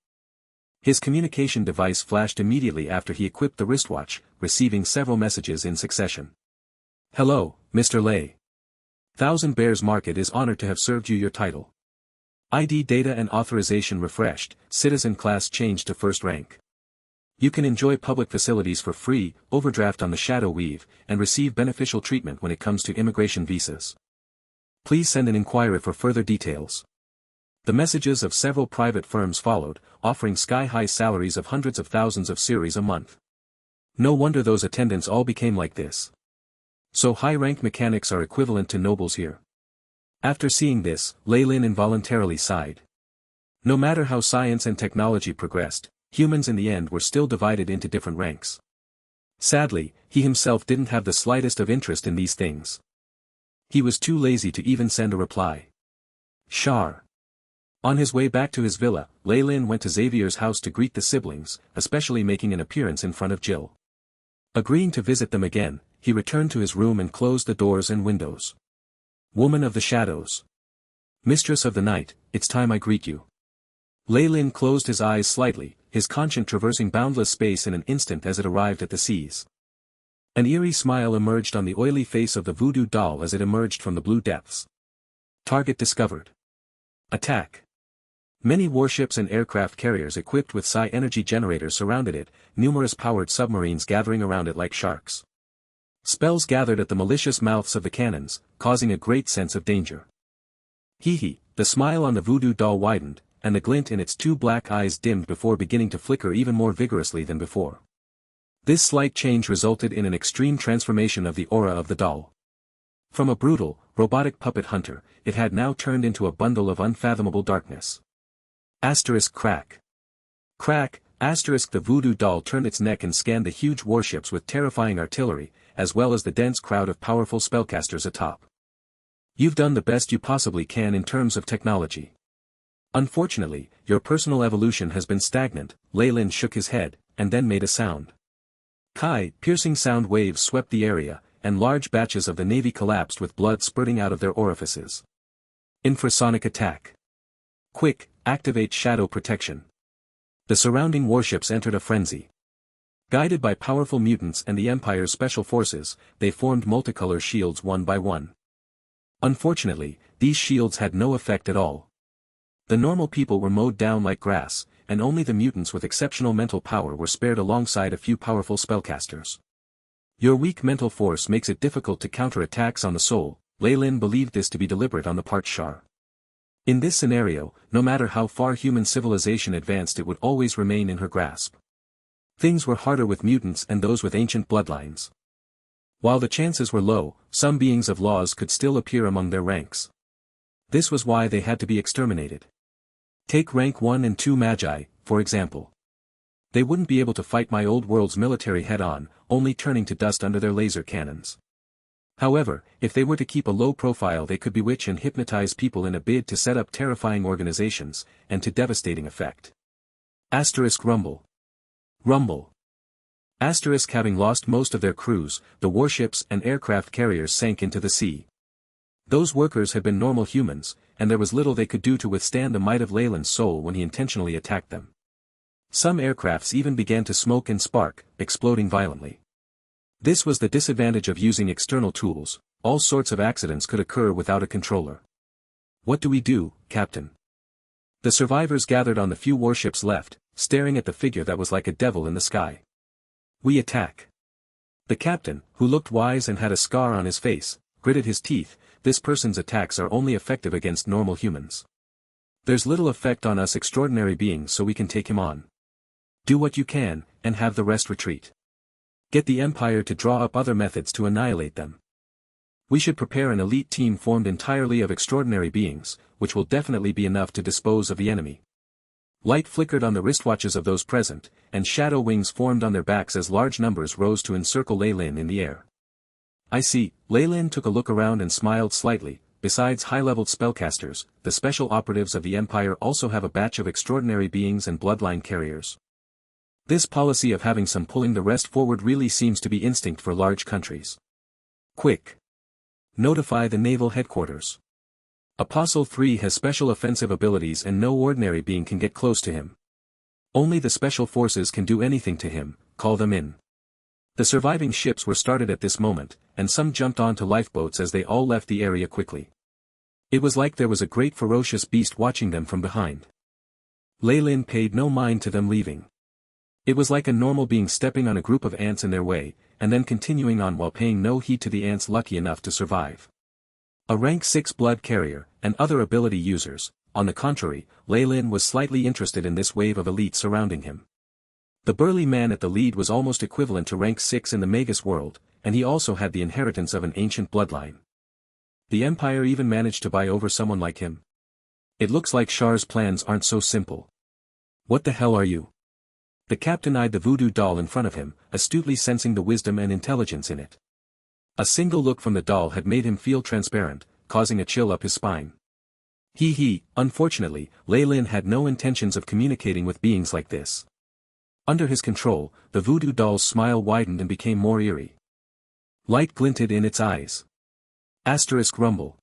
S1: His communication device flashed immediately after he equipped the wristwatch, receiving several messages in succession. Hello, Mr. Lei. Thousand Bears Market is honored to have served you your title. ID data and authorization refreshed, citizen class changed to first rank. You can enjoy public facilities for free, overdraft on the Shadow Weave, and receive beneficial treatment when it comes to immigration visas. Please send an inquiry for further details. The messages of several private firms followed, offering sky-high salaries of hundreds of thousands of series a month. No wonder those attendants all became like this. So high-rank mechanics are equivalent to nobles here. After seeing this, Lei Lin involuntarily sighed. No matter how science and technology progressed, humans in the end were still divided into different ranks. Sadly, he himself didn't have the slightest of interest in these things. He was too lazy to even send a reply. Shar. On his way back to his villa, Lei Lin went to Xavier's house to greet the siblings, especially making an appearance in front of Jill. Agreeing to visit them again, he returned to his room and closed the doors and windows. Woman of the shadows. Mistress of the night, it's time I greet you. Lei Lin closed his eyes slightly, his conscience traversing boundless space in an instant as it arrived at the seas. An eerie smile emerged on the oily face of the voodoo doll as it emerged from the blue depths. Target discovered. Attack. Many warships and aircraft carriers equipped with psi energy generators surrounded it, numerous powered submarines gathering around it like sharks. Spells gathered at the malicious mouths of the cannons, causing a great sense of danger. Hee, the smile on the voodoo doll widened, and the glint in its two black eyes dimmed before beginning to flicker even more vigorously than before. This slight change resulted in an extreme transformation of the aura of the doll. From a brutal, robotic puppet hunter, it had now turned into a bundle of unfathomable darkness. Asterisk crack. Crack, asterisk the voodoo doll turned its neck and scanned the huge warships with terrifying artillery, as well as the dense crowd of powerful spellcasters atop. You've done the best you possibly can in terms of technology. Unfortunately, your personal evolution has been stagnant. Lei Lin shook his head, and then made a sound. Kai, piercing sound waves swept the area, and large batches of the Navy collapsed with blood spurting out of their orifices. Infrasonic attack. Quick, activate shadow protection. The surrounding warships entered a frenzy. Guided by powerful mutants and the Empire's special forces, they formed multicolor shields one by one. Unfortunately, these shields had no effect at all. The normal people were mowed down like grass, and only the mutants with exceptional mental power were spared alongside a few powerful spellcasters. Your weak mental force makes it difficult to counter attacks on the soul. Lei Lin believed this to be deliberate on the part Shar. In this scenario, no matter how far human civilization advanced, it would always remain in her grasp. Things were harder with mutants and those with ancient bloodlines. While the chances were low, some beings of laws could still appear among their ranks. This was why they had to be exterminated. Take rank 1 and 2 Magi, for example. They wouldn't be able to fight my old world's military head-on, only turning to dust under their laser cannons. However, if they were to keep a low profile, they could bewitch and hypnotize people in a bid to set up terrifying organizations, and to devastating effect. Asterisk rumble. Rumble. Asterisk having lost most of their crews, the warships and aircraft carriers sank into the sea. Those workers had been normal humans, and there was little they could do to withstand the might of Lei Lin's soul when he intentionally attacked them. Some aircrafts even began to smoke and spark, exploding violently. This was the disadvantage of using external tools. All sorts of accidents could occur without a controller. What do we do, Captain? The survivors gathered on the few warships left, staring at the figure that was like a devil in the sky. We attack. The captain, who looked wise and had a scar on his face, gritted his teeth. This person's attacks are only effective against normal humans. There's little effect on us extraordinary beings, so we can take him on. Do what you can, and have the rest retreat. Get the Empire to draw up other methods to annihilate them. We should prepare an elite team formed entirely of extraordinary beings, which will definitely be enough to dispose of the enemy. Light flickered on the wristwatches of those present, and shadow wings formed on their backs as large numbers rose to encircle Lei Lin in the air. I see. Lei Lin took a look around and smiled slightly. Besides high-leveled spellcasters, the special operatives of the Empire also have a batch of extraordinary beings and bloodline carriers. This policy of having some pulling the rest forward really seems to be instinct for large countries. Quick! Notify the naval headquarters. Apostle 3 has special offensive abilities and no ordinary being can get close to him. Only the special forces can do anything to him. Call them in. The surviving ships were started at this moment, and some jumped onto lifeboats as they all left the area quickly. It was like there was a great ferocious beast watching them from behind. Lei Lin paid no mind to them leaving. It was like a normal being stepping on a group of ants in their way, and then continuing on while paying no heed to the ants lucky enough to survive. A rank 6 blood carrier, and other ability users. On the contrary, Lei Lin was slightly interested in this wave of elite surrounding him. The burly man at the lead was almost equivalent to rank 6 in the Magus world, and he also had the inheritance of an ancient bloodline. The Empire even managed to buy over someone like him. It looks like Char's plans aren't so simple. What the hell are you? The captain eyed the voodoo doll in front of him, astutely sensing the wisdom and intelligence in it. A single look from the doll had made him feel transparent, causing a chill up his spine. Unfortunately, Lei Lin had no intentions of communicating with beings like this. Under his control, the voodoo doll's smile widened and became more eerie. Light glinted in its eyes. Rumble.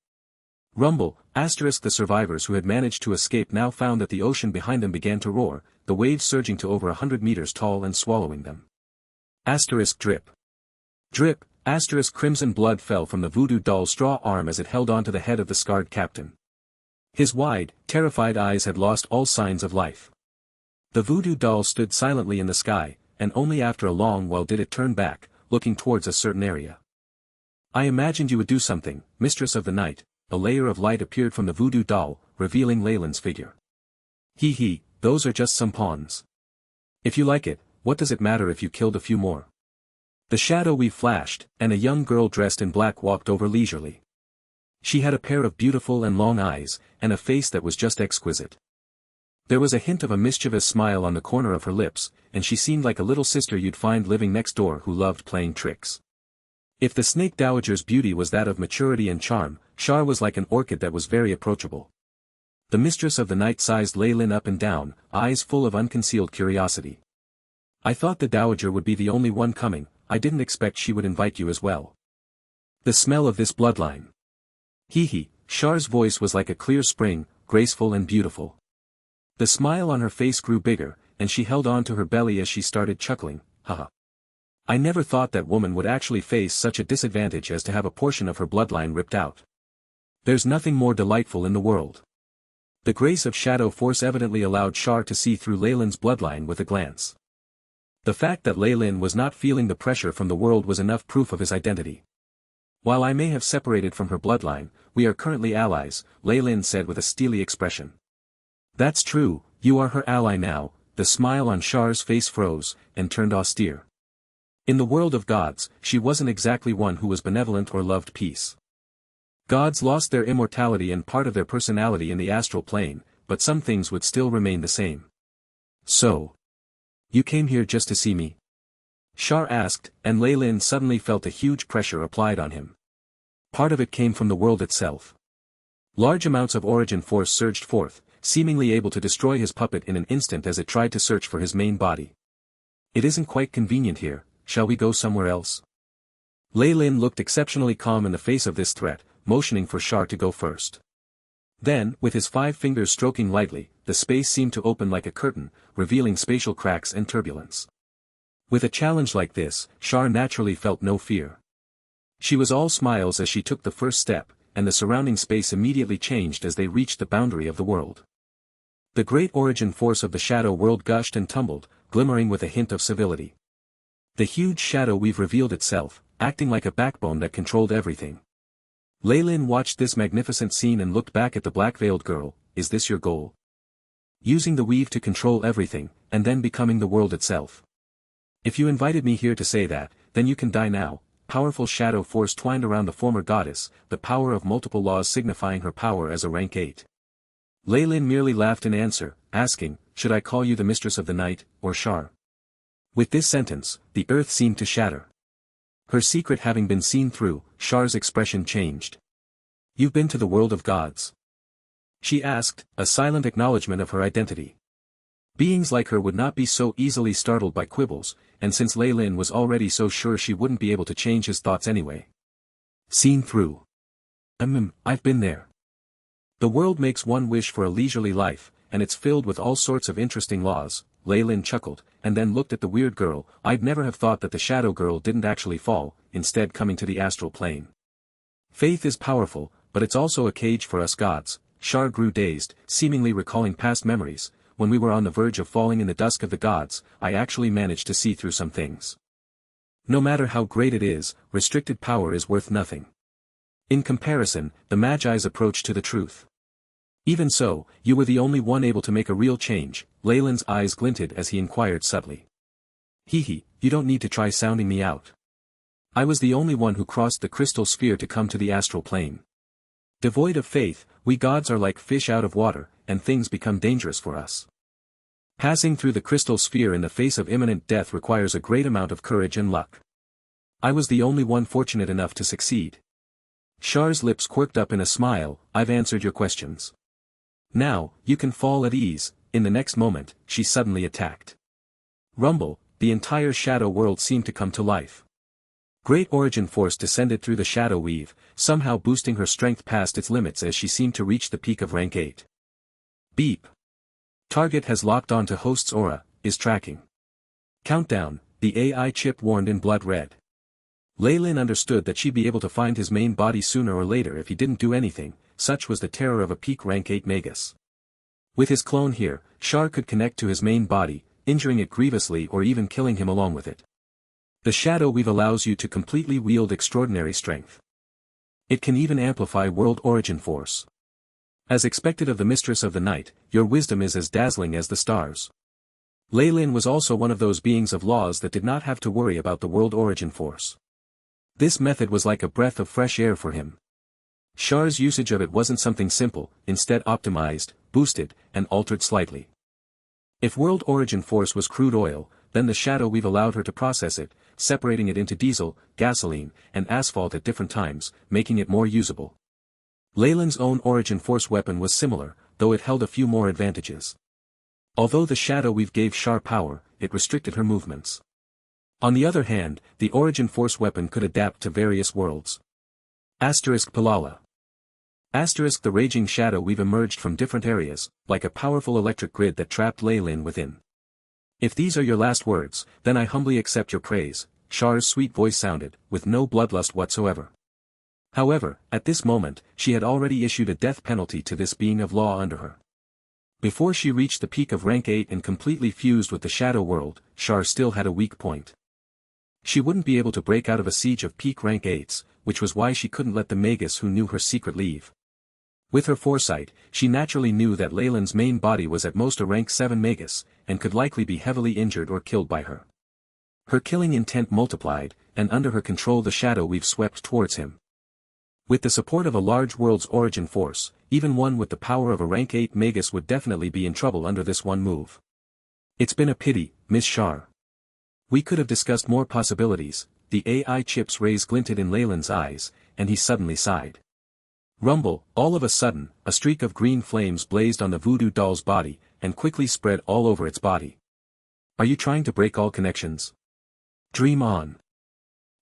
S1: Rumble, the survivors who had managed to escape now found that the ocean behind them began to roar, the waves surging to over 100 meters tall and swallowing them. Drip. Drip, crimson blood fell from the voodoo doll's straw arm as it held onto the head of the scarred captain. His wide, terrified eyes had lost all signs of life. The voodoo doll stood silently in the sky, and only after a long while did it turn back, looking towards a certain area. I imagined you would do something, Mistress of the Night. A layer of light appeared from the voodoo doll, revealing Lei Lin's figure. Those are just some pawns. If you like it, what does it matter if you killed a few more? The shadow weave flashed, and a young girl dressed in black walked over leisurely. She had a pair of beautiful and long eyes, and a face that was just exquisite. There was a hint of a mischievous smile on the corner of her lips, and she seemed like a little sister you'd find living next door who loved playing tricks. If the snake dowager's beauty was that of maturity and charm, Char was like an orchid that was very approachable. The Mistress of the Night sized Lei Lin up and down, eyes full of unconcealed curiosity. I thought the dowager would be the only one coming. I didn't expect she would invite you as well. The smell of this bloodline. Char's voice was like a clear spring, graceful and beautiful. The smile on her face grew bigger, and she held on to her belly as she started chuckling. Haha. I never thought that woman would actually face such a disadvantage as to have a portion of her bloodline ripped out. There's nothing more delightful in the world. The grace of shadow force evidently allowed Char to see through Lei Lin's bloodline with a glance. The fact that Lei Lin was not feeling the pressure from the world was enough proof of his identity. While I may have separated from her bloodline, we are currently allies, Lei Lin said with a steely expression. That's true, you are her ally now. The smile on Char's face froze, and turned austere. In the world of gods, she wasn't exactly one who was benevolent or loved peace. Gods lost their immortality and part of their personality in the astral plane, but some things would still remain the same. So, you came here just to see me? Char asked, and Lei Lin suddenly felt a huge pressure applied on him. Part of it came from the world itself. Large amounts of origin force surged forth, seemingly able to destroy his puppet in an instant as it tried to search for his main body. It isn't quite convenient here, shall we go somewhere else? Lei Lin looked exceptionally calm in the face of this threat, motioning for Char to go first. Then, with his 5 fingers stroking lightly, the space seemed to open like a curtain, revealing spatial cracks and turbulence. With a challenge like this, Char naturally felt no fear. She was all smiles as she took the first step, and the surrounding space immediately changed as they reached the boundary of the world. The great origin force of the shadow world gushed and tumbled, glimmering with a hint of civility. The huge shadow weave revealed itself, acting like a backbone that controlled everything. Lei Lin watched this magnificent scene and looked back at the black-veiled girl. Is this your goal? Using the weave to control everything, and then becoming the world itself. If you invited me here to say that, then you can die now. Powerful shadow force twined around the former goddess, the power of multiple laws signifying her power as a rank 8. Lei Lin merely laughed in answer, asking, should I call you the mistress of the night, or Shar? With this sentence, the earth seemed to shatter. Her secret having been seen through, Shar's expression changed. You've been to the world of gods? She asked, a silent acknowledgement of her identity. Beings like her would not be so easily startled by quibbles, and since Lei Lin was already so sure she wouldn't be able to change his thoughts anyway. Seen through. I've been there. The world makes one wish for a leisurely life, and it's filled with all sorts of interesting laws. Lei Lin chuckled, and then looked at the weird girl. I'd never have thought that the shadow girl didn't actually fall, instead coming to the astral plane. Faith is powerful, but it's also a cage for us gods. Shar grew dazed, seemingly recalling past memories. When we were on the verge of falling in the dusk of the gods, I actually managed to see through some things. No matter how great it is, restricted power is worth nothing. In comparison, the Magi's approach to the truth. Even so, you were the only one able to make a real change. Lei Lin's eyes glinted as he inquired subtly. You don't need to try sounding me out. I was the only one who crossed the crystal sphere to come to the astral plane. Devoid of faith, we gods are like fish out of water, and things become dangerous for us. Passing through the crystal sphere in the face of imminent death requires a great amount of courage and luck. I was the only one fortunate enough to succeed. Shar's lips quirked up in a smile. I've answered your questions. Now, you can fall at ease. In the next moment, she suddenly attacked. Rumble, the entire shadow world seemed to come to life. Great origin force descended through the shadow weave, somehow boosting her strength past its limits as she seemed to reach the peak of rank 8. Beep. Target has locked onto host's aura, is tracking. Countdown, the AI chip warned in blood red. Lei Lin understood that she'd be able to find his main body sooner or later if he didn't do anything, such was the terror of a peak rank 8 Magus. With his clone here, Shar could connect to his main body, injuring it grievously or even killing him along with it. The shadow weave allows you to completely wield extraordinary strength. It can even amplify world origin force. As expected of the mistress of the night, your wisdom is as dazzling as the stars. Lei Lin was also one of those beings of laws that did not have to worry about the world origin force. This method was like a breath of fresh air for him. Shar's usage of it wasn't something simple, instead optimized, boosted, and altered slightly. If world origin force was crude oil, then the shadow weave allowed her to process it, separating it into diesel, gasoline, and asphalt at different times, making it more usable. Lei Lin's own origin force weapon was similar, though it held a few more advantages. Although the shadow weave gave Shar power, it restricted her movements. On the other hand, the origin force weapon could adapt to various worlds. Palala. The raging shadow weave emerged from different areas, like a powerful electric grid that trapped Lei Lin within. If these are your last words, then I humbly accept your praise, Shar's sweet voice sounded, with no bloodlust whatsoever. However, at this moment, she had already issued a death penalty to this being of law under her. Before she reached the peak of rank 8 and completely fused with the shadow world, Shar still had a weak point. She wouldn't be able to break out of a siege of peak rank 8s, which was why she couldn't let the Magus who knew her secret leave. With her foresight, she naturally knew that Lei Lin's main body was at most a rank 7 Magus, and could likely be heavily injured or killed by her. Her killing intent multiplied, and under her control the shadow weave swept towards him. With the support of a large world's origin force, even one with the power of a rank 8 Magus would definitely be in trouble under this one move. It's been a pity, Miss Shar. We could have discussed more possibilities. The AI chip's rays glinted in Lei Lin's eyes, and he suddenly sighed. Rumble, all of a sudden, a streak of green flames blazed on the voodoo doll's body, and quickly spread all over its body. Are you trying to break all connections? Dream on.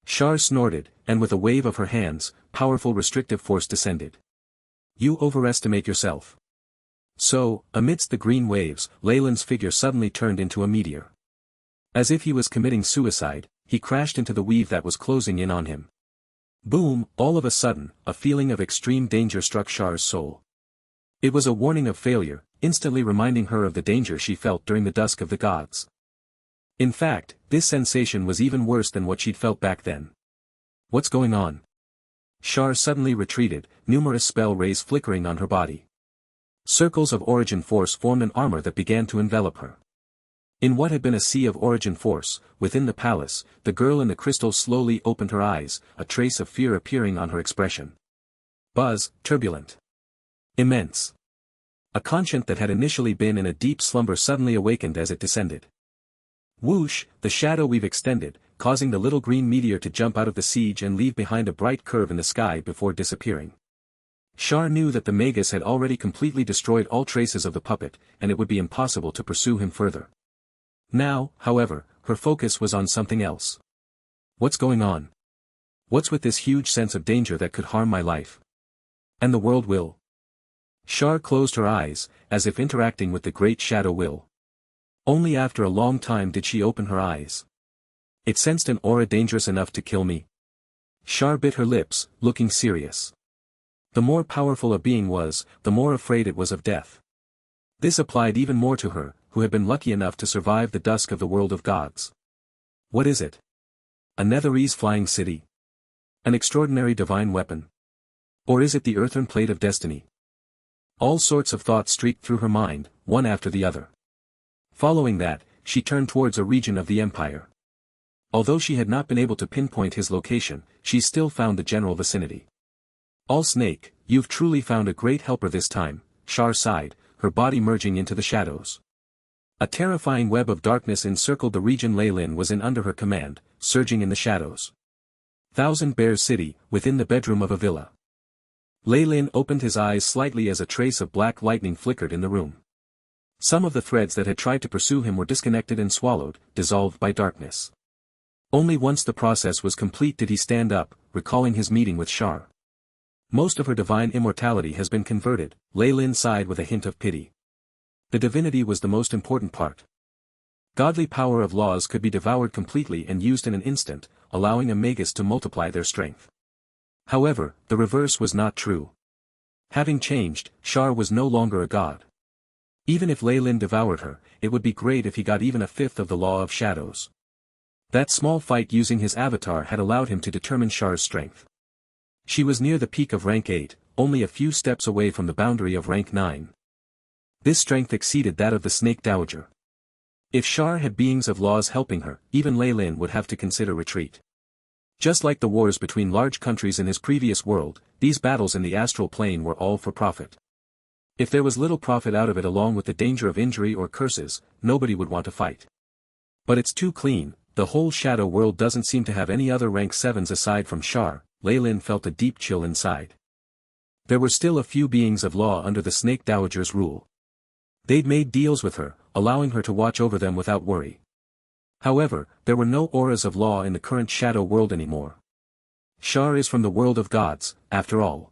S1: Shar snorted, and with a wave of her hands, powerful restrictive force descended. You overestimate yourself. So, amidst the green waves, Lei Lin's figure suddenly turned into a meteor. As if he was committing suicide, he crashed into the weave that was closing in on him. Boom, all of a sudden, a feeling of extreme danger struck Shar's soul. It was a warning of failure, instantly reminding her of the danger she felt during the dusk of the gods. In fact, this sensation was even worse than what she'd felt back then. What's going on? Shar suddenly retreated, numerous spell rays flickering on her body. Circles of origin force formed an armor that began to envelop her. In what had been a sea of origin force, within the palace, the girl in the crystal slowly opened her eyes, a trace of fear appearing on her expression. Buzz, turbulent. Immense. A conscience that had initially been in a deep slumber suddenly awakened as it descended. Whoosh, the shadow weave extended, causing the little green meteor to jump out of the siege and leave behind a bright curve in the sky before disappearing. Shar knew that the Magus had already completely destroyed all traces of the puppet, and it would be impossible to pursue him further. Now, however, her focus was on something else. What's going on? What's with this huge sense of danger that could harm my life? And the world will? Shar closed her eyes, as if interacting with the great shadow will. Only after a long time did she open her eyes. It sensed an aura dangerous enough to kill me. Shar bit her lips, looking serious. The more powerful a being was, the more afraid it was of death. This applied even more to her, who had been lucky enough to survive the dusk of the world of gods. What is it? A Netherese flying city? An extraordinary divine weapon? Or is it the earthen plate of destiny? All sorts of thoughts streaked through her mind, one after the other. Following that, she turned towards a region of the empire. Although she had not been able to pinpoint his location, she still found the general vicinity. All Snake, you've truly found a great helper this time, Shar sighed, her body merging into the shadows. A terrifying web of darkness encircled the region Lei Lin was in under her command, surging in the shadows. Thousand Bears City, within the bedroom of a villa. Lei Lin opened his eyes slightly as a trace of black lightning flickered in the room. Some of the threads that had tried to pursue him were disconnected and swallowed, dissolved by darkness. Only once the process was complete did he stand up, recalling his meeting with Shar. Most of her divine immortality has been converted, Lei Lin sighed with a hint of pity. The divinity was the most important part. Godly power of laws could be devoured completely and used in an instant, allowing a Magus to multiply their strength. However, the reverse was not true. Having changed, Shar was no longer a god. Even if Lei Lin devoured her, it would be great if he got even a fifth of the law of shadows. That small fight using his avatar had allowed him to determine Shar's strength. She was near the peak of rank 8, only a few steps away from the boundary of rank 9. This strength exceeded that of the Snake Dowager. If Shar had beings of laws helping her, even Lei Lin would have to consider retreat. Just like the wars between large countries in his previous world, these battles in the astral plane were all for profit. If there was little profit out of it along with the danger of injury or curses, nobody would want to fight. But it's too clean, the whole shadow world doesn't seem to have any other rank 7s aside from Shar. Lei Lin felt a deep chill inside. There were still a few beings of law under the Snake Dowager's rule. They'd made deals with her, allowing her to watch over them without worry. However, there were no auras of law in the current shadow world anymore. Shar is from the world of gods, after all.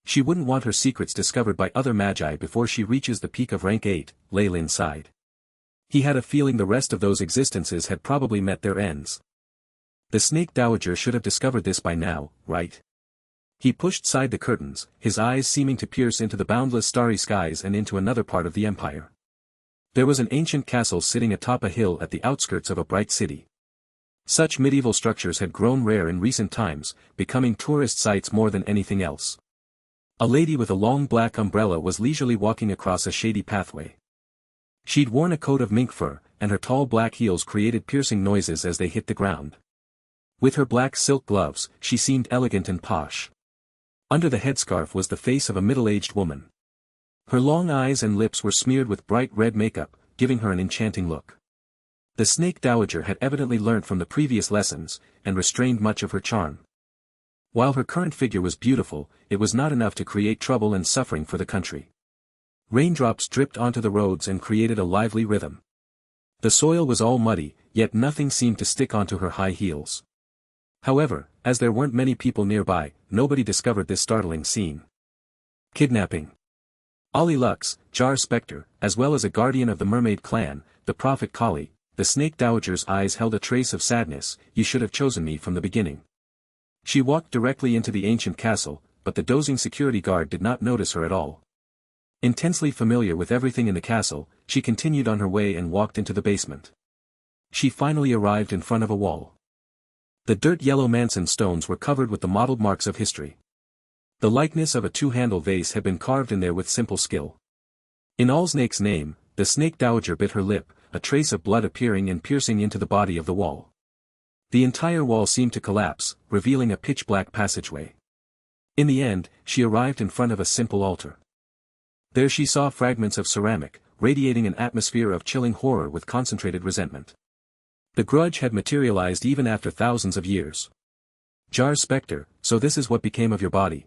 S1: She wouldn't want her secrets discovered by other magi before she reaches the peak of rank 8, Lei Lin sighed. He had a feeling the rest of those existences had probably met their ends. The Snake Dowager should have discovered this by now, right? He pushed aside the curtains, his eyes seeming to pierce into the boundless starry skies and into another part of the empire. There was an ancient castle sitting atop a hill at the outskirts of a bright city. Such medieval structures had grown rare in recent times, becoming tourist sites more than anything else. A lady with a long black umbrella was leisurely walking across a shady pathway. She'd worn a coat of mink fur, and her tall black heels created piercing noises as they hit the ground. With her black silk gloves, she seemed elegant and posh. Under the headscarf was the face of a middle-aged woman. Her long eyes and lips were smeared with bright red makeup, giving her an enchanting look. The Snake Dowager had evidently learnt from the previous lessons, and restrained much of her charm. While her current figure was beautiful, it was not enough to create trouble and suffering for the country. Raindrops dripped onto the roads and created a lively rhythm. The soil was all muddy, yet nothing seemed to stick onto her high heels. However, as there weren't many people nearby, nobody discovered this startling scene. Kidnapping. Ali Lux, Jar Spectre, as well as a guardian of the mermaid clan, the Prophet Kali, the Snake Dowager's eyes held a trace of sadness. You should have chosen me from the beginning. She walked directly into the ancient castle, but the dozing security guard did not notice her at all. Intensely familiar with everything in the castle, she continued on her way and walked into the basement. She finally arrived in front of a wall. The dirt-yellow Manson stones were covered with the mottled marks of history. The likeness of a two-handled vase had been carved in there with simple skill. In Allsnake's name, the snake dowager bit her lip, a trace of blood appearing and piercing into the body of the wall. The entire wall seemed to collapse, revealing a pitch-black passageway. In the end, she arrived in front of a simple altar. There she saw fragments of ceramic, radiating an atmosphere of chilling horror with concentrated resentment. The grudge had materialized even after thousands of years. Jar's specter, so this is what became of your body.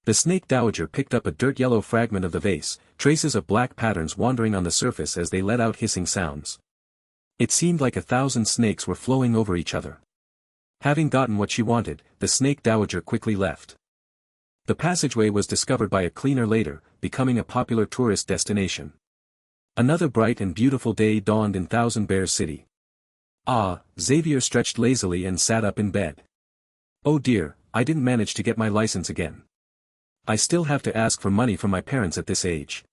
S1: The snake dowager picked up a dirt-yellow fragment of the vase, traces of black patterns wandering on the surface as they let out hissing sounds. It seemed like 1,000 snakes were flowing over each other. Having gotten what she wanted, the snake dowager quickly left. The passageway was discovered by a cleaner later, becoming a popular tourist destination. Another bright and beautiful day dawned in Thousand Bears City. Xavier stretched lazily and sat up in bed. Oh dear, I didn't manage to get my license again. I still have to ask for money from my parents at this age.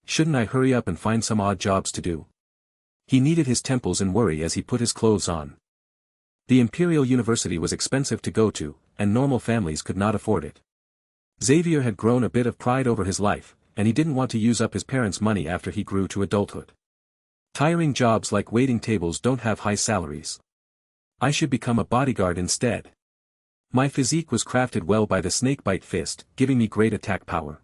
S1: Shouldn't I hurry up and find some odd jobs to do? He kneaded his temples in worry as he put his clothes on. The Imperial University was expensive to go to, and normal families could not afford it. Xavier had grown a bit of pride over his life, and he didn't want to use up his parents' money after he grew to adulthood. Tiring jobs like waiting tables don't have high salaries. I should become a bodyguard instead. My physique was crafted well by the snakebite fist, giving me great attack power.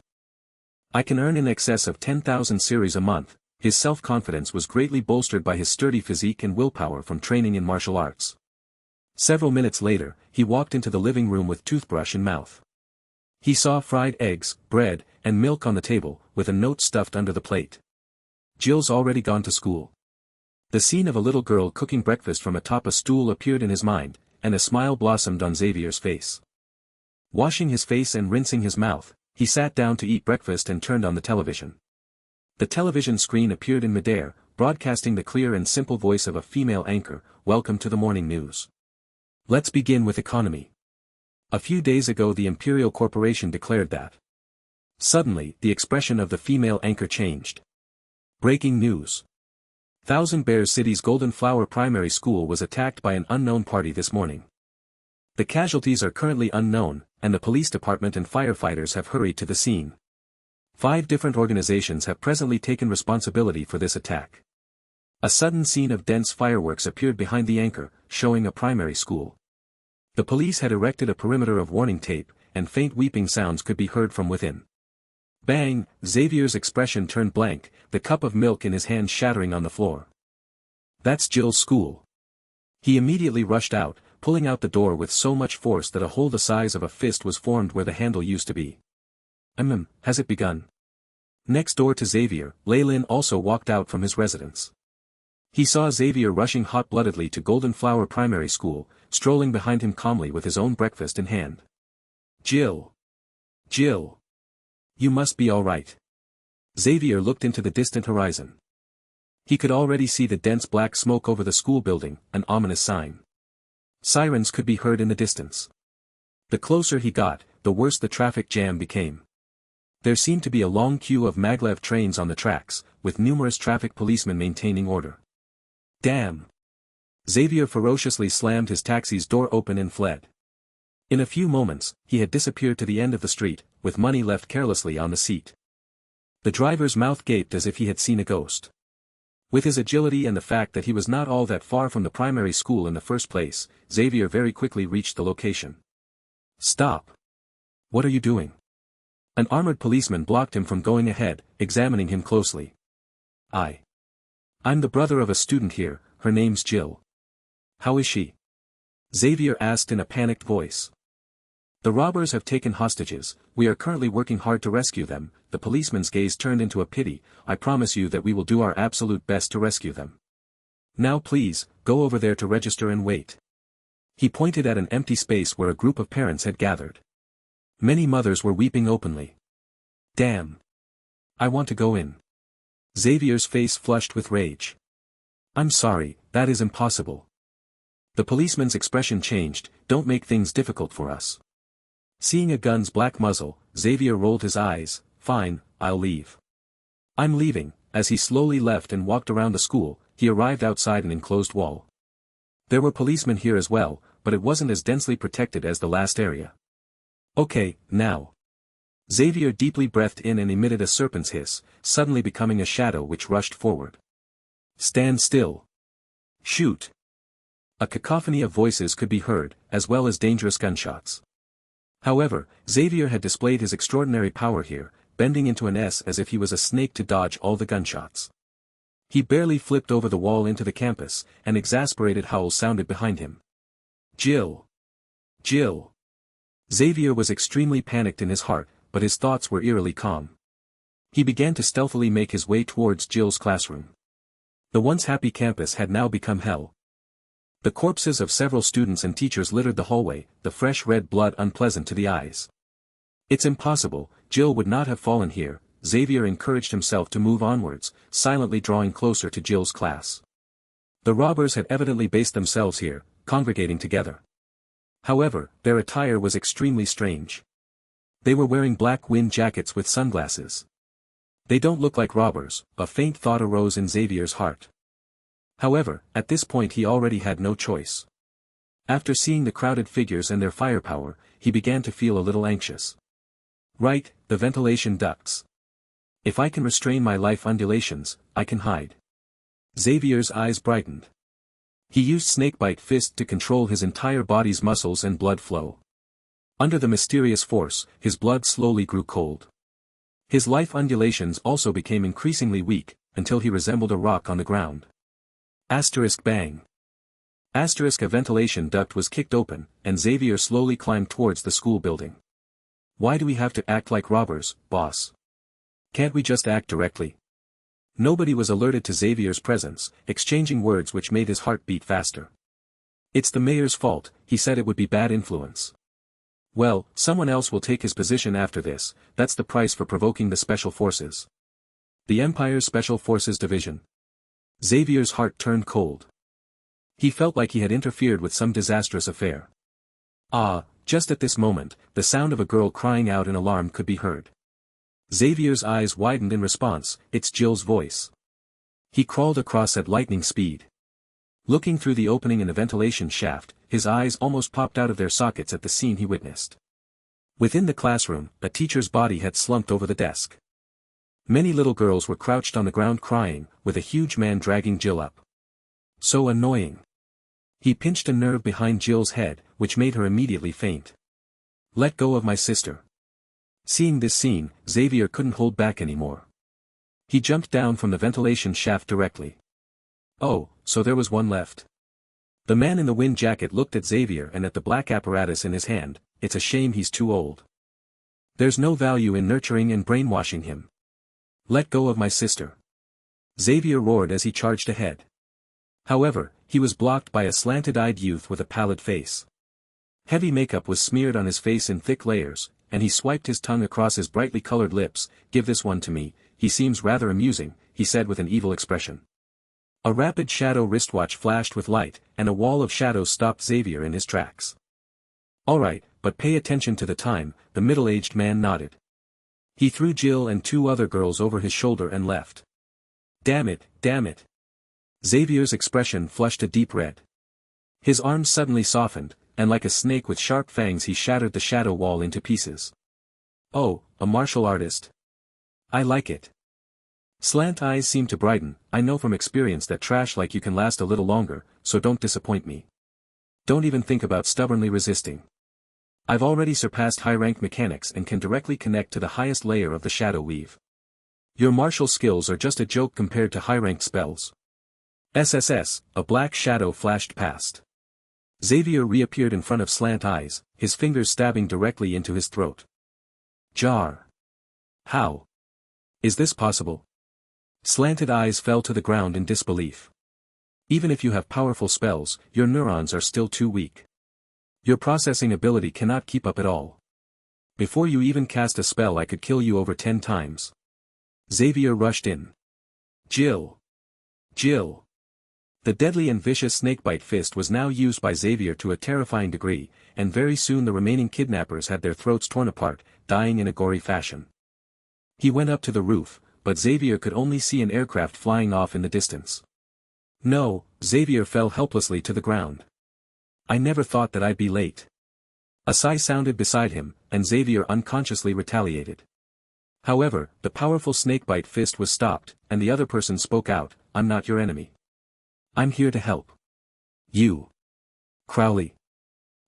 S1: I can earn in excess of 10,000 series a month. His self-confidence was greatly bolstered by his sturdy physique and willpower from training in martial arts. Several minutes later, he walked into the living room with toothbrush in mouth. He saw fried eggs, bread, and milk on the table, with a note stuffed under the plate. Jill's already gone to school. The scene of a little girl cooking breakfast from atop a stool appeared in his mind, and a smile blossomed on Xavier's face. Washing his face and rinsing his mouth, he sat down to eat breakfast and turned on the television. The television screen appeared in midair, broadcasting the clear and simple voice of a female anchor, "Welcome to the morning news. Let's begin with economy." A few days ago the Imperial Corporation declared that. Suddenly, the expression of the female anchor changed. Breaking news. Thousand Bears City's Golden Flower Primary School was attacked by an unknown party this morning. The casualties are currently unknown, and the police department and firefighters have hurried to the scene. 5 different organizations have presently taken responsibility for this attack. A sudden scene of dense fireworks appeared behind the anchor, showing a primary school. The police had erected a perimeter of warning tape, and faint weeping sounds could be heard from within. Bang! Xavier's expression turned blank, the cup of milk in his hand shattering on the floor. That's Jill's school. He immediately rushed out, pulling out the door with so much force that a hole the size of a fist was formed where the handle used to be. Has it begun? Next door to Xavier, Lei-Lin also walked out from his residence. He saw Xavier rushing hot-bloodedly to Golden Flower Primary School, strolling behind him calmly with his own breakfast in hand. Jill! Jill! You must be all right. Xavier looked into the distant horizon. He could already see the dense black smoke over the school building, an ominous sign. Sirens could be heard in the distance. The closer he got, the worse the traffic jam became. There seemed to be a long queue of maglev trains on the tracks, with numerous traffic policemen maintaining order. Damn! Xavier ferociously slammed his taxi's door open and fled. In a few moments, he had disappeared to the end of the street, with money left carelessly on the seat. The driver's mouth gaped as if he had seen a ghost. With his agility and the fact that he was not all that far from the primary school in the first place, Xavier very quickly reached the location. Stop! What are you doing? An armored policeman blocked him from going ahead, examining him closely. I'm the brother of a student here, her name's Jill. How is she? Xavier asked in a panicked voice. The robbers have taken hostages, we are currently working hard to rescue them. The policeman's gaze turned into a pity. I promise you that we will do our absolute best to rescue them. Now please, go over there to register and wait. He pointed at an empty space where a group of parents had gathered. Many mothers were weeping openly. Damn! I want to go in. Xavier's face flushed with rage. I'm sorry, that is impossible. The policeman's expression changed. Don't make things difficult for us. Seeing a gun's black muzzle, Xavier rolled his eyes. Fine, I'll leave. I'm leaving, as he slowly left and walked around the school, he arrived outside an enclosed wall. There were policemen here as well, but it wasn't as densely protected as the last area. Okay, now. Xavier deeply breathed in and emitted a serpent's hiss, suddenly becoming a shadow which rushed forward. Stand still. Shoot. A cacophony of voices could be heard, as well as dangerous gunshots. However, Xavier had displayed his extraordinary power here, bending into an S as if he was a snake to dodge all the gunshots. He barely flipped over the wall into the campus, and exasperated howls sounded behind him. Jill! Jill! Xavier was extremely panicked in his heart, but his thoughts were eerily calm. He began to stealthily make his way towards Jill's classroom. The once happy campus had now become hell. The corpses of several students and teachers littered the hallway, the fresh red blood unpleasant to the eyes. It's impossible, Jill would not have fallen here. Xavier encouraged himself to move onwards, silently drawing closer to Jill's class. The robbers had evidently based themselves here, congregating together. However, their attire was extremely strange. They were wearing black wind jackets with sunglasses. They don't look like robbers, a faint thought arose in Xavier's heart. However, at this point he already had no choice. After seeing the crowded figures and their firepower, he began to feel a little anxious. Right, the ventilation ducts. If I can restrain my life undulations, I can hide. Xavier's eyes brightened. He used snakebite fist to control his entire body's muscles and blood flow. Under the mysterious force, his blood slowly grew cold. His life undulations also became increasingly weak, until he resembled a rock on the ground. Asterisk bang. Asterisk a ventilation duct was kicked open, and Xavier slowly climbed towards the school building. Why do we have to act like robbers, boss? Can't we just act directly? Nobody was alerted to Xavier's presence, exchanging words which made his heart beat faster. It's the mayor's fault, he said it would be bad influence. Well, someone else will take his position after this, that's the price for provoking the Special Forces. The Empire's Special Forces Division. Xavier's heart turned cold. He felt like he had interfered with some disastrous affair. Just at this moment, the sound of a girl crying out in alarm could be heard. Xavier's eyes widened in response, it's Jill's voice. He crawled across at lightning speed. Looking through the opening in the ventilation shaft, his eyes almost popped out of their sockets at the scene he witnessed. Within the classroom, a teacher's body had slumped over the desk. Many little girls were crouched on the ground crying, with a huge man dragging Jill up. So annoying. He pinched a nerve behind Jill's head, which made her immediately faint. Let go of my sister. Seeing this scene, Xavier couldn't hold back anymore. He jumped down from the ventilation shaft directly. Oh, so there was one left. The man in the wind jacket looked at Xavier and at the black apparatus in his hand. It's a shame he's too old. There's no value in nurturing and brainwashing him. Let go of my sister. Xavier roared as he charged ahead. However, he was blocked by a slanted-eyed youth with a pallid face. Heavy makeup was smeared on his face in thick layers, and he swiped his tongue across his brightly colored lips. Give this one to me, he seems rather amusing, he said with an evil expression. A rapid shadow wristwatch flashed with light, and a wall of shadows stopped Xavier in his tracks. All right, but pay attention to the time, the middle-aged man nodded. He threw Jill and two other girls over his shoulder and left. Damn it, damn it. Xavier's expression flushed a deep red. His arms suddenly softened, and like a snake with sharp fangs he shattered the shadow wall into pieces. Oh, a martial artist. I like it. Slant eyes seemed to brighten. I know from experience that trash like you can last a little longer, so don't disappoint me. Don't even think about stubbornly resisting. I've already surpassed high-rank mechanics and can directly connect to the highest layer of the shadow weave. Your martial skills are just a joke compared to high-ranked spells. SSS, a black shadow flashed past. Xavier reappeared in front of Slant Eyes, his fingers stabbing directly into his throat. Jar. How? Is this possible? Slanted Eyes fell to the ground in disbelief. Even if you have powerful spells, your neurons are still too weak. Your processing ability cannot keep up at all. Before you even cast a spell I could kill you over 10 times. Xavier rushed in. Jill. Jill. The deadly and vicious snakebite fist was now used by Xavier to a terrifying degree, and very soon the remaining kidnappers had their throats torn apart, dying in a gory fashion. He went up to the roof, but Xavier could only see an aircraft flying off in the distance. No, Xavier fell helplessly to the ground. I never thought that I'd be late. A sigh sounded beside him, and Xavier unconsciously retaliated. However, the powerful snakebite fist was stopped, and the other person spoke out, I'm not your enemy. I'm here to help. You. Crowley.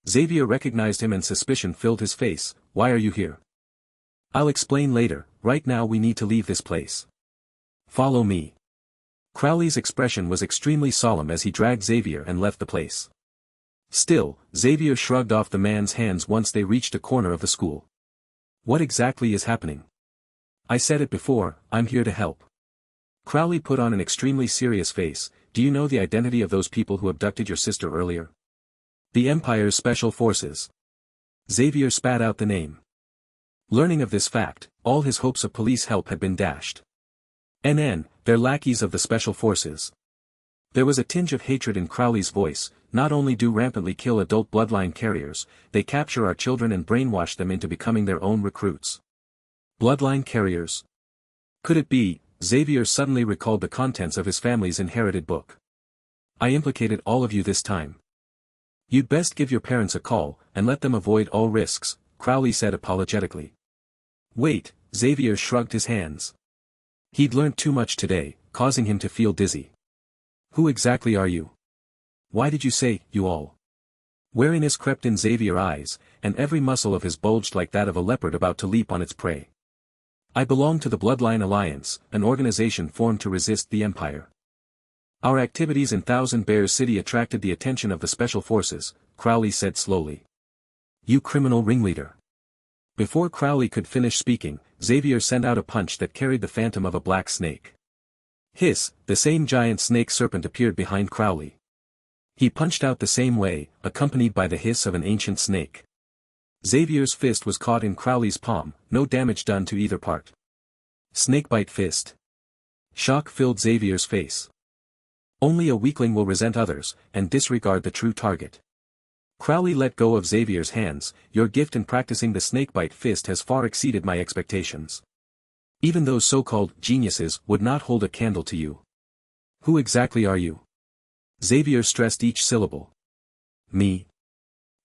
S1: Xavier recognized him and suspicion filled his face, why are you here? I'll explain later, right now we need to leave this place. Follow me. Crowley's expression was extremely solemn as he dragged Xavier and left the place. Still, Xavier shrugged off the man's hands once they reached a corner of the school. What exactly is happening? I said it before, I'm here to help. Crowley put on an extremely serious face, do you know the identity of those people who abducted your sister earlier? The Empire's Special Forces. Xavier spat out the name. Learning of this fact, all his hopes of police help had been dashed. They're lackeys of the Special Forces. There was a tinge of hatred in Crowley's voice, not only do rampantly kill adult bloodline carriers, they capture our children and brainwash them into becoming their own recruits. Bloodline carriers? Could it be? Xavier suddenly recalled the contents of his family's inherited book. I implicated all of you this time. You'd best give your parents a call, and let them avoid all risks, Crowley said apologetically. Wait, Xavier shrugged his hands. He'd learned too much today, causing him to feel dizzy. Who exactly are you? Why did you say, you all? Wariness crept in Xavier's eyes, and every muscle of his bulged like that of a leopard about to leap on its prey. I belong to the Bloodline Alliance, an organization formed to resist the Empire. Our activities in Thousand Bears City attracted the attention of the Special Forces, Crowley said slowly. You criminal ringleader. Before Crowley could finish speaking, Xavier sent out a punch that carried the phantom of a black snake. Hiss, the same giant snake serpent appeared behind Crowley. He punched out the same way, accompanied by the hiss of an ancient snake. Xavier's fist was caught in Crowley's palm, no damage done to either part. Snakebite fist. Shock filled Xavier's face. Only a weakling will resent others, and disregard the true target. Crowley let go of Xavier's hands, your gift in practicing the snakebite fist has far exceeded my expectations. Even those so-called geniuses would not hold a candle to you. Who exactly are you? Xavier stressed each syllable. Me.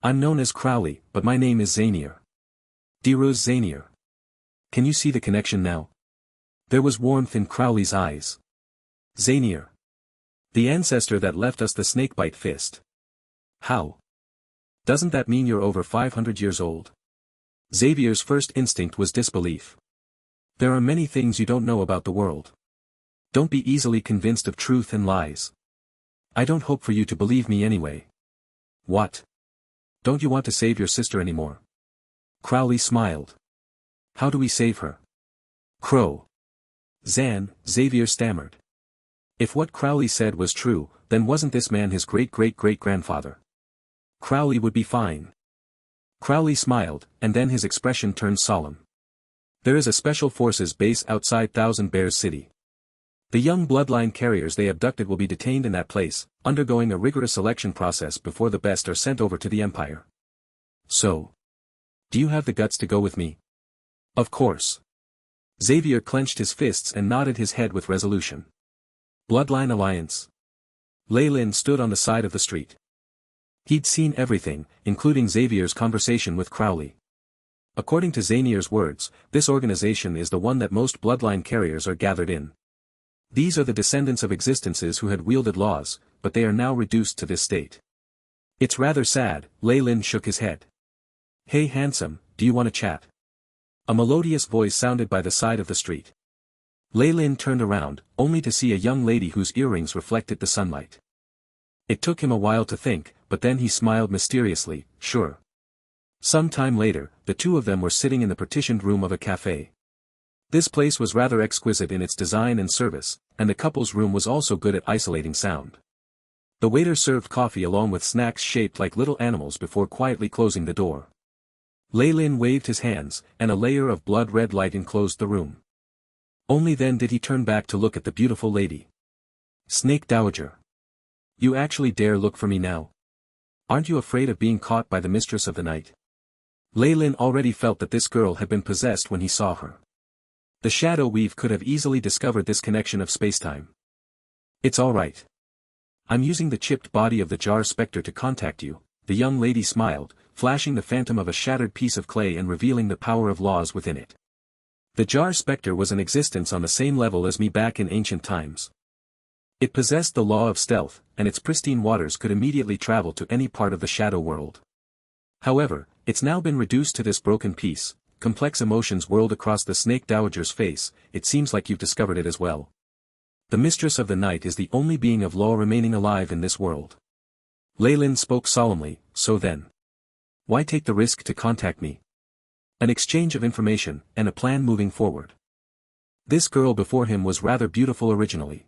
S1: I'm known as Crowley, but my name is Xanier. Dearuz Xanier. Can you see the connection now? There was warmth in Crowley's eyes. Xanier. The ancestor that left us the snakebite fist. How? Doesn't that mean you're over 500 years old? Xavier's first instinct was disbelief. There are many things you don't know about the world. Don't be easily convinced of truth and lies. I don't hope for you to believe me anyway. What? Don't you want to save your sister anymore? Crowley smiled. How do we save her? Crow. Xavier stammered. If what Crowley said was true, then wasn't this man his great-great-great-grandfather? Crowley would be fine. Crowley smiled, and then his expression turned solemn. There is a Special Forces base outside Thousand Bears City. The young bloodline carriers they abducted will be detained in that place, undergoing a rigorous selection process before the best are sent over to the Empire. So, do you have the guts to go with me? Of course. Xavier clenched his fists and nodded his head with resolution. Bloodline Alliance. Lei Lin stood on the side of the street. He'd seen everything, including Xavier's conversation with Crowley. According to Xanier's words, this organization is the one that most bloodline carriers are gathered in. These are the descendants of existences who had wielded laws, but they are now reduced to this state. It's rather sad, Lei Lin shook his head. Hey handsome, do you want to chat? A melodious voice sounded by the side of the street. Lei Lin turned around, only to see a young lady whose earrings reflected the sunlight. It took him a while to think, but then he smiled mysteriously, sure. Some time later, the two of them were sitting in the partitioned room of a cafe. This place was rather exquisite in its design and service, and the couple's room was also good at isolating sound. The waiter served coffee along with snacks shaped like little animals before quietly closing the door. Lei Lin waved his hands, and a layer of blood-red light enclosed the room. Only then did he turn back to look at the beautiful lady. Snake Dowager. You actually dare look for me now? Aren't you afraid of being caught by the mistress of the night? Lei Lin already felt that this girl had been possessed when he saw her. The shadow weave could have easily discovered this connection of spacetime. It's alright. I'm using the chipped body of the jar spectre to contact you, the young lady smiled, flashing the phantom of a shattered piece of clay and revealing the power of laws within it. The jar spectre was in existence on the same level as me back in ancient times. It possessed the law of stealth, and its pristine waters could immediately travel to any part of the shadow world. However, it's now been reduced to this broken piece. Complex emotions whirled across the snake dowager's face. It seems like you've discovered it as well. The mistress of the night is the only being of law remaining alive in this world. Leyland spoke solemnly, so then. Why take the risk to contact me? An exchange of information, and a plan moving forward. This girl before him was rather beautiful originally.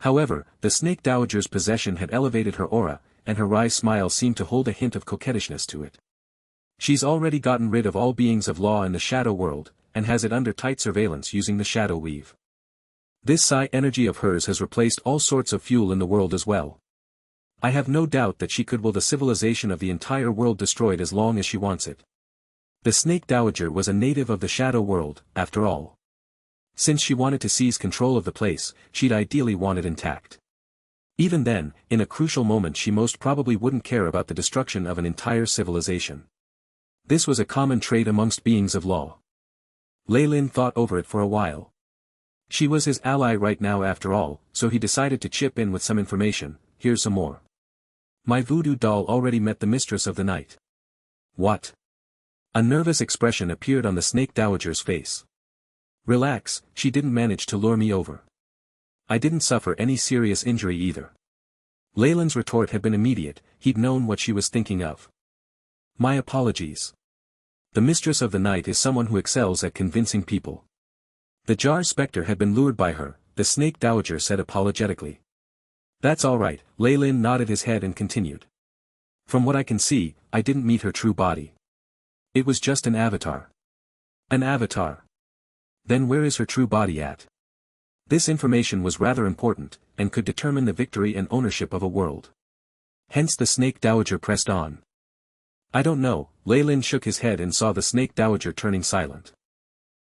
S1: However, the snake dowager's possession had elevated her aura, and her wry smile seemed to hold a hint of coquettishness to it. She's already gotten rid of all beings of law in the shadow world, and has it under tight surveillance using the shadow weave. This psi energy of hers has replaced all sorts of fuel in the world as well. I have no doubt that she could will the civilization of the entire world destroyed as long as she wants it. The snake dowager was a native of the shadow world, after all. Since she wanted to seize control of the place, she'd ideally want it intact. Even then, in a crucial moment she most probably wouldn't care about the destruction of an entire civilization. This was a common trait amongst beings of law. Leyland thought over it for a while. She was his ally right now after all, so he decided to chip in with some information. Here's some more. My voodoo doll already met the mistress of the night. What? A nervous expression appeared on the snake dowager's face. Relax, she didn't manage to lure me over. I didn't suffer any serious injury either. Leyland's retort had been immediate. He'd known what she was thinking of. My apologies. The mistress of the night is someone who excels at convincing people. The jar spectre had been lured by her, the snake dowager said apologetically. That's all right, Leyland nodded his head and continued. From what I can see, I didn't meet her true body. It was just an avatar. An avatar. Then where is her true body at? This information was rather important, and could determine the victory and ownership of a world. Hence the snake dowager pressed on. I don't know, Leyland shook his head and saw the snake dowager turning silent.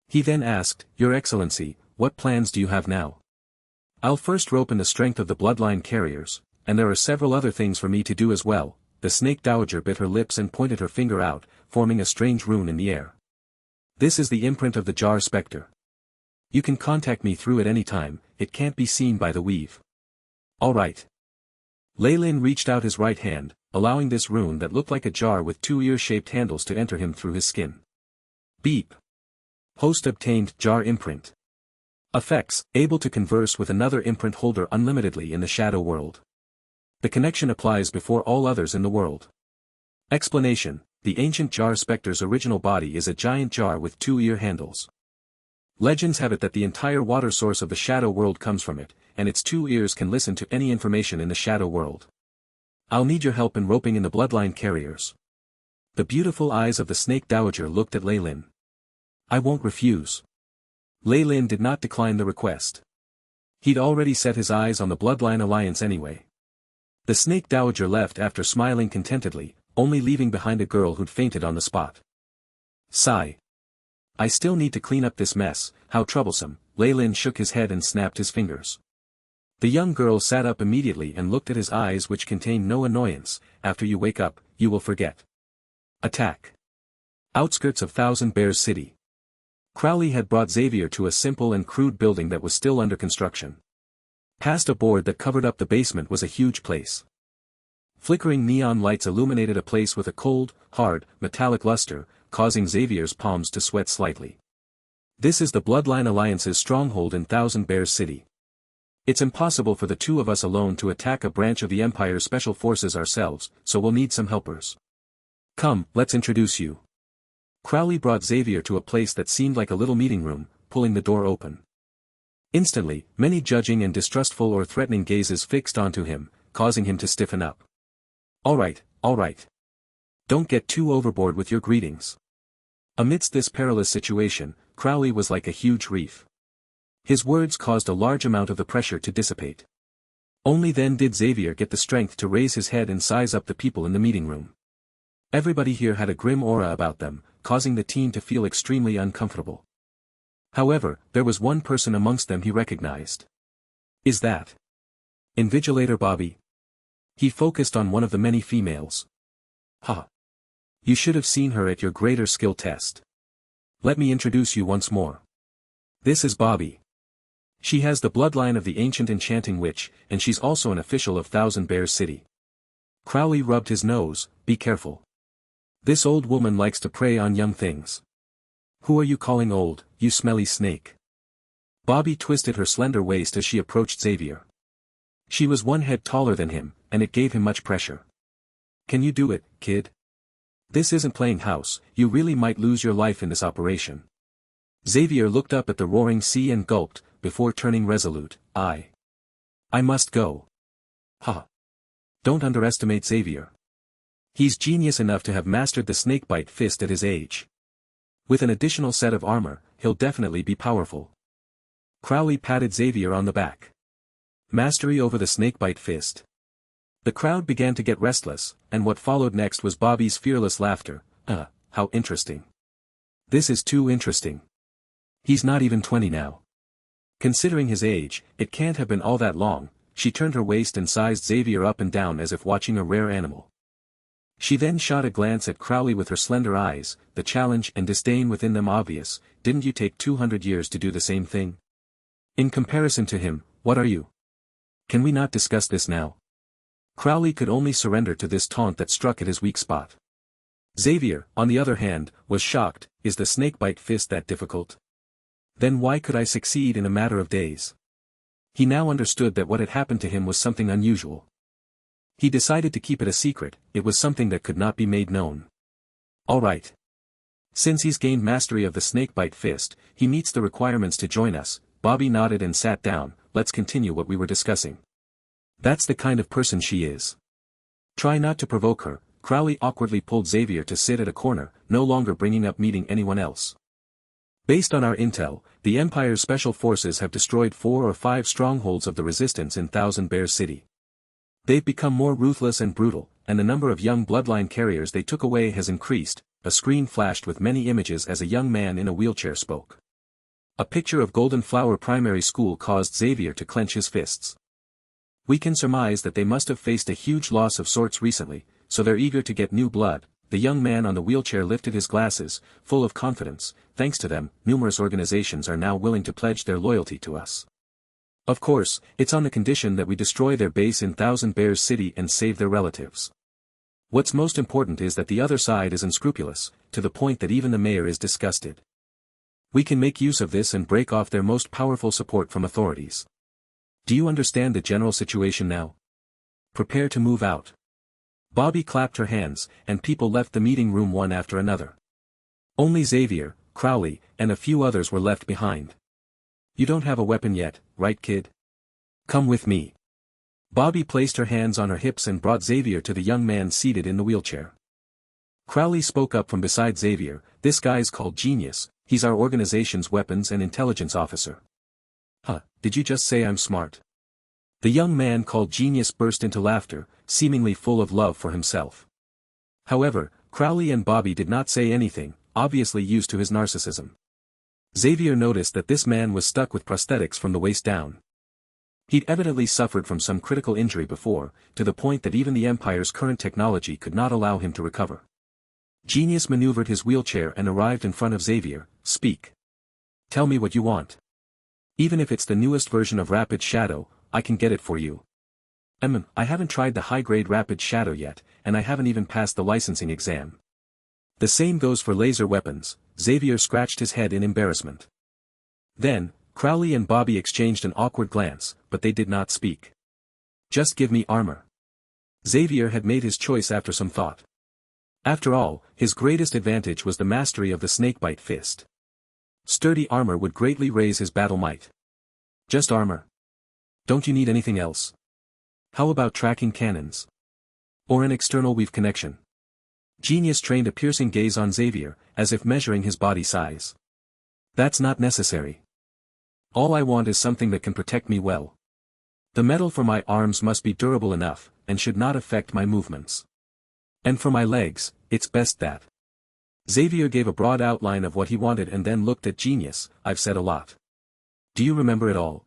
S1: He then asked, Your Excellency, what plans do you have now? I'll first rope in the strength of the bloodline carriers, and there are several other things for me to do as well. The snake dowager bit her lips and pointed her finger out, forming a strange rune in the air. This is the imprint of the jar spectre. You can contact me through it any time, it can't be seen by the weave. All right. Leyland reached out his right hand, allowing this rune that looked like a jar with two ear-shaped handles to enter him through his skin. Beep. Host obtained jar imprint. Effects, able to converse with another imprint holder unlimitedly in the shadow world. The connection applies before all others in the world. Explanation, the ancient jar spectre's original body is a giant jar with two ear handles. Legends have it that the entire water source of the shadow world comes from it, and its two ears can listen to any information in the shadow world. I'll need your help in roping in the bloodline carriers. The beautiful eyes of the snake dowager looked at Leyland. I won't refuse. Leyland did not decline the request. He'd already set his eyes on the bloodline alliance anyway. The snake dowager left after smiling contentedly, only leaving behind a girl who'd fainted on the spot. Sigh. I still need to clean up this mess, how troublesome. Leyland shook his head and snapped his fingers. The young girl sat up immediately and looked at his eyes which contained no annoyance. After you wake up, you will forget. Attack. Outskirts of Thousand Bears City. Crowley had brought Xavier to a simple and crude building that was still under construction. Past a board that covered up the basement was a huge place. Flickering neon lights illuminated a place with a cold, hard, metallic luster, causing Xavier's palms to sweat slightly. This is the Bloodline Alliance's stronghold in Thousand Bears City. It's impossible for the two of us alone to attack a branch of the Empire's special forces ourselves, so we'll need some helpers. Come, let's introduce you. Crowley brought Xavier to a place that seemed like a little meeting room, pulling the door open. Instantly, many judging and distrustful or threatening gazes fixed onto him, causing him to stiffen up. All right. Don't get too overboard with your greetings. Amidst this perilous situation, Crowley was like a huge reef. His words caused a large amount of the pressure to dissipate. Only then did Xavier get the strength to raise his head and size up the people in the meeting room. Everybody here had a grim aura about them, causing the team to feel extremely uncomfortable. However, there was one person amongst them he recognized. Is that Invigilator Bobby? He focused on one of the many females. Ha! You should have seen her at your greater skill test. Let me introduce you once more. This is Bobby. She has the bloodline of the ancient enchanting witch, and she's also an official of Thousand Bears City. Crowley rubbed his nose. Be careful. This old woman likes to prey on young things. Who are you calling old, you smelly snake? Bobby twisted her slender waist as she approached Xavier. She was 1 head taller than him, and it gave him much pressure. Can you do it, kid? This isn't playing house, you really might lose your life in this operation. Xavier looked up at the roaring sea and gulped, before turning resolute. I must go. Ha! Don't underestimate Xavier. He's genius enough to have mastered the snakebite fist at his age. With an additional set of armor, he'll definitely be powerful. Crowley patted Xavier on the back. Mastery over the snakebite fist. The crowd began to get restless, and what followed next was Bobby's fearless laughter. How interesting. This is too interesting. He's not even 20 now. Considering his age, it can't have been all that long. She turned her waist and sized Xavier up and down as if watching a rare animal. She then shot a glance at Crowley with her slender eyes, the challenge and disdain within them obvious. Didn't you take 200 years to do the same thing? In comparison to him, what are you? Can we not discuss this now? Crowley could only surrender to this taunt that struck at his weak spot. Xavier, on the other hand, was shocked. Is the snakebite fist that difficult? Then why could I succeed in a matter of days? He now understood that what had happened to him was something unusual. He decided to keep it a secret. It was something that could not be made known. All right. Since he's gained mastery of the snakebite fist, he meets the requirements to join us. Bobby nodded and sat down. Let's continue what we were discussing. That's the kind of person she is. Try not to provoke her. Crowley awkwardly pulled Xavier to sit at a corner, no longer bringing up meeting anyone else. Based on our intel, the Empire's special forces have destroyed 4 or 5 strongholds of the resistance in Thousand Bears City. They've become more ruthless and brutal, and the number of young bloodline carriers they took away has increased. A screen flashed with many images as a young man in a wheelchair spoke. A picture of Golden Flower Primary School caused Xavier to clench his fists. We can surmise that they must have faced a huge loss of sorts recently, so they're eager to get new blood. The young man on the wheelchair lifted his glasses, full of confidence. Thanks to them, numerous organizations are now willing to pledge their loyalty to us. Of course, it's on the condition that we destroy their base in Thousand Bears City and save their relatives. What's most important is that the other side is unscrupulous, to the point that even the mayor is disgusted. We can make use of this and break off their most powerful support from authorities. Do you understand the general situation now? Prepare to move out. Bobby clapped her hands, and people left the meeting room one after another. Only Xavier, Crowley, and a few others were left behind. You don't have a weapon yet, right kid? Come with me. Bobby placed her hands on her hips and brought Xavier to the young man seated in the wheelchair. Crowley spoke up from beside Xavier. This guy's called Genius, he's our organization's weapons and intelligence officer. Did you just say I'm smart? The young man called Genius burst into laughter, seemingly full of love for himself. However, Crowley and Bobby did not say anything, obviously used to his narcissism. Xavier noticed that this man was stuck with prosthetics from the waist down. He'd evidently suffered from some critical injury before, to the point that even the Empire's current technology could not allow him to recover. Genius maneuvered his wheelchair and arrived in front of Xavier. Speak. Tell me what you want. Even if it's the newest version of Rapid Shadow, I can get it for you. I haven't tried the high-grade Rapid Shadow yet, and I haven't even passed the licensing exam. The same goes for laser weapons. Xavier scratched his head in embarrassment. Then, Crowley and Bobby exchanged an awkward glance, but they did not speak. Just give me armor. Xavier had made his choice after some thought. After all, his greatest advantage was the mastery of the snakebite fist. Sturdy armor would greatly raise his battle might. Just armor. Don't you need anything else? How about tracking cannons? Or an external weave connection? Genius trained a piercing gaze on Xavier, as if measuring his body size. That's not necessary. All I want is something that can protect me well. The metal for my arms must be durable enough, and should not affect my movements. And for my legs, it's best that Xavier gave a broad outline of what he wanted and then looked at Genius. I've said a lot. Do you remember it all?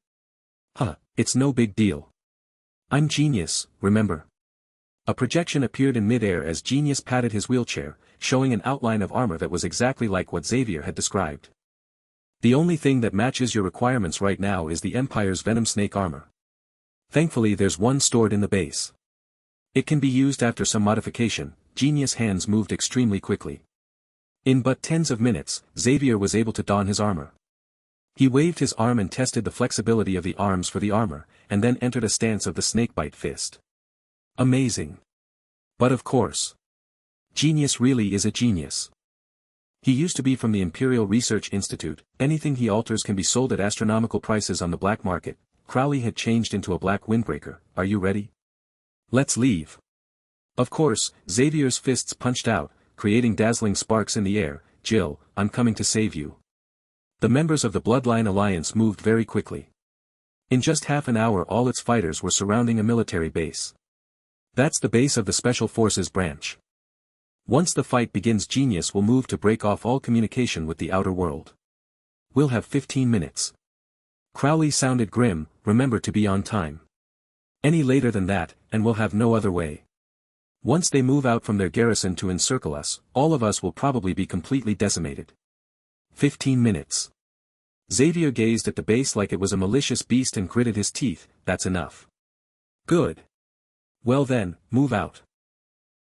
S1: Huh, it's no big deal. I'm Genius, remember? A projection appeared in midair as Genius patted his wheelchair, showing an outline of armor that was exactly like what Xavier had described. The only thing that matches your requirements right now is the Empire's Venom Snake armor. Thankfully there's one stored in the base. It can be used after some modification. Genius' hands moved extremely quickly. In but tens of minutes, Xavier was able to don his armor. He waved his arm and tested the flexibility of the arms for the armor, and then entered a stance of the snakebite fist. Amazing. But of course. Genius really is a genius. He used to be from the Imperial Research Institute. Anything he alters can be sold at astronomical prices on the black market. Crowley had changed into a black windbreaker. Are you ready? Let's leave. Of course, Xavier's fists punched out, creating dazzling sparks in the air. Jill, I'm coming to save you. The members of the Bloodline Alliance moved very quickly. In just half an hour all its fighters were surrounding a military base. That's the base of the Special Forces branch. Once the fight begins, Genius will move to break off all communication with the outer world. We'll have 15 minutes. Crowley sounded grim. Remember to be on time. Any later than that, and we'll have no other way. Once they move out from their garrison to encircle us, all of us will probably be completely decimated. 15 minutes. Xavier gazed at the base like it was a malicious beast and gritted his teeth. That's enough. Good. Well then, move out.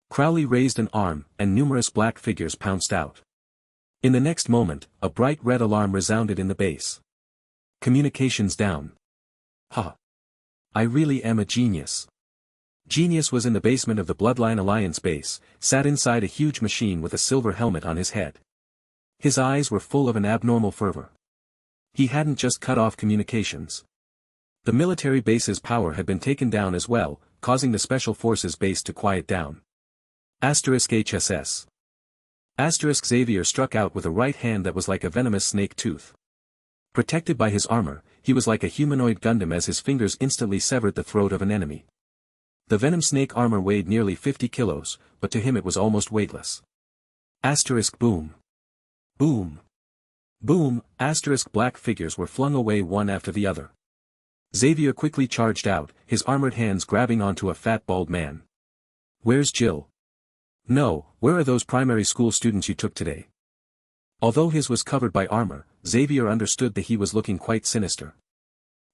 S1: Crowley raised an arm, and numerous black figures pounced out. In the next moment, a bright red alarm resounded in the base. Communications down. Ha. I really am a genius. Genius was in the basement of the Bloodline Alliance base, sat inside a huge machine with a silver helmet on his head. His eyes were full of an abnormal fervor. He hadn't just cut off communications. The military base's power had been taken down as well, causing the Special Forces base to quiet down. HSS. Xavier struck out with a right hand that was like a venomous snake tooth. Protected by his armor, he was like a humanoid Gundam as his fingers instantly severed the throat of an enemy. The venom snake armor weighed nearly 50 kilos, but to him it was almost weightless. Boom. Boom. Boom. Black figures were flung away one after the other. Xavier quickly charged out, his armored hands grabbing onto a fat bald man. Where's Jill? No, where are those primary school students you took today? Although his was covered by armor, Xavier understood that he was looking quite sinister.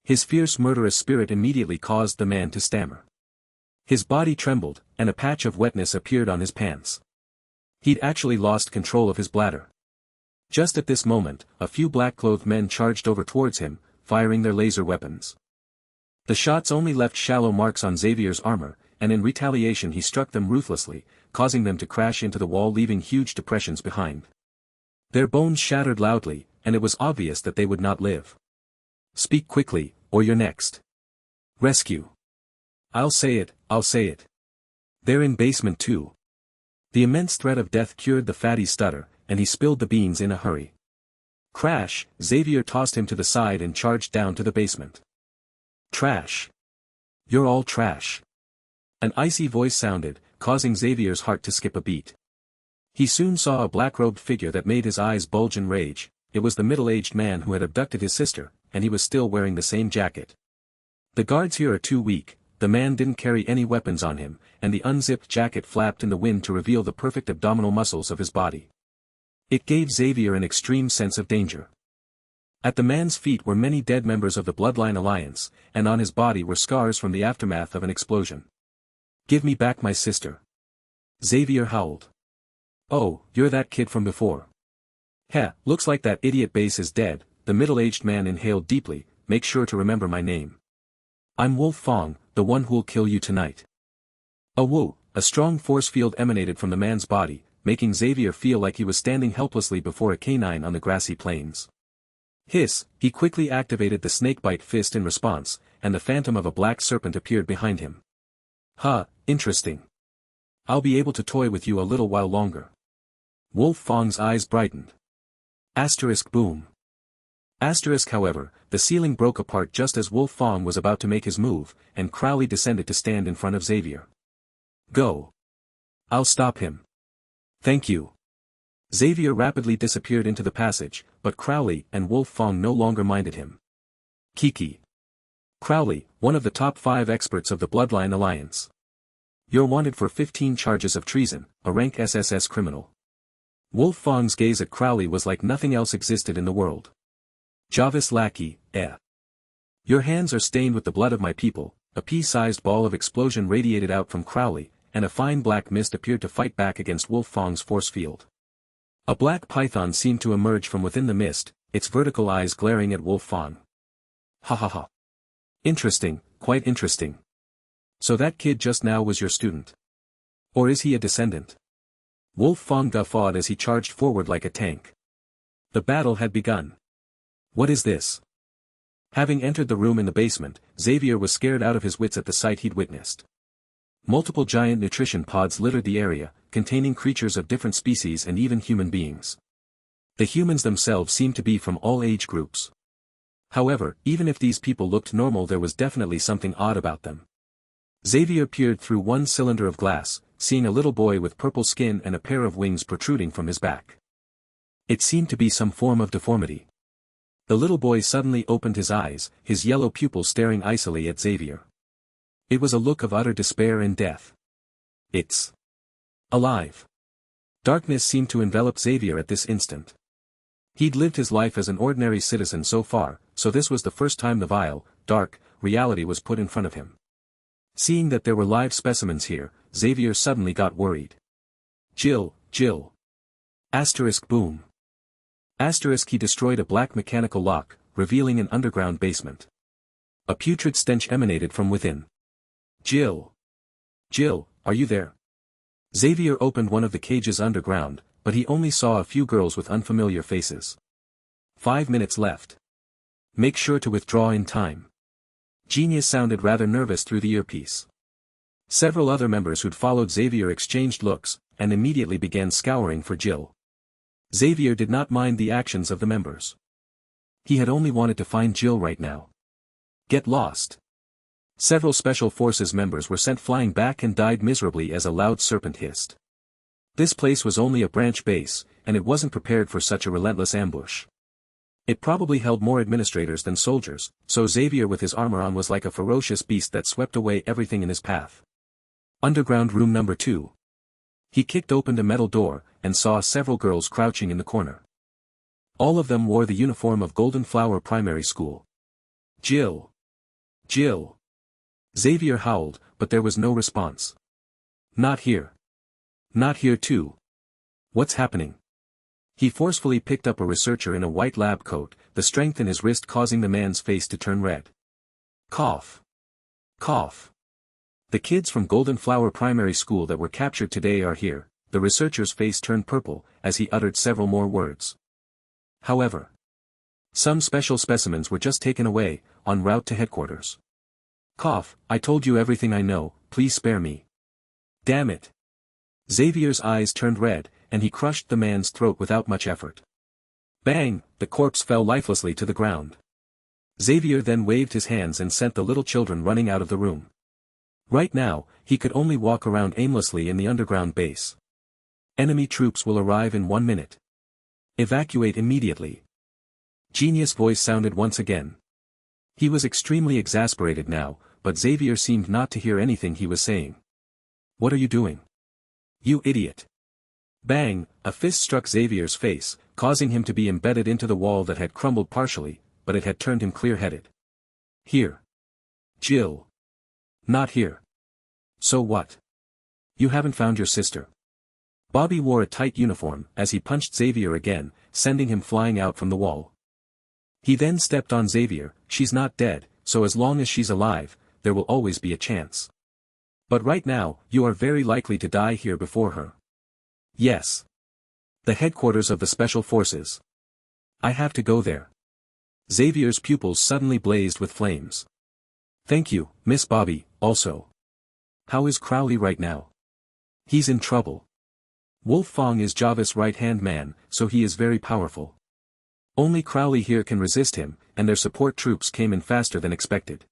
S1: His fierce murderous spirit immediately caused the man to stammer. His body trembled, and a patch of wetness appeared on his pants. He'd actually lost control of his bladder. Just at this moment, a few black-clothed men charged over towards him, firing their laser weapons. The shots only left shallow marks on Xavier's armor, and in retaliation he struck them ruthlessly, causing them to crash into the wall, leaving huge depressions behind. Their bones shattered loudly, and it was obvious that they would not live. Speak quickly, or you're next. Rescue. I'll say it. They're in basement 2. The immense threat of death cured the fatty's stutter, and he spilled the beans in a hurry. Crash. Xavier tossed him to the side and charged down to the basement. Trash. You're all trash. An icy voice sounded, causing Xavier's heart to skip a beat. He soon saw a black-robed figure that made his eyes bulge in rage. It was the middle-aged man who had abducted his sister, and he was still wearing the same jacket. The guards here are too weak. The man didn't carry any weapons on him, and the unzipped jacket flapped in the wind to reveal the perfect abdominal muscles of his body. It gave Xavier an extreme sense of danger. At the man's feet were many dead members of the Bloodline Alliance, and on his body were scars from the aftermath of an explosion. Give me back my sister. Xavier howled. Oh, you're that kid from before. Heh, looks like that idiot base is dead. The middle-aged man inhaled deeply. Make sure to remember my name. I'm Wolf Fong, the one who'll kill you tonight. A strong force field emanated from the man's body, making Xavier feel like he was standing helplessly before a canine on the grassy plains. Hiss, he quickly activated the snakebite fist in response, and the phantom of a black serpent appeared behind him. Interesting. I'll be able to toy with you a little while longer. Wolf Fong's eyes brightened. Boom. However, the ceiling broke apart just as Wolf Fong was about to make his move, and Crowley descended to stand in front of Xavier. Go. I'll stop him. Thank you. Xavier rapidly disappeared into the passage, but Crowley and Wolf Fong no longer minded him. Kiki. Crowley, one of the top 5 experts of the Bloodline Alliance. You're wanted for 15 charges of treason, a rank SSS criminal. Wolf Fong's gaze at Crowley was like nothing else existed in the world. Jarvis lackey, Your hands are stained with the blood of my people. A pea-sized ball of explosion radiated out from Crowley, and a fine black mist appeared to fight back against Wolf Fong's force field. A black python seemed to emerge from within the mist, its vertical eyes glaring at Wolf Fong. Ha ha ha. Interesting, quite interesting. So that kid just now was your student. Or is he a descendant? Wolf Fong guffawed as he charged forward like a tank. The battle had begun. What is this? Having entered the room in the basement, Xavier was scared out of his wits at the sight he'd witnessed. Multiple giant nutrition pods littered the area, containing creatures of different species and even human beings. The humans themselves seemed to be from all age groups. However, even if these people looked normal, there was definitely something odd about them. Xavier peered through one cylinder of glass, seeing a little boy with purple skin and a pair of wings protruding from his back. It seemed to be some form of deformity. The little boy suddenly opened his eyes, his yellow pupils staring icily at Xavier. It was a look of utter despair and death. It's alive. Darkness seemed to envelop Xavier at this instant. He'd lived his life as an ordinary citizen so far, so this was the first time the vile, dark, reality was put in front of him. Seeing that there were live specimens here, Xavier suddenly got worried. Jill. Asterisk boom. Asterisk he destroyed a black mechanical lock, revealing an underground basement. A putrid stench emanated from within. Jill, are you there? Xavier opened one of the cages underground, but he only saw a few girls with unfamiliar faces. 5 minutes left. Make sure to withdraw in time. Genius sounded rather nervous through the earpiece. Several other members who'd followed Xavier exchanged looks, and immediately began scouring for Jill. Xavier did not mind the actions of the members. He had only wanted to find Jill right now. Get lost. Several Special Forces members were sent flying back and died miserably as a loud serpent hissed. This place was only a branch base, and it wasn't prepared for such a relentless ambush. It probably held more administrators than soldiers, so Xavier with his armor on was like a ferocious beast that swept away everything in his path. Underground room number 2. He kicked open a metal door, and saw several girls crouching in the corner. All of them wore the uniform of Golden Flower Primary School. Jill. Xavier howled, but there was no response. Not here. Not here too. What's happening? He forcefully picked up a researcher in a white lab coat, the strength in his wrist causing the man's face to turn red. Cough. The kids from Golden Flower Primary School that were captured today are here. The researcher's face turned purple, as he uttered several more words. However, some special specimens were just taken away, en route to headquarters. Cough, I told you everything I know, please spare me. Damn it. Xavier's eyes turned red, and he crushed the man's throat without much effort. Bang, the corpse fell lifelessly to the ground. Xavier then waved his hands and sent the little children running out of the room. Right now, he could only walk around aimlessly in the underground base. Enemy troops will arrive in 1 minute. Evacuate immediately. Genius voice sounded once again. He was extremely exasperated now, but Xavier seemed not to hear anything he was saying. What are you doing? You idiot. Bang, a fist struck Xavier's face, causing him to be embedded into the wall that had crumbled partially, but it had turned him clear-headed. Here. Jill. Not here. So what? You haven't found your sister. Bobby wore a tight uniform as he punched Xavier again, sending him flying out from the wall. He then stepped on Xavier. She's not dead, so as long as she's alive, there will always be a chance. But right now, you are very likely to die here before her. Yes. The headquarters of the Special Forces. I have to go there. Xavier's pupils suddenly blazed with flames. Thank you, Miss Bobby, also. How is Crowley right now? He's in trouble. Wolf Fong is Java's right-hand man, so he is very powerful. Only Crowley here can resist him, and their support troops came in faster than expected.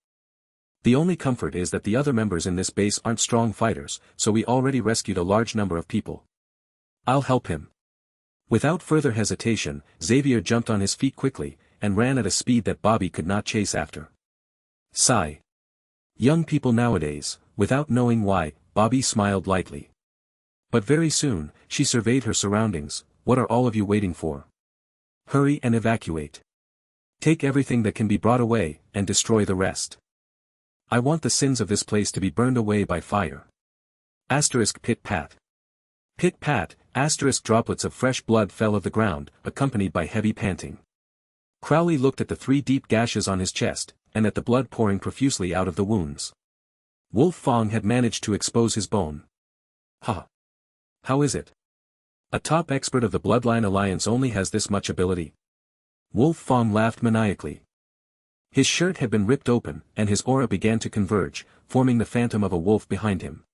S1: The only comfort is that the other members in this base aren't strong fighters, so we already rescued a large number of people. I'll help him. Without further hesitation, Xavier jumped on his feet quickly, and ran at a speed that Bobby could not chase after. Sigh. Young people nowadays, without knowing why, Bobby smiled lightly. But very soon, she surveyed her surroundings. What are all of you waiting for? Hurry and evacuate. Take everything that can be brought away, and destroy the rest. I want the sins of this place to be burned away by fire. Asterisk pit-pat. Pit-pat, asterisk droplets of fresh blood fell of the ground, accompanied by heavy panting. Crowley looked at the 3 deep gashes on his chest, and at the blood pouring profusely out of the wounds. Wolf Fong had managed to expose his bone. Ha! How is it? A top expert of the Bloodline Alliance only has this much ability. Wolf Fong laughed maniacally. His shirt had been ripped open, and his aura began to converge, forming the phantom of a wolf behind him.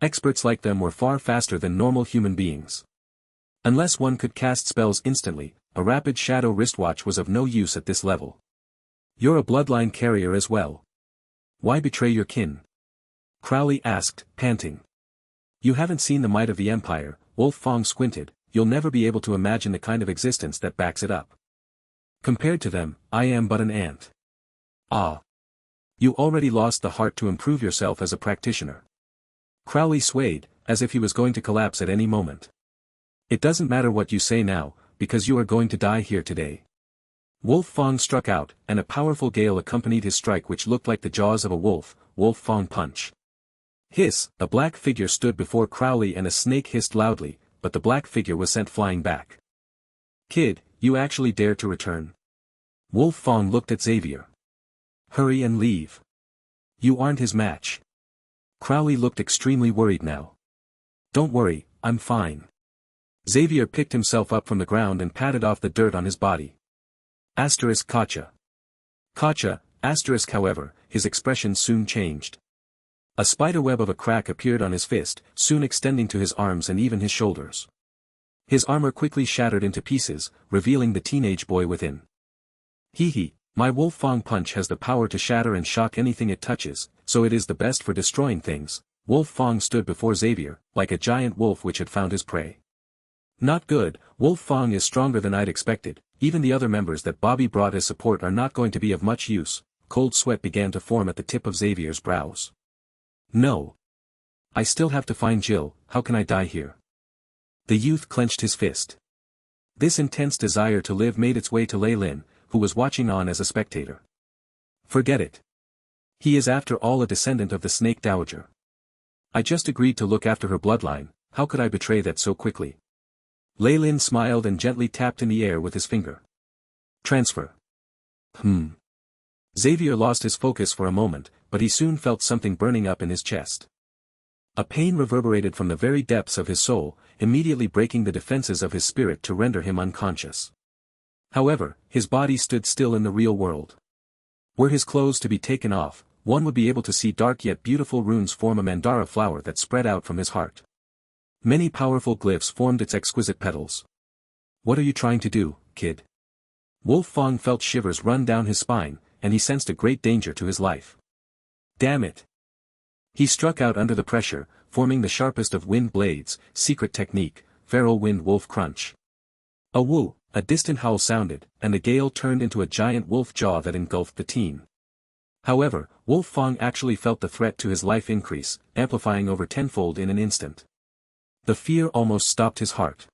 S1: Experts like them were far faster than normal human beings. Unless one could cast spells instantly, a rapid shadow wristwatch was of no use at this level. You're a bloodline carrier as well. Why betray your kin? Crowley asked, panting. You haven't seen the might of the Empire, Wolf Fong squinted. You'll never be able to imagine the kind of existence that backs it up. Compared to them, I am but an ant. Ah. You already lost the heart to improve yourself as a practitioner. Crowley swayed, as if he was going to collapse at any moment. It doesn't matter what you say now, because you are going to die here today. Wolf Fong struck out, and a powerful gale accompanied his strike which looked like the jaws of a wolf. Wolf Fong punch. Hiss, a black figure stood before Crowley and a snake hissed loudly, but the black figure was sent flying back. Kid, you actually dare to return? Wolf Fong looked at Xavier. Hurry and leave. You aren't his match. Crowley looked extremely worried now. Don't worry, I'm fine. Xavier picked himself up from the ground and patted off the dirt on his body. Asterisk Kacha. Kacha, asterisk however, his expression soon changed. A spiderweb of a crack appeared on his fist, soon extending to his arms and even his shoulders. His armor quickly shattered into pieces, revealing the teenage boy within. Hee, my Wolf Fong punch has the power to shatter and shock anything it touches, so it is the best for destroying things. Wolf Fong stood before Xavier, like a giant wolf which had found his prey. Not good, Wolf Fong is stronger than I'd expected, even the other members that Bobby brought as support are not going to be of much use. Cold sweat began to form at the tip of Xavier's brows. No. I still have to find Jill, how can I die here? The youth clenched his fist. This intense desire to live made its way to Lei Lin, who was watching on as a spectator. Forget it. He is after all a descendant of the Snake Dowager. I just agreed to look after her bloodline, how could I betray that so quickly? Lei Lin smiled and gently tapped in the air with his finger. Transfer. Xavier lost his focus for a moment, but he soon felt something burning up in his chest. A pain reverberated from the very depths of his soul, immediately breaking the defenses of his spirit to render him unconscious. However, his body stood still in the real world. Were his clothes to be taken off, one would be able to see dark yet beautiful runes form a mandara flower that spread out from his heart. Many powerful glyphs formed its exquisite petals. What are you trying to do, kid? Wolf Fong felt shivers run down his spine, and he sensed a great danger to his life. Damn it! He struck out under the pressure, forming the sharpest of wind blades, secret technique, feral wind wolf crunch. A woo, a distant howl sounded, and the gale turned into a giant wolf jaw that engulfed the teen. However, Wolf Fong actually felt the threat to his life increase, amplifying over tenfold in an instant. The fear almost stopped his heart.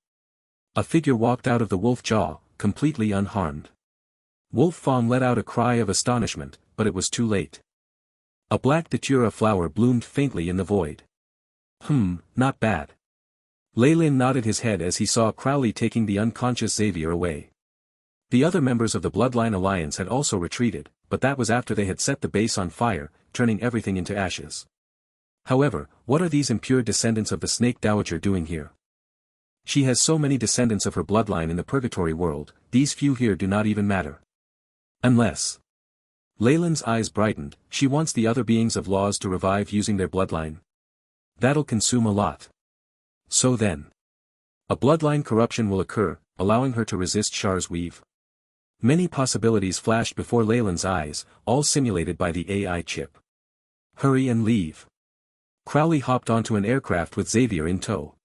S1: A figure walked out of the wolf jaw, completely unharmed. Wolf Fong let out a cry of astonishment, but it was too late. A black datura flower bloomed faintly in the void. Not bad. Lei Lin nodded his head as he saw Crowley taking the unconscious Xavier away. The other members of the Bloodline Alliance had also retreated, but that was after they had set the base on fire, turning everything into ashes. However, what are these impure descendants of the Snake Dowager doing here? She has so many descendants of her bloodline in the Purgatory world, these few here do not even matter. Unless. Leyland's eyes brightened, she wants the other beings of laws to revive using their bloodline. That'll consume a lot. So then. A bloodline corruption will occur, allowing her to resist Char's weave. Many possibilities flashed before Leyland's eyes, all simulated by the AI chip. Hurry and leave. Crowley hopped onto an aircraft with Xavier in tow.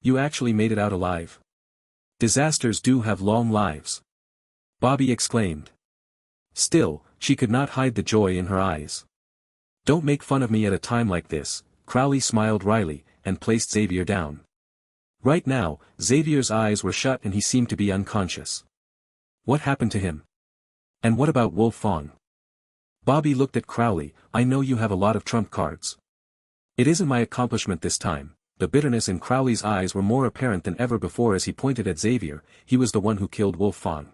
S1: You actually made it out alive. Disasters do have long lives. Bobby exclaimed. Still, she could not hide the joy in her eyes. Don't make fun of me at a time like this, Crowley smiled wryly, and placed Xavier down. Right now, Xavier's eyes were shut and he seemed to be unconscious. What happened to him? And what about Wolf Fong? Bobby looked at Crowley. I know you have a lot of trump cards. It isn't my accomplishment this time. The bitterness in Crowley's eyes were more apparent than ever before as he pointed at Xavier. He was the one who killed Wolf Fong.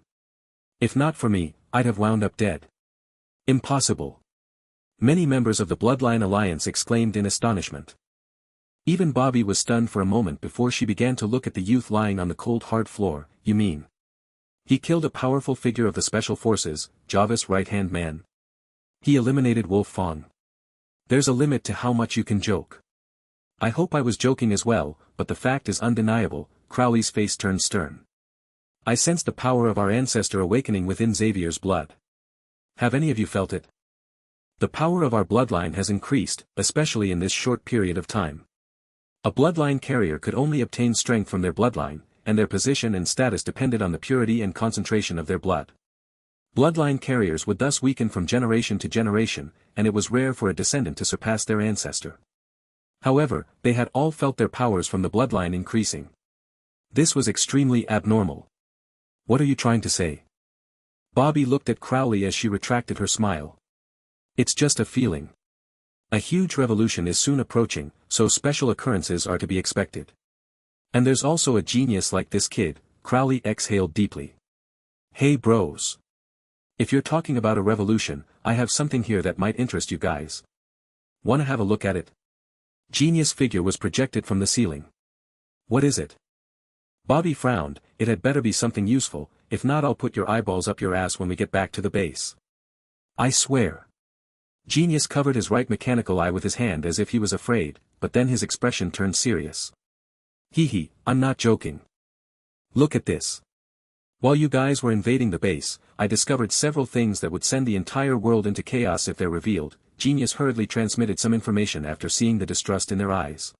S1: If not for me, I'd have wound up dead. Impossible. Many members of the Bloodline Alliance exclaimed in astonishment. Even Bobby was stunned for a moment before she began to look at the youth lying on the cold hard floor. You mean? He killed a powerful figure of the Special Forces, Java's right-hand man. He eliminated Wolf Fong. There's a limit to how much you can joke. I hope I was joking as well, but the fact is undeniable. Crowley's face turned stern. I sense the power of our ancestor awakening within Xavier's blood. Have any of you felt it? The power of our bloodline has increased, especially in this short period of time. A bloodline carrier could only obtain strength from their bloodline, and their position and status depended on the purity and concentration of their blood. Bloodline carriers would thus weaken from generation to generation, and it was rare for a descendant to surpass their ancestor. However, they had all felt their powers from the bloodline increasing. This was extremely abnormal. What are you trying to say? Bobby looked at Crowley as she retracted her smile. It's just a feeling. A huge revolution is soon approaching, so special occurrences are to be expected. And there's also a genius like this kid. Crowley exhaled deeply. Hey bros. If you're talking about a revolution, I have something here that might interest you guys. Wanna have a look at it? Genius figure was projected from the ceiling. What is it? Bobby frowned. It had better be something useful, if not I'll put your eyeballs up your ass when we get back to the base. I swear. Genius covered his right mechanical eye with his hand as if he was afraid, but then his expression turned serious. Hee, I'm not joking. Look at this. While you guys were invading the base, I discovered several things that would send the entire world into chaos if they're revealed. Genius hurriedly transmitted some information after seeing the distrust in their eyes.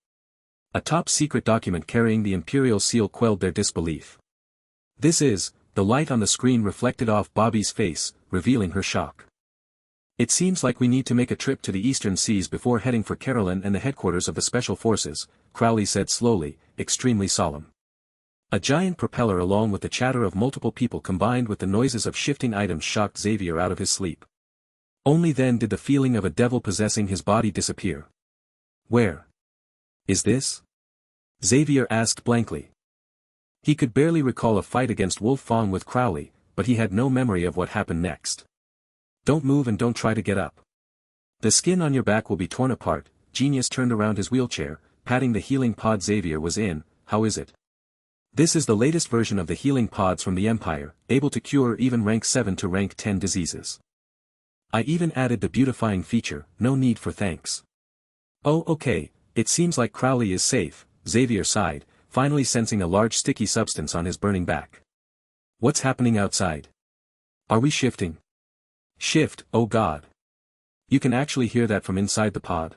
S1: A top-secret document carrying the Imperial seal quelled their disbelief. This is, the light on the screen reflected off Bobby's face, revealing her shock. It seems like we need to make a trip to the eastern seas before heading for Carolyn and the headquarters of the Special Forces, Crowley said slowly, extremely solemn. A giant propeller along with the chatter of multiple people combined with the noises of shifting items shocked Xavier out of his sleep. Only then did the feeling of a devil possessing his body disappear. Where is this? Xavier asked blankly. He could barely recall a fight against Wolf Fong with Crowley, but he had no memory of what happened next. Don't move and don't try to get up. The skin on your back will be torn apart. Genius turned around his wheelchair, patting the healing pod Xavier was in. How is it? This is the latest version of the healing pods from the Empire, able to cure even rank 7 to rank 10 diseases. I even added the beautifying feature, no need for thanks. Oh okay, it seems like Crowley is safe, Xavier sighed, finally sensing a large sticky substance on his burning back. What's happening outside? Are we shifting? Shift, oh god. You can actually hear that from inside the pod.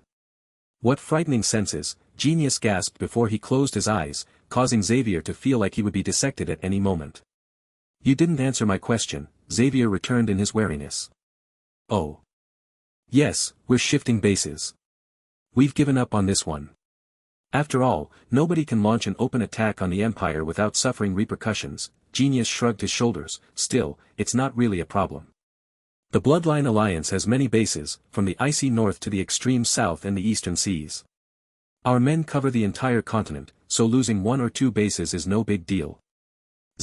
S1: What frightening senses, Genius gasped before he closed his eyes, causing Xavier to feel like he would be dissected at any moment. You didn't answer my question, Xavier returned in his wariness. Oh. Yes, we're shifting bases. We've given up on this one. After all, nobody can launch an open attack on the Empire without suffering repercussions. Genius shrugged his shoulders. Still, it's not really a problem. The Bloodline Alliance has many bases, from the icy north to the extreme south and the eastern seas. Our men cover the entire continent, so losing 1 or 2 bases is no big deal.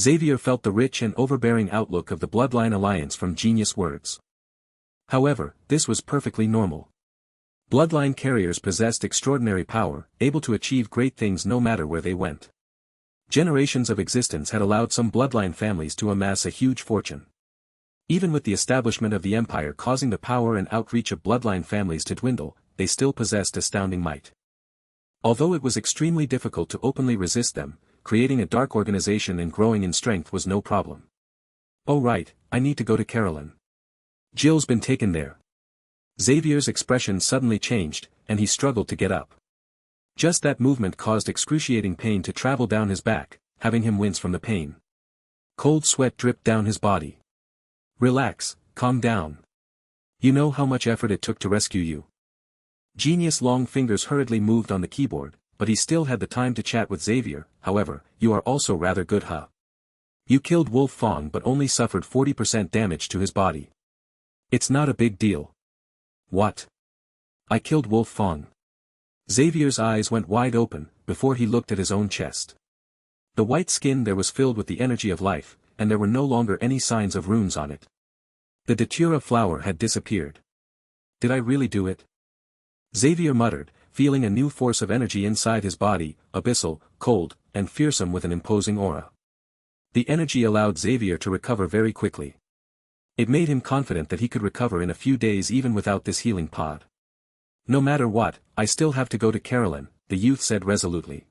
S1: Xavier felt the rich and overbearing outlook of the Bloodline Alliance from Genius' words. However, this was perfectly normal. Bloodline carriers possessed extraordinary power, able to achieve great things no matter where they went. Generations of existence had allowed some bloodline families to amass a huge fortune. Even with the establishment of the Empire causing the power and outreach of bloodline families to dwindle, they still possessed astounding might. Although it was extremely difficult to openly resist them, creating a dark organization and growing in strength was no problem. Oh right, I need to go to Carolyn. Jill's been taken there. Xavier's expression suddenly changed, and he struggled to get up. Just that movement caused excruciating pain to travel down his back, having him wince from the pain. Cold sweat dripped down his body. Relax, calm down. You know how much effort it took to rescue you. Genius' long fingers hurriedly moved on the keyboard, but he still had the time to chat with Xavier. However, you are also rather good, huh? You killed Wolf Fong but only suffered 40% damage to his body. It's not a big deal. What? I killed Wolf Fong. Xavier's eyes went wide open, before he looked at his own chest. The white skin there was filled with the energy of life, and there were no longer any signs of runes on it. The Datura flower had disappeared. Did I really do it? Xavier muttered, feeling a new force of energy inside his body, abyssal, cold, and fearsome with an imposing aura. The energy allowed Xavier to recover very quickly. It made him confident that he could recover in a few days even without this healing pod. No matter what, I still have to go to Carolyn, the youth said resolutely.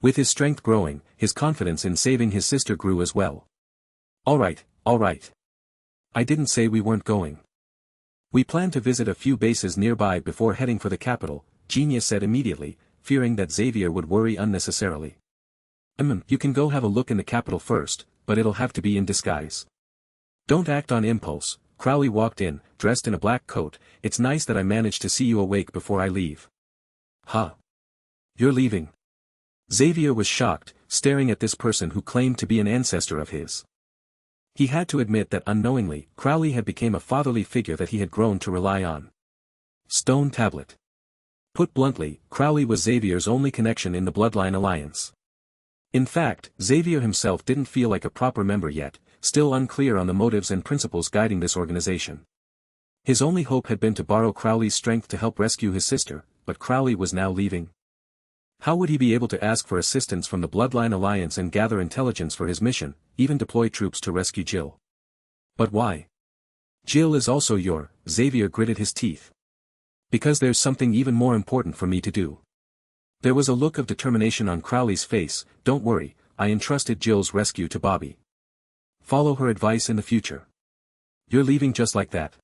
S1: With his strength growing, his confidence in saving his sister grew as well. All right. I didn't say we weren't going. We plan to visit a few bases nearby before heading for the capital, Genius said immediately, fearing that Xavier would worry unnecessarily. You can go have a look in the capital first, but it'll have to be in disguise. Don't act on impulse. Crowley walked in, dressed in a black coat. It's nice that I managed to see you awake before I leave. Huh? You're leaving? Xavier was shocked, staring at this person who claimed to be an ancestor of his. He had to admit that unknowingly, Crowley had become a fatherly figure that he had grown to rely on. Stone tablet. Put bluntly, Crowley was Xavier's only connection in the Bloodline Alliance. In fact, Xavier himself didn't feel like a proper member yet, still unclear on the motives and principles guiding this organization. His only hope had been to borrow Crowley's strength to help rescue his sister, but Crowley was now leaving. How would he be able to ask for assistance from the Bloodline Alliance and gather intelligence for his mission, even deploy troops to rescue Jill? But why? Jill is also Xavier gritted his teeth. Because there's something even more important for me to do. There was a look of determination on Crowley's face. Don't worry, I entrusted Jill's rescue to Bobby. Follow her advice in the future. You're leaving just like that.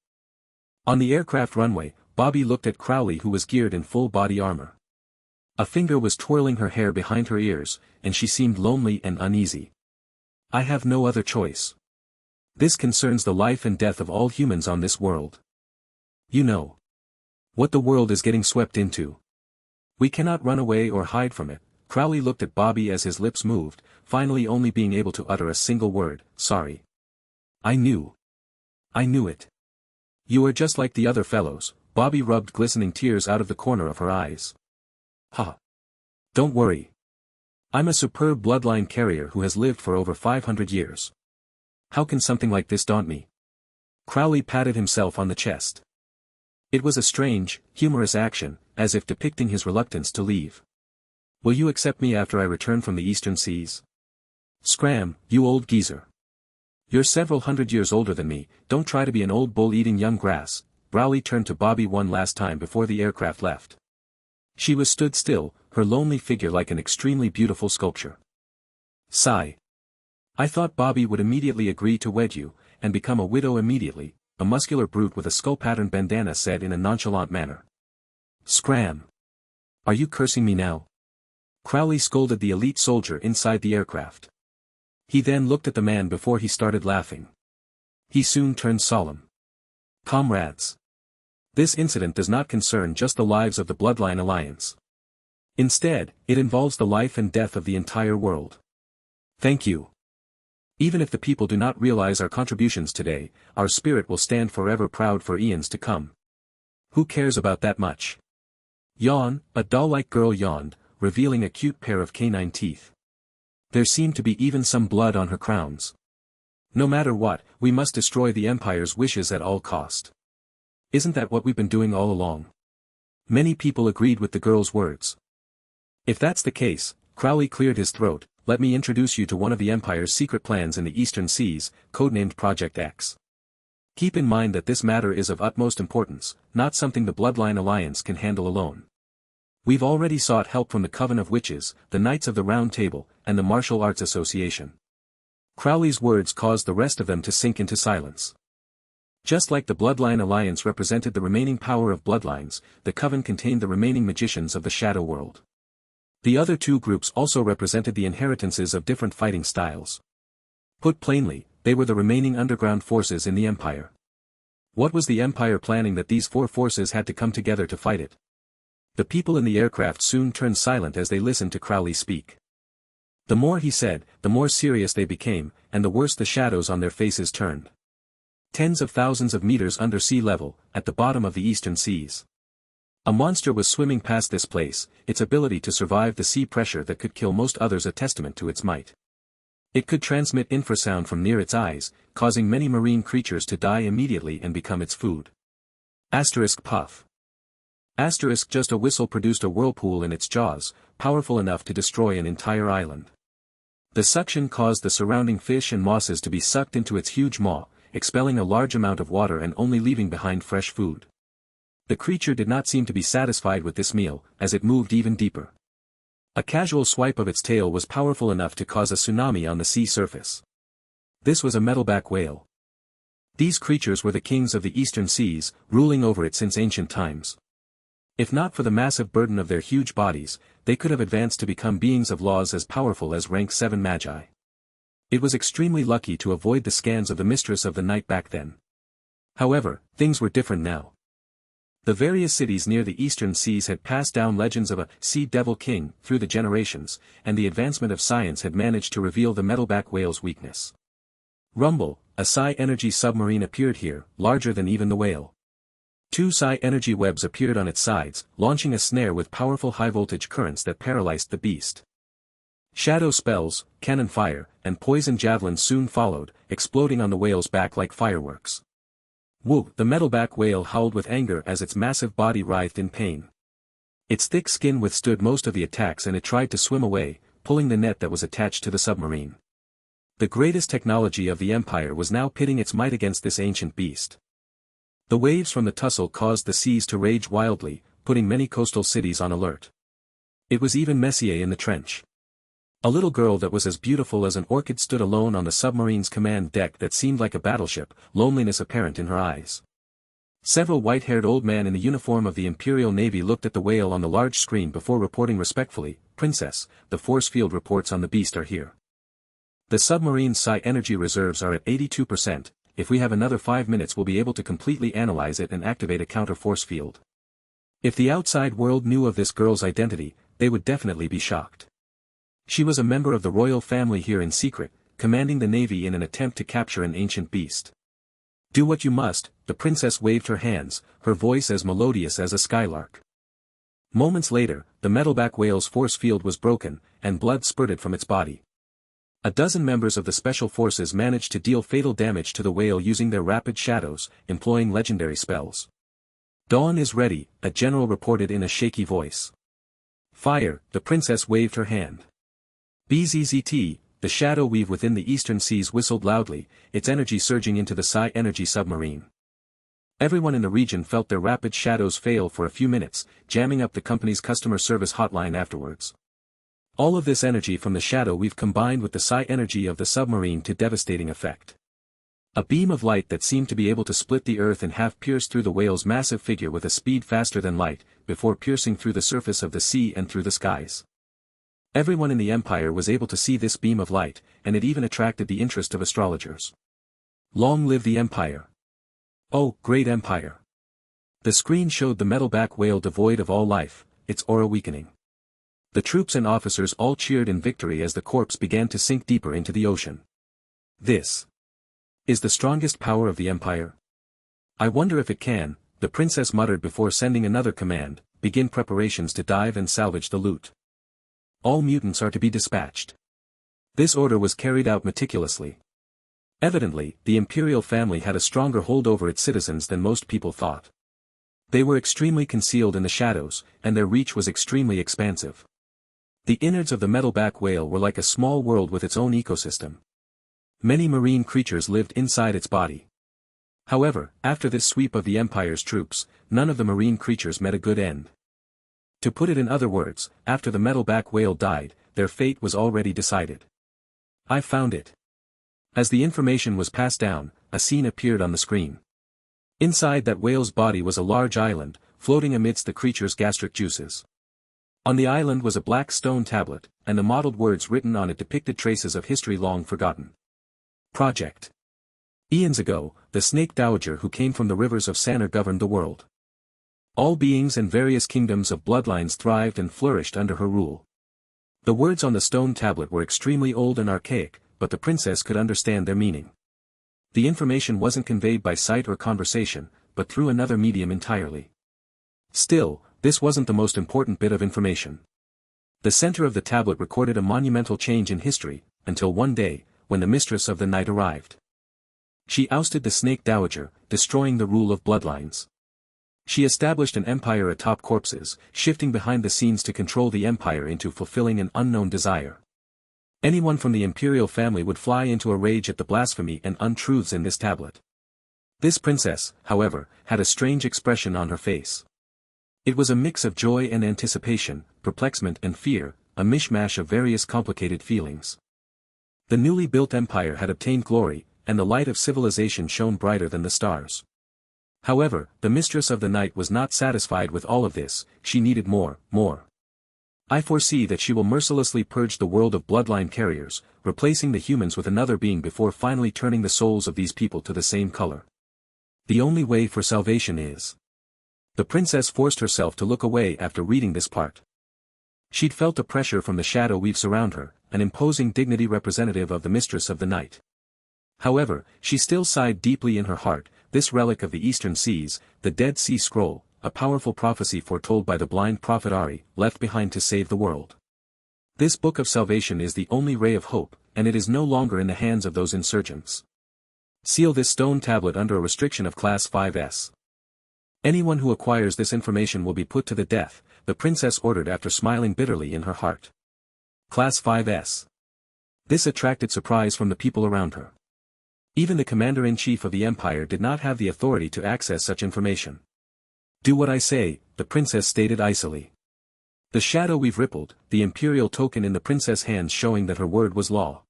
S1: On the aircraft runway, Bobby looked at Crowley, who was geared in full body armor. A finger was twirling her hair behind her ears, and she seemed lonely and uneasy. I have no other choice. This concerns the life and death of all humans on this world. You know what the world is getting swept into. We cannot run away or hide from it. Crowley looked at Bobby as his lips moved, finally only being able to utter a single word, sorry. I knew it. You are just like the other fellows. Bobby rubbed glistening tears out of the corner of her eyes. Don't worry. I'm a superb bloodline carrier who has lived for over 500 years. How can something like this daunt me? Crowley patted himself on the chest. It was a strange, humorous action, as if depicting his reluctance to leave. Will you accept me after I return from the Eastern Seas? Scram, you old geezer. You're several hundred years older than me, don't try to be an old bull eating young grass. Crowley turned to Bobby one last time before the aircraft left. She was stood still, her lonely figure like an extremely beautiful sculpture. Sigh. I thought Bobby would immediately agree to wed you, and become a widow immediately, a muscular brute with a skull-patterned bandana said in a nonchalant manner. Scram. Are you cursing me now? Crowley scolded the elite soldier inside the aircraft. He then looked at the man before he started laughing. He soon turned solemn. Comrades. This incident does not concern just the lives of the Bloodline Alliance. Instead, it involves the life and death of the entire world. Thank you. Even if the people do not realize our contributions today, our spirit will stand forever proud for eons to come. Who cares about that much? Yawn, a doll-like girl yawned, revealing a cute pair of canine teeth. There seemed to be even some blood on her crowns. No matter what, we must destroy the Empire's wishes at all cost. Isn't that what we've been doing all along? Many people agreed with the girl's words. If that's the case, Crowley cleared his throat, let me introduce you to one of the Empire's secret plans in the Eastern Seas, codenamed Project X. Keep in mind that this matter is of utmost importance, not something the Bloodline Alliance can handle alone. We've already sought help from the Coven of Witches, the Knights of the Round Table, and the Martial Arts Association. Crowley's words caused the rest of them to sink into silence. Just like the Bloodline Alliance represented the remaining power of bloodlines, the Coven contained the remaining magicians of the Shadow World. The other two groups also represented the inheritances of different fighting styles. Put plainly, they were the remaining underground forces in the Empire. What was the Empire planning that these four forces had to come together to fight it? The people in the aircraft soon turned silent as they listened to Crowley speak. The more he said, the more serious they became, and the worse the shadows on their faces turned. Tens of thousands of meters under sea level, at the bottom of the eastern seas. A monster was swimming past this place, its ability to survive the sea pressure that could kill most others a testament to its might. It could transmit infrasound from near its eyes, causing many marine creatures to die immediately and become its food. Puff. Just a whistle produced a whirlpool in its jaws, powerful enough to destroy an entire island. The suction caused the surrounding fish and mosses to be sucked into its huge maw, expelling a large amount of water and only leaving behind fresh food. The creature did not seem to be satisfied with this meal, as it moved even deeper. A casual swipe of its tail was powerful enough to cause a tsunami on the sea surface. This was a metalback whale. These creatures were the kings of the eastern seas, ruling over it since ancient times. If not for the massive burden of their huge bodies, they could have advanced to become beings of laws as powerful as rank 7 magi. It was extremely lucky to avoid the scans of the Mistress of the Night back then. However, things were different now. The various cities near the eastern seas had passed down legends of a sea devil king through the generations, and the advancement of science had managed to reveal the metalback whale's weakness. Rumble, a psi-energy submarine appeared here, larger than even the whale. 2 psi-energy webs appeared on its sides, launching a snare with powerful high-voltage currents that paralyzed the beast. Shadow spells, cannon fire, and poison javelins soon followed, exploding on the whale's back like fireworks. Woo! The metalback whale howled with anger as its massive body writhed in pain. Its thick skin withstood most of the attacks and it tried to swim away, pulling the net that was attached to the submarine. The greatest technology of the Empire was now pitting its might against this ancient beast. The waves from the tussle caused the seas to rage wildly, putting many coastal cities on alert. It was even Messier in the trench. A little girl that was as beautiful as an orchid stood alone on the submarine's command deck that seemed like a battleship, loneliness apparent in her eyes. Several white-haired old men in the uniform of the Imperial Navy looked at the whale on the large screen before reporting respectfully, "Princess, the force field reports on the beast are here. The submarine's psi-energy reserves are at 82%, if we have another 5 minutes we'll be able to completely analyze it and activate a counter-force field." If the outside world knew of this girl's identity, they would definitely be shocked. She was a member of the royal family here in secret, commanding the navy in an attempt to capture an ancient beast. "Do what you must," the princess waved her hands, her voice as melodious as a skylark. Moments later, the metalback whale's force field was broken, and blood spurted from its body. A dozen members of the special forces managed to deal fatal damage to the whale using their rapid shadows, employing legendary spells. "Dawn is ready," a general reported in a shaky voice. "Fire," the princess waved her hand. "BZZT," the shadow weave within the eastern seas whistled loudly, its energy surging into the psi-energy submarine. Everyone in the region felt their rapid shadows fail for a few minutes, jamming up the company's customer service hotline afterwards. All of this energy from the shadow weave combined with the psi-energy of the submarine to devastating effect. A beam of light that seemed to be able to split the earth in half pierced through the whale's massive figure with a speed faster than light, before piercing through the surface of the sea and through the skies. Everyone in the Empire was able to see this beam of light, and it even attracted the interest of astrologers. Long live the Empire! Oh, great Empire! The screen showed the metalback whale devoid of all life, its aura weakening. The troops and officers all cheered in victory as the corpse began to sink deeper into the ocean. This is the strongest power of the Empire. "I wonder if it can," the princess muttered before sending another command, "begin preparations to dive and salvage the loot. All mutants are to be dispatched." This order was carried out meticulously. Evidently, the imperial family had a stronger hold over its citizens than most people thought. They were extremely concealed in the shadows, and their reach was extremely expansive. The innards of the metalback whale were like a small world with its own ecosystem. Many marine creatures lived inside its body. However, after this sweep of the Empire's troops, none of the marine creatures met a good end. To put it in other words, after the metalback whale died, their fate was already decided. "I found it." As the information was passed down, a scene appeared on the screen. Inside that whale's body was a large island, floating amidst the creature's gastric juices. On the island was a black stone tablet, and the mottled words written on it depicted traces of history long forgotten. Project. Eons ago, the snake dowager who came from the rivers of Sanur governed the world. All beings and various kingdoms of bloodlines thrived and flourished under her rule. The words on the stone tablet were extremely old and archaic, but the princess could understand their meaning. The information wasn't conveyed by sight or conversation, but through another medium entirely. Still, this wasn't the most important bit of information. The center of the tablet recorded a monumental change in history, until one day, when the mistress of the night arrived. She ousted the snake dowager, destroying the rule of bloodlines. She established an empire atop corpses, shifting behind the scenes to control the empire into fulfilling an unknown desire. Anyone from the imperial family would fly into a rage at the blasphemy and untruths in this tablet. This princess, however, had a strange expression on her face. It was a mix of joy and anticipation, perplexement and fear, a mishmash of various complicated feelings. The newly built empire had obtained glory, and the light of civilization shone brighter than the stars. However, the mistress of the night was not satisfied with all of this, she needed more. I foresee that she will mercilessly purge the world of bloodline carriers, replacing the humans with another being before finally turning the souls of these people to the same color. The only way for salvation is. The princess forced herself to look away after reading this part. She'd felt a pressure from the shadow weaves around her, an imposing dignity representative of the mistress of the night. However, she still sighed deeply in her heart. This relic of the Eastern Seas, the Dead Sea Scroll, a powerful prophecy foretold by the blind prophet Ari, left behind to save the world. This book of salvation is the only ray of hope, and it is no longer in the hands of those insurgents. Seal this stone tablet under a restriction of Class 5S. Anyone who acquires this information will be put to the death, the princess ordered after smiling bitterly in her heart. Class 5S. This attracted surprise from the people around her. Even the commander-in-chief of the empire did not have the authority to access such information. Do what I say, the princess stated icily. The shadow weave rippled, the imperial token in the princess' hands showing that her word was law.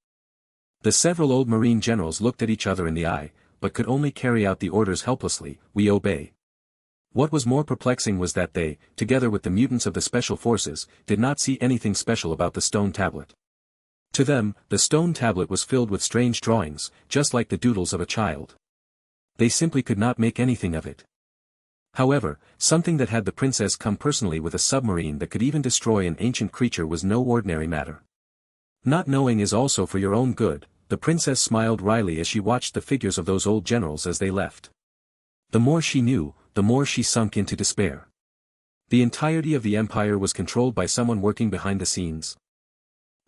S1: The several old marine generals looked at each other in the eye, but could only carry out the orders helplessly, we obey. What was more perplexing was that they, together with the mutants of the special forces, did not see anything special about the stone tablet. To them, the stone tablet was filled with strange drawings, just like the doodles of a child. They simply could not make anything of it. However, something that had the princess come personally with a submarine that could even destroy an ancient creature was no ordinary matter. Not knowing is also for your own good, the princess smiled wryly as she watched the figures of those old generals as they left. The more she knew, the more she sunk into despair. The entirety of the empire was controlled by someone working behind the scenes.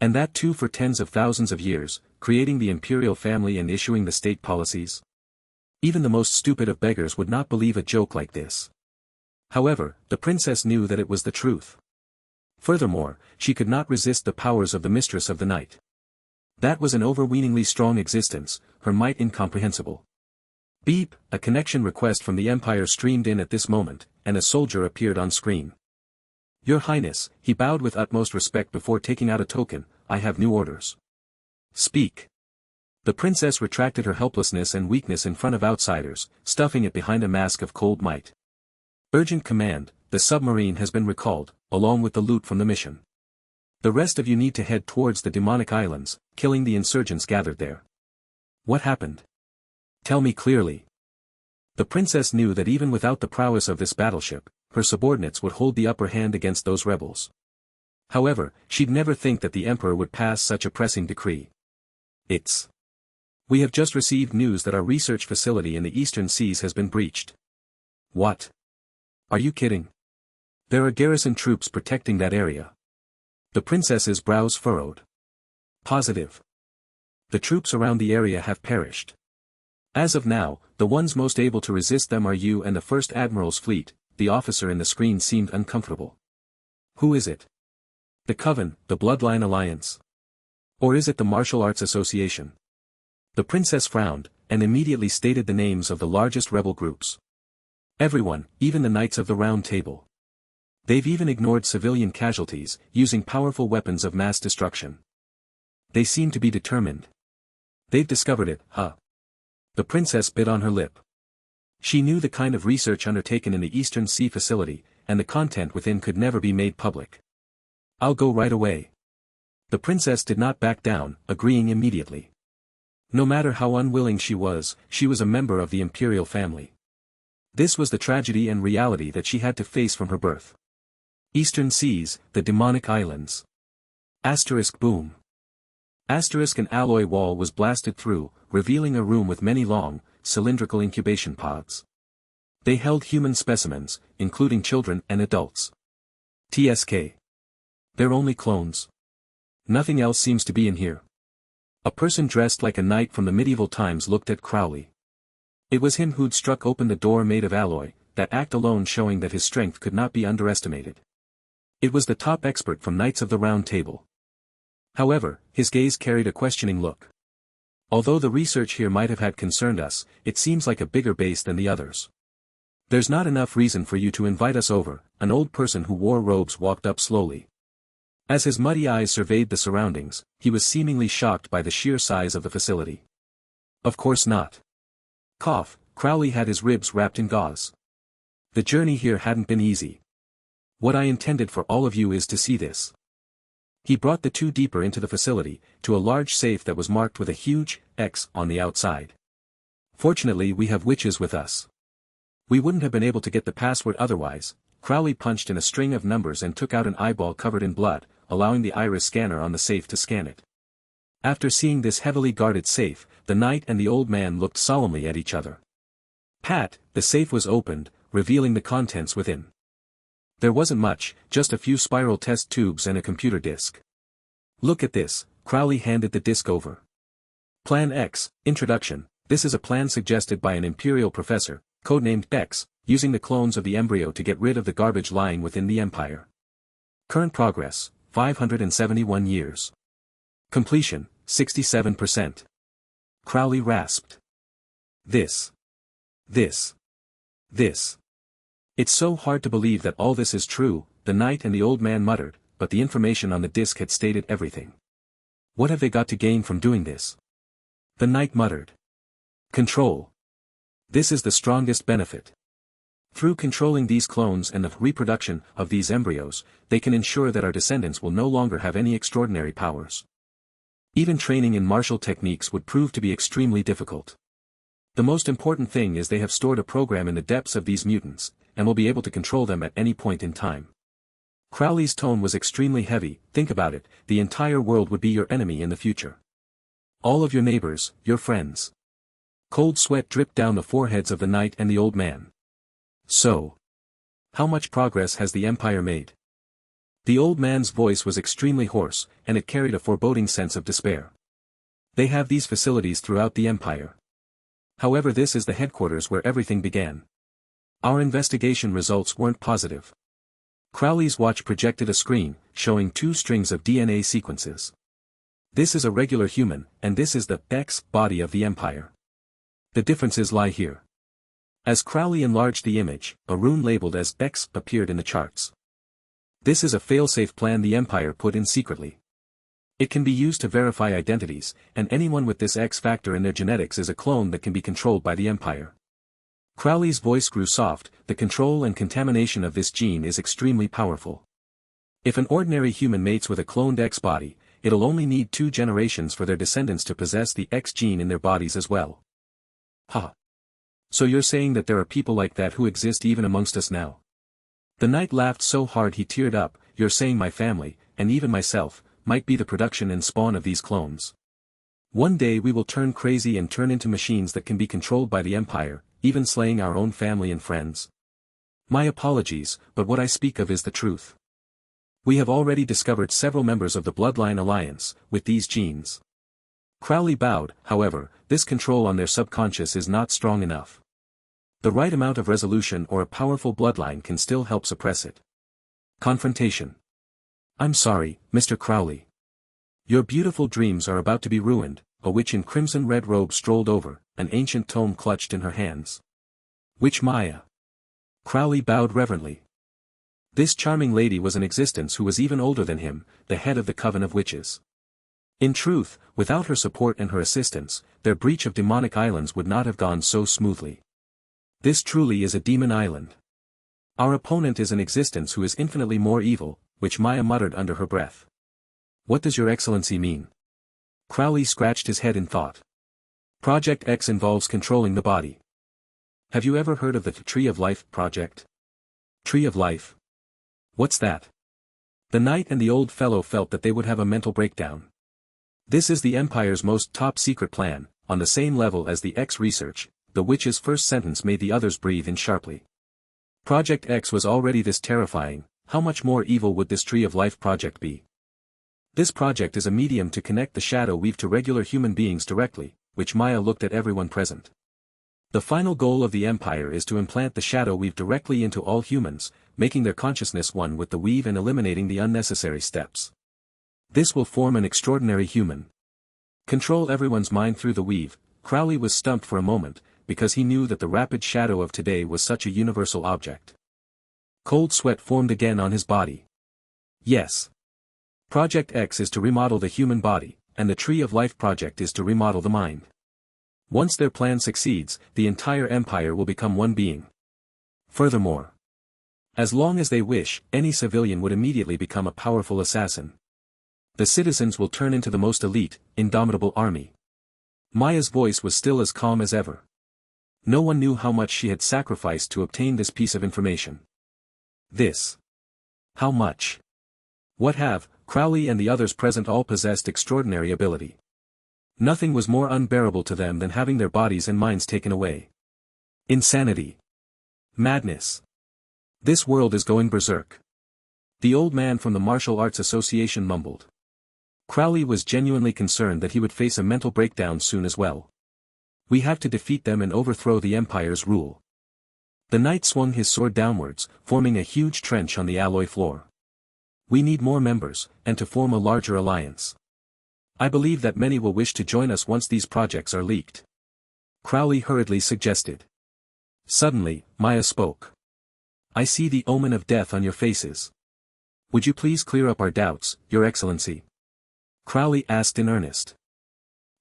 S1: And that too for tens of thousands of years, creating the imperial family and issuing the state policies. Even the most stupid of beggars would not believe a joke like this. However, the princess knew that it was the truth. Furthermore, she could not resist the powers of the mistress of the night. That was an overweeningly strong existence, her might incomprehensible. Beep, a connection request from the Empire streamed in at this moment, and a soldier appeared on screen. Your Highness, he bowed with utmost respect before taking out a token, I have new orders. Speak. The princess retracted her helplessness and weakness in front of outsiders, stuffing it behind a mask of cold might. Urgent command, the submarine has been recalled, along with the loot from the mission. The rest of you need to head towards the demonic islands, killing the insurgents gathered there. What happened? Tell me clearly. The princess knew that even without the prowess of this battleship, her subordinates would hold the upper hand against those rebels. However, she'd never think that the emperor would pass such a pressing decree. We have just received news that our research facility in the eastern seas has been breached. What? Are you kidding? There are garrison troops protecting that area. The princess's brows furrowed. Positive. The troops around the area have perished. As of now, the ones most able to resist them are you and the First Admiral's fleet. The officer in the screen seemed uncomfortable. Who is it? The Coven, the Bloodline Alliance? Or is it the Martial Arts Association? The princess frowned, and immediately stated the names of the largest rebel groups. Everyone, even the Knights of the Round Table. They've even ignored civilian casualties, using powerful weapons of mass destruction. They seem to be determined. They've discovered it, huh? The princess bit on her lip. She knew the kind of research undertaken in the Eastern Sea facility, and the content within could never be made public. I'll go right away. The princess did not back down, agreeing immediately. No matter how unwilling she was a member of the imperial family. This was the tragedy and reality that she had to face from her birth. Eastern Seas, the demonic islands. Boom. An alloy wall was blasted through, revealing a room with many long, cylindrical incubation pods. They held human specimens, including children and adults. TSK. They're only clones. Nothing else seems to be in here. A person dressed like a knight from the medieval times looked at Crowley. It was him who'd struck open the door made of alloy, that act alone showing that his strength could not be underestimated. It was the top expert from Knights of the Round Table. However, his gaze carried a questioning look. Although the research here might have had concerned us, it seems like a bigger base than the others. There's not enough reason for you to invite us over, an old person who wore robes walked up slowly. As his muddy eyes surveyed the surroundings, he was seemingly shocked by the sheer size of the facility. Of course not. Crowley had his ribs wrapped in gauze. The journey here hadn't been easy. What I intended for all of you is to see this. He brought the two deeper into the facility, to a large safe that was marked with a huge X on the outside. Fortunately we have witches with us. We wouldn't have been able to get the password otherwise. Crowley punched in a string of numbers and took out an eyeball covered in blood, allowing the iris scanner on the safe to scan it. After seeing this heavily guarded safe, the knight and the old man looked solemnly at each other. The safe was opened, revealing the contents within. There wasn't much, just a few spiral test tubes and a computer disk. Look at this, Crowley handed the disk over. Plan X, Introduction. This is a plan suggested by an imperial professor, codenamed X, using the clones of the embryo to get rid of the garbage lying within the empire. Current progress, 571 years. Completion, 67%. Crowley rasped. This. It's so hard to believe that all this is true, the knight and the old man muttered, but the information on the disk had stated everything. What have they got to gain from doing this? The knight muttered. Control. This is the strongest benefit. Through controlling these clones and the reproduction of these embryos, they can ensure that our descendants will no longer have any extraordinary powers. Even training in martial techniques would prove to be extremely difficult. The most important thing is they have stored a program in the depths of these mutants, and will be able to control them at any point in time. Crowley's tone was extremely heavy. Think about it, the entire world would be your enemy in the future. All of your neighbors, your friends. Cold sweat dripped down the foreheads of the knight and the old man. So, how much progress has the empire made? The old man's voice was extremely hoarse, and it carried a foreboding sense of despair. They have these facilities throughout the empire. However, this is the headquarters where everything began. Our investigation results weren't positive. Crowley's watch projected a screen, showing 2 strings of DNA sequences. This is a regular human, and this is the X body of the empire. The differences lie here. As Crowley enlarged the image, a rune labeled as X appeared in the charts. This is a failsafe plan the empire put in secretly. It can be used to verify identities, and anyone with this X factor in their genetics is a clone that can be controlled by the empire. Crowley's voice grew soft. The control and contamination of this gene is extremely powerful. If an ordinary human mates with a cloned X body, it'll only need 2 generations for their descendants to possess the X gene in their bodies as well. So you're saying that there are people like that who exist even amongst us now? The knight laughed so hard he teared up. You're saying my family, and even myself, might be the production and spawn of these clones. One day we will turn crazy and turn into machines that can be controlled by the empire, even slaying our own family and friends. My apologies, but what I speak of is the truth. We have already discovered several members of the Bloodline Alliance, with these genes. Crowley bowed. However, this control on their subconscious is not strong enough. The right amount of resolution or a powerful bloodline can still help suppress it. Confrontation. I'm sorry, Mr. Crowley. Your beautiful dreams are about to be ruined. A witch in crimson red robe strolled over, an ancient tome clutched in her hands. Witch Maya. Crowley bowed reverently. This charming lady was in existence who was even older than him, the head of the Coven of Witches. In truth, without her support and her assistance, their breach of demonic islands would not have gone so smoothly. This truly is a demon island. Our opponent is in existence who is infinitely more evil, which Maya muttered under her breath. What does your excellency mean? Crowley scratched his head in thought. Project X involves controlling the body. Have you ever heard of the Tree of Life project? Tree of Life? What's that? The knight and the old fellow felt that they would have a mental breakdown. This is the Empire's most top-secret plan, on the same level as the X research. The witch's first sentence made the others breathe in sharply. Project X was already this terrifying, how much more evil would this Tree of Life project be? This project is a medium to connect the shadow weave to regular human beings directly, which Maya looked at everyone present. The final goal of the Empire is to implant the shadow weave directly into all humans, making their consciousness one with the weave and eliminating the unnecessary steps. This will form an extraordinary human. Control everyone's mind through the weave. Crowley was stumped for a moment, because he knew that the rapid shadow of today was such a universal object. Cold sweat formed again on his body. Yes. Project X is to remodel the human body, and the Tree of Life project is to remodel the mind. Once their plan succeeds, the entire empire will become one being. Furthermore, as long as they wish, any civilian would immediately become a powerful assassin. The citizens will turn into the most elite, indomitable army. Maya's voice was still as calm as ever. No one knew how much she had sacrificed to obtain this piece of information. This. How much? What have, Crowley and the others present all possessed extraordinary ability. Nothing was more unbearable to them than having their bodies and minds taken away. Insanity. Madness. This world is going berserk. The old man from the Martial Arts Association mumbled. Crowley was genuinely concerned that he would face a mental breakdown soon as well. We have to defeat them and overthrow the Empire's rule. The knight swung his sword downwards, forming a huge trench on the alloy floor. We need more members, and to form a larger alliance. I believe that many will wish to join us once these projects are leaked. Crowley hurriedly suggested. Suddenly, Maya spoke. I see the omen of death on your faces. Would you please clear up our doubts, Your Excellency? Crowley asked in earnest.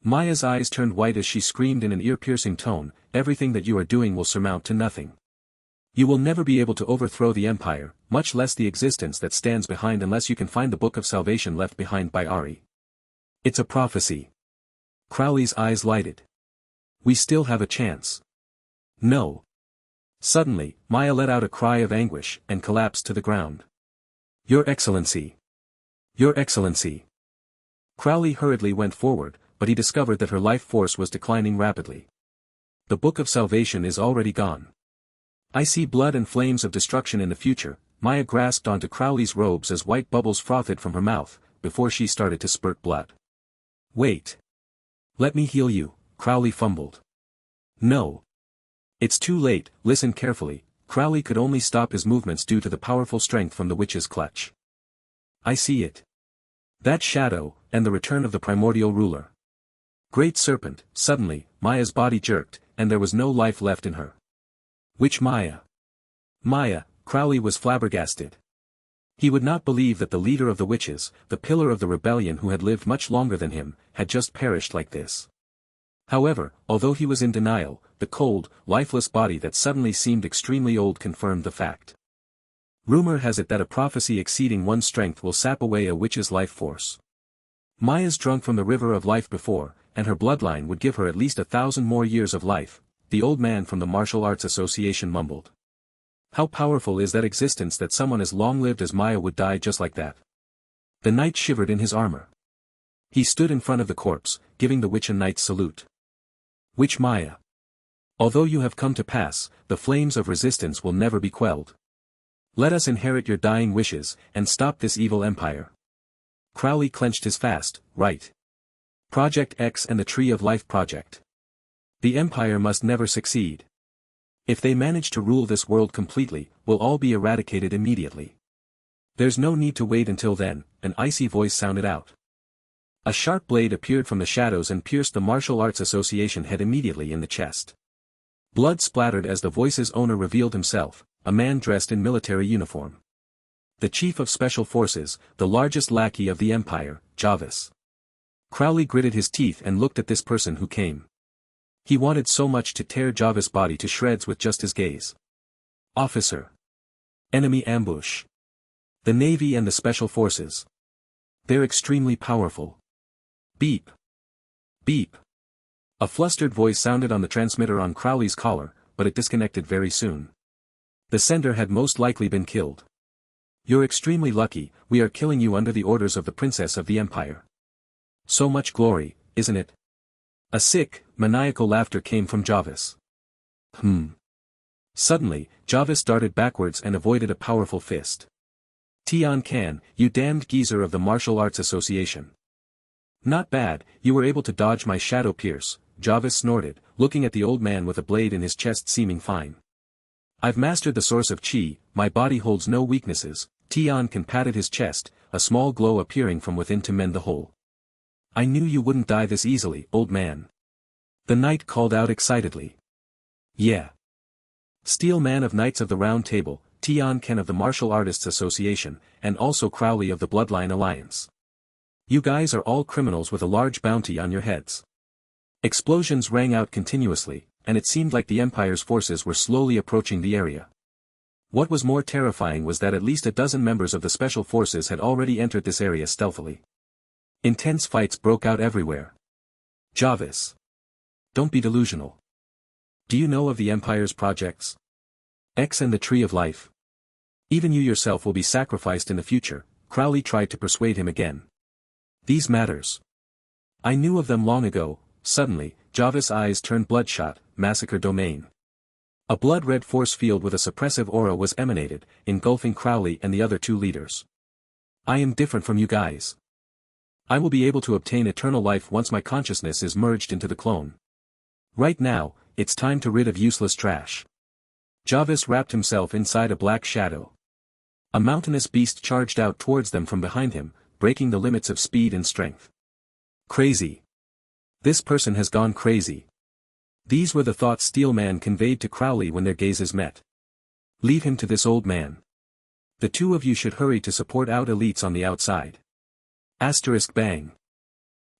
S1: Maya's eyes turned white as she screamed in an ear-piercing tone, everything that you are doing will surmount to nothing. You will never be able to overthrow the Empire, much less the existence that stands behind unless you can find the Book of Salvation left behind by Ari. It's a prophecy. Crowley's eyes lighted. We still have a chance. No. Suddenly, Maya let out a cry of anguish and collapsed to the ground. Your Excellency. Your Excellency. Crowley hurriedly went forward, but he discovered that her life force was declining rapidly. The Book of Salvation is already gone. I see blood and flames of destruction in the future. Maya grasped onto Crowley's robes as white bubbles frothed from her mouth, before she started to spurt blood. Wait. Let me heal you, Crowley fumbled. No. It's too late, listen carefully. Crowley could only stop his movements due to the powerful strength from the witch's clutch. I see it. That shadow, and the return of the primordial ruler. Great serpent, suddenly, Maya's body jerked, and there was no life left in her. Which Maya? Maya, Crowley was flabbergasted. He would not believe that the leader of the witches, the pillar of the rebellion who had lived much longer than him, had just perished like this. However, although he was in denial, the cold, lifeless body that suddenly seemed extremely old confirmed the fact. Rumor has it that a prophecy exceeding one's strength will sap away a witch's life force. Maya's drunk from the river of life before, and her bloodline would give her at least 1,000 more years of life, the old man from the Martial Arts Association mumbled. How powerful is that existence that someone as long-lived as Maya would die just like that? The knight shivered in his armor. He stood in front of the corpse, giving the witch a knight's salute. Witch Maya. Although you have come to pass, the flames of resistance will never be quelled. Let us inherit your dying wishes, and stop this evil empire. Crowley clenched his fist, right. Project X and the Tree of Life project. The Empire must never succeed. If they manage to rule this world completely, we'll all be eradicated immediately. There's no need to wait until then, an icy voice sounded out. A sharp blade appeared from the shadows and pierced the Martial Arts Association head immediately in the chest. Blood splattered as the voice's owner revealed himself, a man dressed in military uniform. The Chief of Special Forces, the largest lackey of the Empire, Jarvis. Crowley gritted his teeth and looked at this person who came. He wanted so much to tear Jarvis' body to shreds with just his gaze. Officer. Enemy ambush. The Navy and the Special Forces. They're extremely powerful. Beep. Beep. A flustered voice sounded on the transmitter on Crowley's collar, but it disconnected very soon. The sender had most likely been killed. You're extremely lucky, we are killing you under the orders of the Princess of the Empire. So much glory, isn't it? A sick, maniacal laughter came from Jarvis. Suddenly, Jarvis darted backwards and avoided a powerful fist. Tian Can, you damned geezer of the Martial Arts Association. Not bad, you were able to dodge my shadow pierce, Jarvis snorted, looking at the old man with a blade in his chest seeming fine. I've mastered the source of chi, my body holds no weaknesses. Tian Can patted his chest, a small glow appearing from within to mend the hole. I knew you wouldn't die this easily, old man. The knight called out excitedly. Yeah. Steel Man of Knights of the Round Table, Tian Can of the Martial Artists Association, and also Crowley of the Bloodline Alliance. You guys are all criminals with a large bounty on your heads. Explosions rang out continuously, and it seemed like the Empire's forces were slowly approaching the area. What was more terrifying was that at least a dozen members of the Special Forces had already entered this area stealthily. Intense fights broke out everywhere. Jarvis. Don't be delusional. Do you know of the Empire's projects? X and the Tree of Life. Even you yourself will be sacrificed in the future, Crowley tried to persuade him again. These matters. I knew of them long ago. Suddenly, Jarvis' eyes turned bloodshot. Massacre Domain. A blood-red force field with a suppressive aura was emanated, engulfing Crowley and the other two leaders. I am different from you guys. I will be able to obtain eternal life once my consciousness is merged into the clone. Right now, it's time to rid of useless trash. Jarvis wrapped himself inside a black shadow. A mountainous beast charged out towards them from behind him, breaking the limits of speed and strength. Crazy. This person has gone crazy. These were the thoughts Steel Man conveyed to Crowley when their gazes met. Leave him to this old man. The two of you should hurry to support out elites on the outside. Asterisk bang.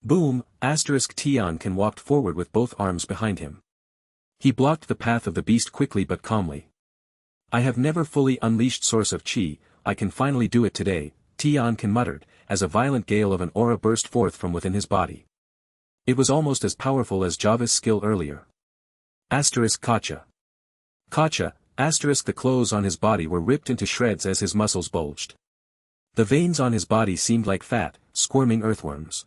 S1: Boom, asterisk Tian Can walked forward with both arms behind him. He blocked the path of the beast quickly but calmly. I have never fully unleashed source of chi, I can finally do it today, Tian Can muttered, as a violent gale of an aura burst forth from within his body. It was almost as powerful as Jarvis' skill earlier. Asterisk Kacha. Kacha, asterisk the clothes on his body were ripped into shreds as his muscles bulged. The veins on his body seemed like fat, squirming earthworms.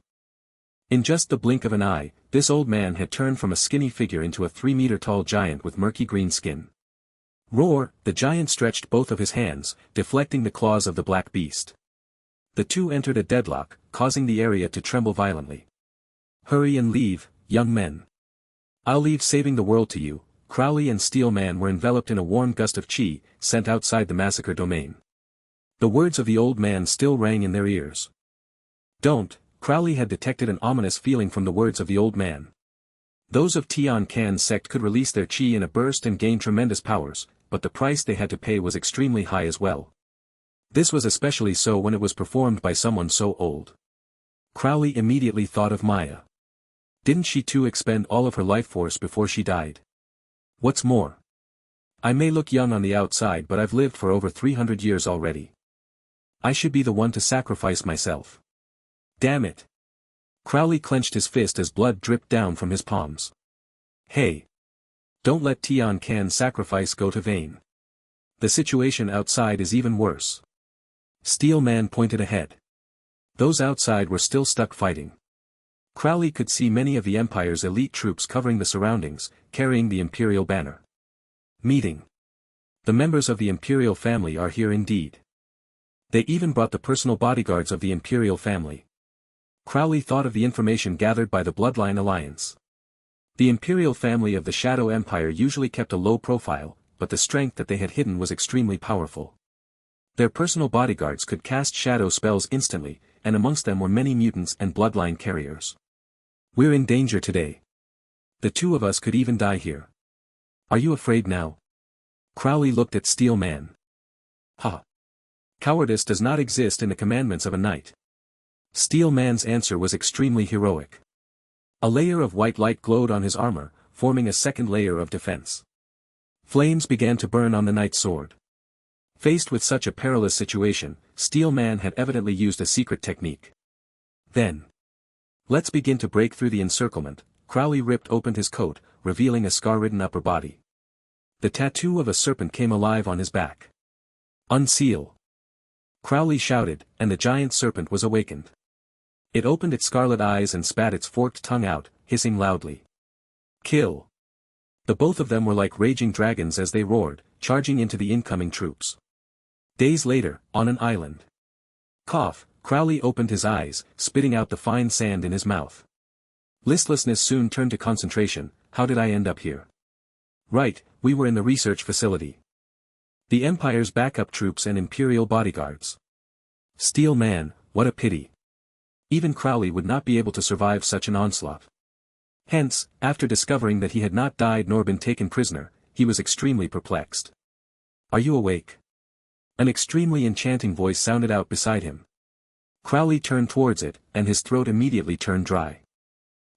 S1: In just the blink of an eye, this old man had turned from a skinny figure into a 3-meter-tall giant with murky green skin. Roar, the giant stretched both of his hands, deflecting the claws of the black beast. The two entered a deadlock, causing the area to tremble violently. Hurry and leave, young men. I'll leave saving the world to you. Crowley and Steel Man were enveloped in a warm gust of chi, sent outside the massacre domain. The words of the old man still rang in their ears. Don't. Crowley had detected an ominous feeling from the words of the old man. Those of Tian Can's sect could release their chi in a burst and gain tremendous powers, but the price they had to pay was extremely high as well. This was especially so when it was performed by someone so old. Crowley immediately thought of Maya. Didn't she too expend all of her life force before she died? What's more? I may look young on the outside but I've lived for over 300 years already. I should be the one to sacrifice myself. Damn it. Crowley clenched his fist as blood dripped down from his palms. Hey. Don't let Tian Can's sacrifice go to vain. The situation outside is even worse. Steel Man pointed ahead. Those outside were still stuck fighting. Crowley could see many of the Empire's elite troops covering the surroundings, carrying the Imperial banner. Meeting. The members of the Imperial family are here indeed. They even brought the personal bodyguards of the Imperial family. Crowley thought of the information gathered by the Bloodline Alliance. The Imperial family of the Shadow Empire usually kept a low profile, but the strength that they had hidden was extremely powerful. Their personal bodyguards could cast shadow spells instantly, and amongst them were many mutants and bloodline carriers. We're in danger today. The two of us could even die here. Are you afraid now? Crowley looked at Steel Man. Ha! Cowardice does not exist in the commandments of a knight. Steel Man's answer was extremely heroic. A layer of white light glowed on his armor, forming a second layer of defense. Flames began to burn on the knight's sword. Faced with such a perilous situation, Steel Man had evidently used a secret technique. Then, let's begin to break through the encirclement. Crowley ripped open his coat, revealing a scar-ridden upper body. The tattoo of a serpent came alive on his back. Unseal! Crowley shouted, and the giant serpent was awakened. It opened its scarlet eyes and spat its forked tongue out, hissing loudly. Kill! The both of them were like raging dragons as they roared, charging into the incoming troops. Days later, on an island. Cough! Crowley opened his eyes, spitting out the fine sand in his mouth. Listlessness soon turned to concentration. How did I end up here? Right, we were in the research facility. The Empire's backup troops and Imperial bodyguards. Steel Man, what a pity. Even Crowley would not be able to survive such an onslaught. Hence, after discovering that he had not died nor been taken prisoner, he was extremely perplexed. Are you awake? An extremely enchanting voice sounded out beside him. Crowley turned towards it, and his throat immediately turned dry.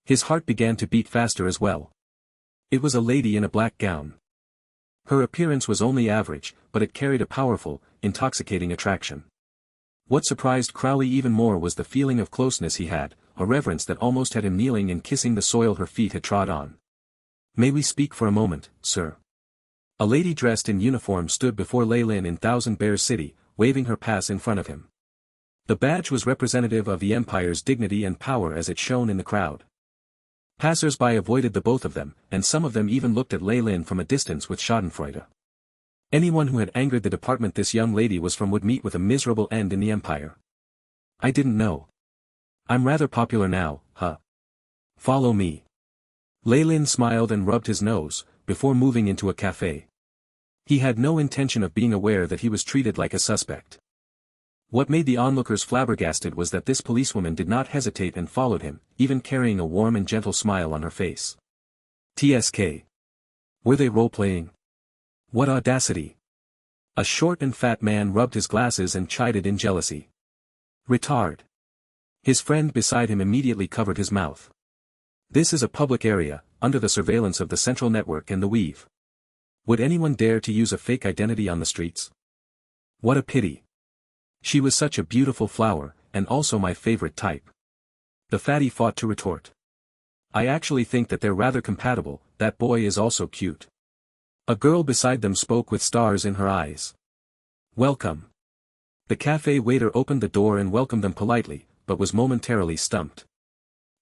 S1: His heart began to beat faster as well. It was a lady in a black gown. Her appearance was only average, but it carried a powerful, intoxicating attraction. What surprised Crowley even more was the feeling of closeness he had, a reverence that almost had him kneeling and kissing the soil her feet had trod on. May we speak for a moment, sir? A lady dressed in uniform stood before Lei Lin in Thousand Bears City, waving her pass in front of him. The badge was representative of the Empire's dignity and power as it shone in the crowd. Passers-by avoided the both of them, and some of them even looked at Lei Lin from a distance with schadenfreude. Anyone who had angered the department this young lady was from would meet with a miserable end in the Empire. I didn't know. I'm rather popular now, huh? Follow me. Lei Lin smiled and rubbed his nose, before moving into a cafe. He had no intention of being aware that he was treated like a suspect. What made the onlookers flabbergasted was that this policewoman did not hesitate and followed him, even carrying a warm and gentle smile on her face. TSK. Were they role-playing? What audacity! A short and fat man rubbed his glasses and chided in jealousy. Retard. His friend beside him immediately covered his mouth. This is a public area, under the surveillance of the Central Network and the Weave. Would anyone dare to use a fake identity on the streets? What a pity. She was such a beautiful flower, and also my favorite type. The fatty fought to retort. I actually think that they're rather compatible, that boy is also cute. A girl beside them spoke with stars in her eyes. Welcome. The cafe waiter opened the door and welcomed them politely, but was momentarily stumped.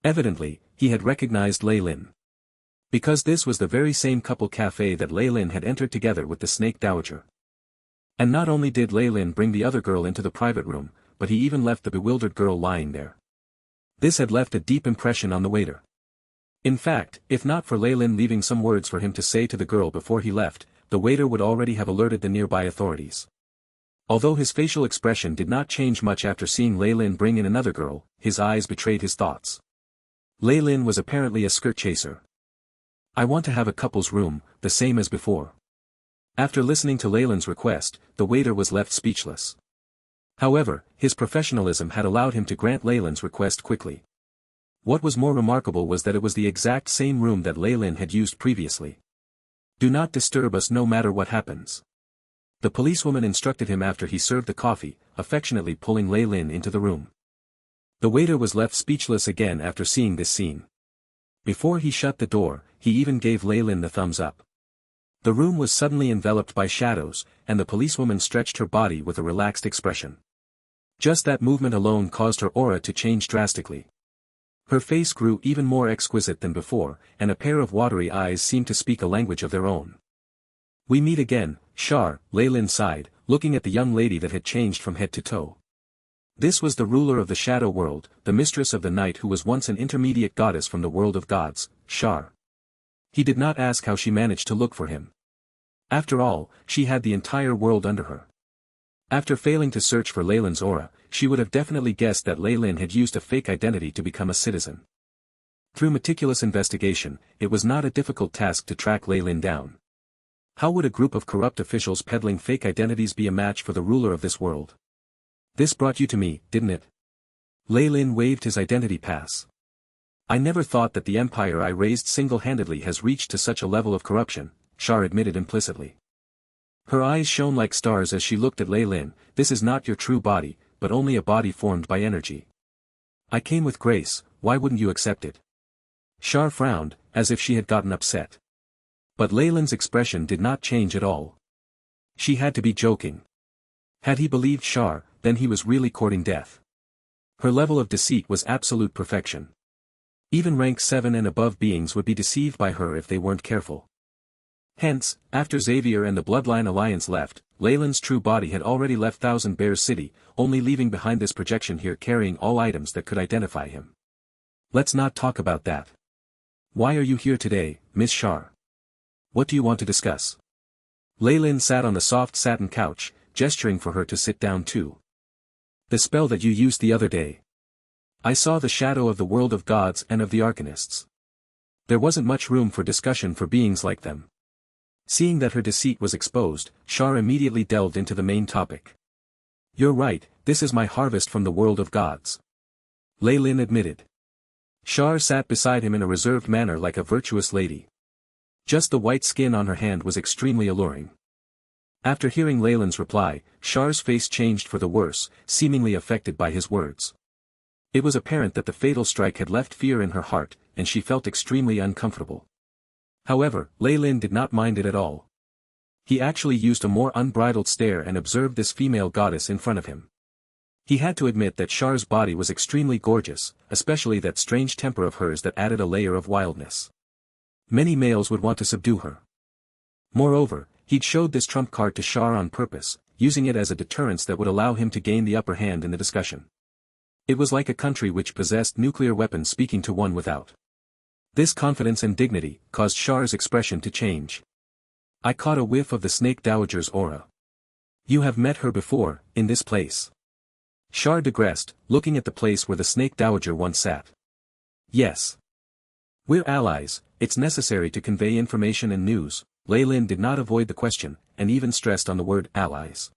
S1: Evidently, he had recognized Lei Lin. Because this was the very same couple cafe that Lei Lin had entered together with the Snake Dowager. And not only did Lei Lin bring the other girl into the private room, but he even left the bewildered girl lying there. This had left a deep impression on the waiter. In fact, if not for Lei Lin leaving some words for him to say to the girl before he left, the waiter would already have alerted the nearby authorities. Although his facial expression did not change much after seeing Lei Lin bring in another girl, his eyes betrayed his thoughts. Lei Lin was apparently a skirt chaser. I want to have a couple's room, the same as before. After listening to Lei Lin's request, the waiter was left speechless. However, his professionalism had allowed him to grant Lei Lin's request quickly. What was more remarkable was that it was the exact same room that Lei Lin had used previously. Do not disturb us no matter what happens. The policewoman instructed him after he served the coffee, affectionately pulling Lei Lin into the room. The waiter was left speechless again after seeing this scene. Before he shut the door, he even gave Lei Lin the thumbs up. The room was suddenly enveloped by shadows, and the policewoman stretched her body with a relaxed expression. Just that movement alone caused her aura to change drastically. Her face grew even more exquisite than before, and a pair of watery eyes seemed to speak a language of their own. We meet again, Shar, Lei Lin sighed, looking at the young lady that had changed from head to toe. This was the ruler of the shadow world, the mistress of the night who was once an intermediate goddess from the world of gods, Shar. He did not ask how she managed to look for him. After all, she had the entire world under her. After failing to search for Lei Lin's aura, she would have definitely guessed that Lei Lin had used a fake identity to become a citizen. Through meticulous investigation, it was not a difficult task to track Lei Lin down. How would a group of corrupt officials peddling fake identities be a match for the ruler of this world? This brought you to me, didn't it? Lei Lin waved his identity pass. I never thought that the empire I raised single-handedly has reached to such a level of corruption, Shar admitted implicitly. Her eyes shone like stars as she looked at Lei Lin. This is not your true body, but only a body formed by energy. I came with grace, why wouldn't you accept it? Shar frowned, as if she had gotten upset. But Lei Lin's expression did not change at all. She had to be joking. Had he believed Shar, then he was really courting death. Her level of deceit was absolute perfection. Even rank 7 and above beings would be deceived by her if they weren't careful. Hence, after Xavier and the Bloodline Alliance left, Lei Lin's true body had already left Thousand Bears City, only leaving behind this projection here carrying all items that could identify him. Let's not talk about that. Why are you here today, Miss Shar? What do you want to discuss? Lei Lin sat on the soft satin couch, gesturing for her to sit down too. The spell that you used the other day. I saw the shadow of the world of gods and of the arcanists. There wasn't much room for discussion for beings like them. Seeing that her deceit was exposed, Shar immediately delved into the main topic. You're right, this is my harvest from the world of gods. Lei Lin admitted. Shar sat beside him in a reserved manner like a virtuous lady. Just the white skin on her hand was extremely alluring. After hearing Lei Lin's reply, Shar's face changed for the worse, seemingly affected by his words. It was apparent that the fatal strike had left fear in her heart, and she felt extremely uncomfortable. However, Lei Lin did not mind it at all. He actually used a more unbridled stare and observed this female goddess in front of him. He had to admit that Shar's body was extremely gorgeous, especially that strange temper of hers that added a layer of wildness. Many males would want to subdue her. Moreover, he'd showed this trump card to Shar on purpose, using it as a deterrence that would allow him to gain the upper hand in the discussion. It was like a country which possessed nuclear weapons speaking to one without. This confidence and dignity caused Shar's expression to change. I caught a whiff of the Snake Dowager's aura. You have met her before, in this place. Shar digressed, looking at the place where the Snake Dowager once sat. Yes. We're allies, it's necessary to convey information and news. Lei Lin did not avoid the question, and even stressed on the word allies.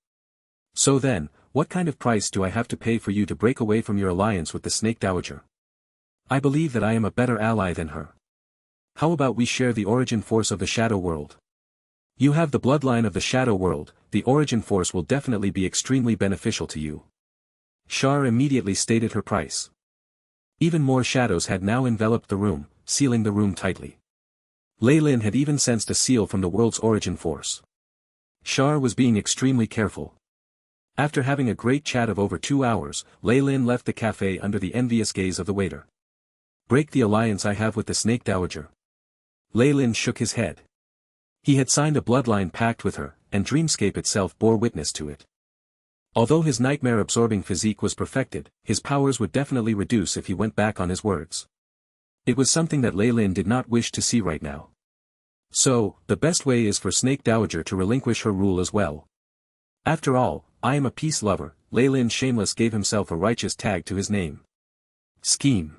S1: So then, what kind of price do I have to pay for you to break away from your alliance with the Snake Dowager? I believe that I am a better ally than her. How about we share the origin force of the Shadow World? You have the bloodline of the Shadow World, the origin force will definitely be extremely beneficial to you. Shar immediately stated her price. Even more shadows had now enveloped the room, sealing the room tightly. Lei Lin had even sensed a seal from the world's origin force. Shar was being extremely careful. After having a great chat of over 2 hours, Lei Lin left the cafe under the envious gaze of the waiter. Break the alliance I have with the Snake Dowager. Lei Lin shook his head. He had signed a bloodline pact with her, and Dreamscape itself bore witness to it. Although his nightmare-absorbing physique was perfected, his powers would definitely reduce if he went back on his words. It was something that Lei Lin did not wish to see right now. So, the best way is for Snake Dowager to relinquish her rule as well. After all, I am a peace lover. Lei Lin Shameless gave himself a righteous tag to his name. Scheme.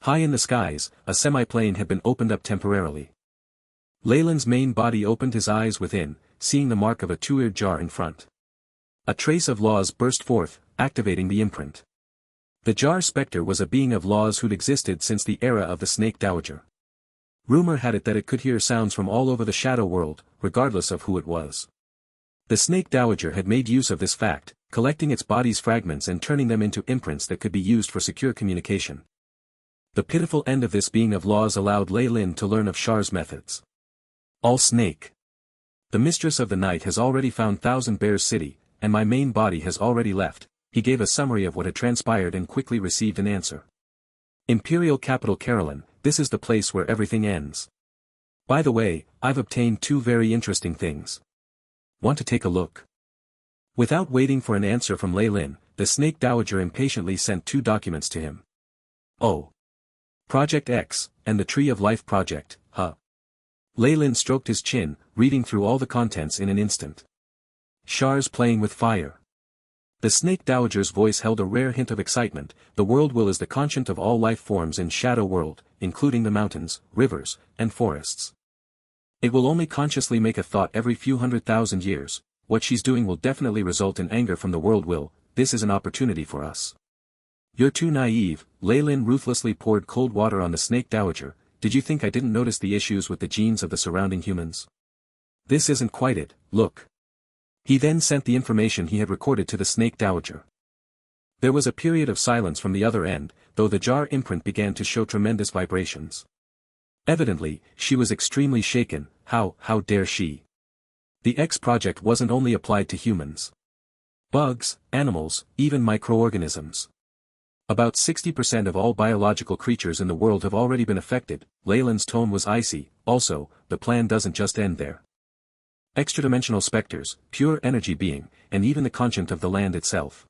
S1: High in the skies, a semi-plane had been opened up temporarily. Lei Lin's main body opened his eyes within, seeing the mark of a two-eared jar in front. A trace of laws burst forth, activating the imprint. The jar specter was a being of laws who'd existed since the era of the Snake Dowager. Rumor had it that it could hear sounds from all over the Shadow World, regardless of who it was. The Snake Dowager had made use of this fact, collecting its body's fragments and turning them into imprints that could be used for secure communication. The pitiful end of this being of laws allowed Lei Lin to learn of Shar's methods. All Snake. The mistress of the night has already found Thousand Bears City, and my main body has already left. He gave a summary of what had transpired and quickly received an answer. Imperial Capital Carolyn, this is the place where everything ends. By the way, I've obtained 2 very interesting things. Want to take a look? Without waiting for an answer from Lei Lin, the Snake Dowager impatiently sent 2 documents to him. Oh. Project X, and the Tree of Life Project, huh? Lei Lin stroked his chin, reading through all the contents in an instant. Shar's playing with fire. The Snake Dowager's voice held a rare hint of excitement. The world will is the conscience of all life forms in Shadow World, including the mountains, rivers, and forests. It will only consciously make a thought every few 100,000 years. What she's doing will definitely result in anger from the world will. This is an opportunity for us. You're too naive. Lei Lin ruthlessly poured cold water on the Snake Dowager. Did you think I didn't notice the issues with the genes of the surrounding humans? This isn't quite it. Look. He then sent the information he had recorded to the Snake Dowager. There was a period of silence from the other end, though the jar imprint began to show tremendous vibrations. Evidently, she was extremely shaken. How dare she? The X project wasn't only applied to humans. Bugs, animals, even microorganisms. About 60% of all biological creatures in the world have already been affected. Leyland's tone was icy. Also, the plan doesn't just end there. Extradimensional specters, pure energy being, and even the conscience of the land itself.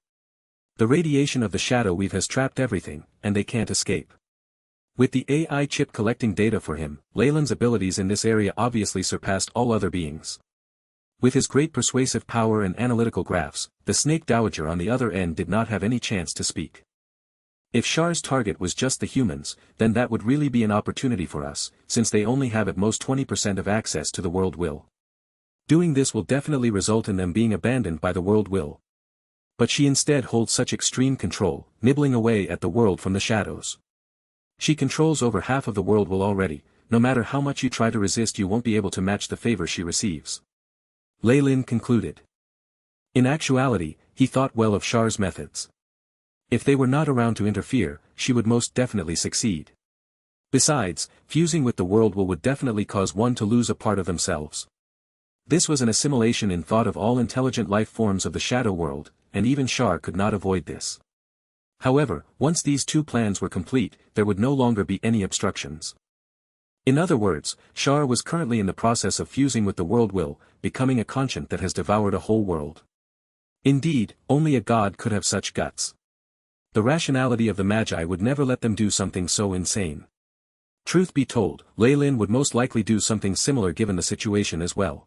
S1: The radiation of the shadow weave has trapped everything, and they can't escape. With the AI chip collecting data for him, Leyland's abilities in this area obviously surpassed all other beings. With his great persuasive power and analytical graphs, the Snake Dowager on the other end did not have any chance to speak. If Char's target was just the humans, then that would really be an opportunity for us, since they only have at most 20% of access to the world will. Doing this will definitely result in them being abandoned by the world will. But she instead holds such extreme control, nibbling away at the world from the shadows. She controls over half of the world will already. No matter how much you try to resist, you won't be able to match the favor she receives. Leyland concluded. In actuality, he thought well of Char's methods. If they were not around to interfere, she would most definitely succeed. Besides, fusing with the world will would definitely cause one to lose a part of themselves. This was an assimilation in thought of all intelligent life forms of the shadow world, and even Char could not avoid this. However, once these two plans were complete, there would no longer be any obstructions. In other words, Char was currently in the process of fusing with the world will, becoming a conscience that has devoured a whole world. Indeed, only a god could have such guts. The rationality of the Magi would never let them do something so insane. Truth be told, Leyland would most likely do something similar given the situation as well.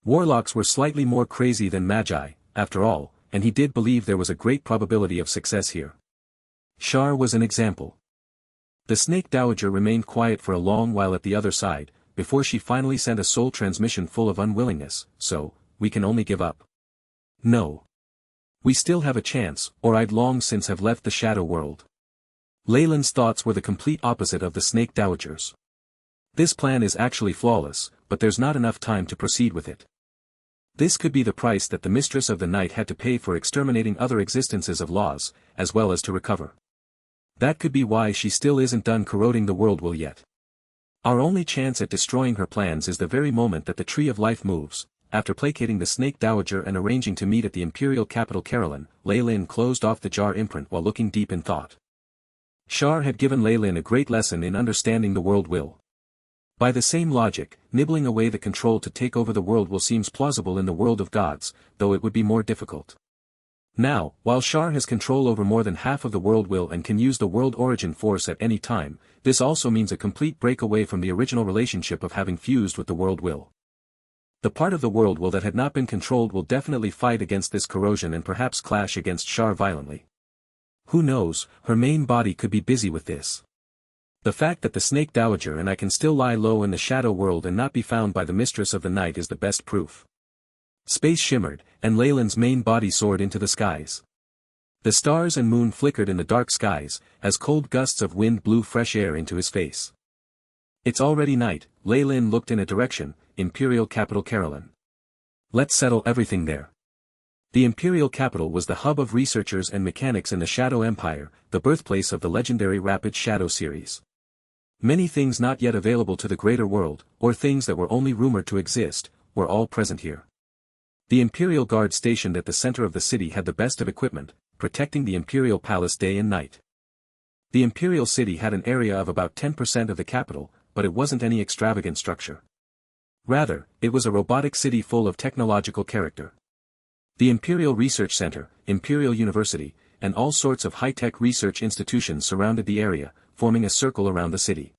S1: Warlocks were slightly more crazy than Magi, after all, and he did believe there was a great probability of success here. Char was an example. The Snake Dowager remained quiet for a long while at the other side, before she finally sent a soul transmission full of unwillingness. So, we can only give up. No. We still have a chance, or I'd long since have left the shadow world. Leyland's thoughts were the complete opposite of the Snake Dowager's. This plan is actually flawless, but there's not enough time to proceed with it. This could be the price that the Mistress of the Night had to pay for exterminating other existences of laws, as well as to recover. That could be why she still isn't done corroding the world will yet. Our only chance at destroying her plans is the very moment that the Tree of Life moves. After placating the Snake Dowager and arranging to meet at the imperial capital Carolyn, Leyland closed off the jar imprint while looking deep in thought. Char had given Leyland a great lesson in understanding the world will. By the same logic, nibbling away the control to take over the world will seems plausible in the world of gods, though it would be more difficult. Now, while Char has control over more than half of the world will and can use the world origin force at any time, this also means a complete break away from the original relationship of having fused with the world will. The part of the world will that had not been controlled will definitely fight against this corrosion and perhaps clash against Char violently. Who knows, her main body could be busy with this. The fact that the Snake Dowager and I can still lie low in the shadow world and not be found by the Mistress of the Night is the best proof. Space shimmered, and Leyland's main body soared into the skies. The stars and moon flickered in the dark skies, as cold gusts of wind blew fresh air into his face. It's already night. Leyland looked in a direction, imperial capital Carolyn. Let's settle everything there. The imperial capital was the hub of researchers and mechanics in the Shadow Empire, the birthplace of the legendary Rapid Shadow series. Many things not yet available to the greater world, or things that were only rumored to exist, were all present here. The Imperial Guard stationed at the center of the city had the best of equipment, protecting the Imperial Palace day and night. The Imperial City had an area of about 10% of the capital, but it wasn't any extravagant structure. Rather, it was a robotic city full of technological character. The Imperial Research Center, Imperial University, and all sorts of high-tech research institutions surrounded the area, forming a circle around the city.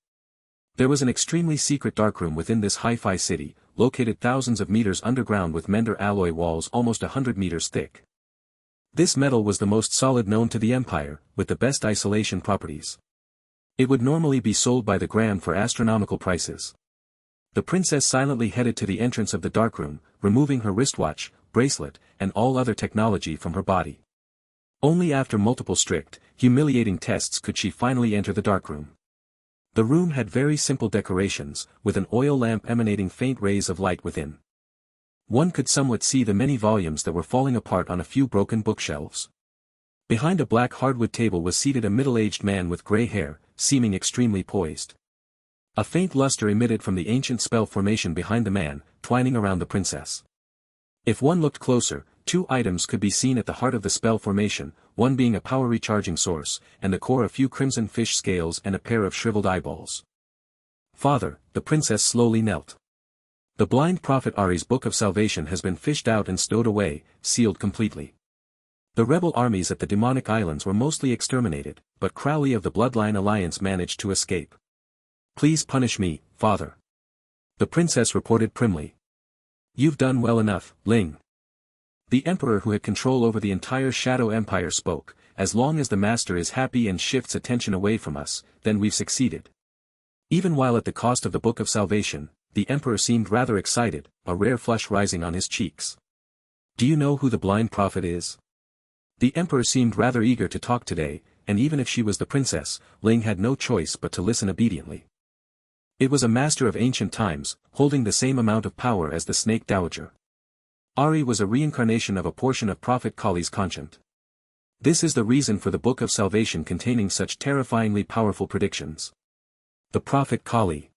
S1: There was an extremely secret darkroom within this hi-fi city, located thousands of meters underground with Mender alloy walls almost 100 meters thick. This metal was the most solid known to the Empire, with the best isolation properties. It would normally be sold by the gram for astronomical prices. The princess silently headed to the entrance of the darkroom, removing her wristwatch, bracelet, and all other technology from her body. Only after multiple strict, humiliating tests could she finally enter the darkroom. The room had very simple decorations, with an oil lamp emanating faint rays of light within. One could somewhat see the many volumes that were falling apart on a few broken bookshelves. Behind a black hardwood table was seated a middle-aged man with gray hair, seeming extremely poised. A faint luster emitted from the ancient spell formation behind the man, twining around the princess. If one looked closer, two items could be seen at the heart of the spell formation, one being a power recharging source, and the core a few crimson fish scales and a pair of shriveled eyeballs. Father, the princess slowly knelt. The blind prophet Ari's Book of Salvation has been fished out and stowed away, sealed completely. The rebel armies at the demonic islands were mostly exterminated, but Crowley of the Bloodline Alliance managed to escape. Please punish me, father. The princess reported primly. You've done well enough, Ling. The emperor who had control over the entire Shadow Empire spoke, as long as the master is happy and shifts attention away from us, then we've succeeded. Even while at the cost of the Book of Salvation, the emperor seemed rather excited, a rare flush rising on his cheeks. Do you know who the blind prophet is? The emperor seemed rather eager to talk today, and even if she was the princess, Ling had no choice but to listen obediently. It was a master of ancient times, holding the same amount of power as the Snake Dowager. Ari was a reincarnation of a portion of Prophet Kali's conscience. This is the reason for the Book of Salvation containing such terrifyingly powerful predictions. The Prophet Kali.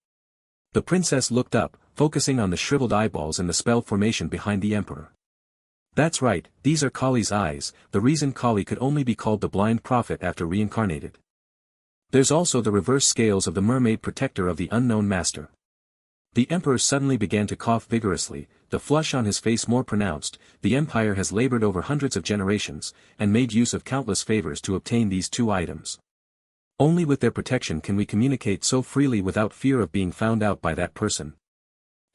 S1: The princess looked up, focusing on the shriveled eyeballs and the spell formation behind the emperor. That's right, these are Kali's eyes, the reason Kali could only be called the blind prophet after reincarnated. There's also the reverse scales of the mermaid protector of the unknown master. The emperor suddenly began to cough vigorously, the flush on his face more pronounced. The empire has labored over hundreds of generations, and made use of countless favors to obtain these two items. Only with their protection can we communicate so freely without fear of being found out by that person.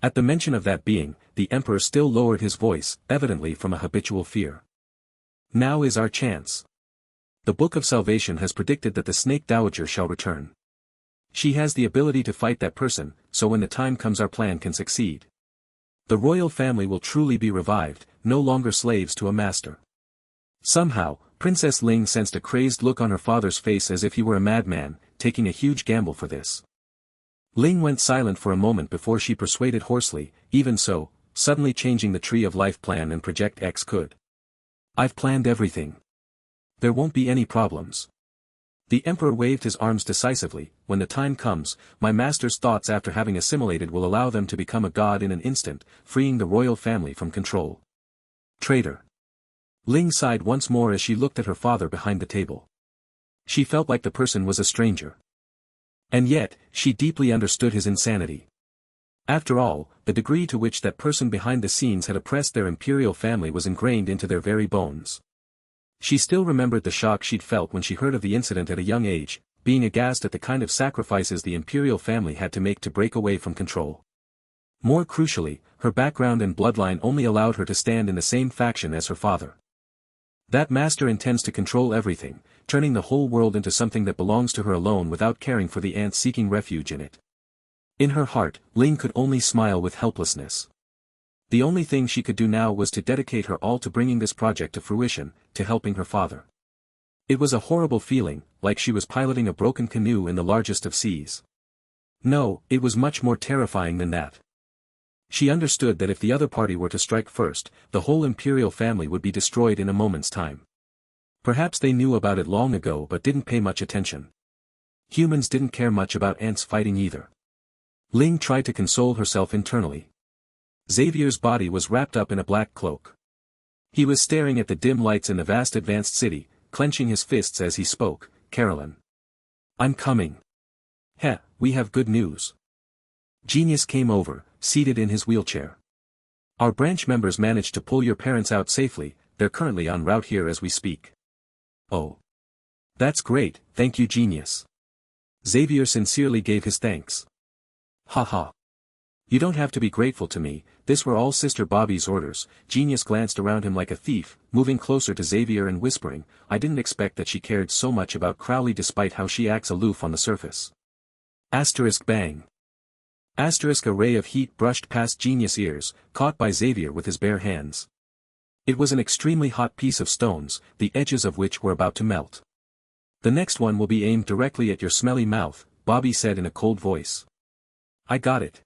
S1: At the mention of that being, the emperor still lowered his voice, evidently from a habitual fear. Now is our chance. The Book of Salvation has predicted that the Snake Dowager shall return. She has the ability to fight that person, so when the time comes our plan can succeed. The royal family will truly be revived, no longer slaves to a master. Somehow, Princess Ling sensed a crazed look on her father's face as if he were a madman, taking a huge gamble for this. Ling went silent for a moment before she persuaded hoarsely, even so, suddenly changing the Tree of Life plan and Project X could. I've planned everything. There won't be any problems. The emperor waved his arms decisively. When the time comes, my master's thoughts after having assimilated will allow them to become a god in an instant, freeing the royal family from control. Traitor. Ling sighed once more as she looked at her father behind the table. She felt like the person was a stranger. And yet, she deeply understood his insanity. After all, the degree to which that person behind the scenes had oppressed their imperial family was ingrained into their very bones. She still remembered the shock she'd felt when she heard of the incident at a young age, being aghast at the kind of sacrifices the imperial family had to make to break away from control. More crucially, her background and bloodline only allowed her to stand in the same faction as her father. That master intends to control everything, turning the whole world into something that belongs to her alone without caring for the ants seeking refuge in it. In her heart, Ling could only smile with helplessness. The only thing she could do now was to dedicate her all to bringing this project to fruition, to helping her father. It was a horrible feeling, like she was piloting a broken canoe in the largest of seas. No, it was much more terrifying than that. She understood that if the other party were to strike first, the whole imperial family would be destroyed in a moment's time. Perhaps they knew about it long ago but didn't pay much attention. Humans didn't care much about ants fighting either. Ling tried to console herself internally. Xavier's body was wrapped up in a black cloak. He was staring at the dim lights in the vast advanced city, clenching his fists as he spoke. Carolyn. I'm coming. Heh, we have good news. Genius came over, seated in his wheelchair. Our branch members managed to pull your parents out safely, they're currently en route here as we speak. Oh. That's great, thank you Genius. Xavier sincerely gave his thanks. Ha. You don't have to be grateful to me, this were all Sister Bobby's orders. Genius glanced around him like a thief, moving closer to Xavier and whispering, I didn't expect that she cared so much about Crowley despite how she acts aloof on the surface. Asterisk bang. Asterisk a ray of heat brushed past Genius' ears, caught by Xavier with his bare hands. It was an extremely hot piece of stones, the edges of which were about to melt. The next one will be aimed directly at your smelly mouth, Bobby said in a cold voice. I got it.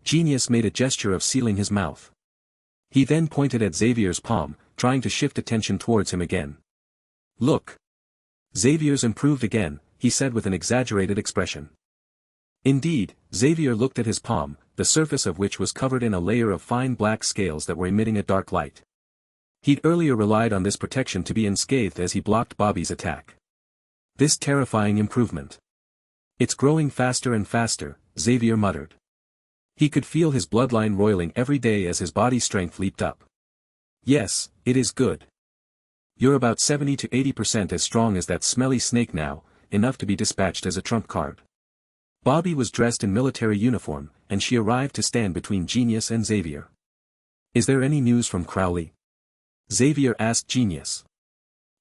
S1: Genius made a gesture of sealing his mouth. He then pointed at Xavier's palm, trying to shift attention towards him again. Look. Xavier's improved again, he said with an exaggerated expression. Indeed, Xavier looked at his palm, the surface of which was covered in a layer of fine black scales that were emitting a dark light. He'd earlier relied on this protection to be unscathed as he blocked Bobby's attack. This terrifying improvement. It's growing faster and faster, Xavier muttered. He could feel his bloodline roiling every day as his body strength leaped up. Yes, it is good. You're about 70 to 80% as strong as that smelly snake now, enough to be dispatched as a trump card. Bobby was dressed in military uniform, and she arrived to stand between Genius and Xavier. Is there any news from Crowley? Xavier asked Genius.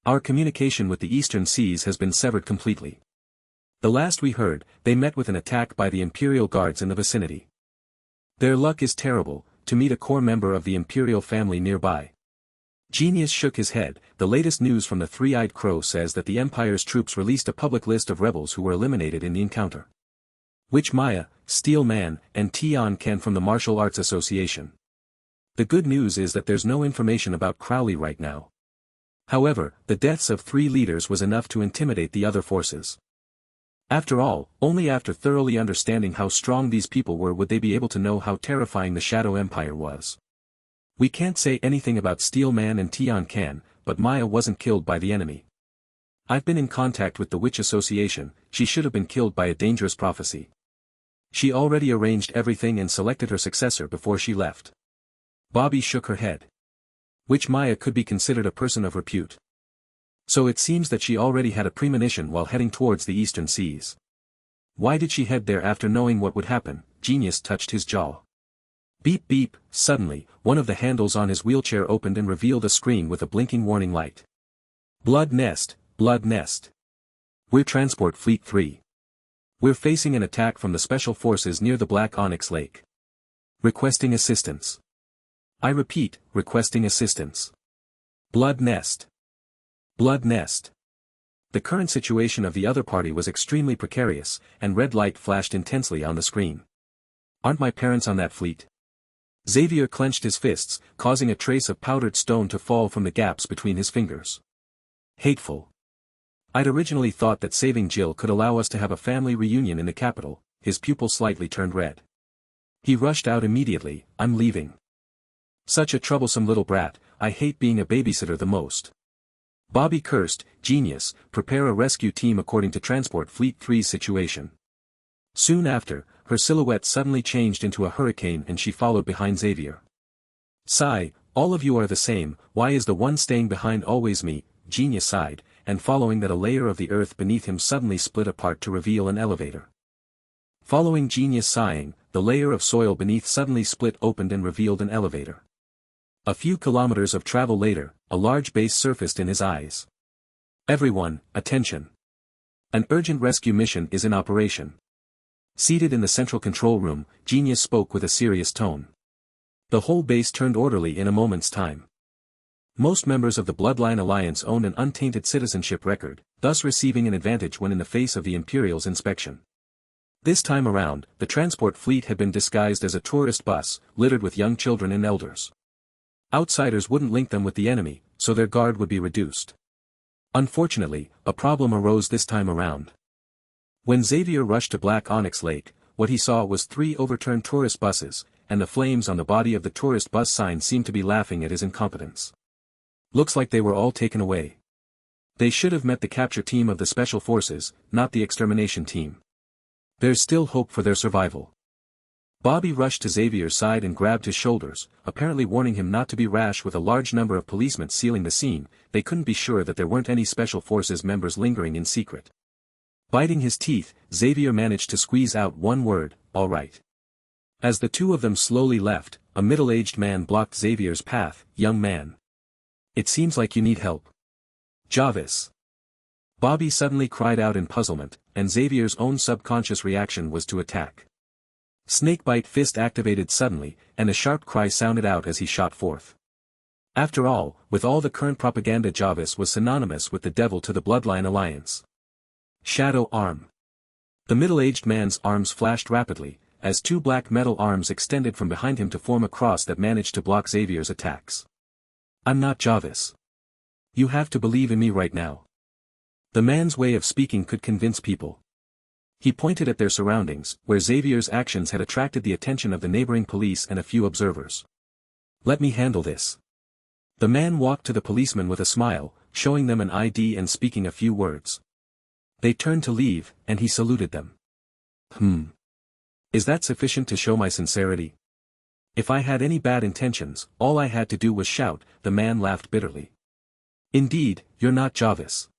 S1: Our communication with the Eastern Seas has been severed completely. The last we heard, they met with an attack by the Imperial Guards in the vicinity. Their luck is terrible, to meet a core member of the Imperial family nearby. Genius shook his head. The latest news from the Three-Eyed Crow says that the Empire's troops released a public list of rebels who were eliminated in the encounter. Which Maya, Steel Man, and Tion Ken from the Martial Arts Association. The good news is that there's no information about Crowley right now. However, the deaths of 3 leaders was enough to intimidate the other forces. After all, only after thoroughly understanding how strong these people were would they be able to know how terrifying the Shadow Empire was. We can't say anything about Steel Man and Tion Ken, but Maya wasn't killed by the enemy. I've been in contact with the Witch Association. She should have been killed by a dangerous prophecy. She already arranged everything and selected her successor before she left. Bobby shook her head. Witch Maya could be considered a person of repute. So it seems that she already had a premonition while heading towards the Eastern Seas. Why did she head there after knowing what would happen? Genius touched his jaw. Beep beep, suddenly, one of the handles on his wheelchair opened and revealed a screen with a blinking warning light. Blood Nest, Blood Nest. We're Transport Fleet 3. We're facing an attack from the Special Forces near the Black Onyx Lake. Requesting assistance. I repeat, requesting assistance. Blood Nest. Blood Nest. The current situation of the other party was extremely precarious, and red light flashed intensely on the screen. Aren't my parents on that fleet? Xavier clenched his fists, causing a trace of powdered stone to fall from the gaps between his fingers. Hateful. I'd originally thought that saving Jill could allow us to have a family reunion in the capital. His pupil slightly turned red. He rushed out immediately. I'm leaving. Such a troublesome little brat. I hate being a babysitter the most. Bobby cursed. Genius, prepare a rescue team according to Transport Fleet 3's situation. Soon after, her silhouette suddenly changed into a hurricane and she followed behind Xavier. Sigh, all of you are the same. Why is the one staying behind always me? Genius sighed, and following that a layer of the earth beneath him suddenly split apart to reveal an elevator. Following Genius sighing, the layer of soil beneath suddenly split opened and revealed an elevator. A few kilometers of travel later, a large base surfaced in his eyes. Everyone, attention. An urgent rescue mission is in operation. Seated in the central control room, Genius spoke with a serious tone. The whole base turned orderly in a moment's time. Most members of the Bloodline Alliance owned an untainted citizenship record, thus receiving an advantage when in the face of the Imperial's inspection. This time around, the transport fleet had been disguised as a tourist bus, littered with young children and elders. Outsiders wouldn't link them with the enemy, so their guard would be reduced. Unfortunately, a problem arose this time around. When Xavier rushed to Black Onyx Lake, what he saw was 3 overturned tourist buses, and the flames on the body of the tourist bus sign seemed to be laughing at his incompetence. Looks like they were all taken away. They should have met the capture team of the Special Forces, not the extermination team. There's still hope for their survival. Bobby rushed to Xavier's side and grabbed his shoulders, apparently warning him not to be rash. With a large number of policemen sealing the scene, they couldn't be sure that there weren't any Special Forces members lingering in secret. Biting his teeth, Xavier managed to squeeze out one word, all right. As the two of them slowly left, a middle-aged man blocked Xavier's path. Young man. It seems like you need help. Jarvis. Bobby suddenly cried out in puzzlement, and Xavier's own subconscious reaction was to attack. Snakebite fist activated suddenly, and a sharp cry sounded out as he shot forth. After all, with all the current propaganda, Jarvis was synonymous with the devil to the Bloodline Alliance. Shadow arm. The middle-aged man's arms flashed rapidly, as two black metal arms extended from behind him to form a cross that managed to block Xavier's attacks. "I'm not Jarvis. You have to believe in me right now." The man's way of speaking could convince people. He pointed at their surroundings, where Xavier's actions had attracted the attention of the neighboring police and a few observers. "Let me handle this." The man walked to the policeman with a smile, showing them an ID and speaking a few words. They turned to leave, and he saluted them. Is that sufficient to show my sincerity? If I had any bad intentions, all I had to do was shout," the man laughed bitterly. "Indeed, you're not Jarvis.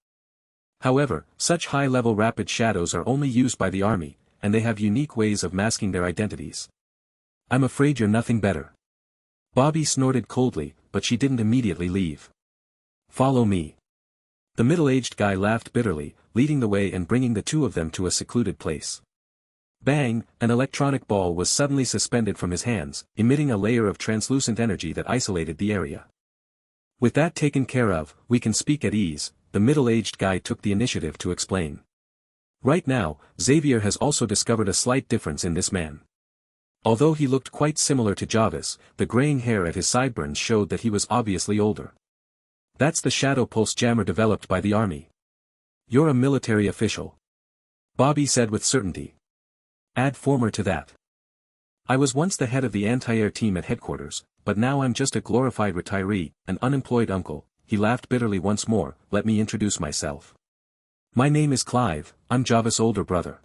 S1: However, such high-level rapid shadows are only used by the army, and they have unique ways of masking their identities. I'm afraid you're nothing better." Bobby snorted coldly, but she didn't immediately leave. "Follow me." The middle-aged guy laughed bitterly, leading the way and bringing the two of them to a secluded place. Bang! An electronic ball was suddenly suspended from his hands, emitting a layer of translucent energy that isolated the area. "With that taken care of, we can speak at ease," the middle-aged guy took the initiative to explain. Right now, Xavier has also discovered a slight difference in this man. Although he looked quite similar to Jarvis, the graying hair at his sideburns showed that he was obviously older. "That's the shadow pulse jammer developed by the army. You're a military official," Bobby said with certainty. "Add former to that. I was once the head of the anti-air team at headquarters, but now I'm just a glorified retiree, an unemployed uncle." He laughed bitterly once more. "Let me introduce myself. My name is Clive, I'm Jarvis' older brother."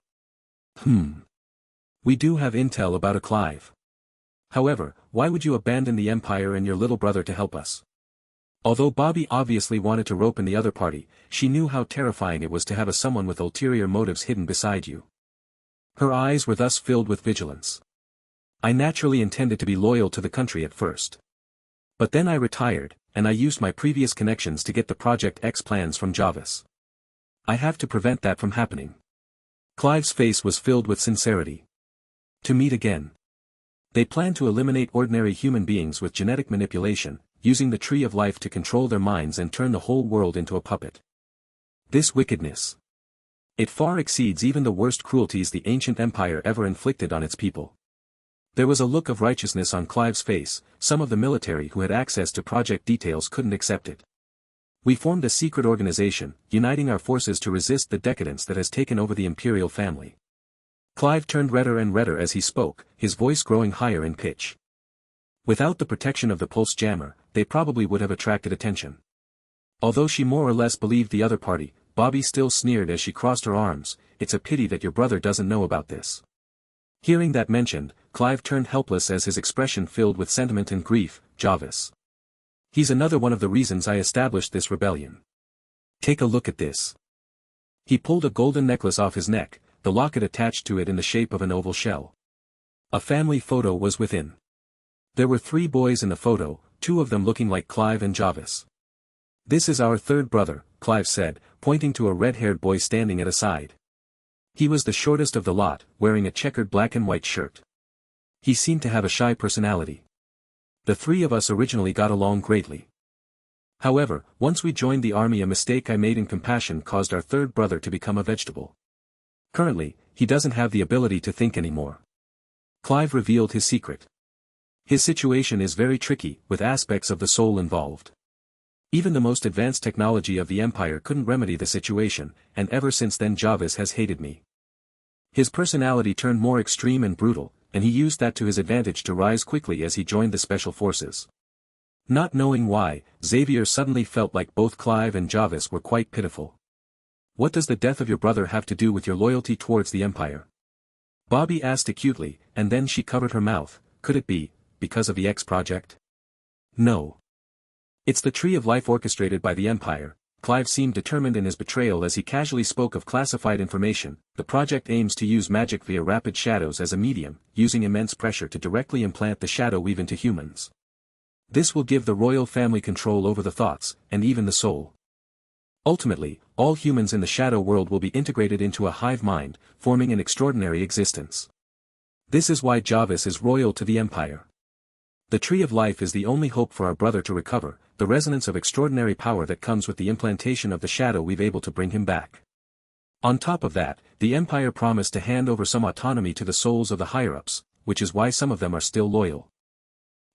S1: We do have intel about a Clive. However, why would you abandon the Empire and your little brother to help us?" Although Bobby obviously wanted to rope in the other party, she knew how terrifying it was to have someone with ulterior motives hidden beside you. Her eyes were thus filled with vigilance. "I naturally intended to be loyal to the country at first. But then I retired, and I used my previous connections to get the Project X plans from Jarvis. I have to prevent that from happening." Clive's face was filled with sincerity. "To meet again. They plan to eliminate ordinary human beings with genetic manipulation, using the Tree of Life to control their minds and turn the whole world into a puppet. This wickedness. It far exceeds even the worst cruelties the ancient empire ever inflicted on its people." There was a look of righteousness on Clive's face. Some of the military who had access to project details couldn't accept it. "We formed a secret organization, uniting our forces to resist the decadence that has taken over the imperial family." Clive turned redder and redder as he spoke, his voice growing higher in pitch. Without the protection of the pulse jammer, they probably would have attracted attention. Although she more or less believed the other party, Bobby still sneered as she crossed her arms. "It's a pity that your brother doesn't know about this." Hearing that mentioned, Clive turned helpless as his expression filled with sentiment and grief. "Jarvis. He's another one of the reasons I established this rebellion. Take a look at this." He pulled a golden necklace off his neck, the locket attached to it in the shape of an oval shell. A family photo was within. There were 3 boys in the photo, 2 of them looking like Clive and Jarvis. "This is our third brother," Clive said, pointing to a red-haired boy standing at a side. He was the shortest of the lot, wearing a checkered black and white shirt. He seemed to have a shy personality. "The 3 of us originally got along greatly. However, once we joined the army, a mistake I made in compassion caused our third brother to become a vegetable. Currently, he doesn't have the ability to think anymore." Clive revealed his secret. His situation is very tricky, with aspects of the soul involved. Even the most advanced technology of the Empire couldn't remedy the situation, and ever since then Jarvis has hated me. His personality turned more extreme and brutal, and he used that to his advantage to rise quickly as he joined the Special Forces. Not knowing why, Xavier suddenly felt like both Clive and Jarvis were quite pitiful. "What does the death of your brother have to do with your loyalty towards the Empire?" Bobby asked acutely, and then she covered her mouth. "Could it be because of the X project?" "No. It's the Tree of Life orchestrated by the Empire." Clive seemed determined in his betrayal as he casually spoke of classified information. "The project aims to use magic via rapid shadows as a medium, using immense pressure to directly implant the shadow weave into humans. This will give the royal family control over the thoughts, and even the soul. Ultimately, all humans in the shadow world will be integrated into a hive mind, forming an extraordinary existence. This is why Jarvis is royal to the Empire. The Tree of Life is the only hope for our brother to recover, the resonance of extraordinary power that comes with the implantation of the shadow weave able to bring him back. On top of that, the Empire promised to hand over some autonomy to the souls of the higher-ups, which is why some of them are still loyal.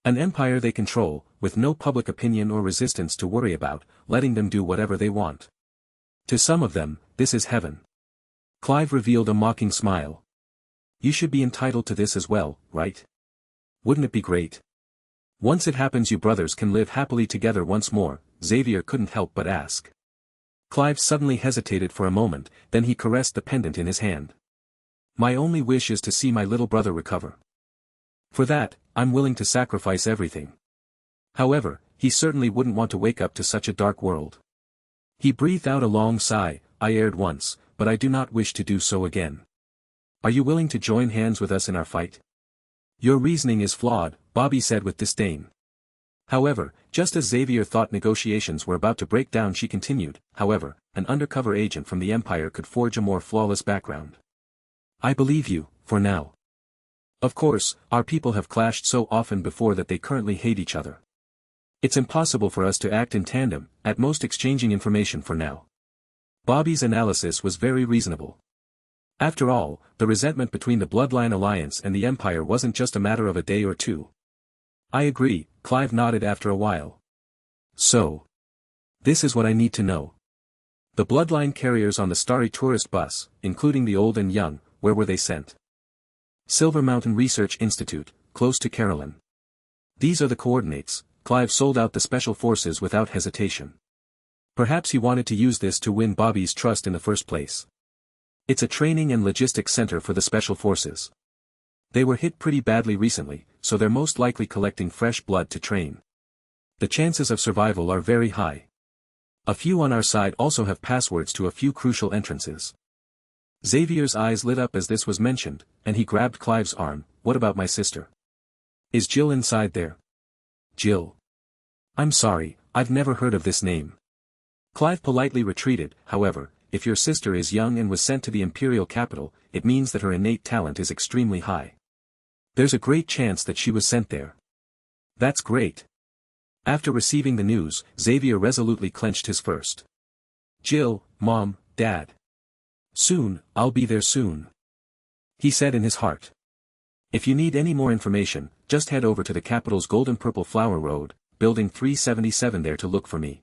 S1: An empire they control, with no public opinion or resistance to worry about, letting them do whatever they want. To some of them, this is heaven. Clive revealed a mocking smile. You should be entitled to this as well, right? Wouldn't it be great? Once it happens you brothers can live happily together once more, Xavier couldn't help but ask. Clive suddenly hesitated for a moment, then he caressed the pendant in his hand. My only wish is to see my little brother recover. For that, I'm willing to sacrifice everything. However, he certainly wouldn't want to wake up to such a dark world. He breathed out a long sigh. I erred once, but I do not wish to do so again. Are you willing to join hands with us in our fight? Your reasoning is flawed, Bobby said with disdain. However, just as Xavier thought negotiations were about to break down, she continued, however, an undercover agent from the Empire could forge a more flawless background. I believe you, for now. Of course, our people have clashed so often before that they currently hate each other. It's impossible for us to act in tandem, at most exchanging information for now. Bobby's analysis was very reasonable. After all, the resentment between the Bloodline Alliance and the Empire wasn't just a matter of a day or two. I agree, Clive nodded after a while. So. This is what I need to know. The Bloodline carriers on the Starry tourist bus, including the old and young, where were they sent? Silver Mountain Research Institute, close to Carolyn. These are the coordinates. Clive sold out the special forces without hesitation. Perhaps he wanted to use this to win Bobby's trust in the first place. It's a training and logistics center for the special forces. They were hit pretty badly recently, so they're most likely collecting fresh blood to train. The chances of survival are very high. A few on our side also have passwords to a few crucial entrances. Xavier's eyes lit up as this was mentioned, and he grabbed Clive's arm. What about my sister? Is Jill inside there? Jill. I'm sorry, I've never heard of this name. Clive politely retreated. However, if your sister is young and was sent to the Imperial capital, it means that her innate talent is extremely high. There's a great chance that she was sent there. That's great. After receiving the news, Xavier resolutely clenched his fist. Jill, Mom, Dad. Soon, I'll be there soon. He said in his heart. If you need any more information, just head over to the capital's Golden Purple Flower Road, building 377 there to look for me.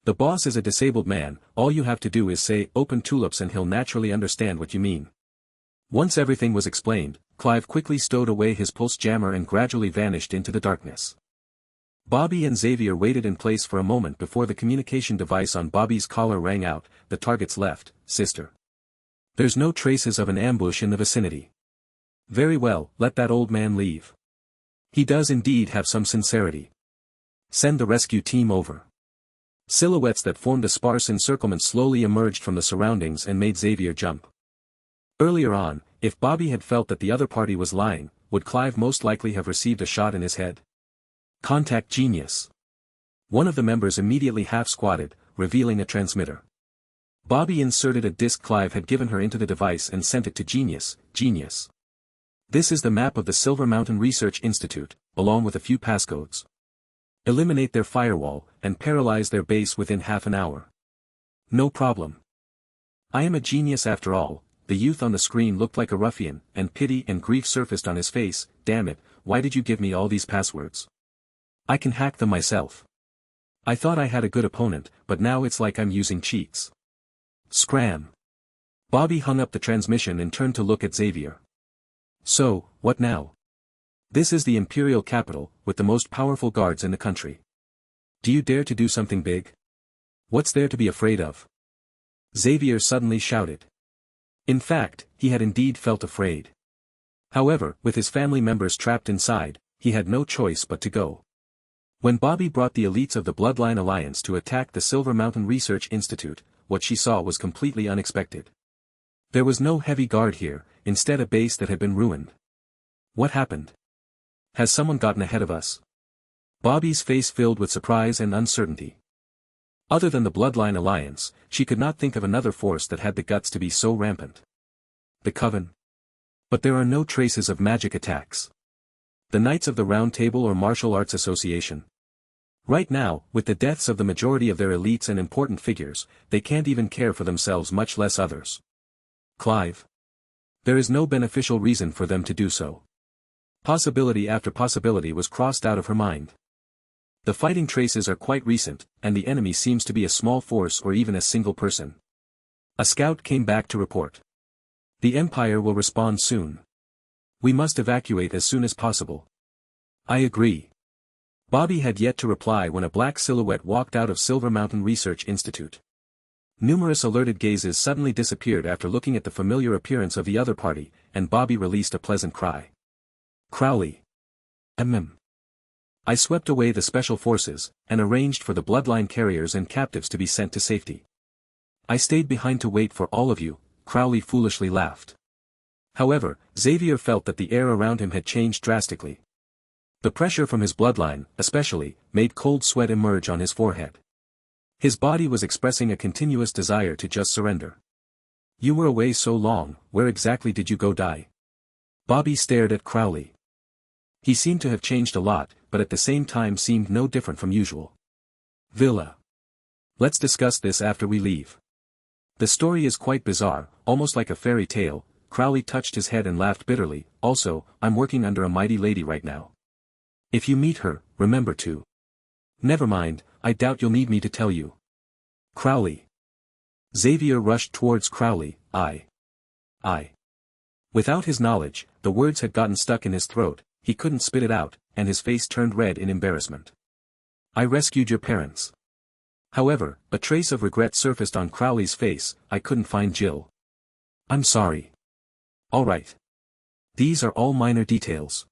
S1: The boss is a disabled man, all you have to do is say open tulips and he'll naturally understand what you mean. Once everything was explained, Clive quickly stowed away his pulse jammer and gradually vanished into the darkness. Bobby and Xavier waited in place for a moment before the communication device on Bobby's collar rang out. The target's left, sister. There's no traces of an ambush in the vicinity. Very well, let that old man leave. He does indeed have some sincerity. Send the rescue team over. Silhouettes that formed a sparse encirclement slowly emerged from the surroundings and made Xavier jump. Earlier on, if Bobby had felt that the other party was lying, would Clive most likely have received a shot in his head? Contact Genius. One of the members immediately half-squatted, revealing a transmitter. Bobby inserted a disk Clive had given her into the device and sent it to Genius. Genius. This is the map of the Silver Mountain Research Institute, along with a few passcodes. Eliminate their firewall, and paralyze their base within half an hour. No problem. I am a genius after all. The youth on the screen looked like a ruffian, and pity and grief surfaced on his face. Damn it, why did you give me all these passwords? I can hack them myself. I thought I had a good opponent, but now it's like I'm using cheats. Scram. Bobby hung up the transmission and turned to look at Xavier. So, what now? This is the Imperial capital, with the most powerful guards in the country. Do you dare to do something big? What's there to be afraid of? Xavier suddenly shouted. In fact, he had indeed felt afraid. However, with his family members trapped inside, he had no choice but to go. When Bobby brought the elites of the Bloodline Alliance to attack the Silver Mountain Research Institute, what she saw was completely unexpected. There was no heavy guard here, instead a base that had been ruined. What happened? Has someone gotten ahead of us? Bobby's face filled with surprise and uncertainty. Other than the Bloodline Alliance, she could not think of another force that had the guts to be so rampant. The Coven. But there are no traces of magic attacks. The Knights of the Round Table or Martial Arts Association. Right now, with the deaths of the majority of their elites and important figures, they can't even care for themselves, much less others. Clive. There is no beneficial reason for them to do so. Possibility after possibility was crossed out of her mind. The fighting traces are quite recent, and the enemy seems to be a small force or even a single person. A scout came back to report. The Empire will respond soon. We must evacuate as soon as possible. I agree. Bobby had yet to reply when a black silhouette walked out of Silver Mountain Research Institute. Numerous alerted gazes suddenly disappeared after looking at the familiar appearance of the other party, and Bobby released a pleasant cry. Crowley. I swept away the special forces, and arranged for the bloodline carriers and captives to be sent to safety. I stayed behind to wait for all of you, Crowley foolishly laughed. However, Xavier felt that the air around him had changed drastically. The pressure from his bloodline, especially, made cold sweat emerge on his forehead. His body was expressing a continuous desire to just surrender. You were away so long, where exactly did you go die? Bobby stared at Crowley. He seemed to have changed a lot, but at the same time seemed no different from usual. Villa. Let's discuss this after we leave. The story is quite bizarre, almost like a fairy tale. Crowley touched his head and laughed bitterly. Also, I'm working under a mighty lady right now. If you meet her, remember to. Never mind, I doubt you'll need me to tell you. Crowley. Xavier rushed towards Crowley. I. Without his knowledge, the words had gotten stuck in his throat, he couldn't spit it out, and his face turned red in embarrassment. I rescued your parents. However, a trace of regret surfaced on Crowley's face. I couldn't find Jill. I'm sorry. All right. These are all minor details.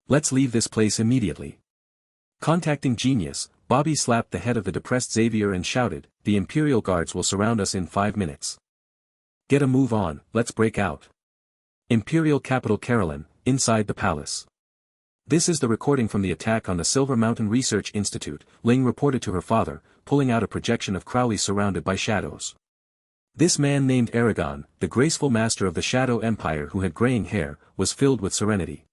S1: Let's leave this place immediately. Contacting Genius, Bobby slapped the head of the depressed Xavier and shouted, the Imperial Guards will surround us in 5 minutes. Get a move on, let's break out. Imperial Capital Carolyn, inside the palace. This is the recording from the attack on the Silver Mountain Research Institute, Ling reported to her father, pulling out a projection of Crowley surrounded by shadows. This man named Aragon, the graceful master of the Shadow Empire who had graying hair, was filled with serenity.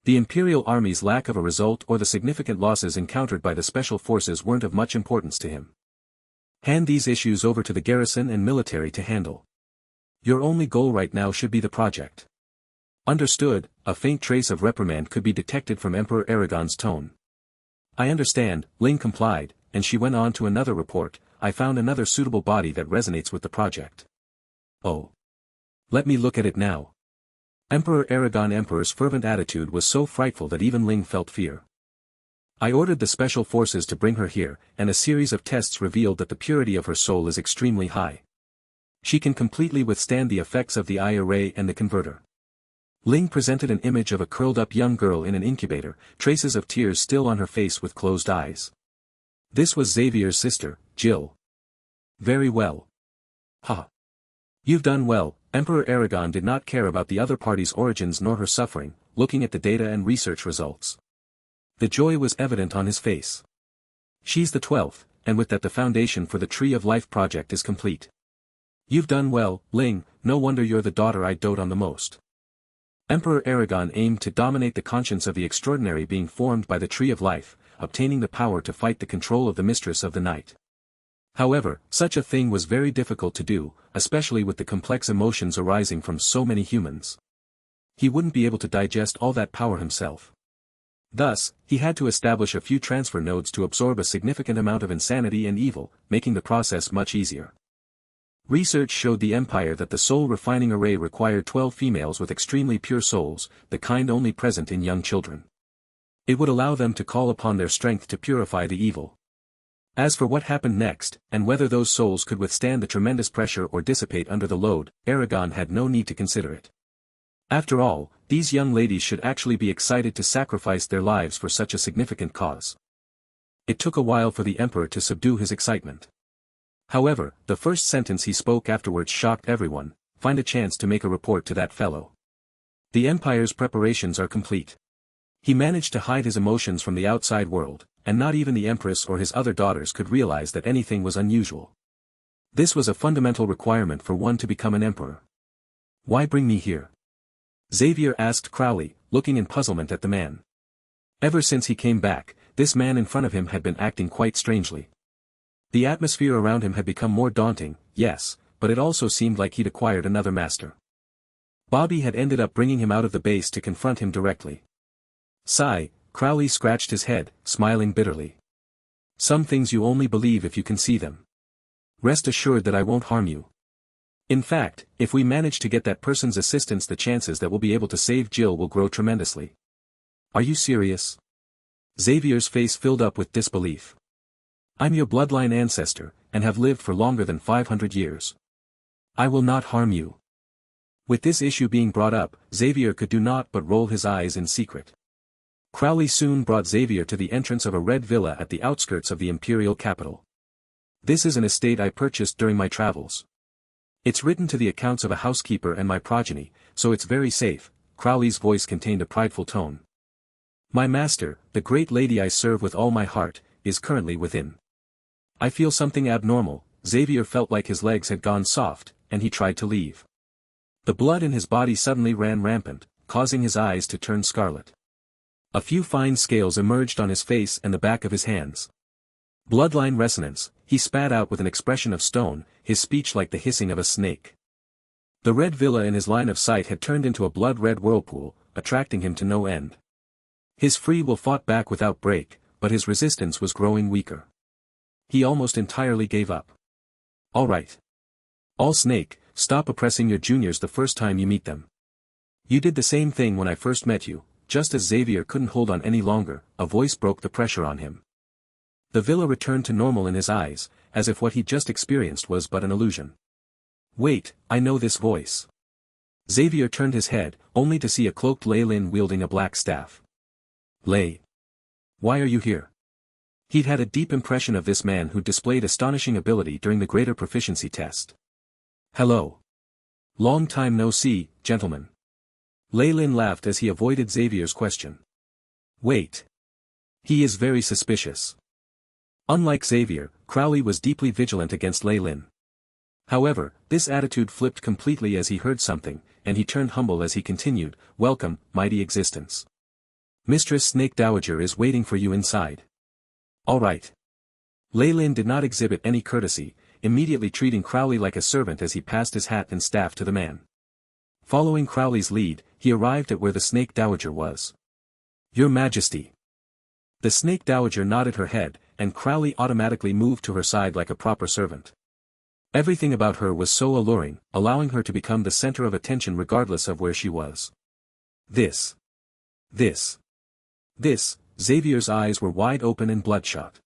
S1: The Imperial Army's lack of a result or the significant losses encountered by the special forces weren't of much importance to him. Hand these issues over to the garrison and military to handle. Your only goal right now should be the project. Understood. A faint trace of reprimand could be detected from Emperor Aragon's tone. I understand, Ling complied, and she went on to another report. I found another suitable body that resonates with the project. Oh. Let me look at it now. Emperor Emperor's fervent attitude was so frightful that even Ling felt fear. I ordered the special forces to bring her here, and a series of tests revealed that the purity of her soul is extremely high. She can completely withstand the effects of the eye array and the converter. Ling presented an image of a curled-up young girl in an incubator, traces of tears still on her face with closed eyes. This was Xavier's sister, Jill. Very well. Ha. You've done well. Emperor Aragon did not care about the other party's origins nor her suffering, looking at the data and research results. The joy was evident on his face. She's the 12th, and with that the foundation for the Tree of Life project is complete. You've done well, Ling, no wonder you're the daughter I dote on the most. Emperor Aragon aimed to dominate the conscience of the extraordinary being formed by the Tree of Life, obtaining the power to fight the control of the Mistress of the Night. However, such a thing was very difficult to do, especially with the complex emotions arising from so many humans. He wouldn't be able to digest all that power himself. Thus, he had to establish a few transfer nodes to absorb a significant amount of insanity and evil, making the process much easier. Research showed the Empire that the soul refining array required 12 females with extremely pure souls, the kind only present in young children. It would allow them to call upon their strength to purify the evil. As for what happened next, and whether those souls could withstand the tremendous pressure or dissipate under the load, Aragon had no need to consider it. After all, these young ladies should actually be excited to sacrifice their lives for such a significant cause. It took a while for the Emperor to subdue his excitement. However, the first sentence he spoke afterwards shocked everyone. Find a chance to make a report to that fellow. The Empire's preparations are complete. He managed to hide his emotions from the outside world, and not even the Empress or his other daughters could realize that anything was unusual. This was a fundamental requirement for one to become an emperor. Why bring me here? Xavier asked Crowley, looking in puzzlement at the man. Ever since he came back, this man in front of him had been acting quite strangely. The atmosphere around him had become more daunting, yes, but it also seemed like he'd acquired another master. Bobby had ended up bringing him out of the base to confront him directly. Sigh, Crowley scratched his head, smiling bitterly. Some things you only believe if you can see them. Rest assured that I won't harm you. In fact, if we manage to get that person's assistance, the chances that we'll be able to save Jill will grow tremendously. Are you serious? Xavier's face filled up with disbelief. I'm your bloodline ancestor, and have lived for longer than 500 years. I will not harm you. With this issue being brought up, Xavier could do naught but roll his eyes in secret. Crowley soon brought Xavier to the entrance of a red villa at the outskirts of the imperial capital. This is an estate I purchased during my travels. It's written to the accounts of a housekeeper and my progeny, so it's very safe. Crowley's voice contained a prideful tone. My master, the great lady I serve with all my heart, is currently within. I feel something abnormal. Xavier felt like his legs had gone soft, and he tried to leave. The blood in his body suddenly ran rampant, causing his eyes to turn scarlet. A few fine scales emerged on his face and the back of his hands. Bloodline resonance, he spat out with an expression of stone, his speech like the hissing of a snake. The red villa in his line of sight had turned into a blood-red whirlpool, attracting him to no end. His free will fought back without break, but his resistance was growing weaker. He almost entirely gave up. All right. All snake, stop oppressing your juniors the first time you meet them. You did the same thing when I first met you. Just as Xavier couldn't hold on any longer, a voice broke the pressure on him. The villa returned to normal in his eyes, as if what he'd just experienced was but an illusion. Wait, I know this voice. Xavier turned his head, only to see a cloaked Lei Lin wielding a black staff. Lei. Why are you here? He'd had a deep impression of this man who displayed astonishing ability during the greater proficiency test. Hello. Long time no see, gentlemen. Lei Lin laughed as he avoided Xavier's question. Wait. He is very suspicious. Unlike Xavier, Crowley was deeply vigilant against Lei Lin. However, this attitude flipped completely as he heard something, and he turned humble as he continued, Welcome, mighty existence. Mistress Snake Dowager is waiting for you inside. All right. Lei Lin did not exhibit any courtesy, immediately treating Crowley like a servant as he passed his hat and staff to the man. Following Crowley's lead, he arrived at where the Snake Dowager was. Your Majesty. The Snake Dowager nodded her head, and Crowley automatically moved to her side like a proper servant. Everything about her was so alluring, allowing her to become the center of attention regardless of where she was. This, Xavier's eyes were wide open and bloodshot.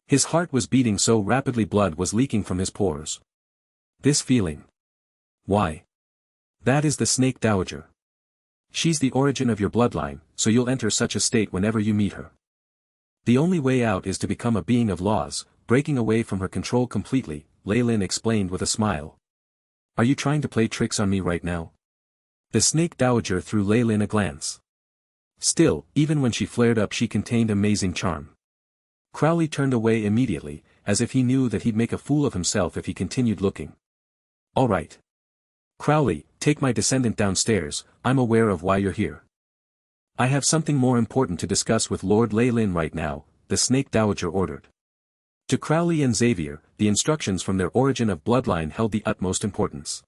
S1: His heart was beating so rapidly blood was leaking from his pores. This feeling. Why? That is the Snake Dowager. She's the origin of your bloodline, so you'll enter such a state whenever you meet her. The only way out is to become a being of laws, breaking away from her control completely, Lei Lin explained with a smile. Are you trying to play tricks on me right now? The Snake Dowager threw Lei Lin a glance. Still, even when she flared up she contained amazing charm. Crowley turned away immediately, as if he knew that he'd make a fool of himself if he continued looking. All right. Crowley, take my descendant downstairs, I'm aware of why you're here. I have something more important to discuss with Lord Lei Lin right now, the Snake Dowager ordered. To Crowley and Xavier, the instructions from their origin of bloodline held the utmost importance.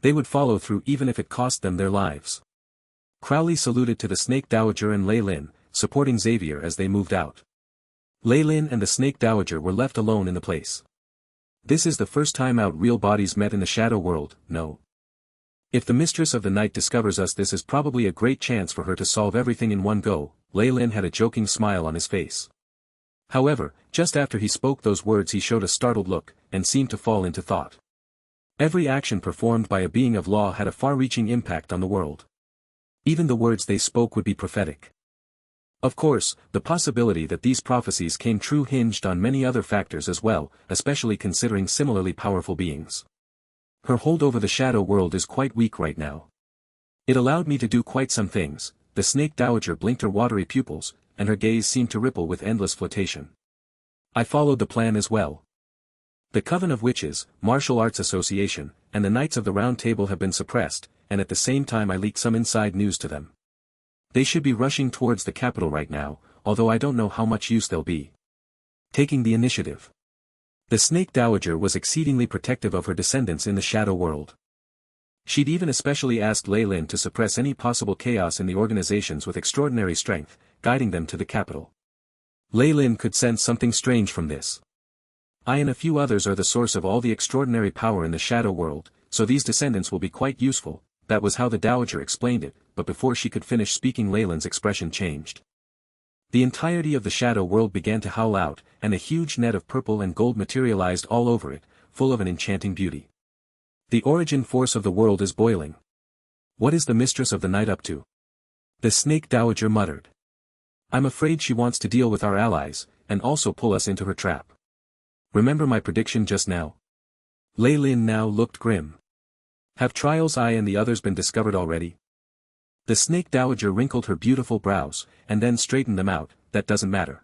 S1: They would follow through even if it cost them their lives. Crowley saluted to the Snake Dowager and Lei Lin, supporting Xavier as they moved out. Lei Lin and the Snake Dowager were left alone in the place. This is the first time out real bodies met in the shadow world, no? If the Mistress of the Night discovers us, this is probably a great chance for her to solve everything in one go. Lei Lin had a joking smile on his face. However, just after he spoke those words he showed a startled look, and seemed to fall into thought. Every action performed by a being of law had a far-reaching impact on the world. Even the words they spoke would be prophetic. Of course, the possibility that these prophecies came true hinged on many other factors as well, especially considering similarly powerful beings. Her hold over the shadow world is quite weak right now. It allowed me to do quite some things. The Snake Dowager blinked her watery pupils, and her gaze seemed to ripple with endless flirtation. I followed the plan as well. The Coven of Witches, Martial Arts Association, and the Knights of the Round Table have been suppressed, and at the same time I leaked some inside news to them. They should be rushing towards the capital right now, although I don't know how much use they'll be. Taking the initiative. The Snake Dowager was exceedingly protective of her descendants in the shadow world. She'd even especially asked Lei Lin to suppress any possible chaos in the organizations with extraordinary strength, guiding them to the capital. Lei Lin could sense something strange from this. I and a few others are the source of all the extraordinary power in the shadow world, so these descendants will be quite useful. That was how the Dowager explained it, but before she could finish speaking Lei Lin's expression changed. The entirety of the shadow world began to howl out, and a huge net of purple and gold materialized all over it, full of an enchanting beauty. The origin force of the world is boiling. What is the Mistress of the Night up to? The Snake Dowager muttered. I'm afraid she wants to deal with our allies, and also pull us into her trap. Remember my prediction just now? Lei Lin now looked grim. Have Trial's Eye and the others been discovered already? The Snake Dowager wrinkled her beautiful brows, and then straightened them out. That doesn't matter.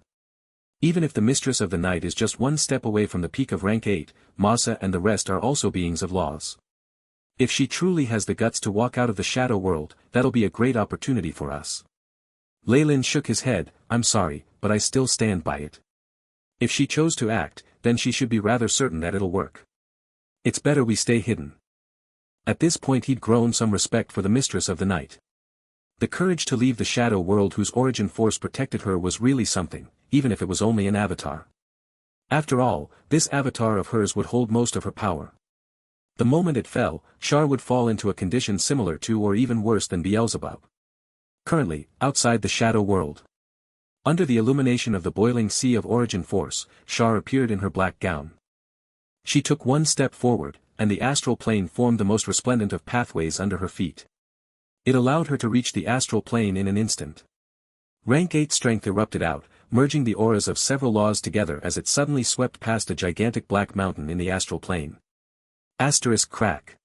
S1: Even if the Mistress of the Night is just one step away from the peak of rank 8, Masa and the rest are also beings of laws. If she truly has the guts to walk out of the shadow world, that'll be a great opportunity for us. Lei Lin shook his head. I'm sorry, but I still stand by it. If she chose to act, then she should be rather certain that it'll work. It's better we stay hidden. At this point he'd grown some respect for the Mistress of the Night. The courage to leave the shadow world whose origin force protected her was really something, even if it was only an avatar. After all, this avatar of hers would hold most of her power. The moment it fell, Shar would fall into a condition similar to or even worse than Beelzebub. Currently, outside the shadow world. Under the illumination of the boiling sea of origin force, Shar appeared in her black gown. She took one step forward, and the astral plane formed the most resplendent of pathways under her feet. It allowed her to reach the astral plane in an instant. Rank 8 strength erupted out, merging the auras of several laws together as it suddenly swept past a gigantic black mountain in the astral plane. Asterisk crack.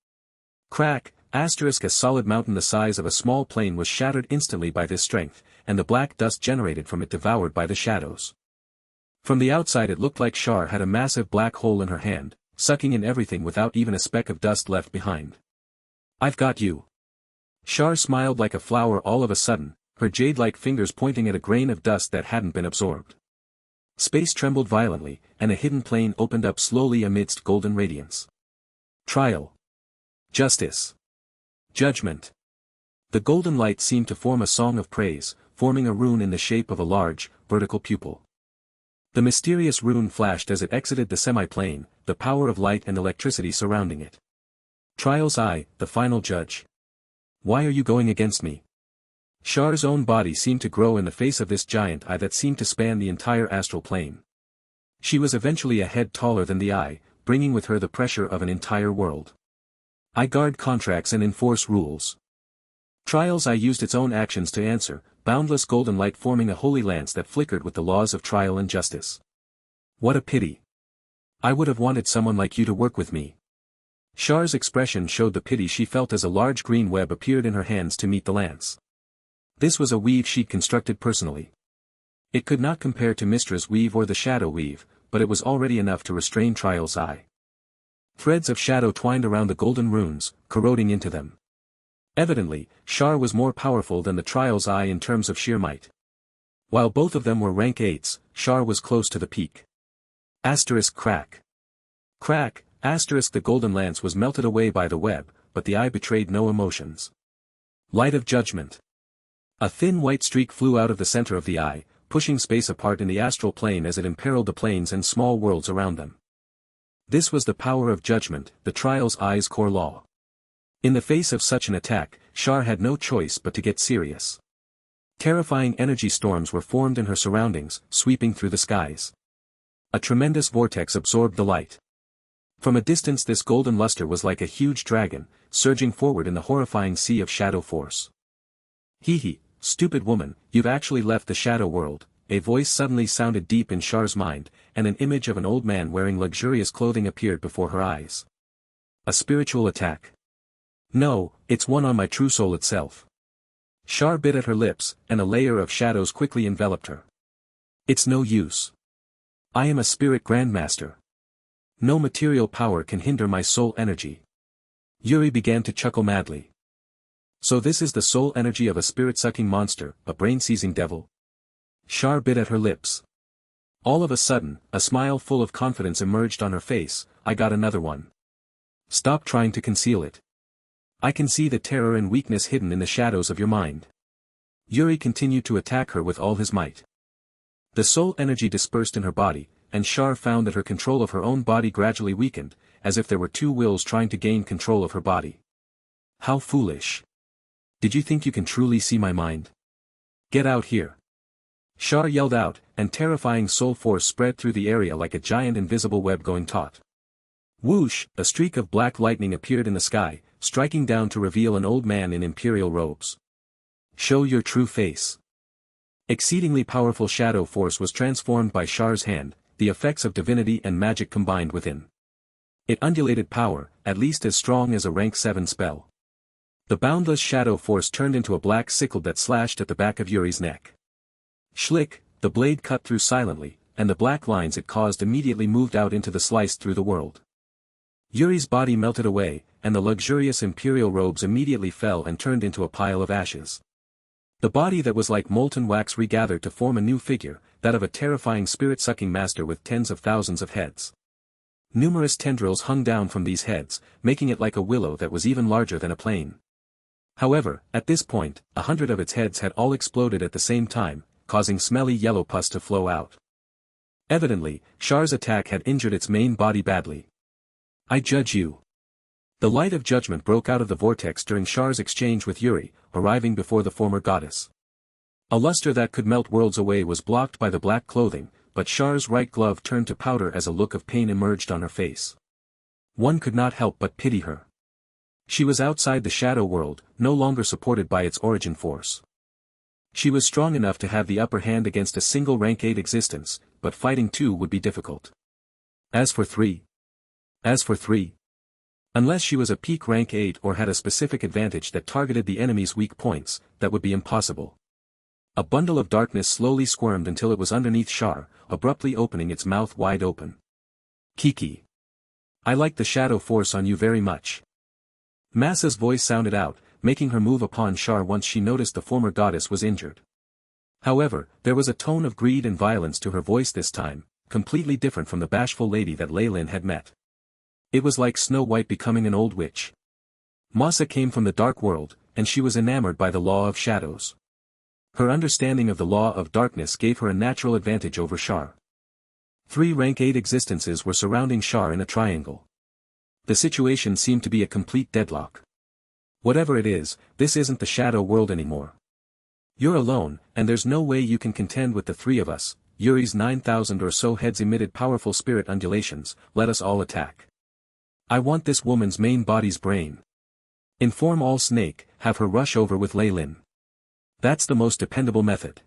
S1: Crack, asterisk a solid mountain the size of a small plane was shattered instantly by this strength, and the black dust generated from it devoured by the shadows. From the outside it looked like Shar had a massive black hole in her hand, sucking in everything without even a speck of dust left behind. I've got you. Shar smiled like a flower all of a sudden, her jade-like fingers pointing at a grain of dust that hadn't been absorbed. Space trembled violently, and a hidden plane opened up slowly amidst golden radiance. Trial. Justice. Judgment. The golden light seemed to form a song of praise, forming a rune in the shape of a large, vertical pupil. The mysterious rune flashed as it exited the semi-plane, the power of light and electricity surrounding it. Trial's Eye, the final judge. Why are you going against me? Shar's own body seemed to grow in the face of this giant eye that seemed to span the entire astral plane. She was eventually a head taller than the eye, bringing with her the pressure of an entire world. I guard contracts and enforce rules. Trial's Eye used its own actions to answer, boundless golden light forming a holy lance that flickered with the laws of trial and justice. What a pity. I would have wanted someone like you to work with me. Shar's expression showed the pity she felt as a large green web appeared in her hands to meet the lance. This was a weave she'd constructed personally. It could not compare to Mistra's weave or the shadow weave, but it was already enough to restrain Trial's Eye. Threads of shadow twined around the golden runes, corroding into them. Evidently, Shar was more powerful than the Trial's Eye in terms of sheer might. While both of them were rank 8s, Shar was close to the peak. Asterisk crack. Crack, asterisk the golden lance was melted away by the web, but the eye betrayed no emotions. Light of judgment. A thin white streak flew out of the center of the eye, pushing space apart in the astral plane as it imperiled the planes and small worlds around them. This was the power of judgment, the Trial's Eye's core law. In the face of such an attack, Shar had no choice but to get serious. Terrifying energy storms were formed in her surroundings, sweeping through the skies. A tremendous vortex absorbed the light. From a distance this golden luster was like a huge dragon, surging forward in the horrifying sea of shadow force. Hee, stupid woman, you've actually left the shadow world, a voice suddenly sounded deep in Shar's mind, and an image of an old man wearing luxurious clothing appeared before her eyes. A spiritual attack. No, it's one on my true soul itself. Shar bit at her lips, and a layer of shadows quickly enveloped her. It's no use. I am a spirit grandmaster. No material power can hinder my soul energy. Yuri began to chuckle madly. So this is the soul energy of a spirit-sucking monster, a brain-seizing devil? Shar bit at her lips. All of a sudden, a smile full of confidence emerged on her face. I got another one. Stop trying to conceal it. I can see the terror and weakness hidden in the shadows of your mind. Yuri continued to attack her with all his might. The soul energy dispersed in her body, and Shar found that her control of her own body gradually weakened, as if there were two wills trying to gain control of her body. How foolish. Did you think you can truly see my mind? Get out here. Shar yelled out, and terrifying soul force spread through the area like a giant invisible web going taut. Whoosh, a streak of black lightning appeared in the sky, striking down to reveal an old man in imperial robes. Show your true face. Exceedingly powerful shadow force was transformed by Shar's hand, the effects of divinity and magic combined within. It undulated power, at least as strong as a rank 7 spell. The boundless shadow force turned into a black sickle that slashed at the back of Yuri's neck. Schlick, the blade cut through silently, and the black lines it caused immediately moved out into the slice through the world. Yuri's body melted away, and the luxurious imperial robes immediately fell and turned into a pile of ashes. The body that was like molten wax regathered to form a new figure, that of a terrifying spirit-sucking master with tens of thousands of heads. Numerous tendrils hung down from these heads, making it like a willow that was even larger than a plane. However, at this point, 100 of its heads had all exploded at the same time, causing smelly yellow pus to flow out. Evidently, Shar's attack had injured its main body badly. I judge you. The light of judgment broke out of the vortex during Shar's exchange with Yuri, arriving before the former goddess. A luster that could melt worlds away was blocked by the black clothing, but Shar's right glove turned to powder as a look of pain emerged on her face. One could not help but pity her. She was outside the shadow world, no longer supported by its origin force. She was strong enough to have the upper hand against a single rank 8 existence, but fighting 2 would be difficult. As for 3. Unless she was a peak rank 8 or had a specific advantage that targeted the enemy's weak points, that would be impossible. A bundle of darkness slowly squirmed until it was underneath Shar, abruptly opening its mouth wide open. Kiki. I like the shadow force on you very much. Masa's voice sounded out, making her move upon Shar once she noticed the former goddess was injured. However, there was a tone of greed and violence to her voice this time, completely different from the bashful lady that Lei Lin had met. It was like Snow White becoming an old witch. Masa came from the dark world, and she was enamored by the law of shadows. Her understanding of the law of darkness gave her a natural advantage over Shar. 3 rank 8 existences were surrounding Shar in a triangle. The situation seemed to be a complete deadlock. Whatever it is, this isn't the shadow world anymore. You're alone, and there's no way you can contend with the 3 of us. Yuri's 9,000 or so heads emitted powerful spirit undulations. Let us all attack. I want this woman's main body's brain. Inform all Snake, have her rush over with Lei Lin. That's the most dependable method.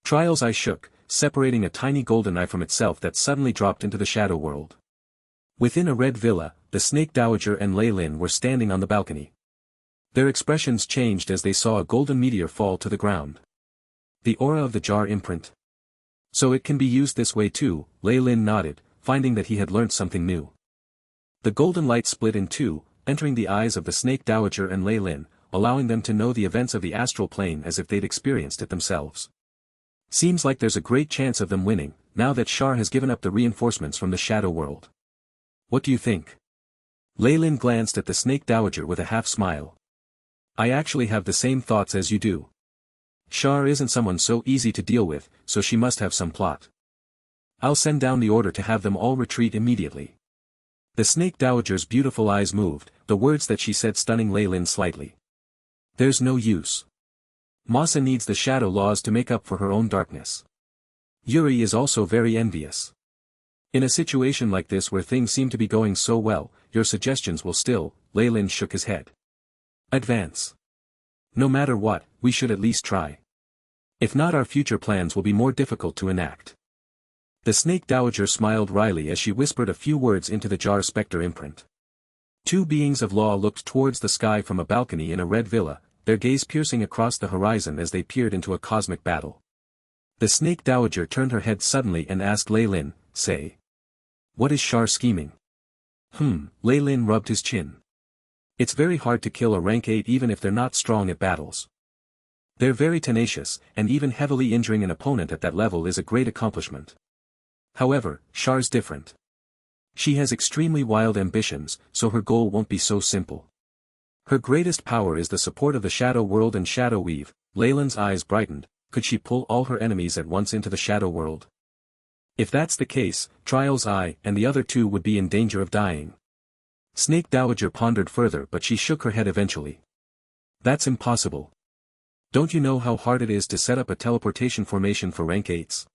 S1: Trials I shook, separating a tiny golden eye from itself that suddenly dropped into the shadow world. Within a red villa, the Snake Dowager and Lei Lin were standing on the balcony. Their expressions changed as they saw a golden meteor fall to the ground. The aura of the jar imprint. So it can be used this way too, Lei Lin nodded, finding that he had learnt something new. The golden light split in 2, entering the eyes of the Snake Dowager and Lei Lin, allowing them to know the events of the astral plane as if they'd experienced it themselves. Seems like there's a great chance of them winning, now that Shar has given up the reinforcements from the shadow world. What do you think? Lei Lin glanced at the Snake Dowager with a half-smile. I actually have the same thoughts as you do. Shar isn't someone so easy to deal with, so she must have some plot. I'll send down the order to have them all retreat immediately. The Snake Dowager's beautiful eyes moved, the words that she said stunning Lei Lin slightly. There's no use. Masa needs the shadow laws to make up for her own darkness. Yuri is also very envious. In a situation like this where things seem to be going so well, your suggestions will still, Lei Lin shook his head. Advance. No matter what, we should at least try. If not, our future plans will be more difficult to enact. The Snake Dowager smiled wryly as she whispered a few words into the jar specter imprint. 2 beings of law looked towards the sky from a balcony in a red villa, their gaze piercing across the horizon as they peered into a cosmic battle. The Snake Dowager turned her head suddenly and asked Lei Lin, say. What is Shar scheming? Lei Lin rubbed his chin. It's very hard to kill a rank 8 even if they're not strong at battles. They're very tenacious, and even heavily injuring an opponent at that level is a great accomplishment. However, Char's different. She has extremely wild ambitions, so her goal won't be so simple. Her greatest power is the support of the Shadow World and Shadow Weave. Leyland's eyes brightened. Could she pull all her enemies at once into the Shadow World? If that's the case, Trial's Eye and the other two would be in danger of dying. Snake Dowager pondered further, but she shook her head eventually. That's impossible. Don't you know how hard it is to set up a teleportation formation for rank 8s?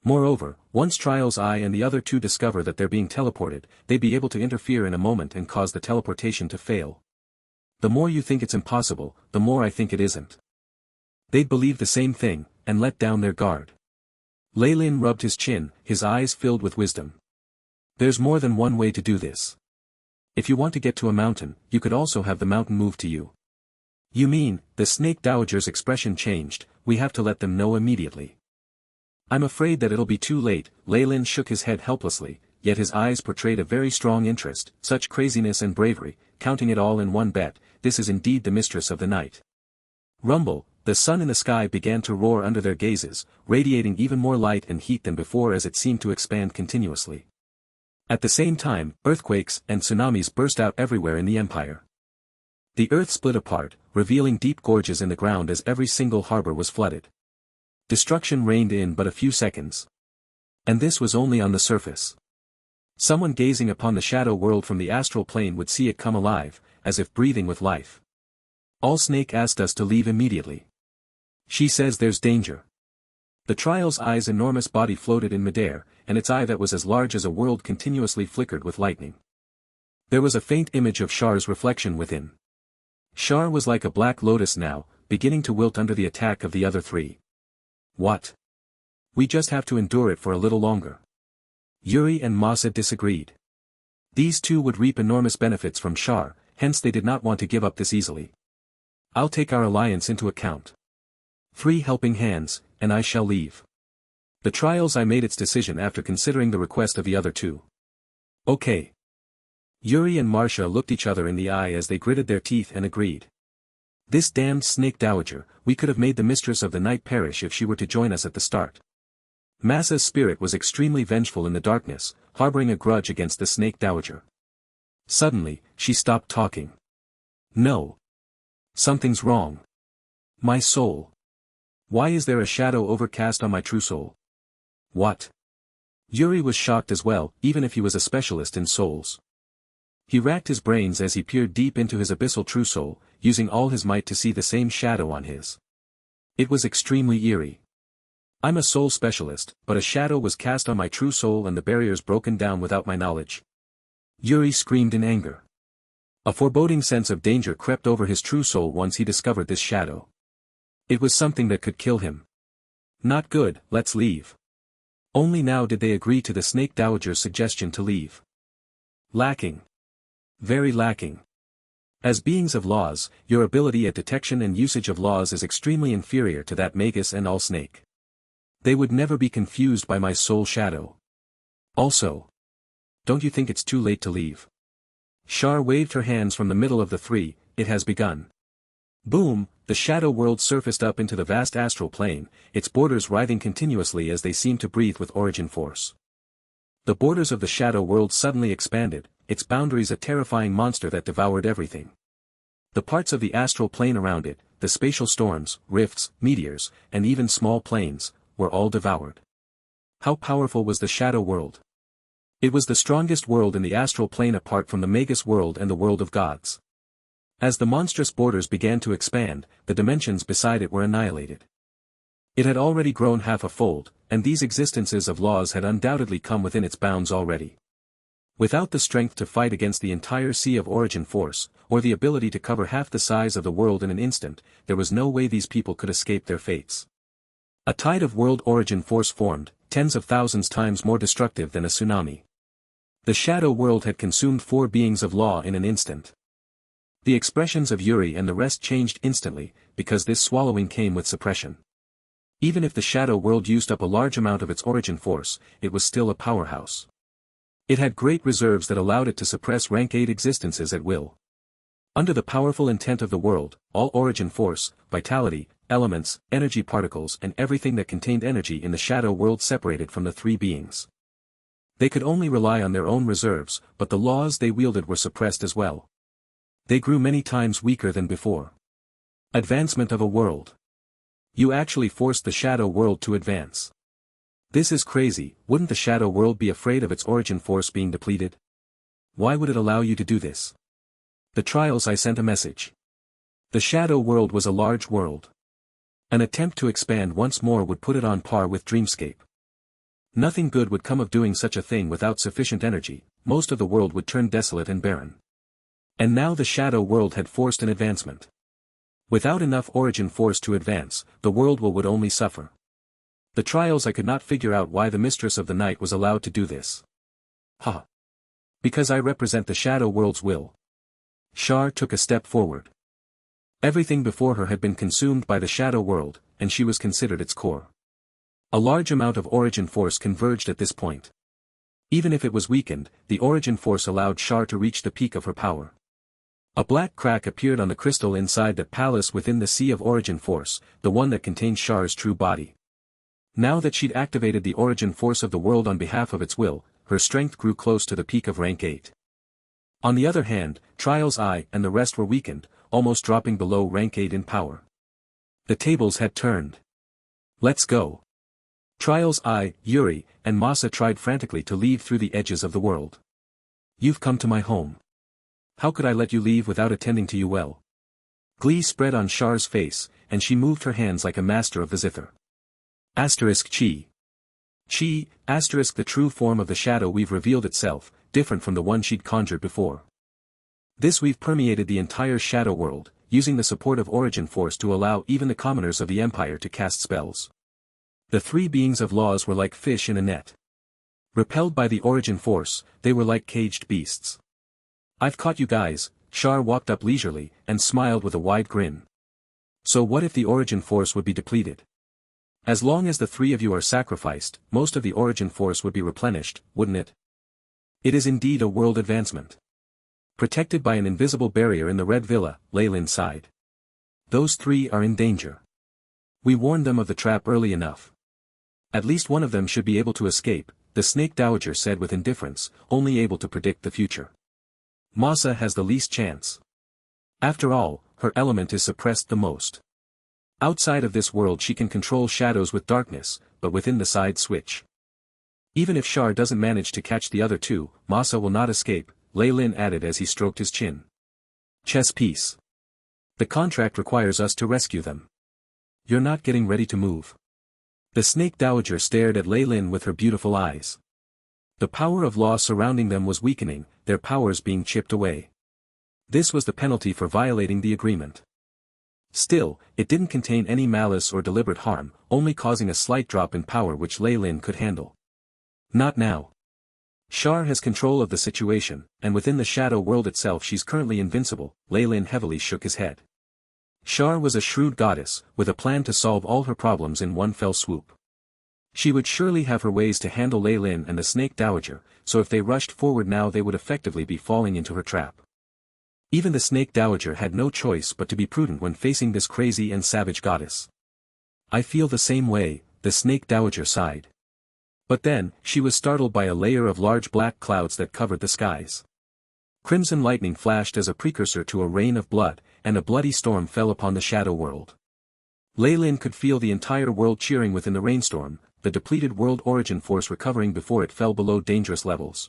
S1: Moreover, once Trial's Eye and the other two discover that they're being teleported, they'd be able to interfere in a moment and cause the teleportation to fail. The more you think it's impossible, the more I think it isn't. They'd believe the same thing, and let down their guard. Leylin rubbed his chin, his eyes filled with wisdom. There's more than one way to do this. If you want to get to a mountain, you could also have the mountain move to you. You mean, the Snake Dowager's expression changed, we have to let them know immediately. I'm afraid that it'll be too late. Leylin shook his head helplessly, yet his eyes portrayed a very strong interest, such craziness and bravery, counting it all in one bet, this is indeed the mistress of the night. Rumble, the sun in the sky began to roar under their gazes, radiating even more light and heat than before as it seemed to expand continuously. At the same time, earthquakes and tsunamis burst out everywhere in the empire. The earth split apart, revealing deep gorges in the ground as every single harbor was flooded. Destruction reigned in but a few seconds. And this was only on the surface. Someone gazing upon the shadow world from the astral plane would see it come alive, as if breathing with life. All Snake asked us to leave immediately. She says there's danger. The Trial's Eye's enormous body floated in midair, and its eye that was as large as a world continuously flickered with lightning. There was a faint image of Char's reflection within. Char was like a black lotus now, beginning to wilt under the attack of the other three. What? We just have to endure it for a little longer. Yuri and Masa disagreed. These two would reap enormous benefits from Char, hence they did not want to give up this easily. I'll take our alliance into account. 3 helping hands, and I shall leave. The Trial's Eye made its decision after considering the request of the other two. Okay. Yuri and Marcia looked each other in the eye as they gritted their teeth and agreed. This damned Snake Dowager, we could have made the mistress of the night perish if she were to join us at the start. Masa's spirit was extremely vengeful in the darkness, harboring a grudge against the Snake Dowager. Suddenly, she stopped talking. No. Something's wrong. My soul. Why is there a shadow overcast on my true soul? What? Yuri was shocked as well, even if he was a specialist in souls. He racked his brains as he peered deep into his abyssal true soul, using all his might to see the same shadow on his. It was extremely eerie. I'm a soul specialist, but a shadow was cast on my true soul and the barriers broken down without my knowledge. Yuri screamed in anger. A foreboding sense of danger crept over his true soul once he discovered this shadow. It was something that could kill him. Not good, let's leave. Only now did they agree to the Snake Dowager's suggestion to leave. Lacking. Very lacking. As beings of laws, your ability at detection and usage of laws is extremely inferior to that Magus and all Snake. They would never be confused by my soul shadow. Also. Don't you think it's too late to leave? Char waved her hands from the middle of the 3, it has begun. Boom, the shadow world surfaced up into the vast astral plane, its borders writhing continuously as they seemed to breathe with origin force. The borders of the shadow world suddenly expanded, its boundaries a terrifying monster that devoured everything. The parts of the astral plane around it, the spatial storms, rifts, meteors, and even small planes, were all devoured. How powerful was the shadow world? It was the strongest world in the astral plane apart from the Magus world and the world of gods. As the monstrous borders began to expand, the dimensions beside it were annihilated. It had already grown half a fold, and these existences of laws had undoubtedly come within its bounds already. Without the strength to fight against the entire sea of origin force, or the ability to cover half the size of the world in an instant, there was no way these people could escape their fates. A tide of world origin force formed, tens of thousands times more destructive than a tsunami. The shadow world had consumed 4 beings of law in an instant. The expressions of Yuri and the rest changed instantly, because this swallowing came with suppression. Even if the shadow world used up a large amount of its origin force, it was still a powerhouse. It had great reserves that allowed it to suppress rank 8 existences at will. Under the powerful intent of the world, all origin force, vitality, elements, energy particles and everything that contained energy in the shadow world separated from the three beings. They could only rely on their own reserves, but the laws they wielded were suppressed as well. They grew many times weaker than before. Advancement of a world. You actually forced the shadow world to advance. This is crazy. Wouldn't the shadow world be afraid of its origin force being depleted? Why would it allow you to do this? The trials I sent a message. The shadow world was a large world. An attempt to expand once more would put it on par with Dreamscape. Nothing good would come of doing such a thing without sufficient energy. Most of the world would turn desolate and barren. And now the shadow world had forced an advancement. Without enough origin force to advance, the world would only suffer. The trials I could not figure out why the mistress of the night was allowed to do this. Because I represent the shadow world's will. Shar took a step forward. Everything before her had been consumed by the shadow world, and she was considered its core. A large amount of origin force converged at this point. Even if it was weakened, the origin force allowed Shar to reach the peak of her power. A black crack appeared on the crystal inside that palace within the sea of origin force, the one that contained Shar's true body. Now that she'd activated the origin force of the world on behalf of its will, her strength grew close to the peak of rank 8. On the other hand, Trials I and the rest were weakened, almost dropping below rank 8 in power. The tables had turned. Let's go. Trials I, Yuri, and Masa tried frantically to leave through the edges of the world. You've come to my home. How could I let you leave without attending to you well? Glee spread on Shar's face, and she moved her hands like a master of the zither. Chi. Chi, the true form of the shadow weave revealed itself, different from the one she'd conjured before. This weave permeated the entire shadow world, using the support of origin force to allow even the commoners of the empire to cast spells. The three beings of laws were like fish in a net. Repelled by the origin force, they were like caged beasts. I've caught you guys. Shar walked up leisurely, and smiled with a wide grin. So what if the origin force would be depleted? As long as the three of you are sacrificed, most of the origin force would be replenished, wouldn't it? It is indeed a world advancement. Protected by an invisible barrier in the Red Villa, Lei Lin sighed. Those three are in danger. We warned them of the trap early enough. At least one of them should be able to escape, the Snake Dowager said with indifference, only able to predict the future. Masa has the least chance. After all, her element is suppressed the most. Outside of this world she can control shadows with darkness, but within the side switch. Even if Shar doesn't manage to catch the other two, Masa will not escape, Lei Lin added as he stroked his chin. Chess piece. The contract requires us to rescue them. You're not getting ready to move. The Snake Dowager stared at Lei Lin with her beautiful eyes. The power of law surrounding them was weakening, their powers being chipped away. This was the penalty for violating the agreement. Still, it didn't contain any malice or deliberate harm, only causing a slight drop in power which Lei Lin could handle. Not now. Shar has control of the situation, and within the shadow world itself she's currently invincible. Lei Lin heavily shook his head. Shar was a shrewd goddess, with a plan to solve all her problems in one fell swoop. She would surely have her ways to handle Lei Lin and the Snake Dowager, so if they rushed forward now they would effectively be falling into her trap. Even the Snake Dowager had no choice but to be prudent when facing this crazy and savage goddess. I feel the same way, the Snake Dowager sighed. But then, she was startled by a layer of large black clouds that covered the skies. Crimson lightning flashed as a precursor to a rain of blood, and a bloody storm fell upon the shadow world. Lei Lin could feel the entire world cheering within the rainstorm, the depleted world origin force recovering before it fell below dangerous levels.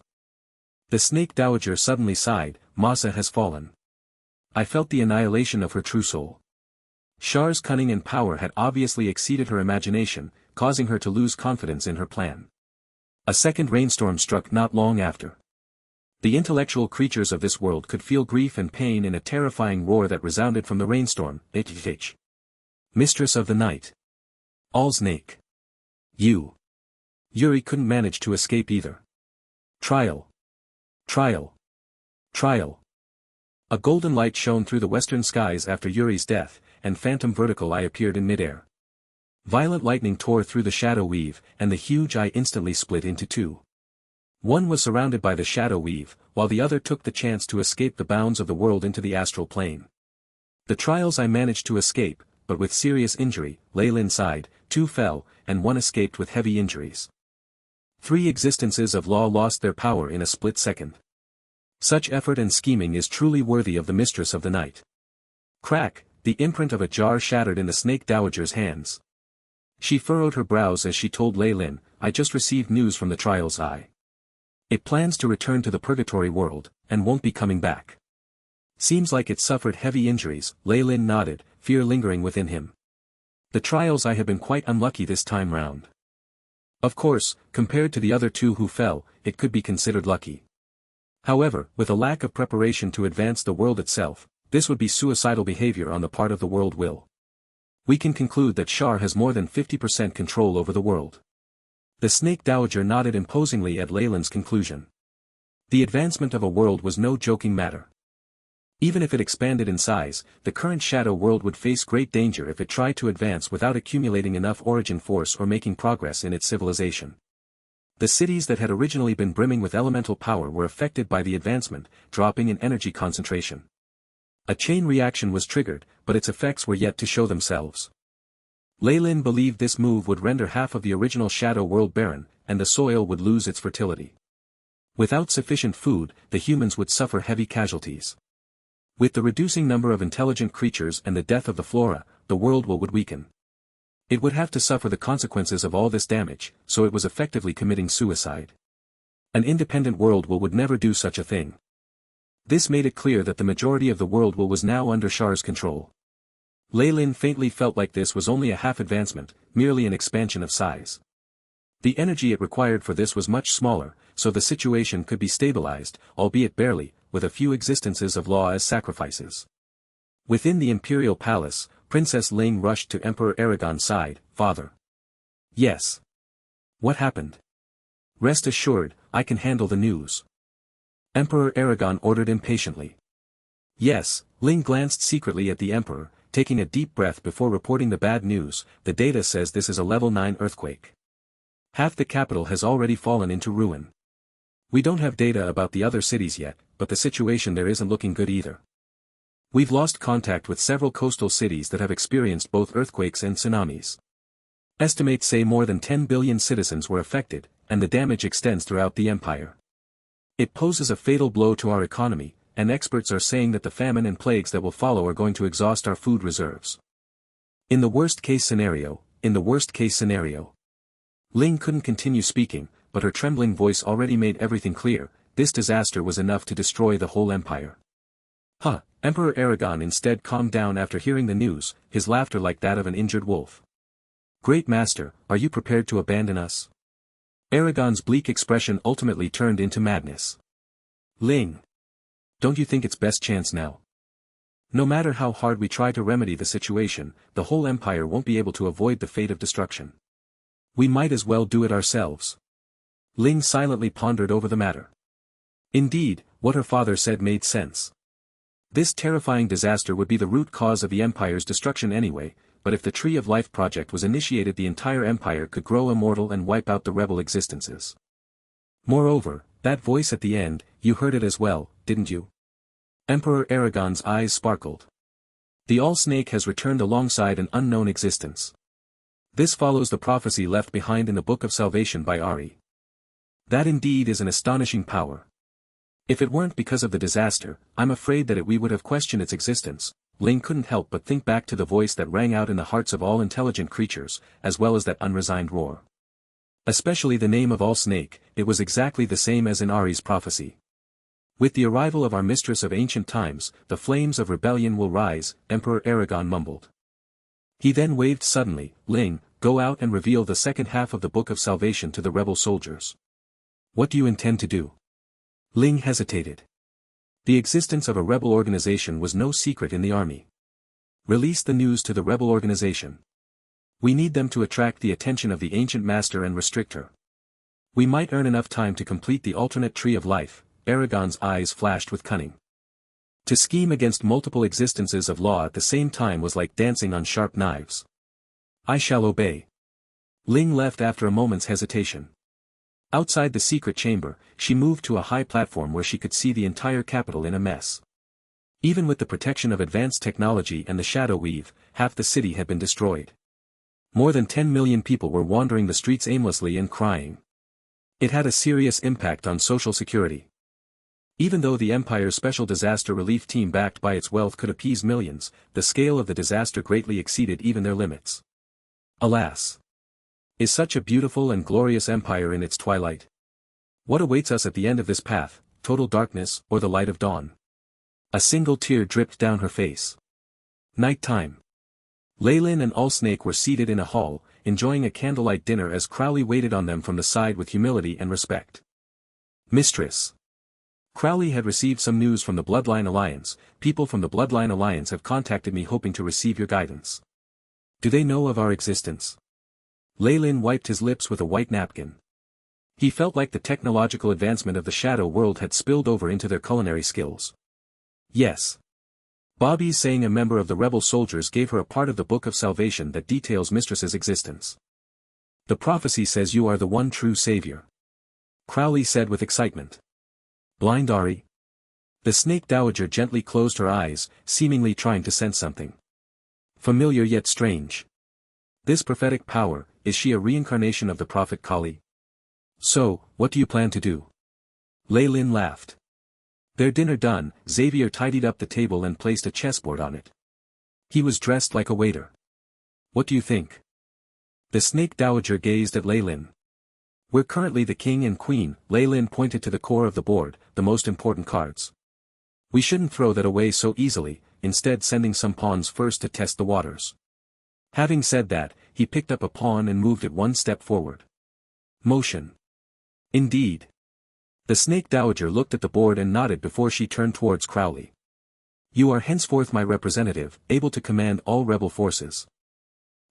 S1: The Snake Dowager suddenly sighed, Masa has fallen. I felt the annihilation of her true soul. Shar's cunning and power had obviously exceeded her imagination, causing her to lose confidence in her plan. A second rainstorm struck not long after. The intellectual creatures of this world could feel grief and pain in a terrifying roar that resounded from the rainstorm. Mistress of the night. Allsnake. You. Yuri couldn't manage to escape either. Trial. Trial. Trial. A golden light shone through the western skies after Yuri's death, and phantom vertical eye appeared in midair. Violent lightning tore through the shadow weave, and the huge eye instantly split into two. One was surrounded by the shadow weave, while the other took the chance to escape the bounds of the world into the astral plane. The trials I managed to escape, but with serious injury. Lei Lin sighed, 2 fell, and 1 escaped with heavy injuries. 3 existences of law lost their power in a split second. Such effort and scheming is truly worthy of the mistress of the night. Crack, the imprint of a jar shattered in the snake dowager's hands. She furrowed her brows as she told Lei Lin, I just received news from the trial's eye. It plans to return to the purgatory world, and won't be coming back. Seems like it suffered heavy injuries. Lei Lin nodded, fear lingering within him. The trials I have been quite unlucky this time round. Of course, compared to the other 2 who fell, it could be considered lucky. However, with a lack of preparation to advance the world itself, this would be suicidal behavior on the part of the world will. We can conclude that Shar has more than 50% control over the world. The snake dowager nodded imposingly at Lei Lin's conclusion. The advancement of a world was no joking matter. Even if it expanded in size, the current shadow world would face great danger if it tried to advance without accumulating enough origin force or making progress in its civilization. The cities that had originally been brimming with elemental power were affected by the advancement, dropping in energy concentration. A chain reaction was triggered, but its effects were yet to show themselves. Lei Lin believed this move would render half of the original shadow world barren, and the soil would lose its fertility. Without sufficient food, the humans would suffer heavy casualties. With the reducing number of intelligent creatures and the death of the flora, the world would weaken. It would have to suffer the consequences of all this damage, so it was effectively committing suicide. An independent world would never do such a thing. This made it clear that the majority of the world was now under Shar's control. Lei Lin faintly felt like this was only a half advancement, merely an expansion of size. The energy it required for this was much smaller, so the situation could be stabilized, albeit barely, with a few existences of law as sacrifices. Within the imperial palace, Princess Ling rushed to Emperor Aragon's side. Father. Yes. What happened? Rest assured, I can handle the news. Emperor Aragon ordered impatiently. Yes, Ling glanced secretly at the Emperor, taking a deep breath before reporting the bad news. The data says this is a level 9 earthquake. Half the capital has already fallen into ruin. We don't have data about the other cities yet, but the situation there isn't looking good either. We've lost contact with several coastal cities that have experienced both earthquakes and tsunamis. Estimates say more than 10 billion citizens were affected, and the damage extends throughout the empire. It poses a fatal blow to our economy, and experts are saying that the famine and plagues that will follow are going to exhaust our food reserves. In the worst-case scenario. Ling couldn't continue speaking, but her trembling voice already made everything clear. This disaster was enough to destroy the whole empire. Huh, Emperor Aragon instead calmed down after hearing the news, his laughter like that of an injured wolf. Great master, are you prepared to abandon us? Aragon's bleak expression ultimately turned into madness. Ling. Don't you think it's best chance now? No matter how hard we try to remedy the situation, the whole empire won't be able to avoid the fate of destruction. We might as well do it ourselves. Ling silently pondered over the matter. Indeed, what her father said made sense. This terrifying disaster would be the root cause of the empire's destruction anyway, but if the Tree of Life project was initiated, the entire empire could grow immortal and wipe out the rebel existences. Moreover, that voice at the end, you heard it as well, didn't you? Emperor Aragon's eyes sparkled. The All-Snake has returned alongside an unknown existence. This follows the prophecy left behind in the Book of Salvation by Ari. That indeed is an astonishing power. If it weren't because of the disaster, I'm afraid that we would have questioned its existence. Ling couldn't help but think back to the voice that rang out in the hearts of all intelligent creatures, as well as that unresigned roar. Especially the name of All-Snake, it was exactly the same as in Ari's prophecy. With the arrival of our mistress of ancient times, the flames of rebellion will rise, Emperor Aragon mumbled. He then waved suddenly, Ling, go out and reveal the second half of the Book of Salvation to the rebel soldiers. What do you intend to do? Ling hesitated. The existence of a rebel organization was no secret in the army. Release the news to the rebel organization. We need them to attract the attention of the ancient master and restrict her. We might earn enough time to complete the alternate Tree of Life. Aragon's eyes flashed with cunning. To scheme against multiple existences of law at the same time was like dancing on sharp knives. I shall obey. Ling left after a moment's hesitation. Outside the secret chamber, she moved to a high platform where she could see the entire capital in a mess. Even with the protection of advanced technology and the shadow weave, half the city had been destroyed. More than 10 million people were wandering the streets aimlessly and crying. It had a serious impact on social security. Even though the Empire's special disaster relief team backed by its wealth could appease millions, the scale of the disaster greatly exceeded even their limits. Alas! Is such a beautiful and glorious empire in its twilight? What awaits us at the end of this path, total darkness or the light of dawn? A single tear dripped down her face. Night time. Leyland and Allsnake were seated in a hall, enjoying a candlelight dinner as Crowley waited on them from the side with humility and respect. Mistress. Crowley had received some news from the Bloodline Alliance. People from the Bloodline Alliance have contacted me hoping to receive your guidance. Do they know of our existence? Leyland wiped his lips with a white napkin. He felt like the technological advancement of the shadow world had spilled over into their culinary skills. Yes. Bobby's saying a member of the rebel soldiers gave her a part of the Book of Salvation that details Mistress's existence. The prophecy says you are the one true savior. Crowley said with excitement. Blind Ari? The snake dowager gently closed her eyes, seemingly trying to sense something familiar yet strange. This prophetic power, is she a reincarnation of the prophet Kali? So, what do you plan to do? Leyland laughed. Their dinner done, Xavier tidied up the table and placed a chessboard on it. He was dressed like a waiter. What do you think? The snake dowager gazed at Leyland. We're currently the king and queen. Leyland pointed to the core of the board, the most important cards. We shouldn't throw that away so easily, instead sending some pawns first to test the waters. Having said that, he picked up a pawn and moved it one step forward. Motion. Indeed. The snake dowager looked at the board and nodded before she turned towards Crowley. You are henceforth my representative, able to command all rebel forces.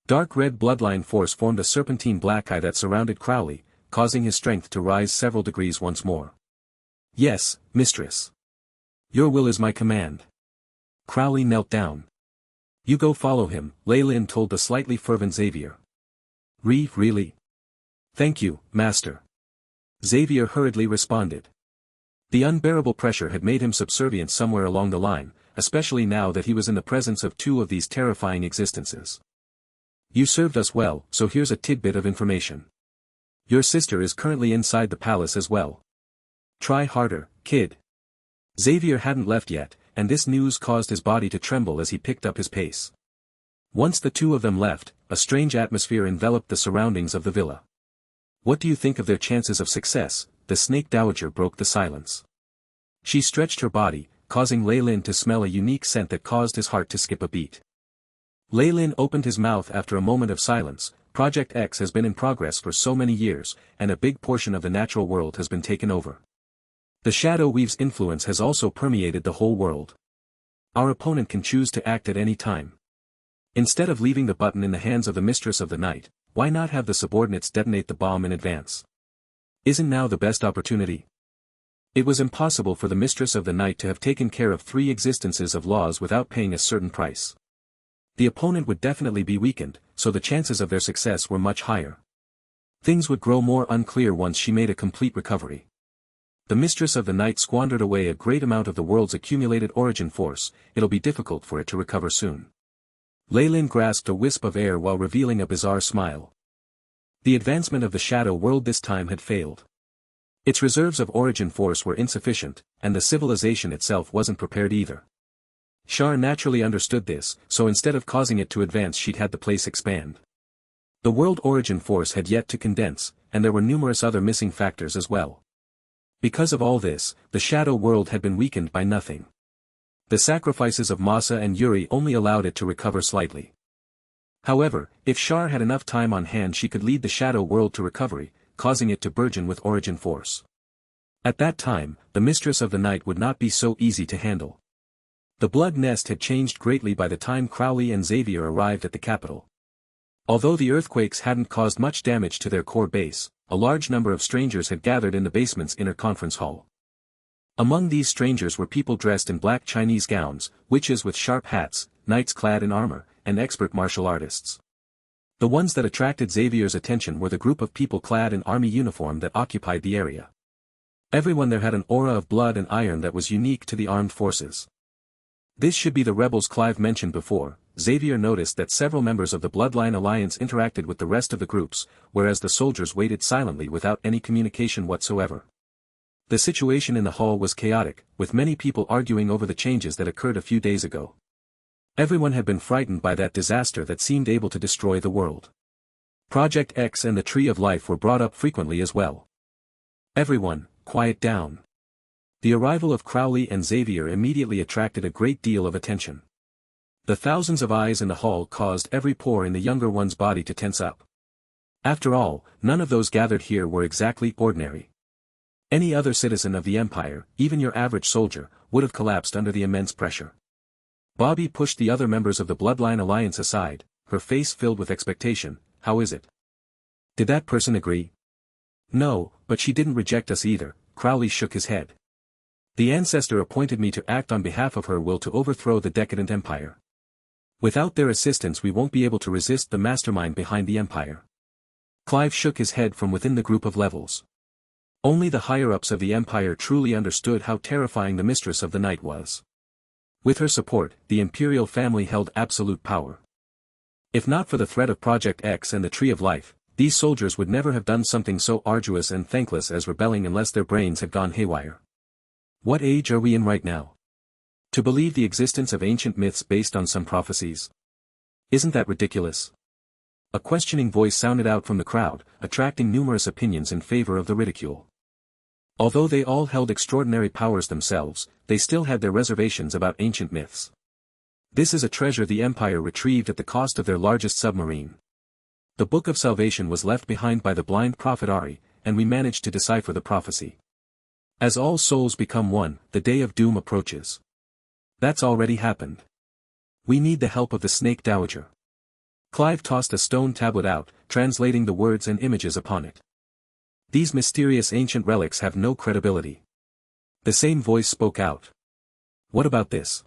S1: Dark red bloodline force formed a serpentine black eye that surrounded Crowley, causing his strength to rise several degrees once more. Yes, mistress. Your will is my command. Crowley knelt down. You go follow him, Leyland told the slightly fervent Xavier. Really? Thank you, master. Xavier hurriedly responded. The unbearable pressure had made him subservient somewhere along the line, especially now that he was in the presence of two of these terrifying existences. You served us well, so here's a tidbit of information. Your sister is currently inside the palace as well. Try harder, kid. Xavier hadn't left yet, and this news caused his body to tremble as he picked up his pace. Once the two of them left, a strange atmosphere enveloped the surroundings of the villa. What do you think of their chances of success? The snake dowager broke the silence. She stretched her body, causing Leyland to smell a unique scent that caused his heart to skip a beat. Leyland opened his mouth after a moment of silence. Project X has been in progress for so many years, and a big portion of the natural world has been taken over. The Shadow Weave's influence has also permeated the whole world. Our opponent can choose to act at any time. Instead of leaving the button in the hands of the Mistress of the Night, why not have the subordinates detonate the bomb in advance? Isn't now the best opportunity? It was impossible for the Mistress of the Night to have taken care of 3 existences of laws without paying a certain price. The opponent would definitely be weakened, so the chances of their success were much higher. Things would grow more unclear once she made a complete recovery. The Mistress of the Night squandered away a great amount of the world's accumulated origin force. It'll be difficult for it to recover soon. Leyland grasped a wisp of air while revealing a bizarre smile. The advancement of the shadow world this time had failed. Its reserves of origin force were insufficient, and the civilization itself wasn't prepared either. Shar naturally understood this, so instead of causing it to advance she'd had the place expand. The world origin force had yet to condense, and there were numerous other missing factors as well. Because of all this, the shadow world had been weakened by nothing. The sacrifices of Masa and Yuri only allowed it to recover slightly. However, if Shar had enough time on hand she could lead the shadow world to recovery, causing it to burgeon with origin force. At that time, the Mistress of the Night would not be so easy to handle. The blood nest had changed greatly by the time Crowley and Xavier arrived at the capital. Although the earthquakes hadn't caused much damage to their core base, a large number of strangers had gathered in the basement's inner conference hall. Among these strangers were people dressed in black Chinese gowns, witches with sharp hats, knights clad in armor, and expert martial artists. The ones that attracted Xavier's attention were the group of people clad in army uniform that occupied the area. Everyone there had an aura of blood and iron that was unique to the armed forces. This should be the rebels Clive mentioned before. Xavier noticed that several members of the Bloodline Alliance interacted with the rest of the groups, whereas the soldiers waited silently without any communication whatsoever. The situation in the hall was chaotic, with many people arguing over the changes that occurred a few days ago. Everyone had been frightened by that disaster that seemed able to destroy the world. Project X and the Tree of Life were brought up frequently as well. Everyone, quiet down. The arrival of Crowley and Xavier immediately attracted a great deal of attention. The thousands of eyes in the hall caused every pore in the younger one's body to tense up. After all, none of those gathered here were exactly ordinary. Any other citizen of the Empire, even your average soldier, would have collapsed under the immense pressure. Bobby pushed the other members of the Bloodline Alliance aside, her face filled with expectation. How is it? Did that person agree? No, but she didn't reject us either. Crowley shook his head. The ancestor appointed me to act on behalf of her will to overthrow the decadent empire. Without their assistance we won't be able to resist the mastermind behind the empire. Clive shook his head from within the group of levels. Only the higher-ups of the empire truly understood how terrifying the mistress of the night was. With her support, the imperial family held absolute power. If not for the threat of Project X and the Tree of Life, these soldiers would never have done something so arduous and thankless as rebelling unless their brains had gone haywire. What age are we in right now? To believe the existence of ancient myths based on some prophecies? Isn't that ridiculous? A questioning voice sounded out from the crowd, attracting numerous opinions in favor of the ridicule. Although they all held extraordinary powers themselves, they still had their reservations about ancient myths. This is a treasure the Empire retrieved at the cost of their largest submarine. The Book of Salvation was left behind by the blind prophet Ari, and we managed to decipher the prophecy. As all souls become one, the day of doom approaches. That's already happened. We need the help of the Snake Dowager. Clive tossed a stone tablet out, translating the words and images upon it. These mysterious ancient relics have no credibility. The same voice spoke out. What about this?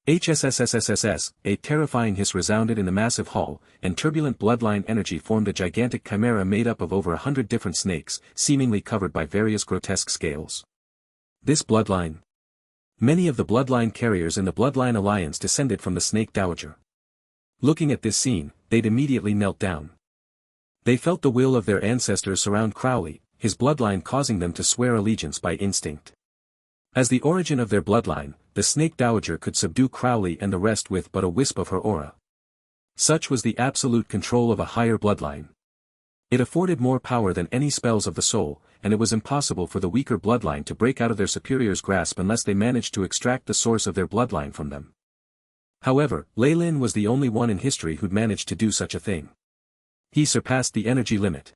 S1: HSSSSSS, a terrifying hiss resounded in the massive hall, and turbulent bloodline energy formed a gigantic chimera made up of over 100 different snakes, seemingly covered by various grotesque scales. This bloodline. Many of the bloodline carriers in the Bloodline Alliance descended from the Snake Dowager. Looking at this scene, they'd immediately knelt down. They felt the will of their ancestors surround Crowley, his bloodline causing them to swear allegiance by instinct. As the origin of their bloodline, the Snake Dowager could subdue Crowley and the rest with but a wisp of her aura. Such was the absolute control of a higher bloodline. It afforded more power than any spells of the soul, and it was impossible for the weaker bloodline to break out of their superior's grasp unless they managed to extract the source of their bloodline from them. However, Lei Lin was the only one in history who'd managed to do such a thing. He surpassed the energy limit.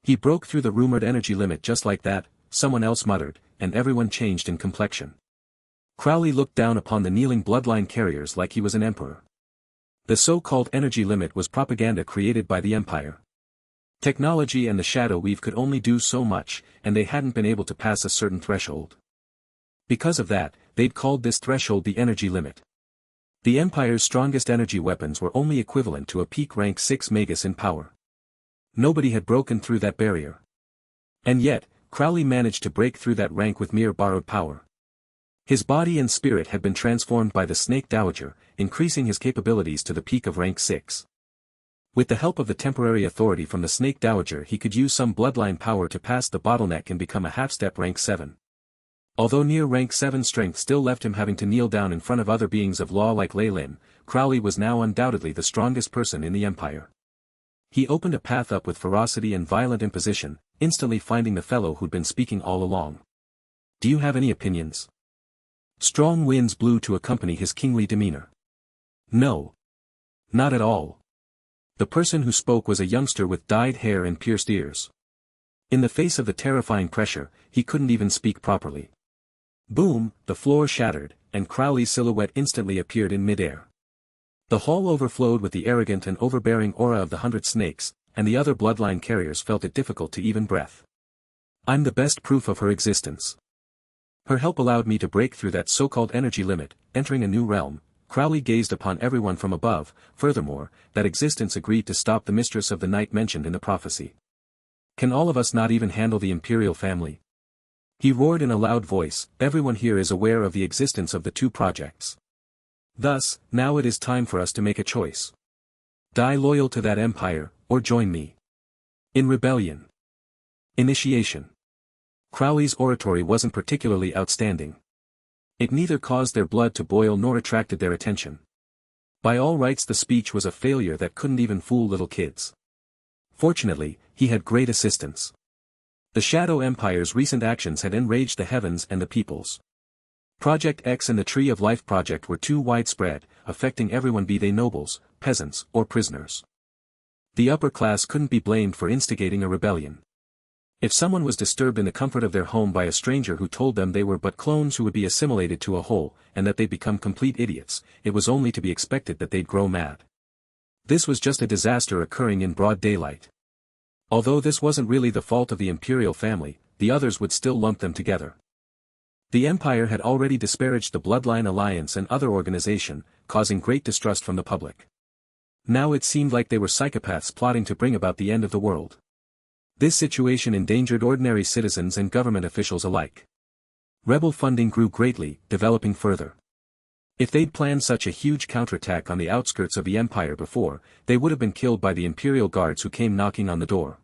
S1: He broke through the rumored energy limit just like that, someone else muttered, and everyone changed in complexion. Crowley looked down upon the kneeling bloodline carriers like he was an emperor. The so-called energy limit was propaganda created by the Empire. Technology and the Shadow Weave could only do so much, and they hadn't been able to pass a certain threshold. Because of that, they'd called this threshold the energy limit. The Empire's strongest energy weapons were only equivalent to a peak rank 6 Magus in power. Nobody had broken through that barrier. And yet, Crowley managed to break through that rank with mere borrowed power. His body and spirit had been transformed by the Snake Dowager, increasing his capabilities to the peak of rank 6. With the help of the temporary authority from the Snake Dowager he could use some bloodline power to pass the bottleneck and become a half-step rank 7. Although near rank 7 strength still left him having to kneel down in front of other beings of law like Lei Lin, Crowley was now undoubtedly the strongest person in the Empire. He opened a path up with ferocity and violent imposition, instantly finding the fellow who'd been speaking all along. Do you have any opinions? Strong winds blew to accompany his kingly demeanor. No. Not at all. The person who spoke was a youngster with dyed hair and pierced ears. In the face of the terrifying pressure, he couldn't even speak properly. Boom, the floor shattered, and Crowley's silhouette instantly appeared in midair. The hall overflowed with the arrogant and overbearing aura of the 100 snakes, and the other bloodline carriers felt it difficult to even breath. I'm the best proof of her existence. Her help allowed me to break through that so-called energy limit, entering a new realm. Crowley gazed upon everyone from above. Furthermore, that existence agreed to stop the mistress of the night mentioned in the prophecy. Can all of us not even handle the imperial family? He roared in a loud voice. Everyone here is aware of the existence of the two projects. Thus, now it is time for us to make a choice. Die loyal to that empire, or join me in rebellion. Initiation. Crowley's oratory wasn't particularly outstanding. It neither caused their blood to boil nor attracted their attention. By all rights the speech was a failure that couldn't even fool little kids. Fortunately, he had great assistance. The Shadow Empire's recent actions had enraged the heavens and the peoples. Project X and the Tree of Life project were too widespread, affecting everyone, be they nobles, peasants, or prisoners. The upper class couldn't be blamed for instigating a rebellion. If someone was disturbed in the comfort of their home by a stranger who told them they were but clones who would be assimilated to a whole, and that they'd become complete idiots, it was only to be expected that they'd grow mad. This was just a disaster occurring in broad daylight. Although this wasn't really the fault of the imperial family, the others would still lump them together. The empire had already disparaged the Bloodline Alliance and other organization, causing great distrust from the public. Now it seemed like they were psychopaths plotting to bring about the end of the world. This situation endangered ordinary citizens and government officials alike. Rebel funding grew greatly, developing further. If they'd planned such a huge counterattack on the outskirts of the empire before, they would have been killed by the imperial guards who came knocking on the door.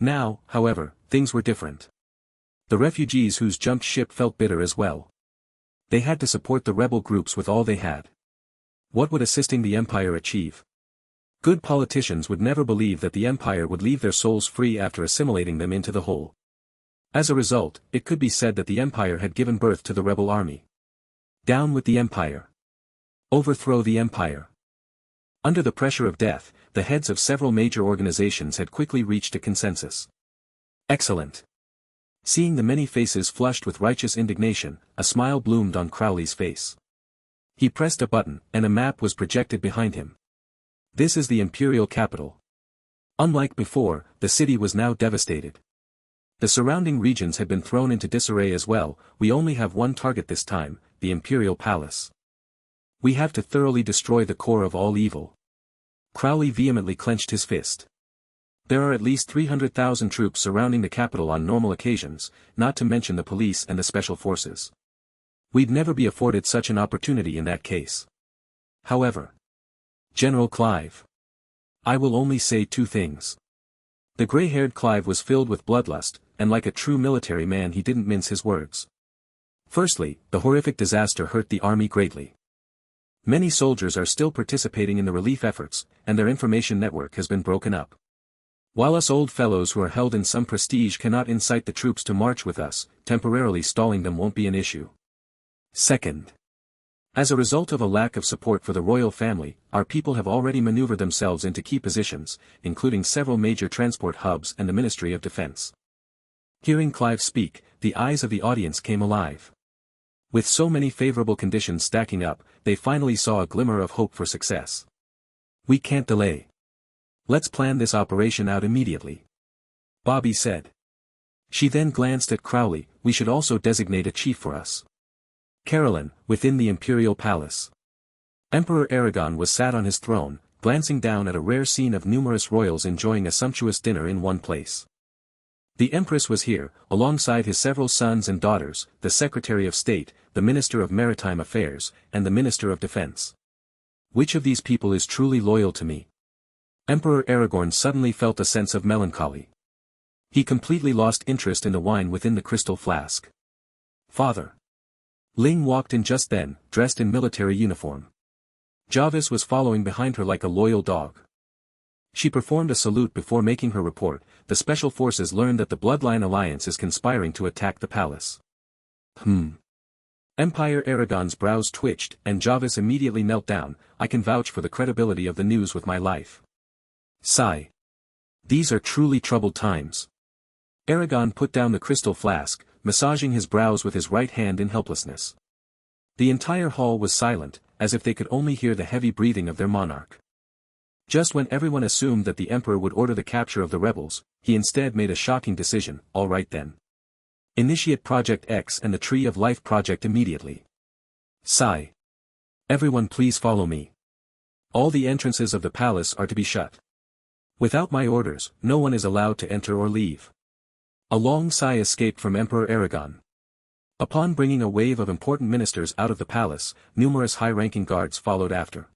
S1: Now, however, things were different. The refugees who's jumped ship felt bitter as well. They had to support the rebel groups with all they had. What would assisting the empire achieve? Good politicians would never believe that the empire would leave their souls free after assimilating them into the whole. As a result, it could be said that the empire had given birth to the rebel army. Down with the empire. Overthrow the empire. Under the pressure of death, the heads of several major organizations had quickly reached a consensus. Excellent. Seeing the many faces flushed with righteous indignation, a smile bloomed on Crowley's face. He pressed a button, and a map was projected behind him. This is the imperial capital. Unlike before, the city was now devastated. The surrounding regions had been thrown into disarray as well. We only have one target this time, the imperial palace. We have to thoroughly destroy the core of all evil. Crowley vehemently clenched his fist. There are at least 300,000 troops surrounding the capital on normal occasions, not to mention the police and the special forces. We'd never be afforded such an opportunity in that case. However, General Clive, I will only say two things. The gray-haired Clive was filled with bloodlust, and like a true military man he didn't mince his words. Firstly, the horrific disaster hurt the army greatly. Many soldiers are still participating in the relief efforts, and their information network has been broken up. While us old fellows who are held in some prestige cannot incite the troops to march with us, temporarily stalling them won't be an issue. Second, as a result of a lack of support for the royal family, our people have already maneuvered themselves into key positions, including several major transport hubs and the Ministry of Defense. Hearing Clive speak, the eyes of the audience came alive. With so many favorable conditions stacking up, they finally saw a glimmer of hope for success. We can't delay. Let's plan this operation out immediately. Bobby said. She then glanced at Crowley. We should also designate a chief for us. Carolyn, within the imperial palace. Emperor Aragon was sat on his throne, glancing down at a rare scene of numerous royals enjoying a sumptuous dinner in one place. The Empress was here, alongside his several sons and daughters, the Secretary of State, the Minister of Maritime Affairs, and the Minister of Defense. Which of these people is truly loyal to me? Emperor Aragorn suddenly felt a sense of melancholy. He completely lost interest in the wine within the crystal flask. Father. Ling walked in just then, dressed in military uniform. Jarvis was following behind her like a loyal dog. She performed a salute before making her report. The special forces learned that the Bloodline Alliance is conspiring to attack the palace. Empire Aragon's brows twitched, and Jarvis immediately knelt down. I can vouch for the credibility of the news with my life. Sigh. These are truly troubled times. Aragon put down the crystal flask, massaging his brows with his right hand in helplessness. The entire hall was silent, as if they could only hear the heavy breathing of their monarch. Just when everyone assumed that the emperor would order the capture of the rebels, he instead made a shocking decision. All right then. Initiate Project X and the Tree of Life project immediately. Sigh. Everyone please follow me. All the entrances of the palace are to be shut. Without my orders, no one is allowed to enter or leave. A long sigh escaped from Emperor Aragon. Upon bringing a wave of important ministers out of the palace, numerous high-ranking guards followed after.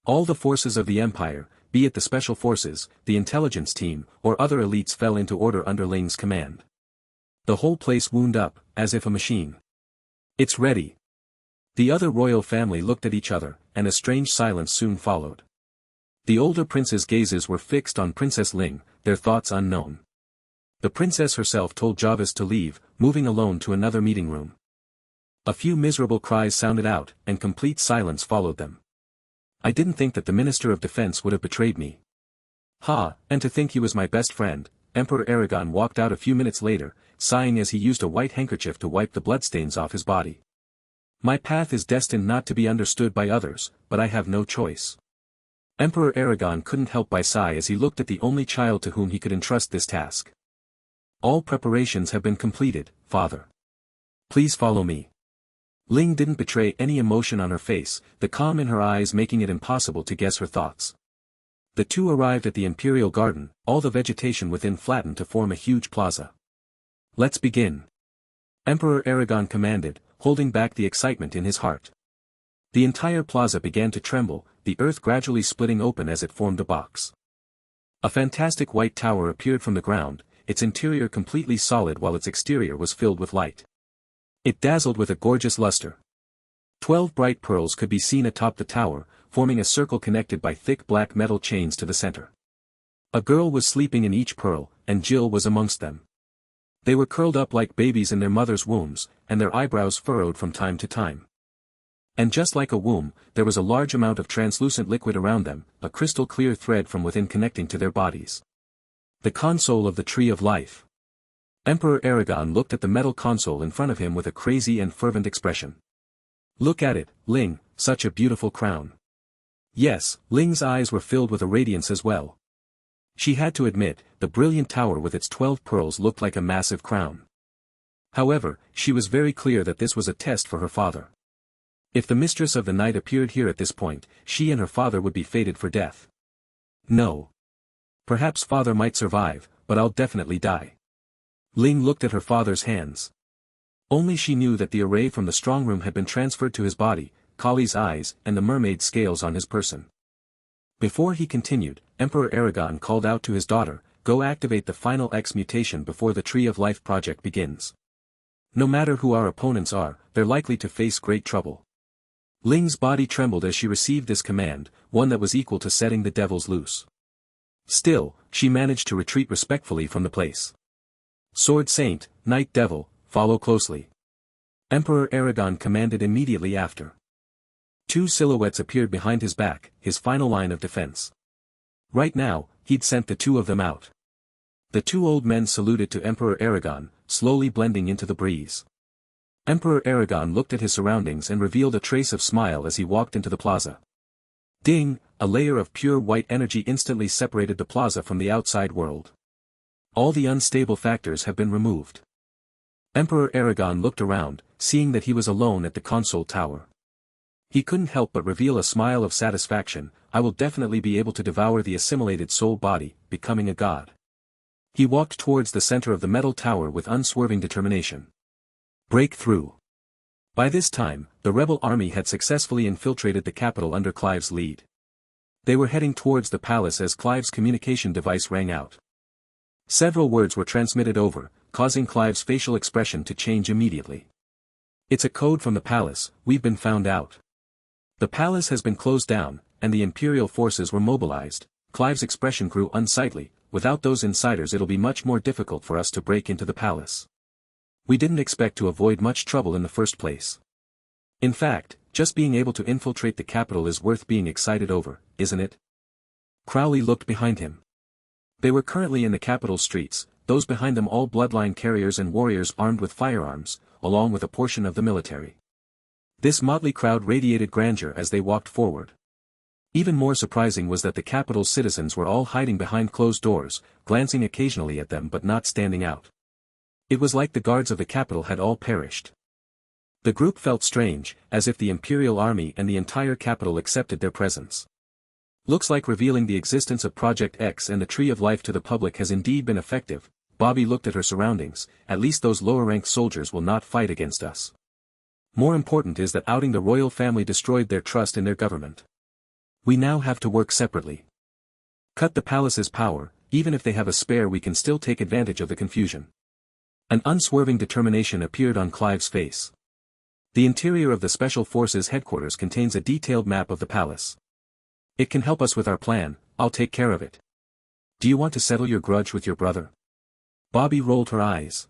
S1: All the forces of the empire, be it the special forces, the intelligence team, or other elites fell into order under Ling's command. The whole place wound up, as if a machine. It's ready. The other royal family looked at each other, and a strange silence soon followed. The older prince's gazes were fixed on Princess Ling, their thoughts unknown. The princess herself told Jarvis to leave, moving alone to another meeting room. A few miserable cries sounded out, and complete silence followed them. I didn't think that the Minister of Defense would have betrayed me. Ha, and to think he was my best friend. Emperor Aragon walked out a few minutes later, sighing as he used a white handkerchief to wipe the bloodstains off his body. My path is destined not to be understood by others, but I have no choice. Emperor Aragon couldn't help but sigh as he looked at the only child to whom he could entrust this task. All preparations have been completed, father. Please follow me. Ling didn't betray any emotion on her face, the calm in her eyes making it impossible to guess her thoughts. The two arrived at the imperial garden, all the vegetation within flattened to form a huge plaza. Let's begin. Emperor Aragon commanded, holding back the excitement in his heart. The entire plaza began to tremble, the earth gradually splitting open as it formed a box. A fantastic white tower appeared from the ground, its interior completely solid while its exterior was filled with light. It dazzled with a gorgeous luster. 12 bright pearls could be seen atop the tower, forming a circle connected by thick black metal chains to the center. A girl was sleeping in each pearl, and Jill was amongst them. They were curled up like babies in their mother's wombs, and their eyebrows furrowed from time to time. And just like a womb, there was a large amount of translucent liquid around them, a crystal clear thread from within connecting to their bodies. The console of the Tree of Life. Emperor Aragon looked at the metal console in front of him with a crazy and fervent expression. Look at it, Ling, such a beautiful crown. Yes, Ling's eyes were filled with a radiance as well. She had to admit, the brilliant tower with its 12 pearls looked like a massive crown. However, she was very clear that this was a test for her father. If the mistress of the night appeared here at this point, she and her father would be fated for death. No. Perhaps father might survive, but I'll definitely die. Ling looked at her father's hands. Only she knew that the array from the strong room had been transferred to his body, Kali's eyes, and the mermaid scales on his person. Before he continued, Emperor Aragon called out to his daughter, go activate the final X mutation before the Tree of Life project begins. No matter who our opponents are, they're likely to face great trouble. Ling's body trembled as she received this command, one that was equal to setting the devils loose. Still, she managed to retreat respectfully from the place. Sword Saint, Night Devil, follow closely. Emperor Aragon commanded immediately after. Two silhouettes appeared behind his back, his final line of defense. Right now, he'd sent the two of them out. The two old men saluted to Emperor Aragon, slowly blending into the breeze. Emperor Aragon looked at his surroundings and revealed a trace of smile as he walked into the plaza. Ding, a layer of pure white energy instantly separated the plaza from the outside world. All the unstable factors have been removed. Emperor Aragon looked around, seeing that he was alone at the console tower. He couldn't help but reveal a smile of satisfaction. I will definitely be able to devour the assimilated soul body, becoming a god. He walked towards the center of the metal tower with unswerving determination. Break through. By this time, the rebel army had successfully infiltrated the capital under Clive's lead. They were heading towards the palace as Clive's communication device rang out. Several words were transmitted over, causing Clive's facial expression to change immediately. It's a code from the palace, we've been found out. The palace has been closed down, and the imperial forces were mobilized. Clive's expression grew unsightly. Without those insiders it'll be much more difficult for us to break into the palace. We didn't expect to avoid much trouble in the first place. In fact, just being able to infiltrate the capital is worth being excited over, isn't it? Crowley looked behind him. They were currently in the capital streets, those behind them all bloodline carriers and warriors armed with firearms, along with a portion of the military. This motley crowd radiated grandeur as they walked forward. Even more surprising was that the capital's citizens were all hiding behind closed doors, glancing occasionally at them but not standing out. It was like the guards of the capital had all perished. The group felt strange, as if the imperial army and the entire capital accepted their presence. Looks like revealing the existence of Project X and the Tree of Life to the public has indeed been effective. Bobby looked at her surroundings. At least those lower-ranked soldiers will not fight against us. More important is that outing the royal family destroyed their trust in their government. We now have to work separately. Cut the palace's power. Even if they have a spare, we can still take advantage of the confusion. An unswerving determination appeared on Clive's face. The interior of the Special Forces headquarters contains a detailed map of the palace. It can help us with our plan. I'll take care of it. Do you want to settle your grudge with your brother? Bobby rolled her eyes.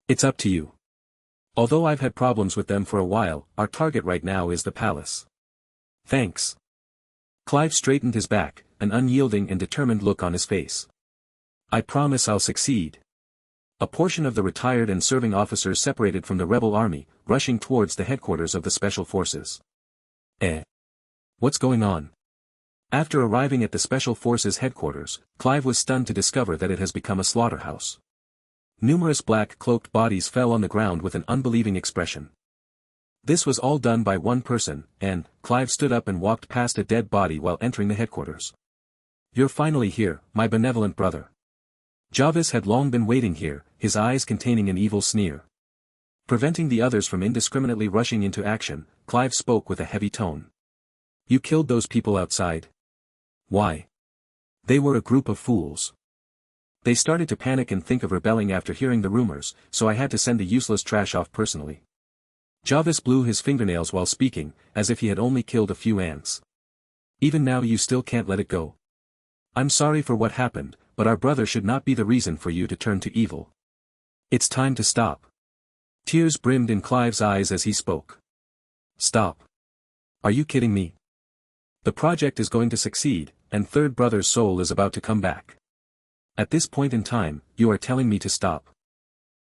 S1: It's up to you. Although I've had problems with them for a while, our target right now is the palace. Thanks. Clive straightened his back, an unyielding and determined look on his face. I promise I'll succeed. A portion of the retired and serving officers separated from the rebel army, rushing towards the headquarters of the Special Forces. What's going on? After arriving at the Special Forces headquarters, Clive was stunned to discover that it has become a slaughterhouse. Numerous black-cloaked bodies fell on the ground with an unbelieving expression. This was all done by one person, and Clive stood up and walked past a dead body while entering the headquarters. You're finally here, my benevolent brother. Jarvis had long been waiting here, his eyes containing an evil sneer. Preventing the others from indiscriminately rushing into action, Clive spoke with a heavy tone. You killed those people outside? Why? They were a group of fools. They started to panic and think of rebelling after hearing the rumors, so I had to send the useless trash off personally. Jarvis blew his fingernails while speaking, as if he had only killed a few ants. Even now you still can't let it go. I'm sorry for what happened, but our brother should not be the reason for you to turn to evil. It's time to stop. Tears brimmed in Clive's eyes as he spoke. Stop. Are you kidding me? The project is going to succeed, and Third Brother's soul is about to come back. At this point in time, you are telling me to stop.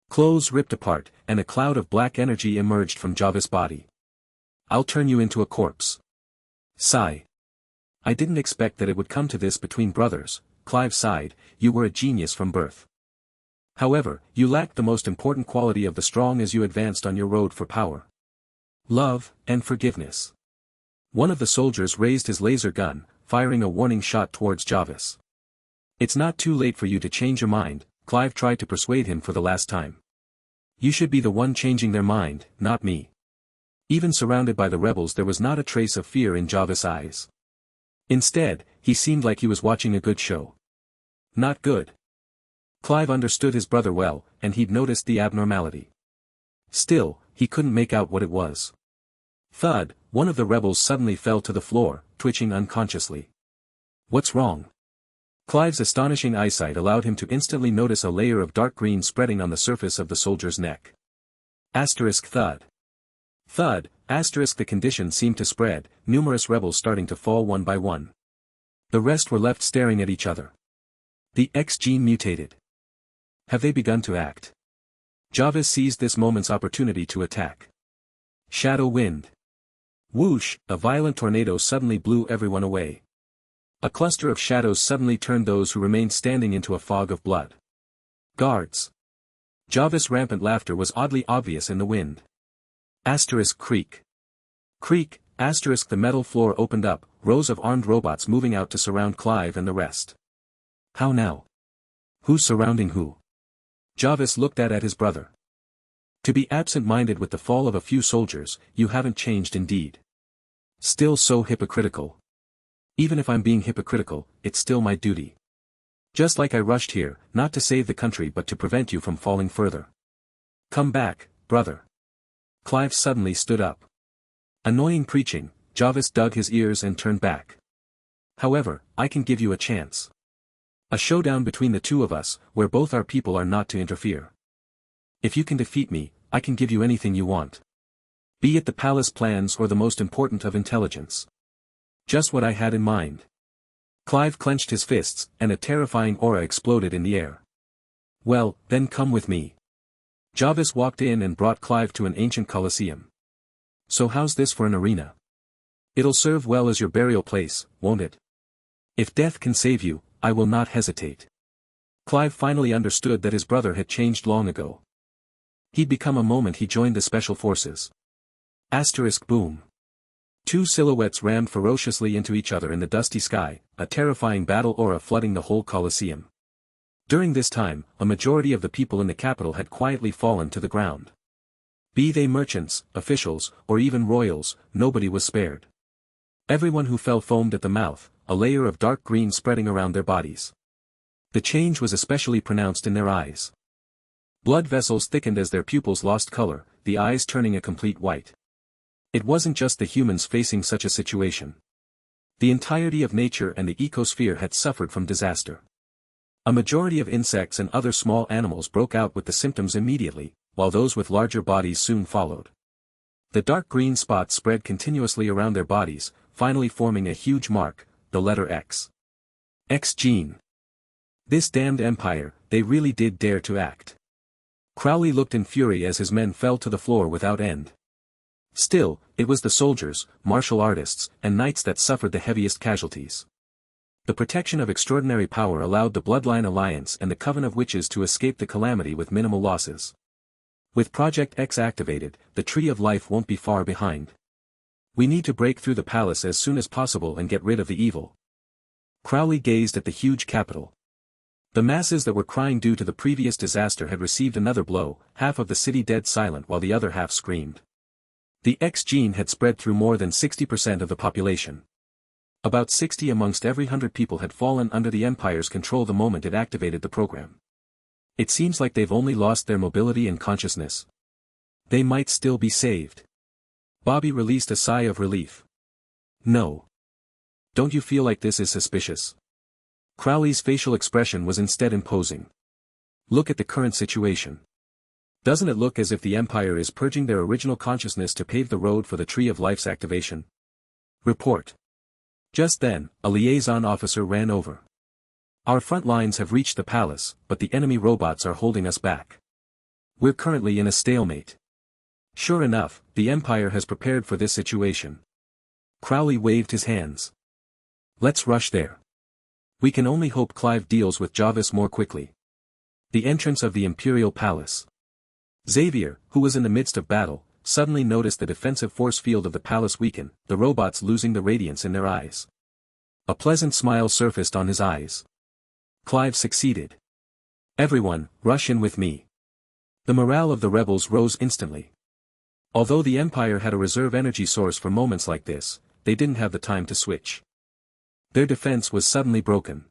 S1: Clothes ripped apart, and a cloud of black energy emerged from Jarvis' body. I'll turn you into a corpse. Sigh. I didn't expect that it would come to this between brothers, Clive sighed. You were a genius from birth. However, you lacked the most important quality of the strong as you advanced on your road for power. Love, and forgiveness. One of the soldiers raised his laser gun, firing a warning shot towards Jarvis. It's not too late for you to change your mind, Clive tried to persuade him for the last time. You should be the one changing their mind, not me. Even surrounded by the rebels, there was not a trace of fear in Jarvis' eyes. Instead, he seemed like he was watching a good show. Not good. Clive understood his brother well, and he'd noticed the abnormality. Still, he couldn't make out what it was. Thud, one of the rebels suddenly fell to the floor, twitching unconsciously. What's wrong? Clive's astonishing eyesight allowed him to instantly notice a layer of dark green spreading on the surface of the soldier's neck. Asterisk thud. Thud, asterisk the condition seemed to spread, numerous rebels starting to fall one by one. The rest were left staring at each other. The X gene mutated. Have they begun to act? Jarvis seized this moment's opportunity to attack. Shadow wind. Whoosh, a violent tornado suddenly blew everyone away. A cluster of shadows suddenly turned those who remained standing into a fog of blood. Guards. Jarvis' rampant laughter was oddly obvious in the wind. Asterisk creak. Creak, asterisk the metal floor opened up, rows of armed robots moving out to surround Clive and the rest. How now? Who's surrounding who? Jarvis looked at his brother. To be absent-minded with the fall of a few soldiers, you haven't changed indeed. Still so hypocritical. Even if I'm being hypocritical, it's still my duty. Just like I rushed here, not to save the country but to prevent you from falling further. Come back, brother. Clive suddenly stood up. Annoying preaching, Jarvis dug his ears and turned back. However, I can give you a chance. A showdown between the two of us, where both our people are not to interfere. If you can defeat me, I can give you anything you want. Be it the palace plans or the most important of intelligence. Just what I had in mind. Clive clenched his fists, and a terrifying aura exploded in the air. Well, then come with me. Jarvis walked in and brought Clive to an ancient coliseum. So how's this for an arena? It'll serve well as your burial place, won't it? If death can save you, I will not hesitate. Clive finally understood that his brother had changed long ago. He'd become a moment he joined the Special Forces. Asterisk boom. Two silhouettes rammed ferociously into each other in the dusty sky, a terrifying battle aura flooding the whole Colosseum. During this time, a majority of the people in the capital had quietly fallen to the ground. Be they merchants, officials, or even royals, nobody was spared. Everyone who fell foamed at the mouth, a layer of dark green spreading around their bodies. The change was especially pronounced in their eyes. Blood vessels thickened as their pupils lost color, the eyes turning a complete white. It wasn't just the humans facing such a situation. The entirety of nature and the ecosphere had suffered from disaster. A majority of insects and other small animals broke out with the symptoms immediately, while those with larger bodies soon followed. The dark green spots spread continuously around their bodies, finally forming a huge mark, the letter X. X gene. This damned empire, they really did dare to act. Crowley looked in fury as his men fell to the floor without end. Still, it was the soldiers, martial artists, and knights that suffered the heaviest casualties. The protection of extraordinary power allowed the Bloodline Alliance and the Coven of Witches to escape the calamity with minimal losses. With Project X activated, the Tree of Life won't be far behind. We need to break through the palace as soon as possible and get rid of the evil. Crowley gazed at the huge capital. The masses that were crying due to the previous disaster had received another blow, half of the city dead silent while the other half screamed. The X gene had spread through more than 60% of the population. About 60 amongst every 100 people had fallen under the Empire's control the moment it activated the program. It seems like they've only lost their mobility and consciousness. They might still be saved. Bobby released a sigh of relief. No. Don't you feel like this is suspicious? Crowley's facial expression was instead imposing. Look at the current situation. Doesn't it look as if the Empire is purging their original consciousness to pave the road for the Tree of Life's activation? Report. Just then, a liaison officer ran over. Our front lines have reached the palace, but the enemy robots are holding us back. We're currently in a stalemate. Sure enough, the Empire has prepared for this situation. Crowley waved his hands. Let's rush there. We can only hope Clive deals with Jarvis more quickly. The entrance of the Imperial Palace. Xavier, who was in the midst of battle, suddenly noticed the defensive force field of the palace weaken, the robots losing the radiance in their eyes. A pleasant smile surfaced on his eyes. Clive succeeded. Everyone, rush in with me. The morale of the rebels rose instantly. Although the Empire had a reserve energy source for moments like this, they didn't have the time to switch. Their defense was suddenly broken.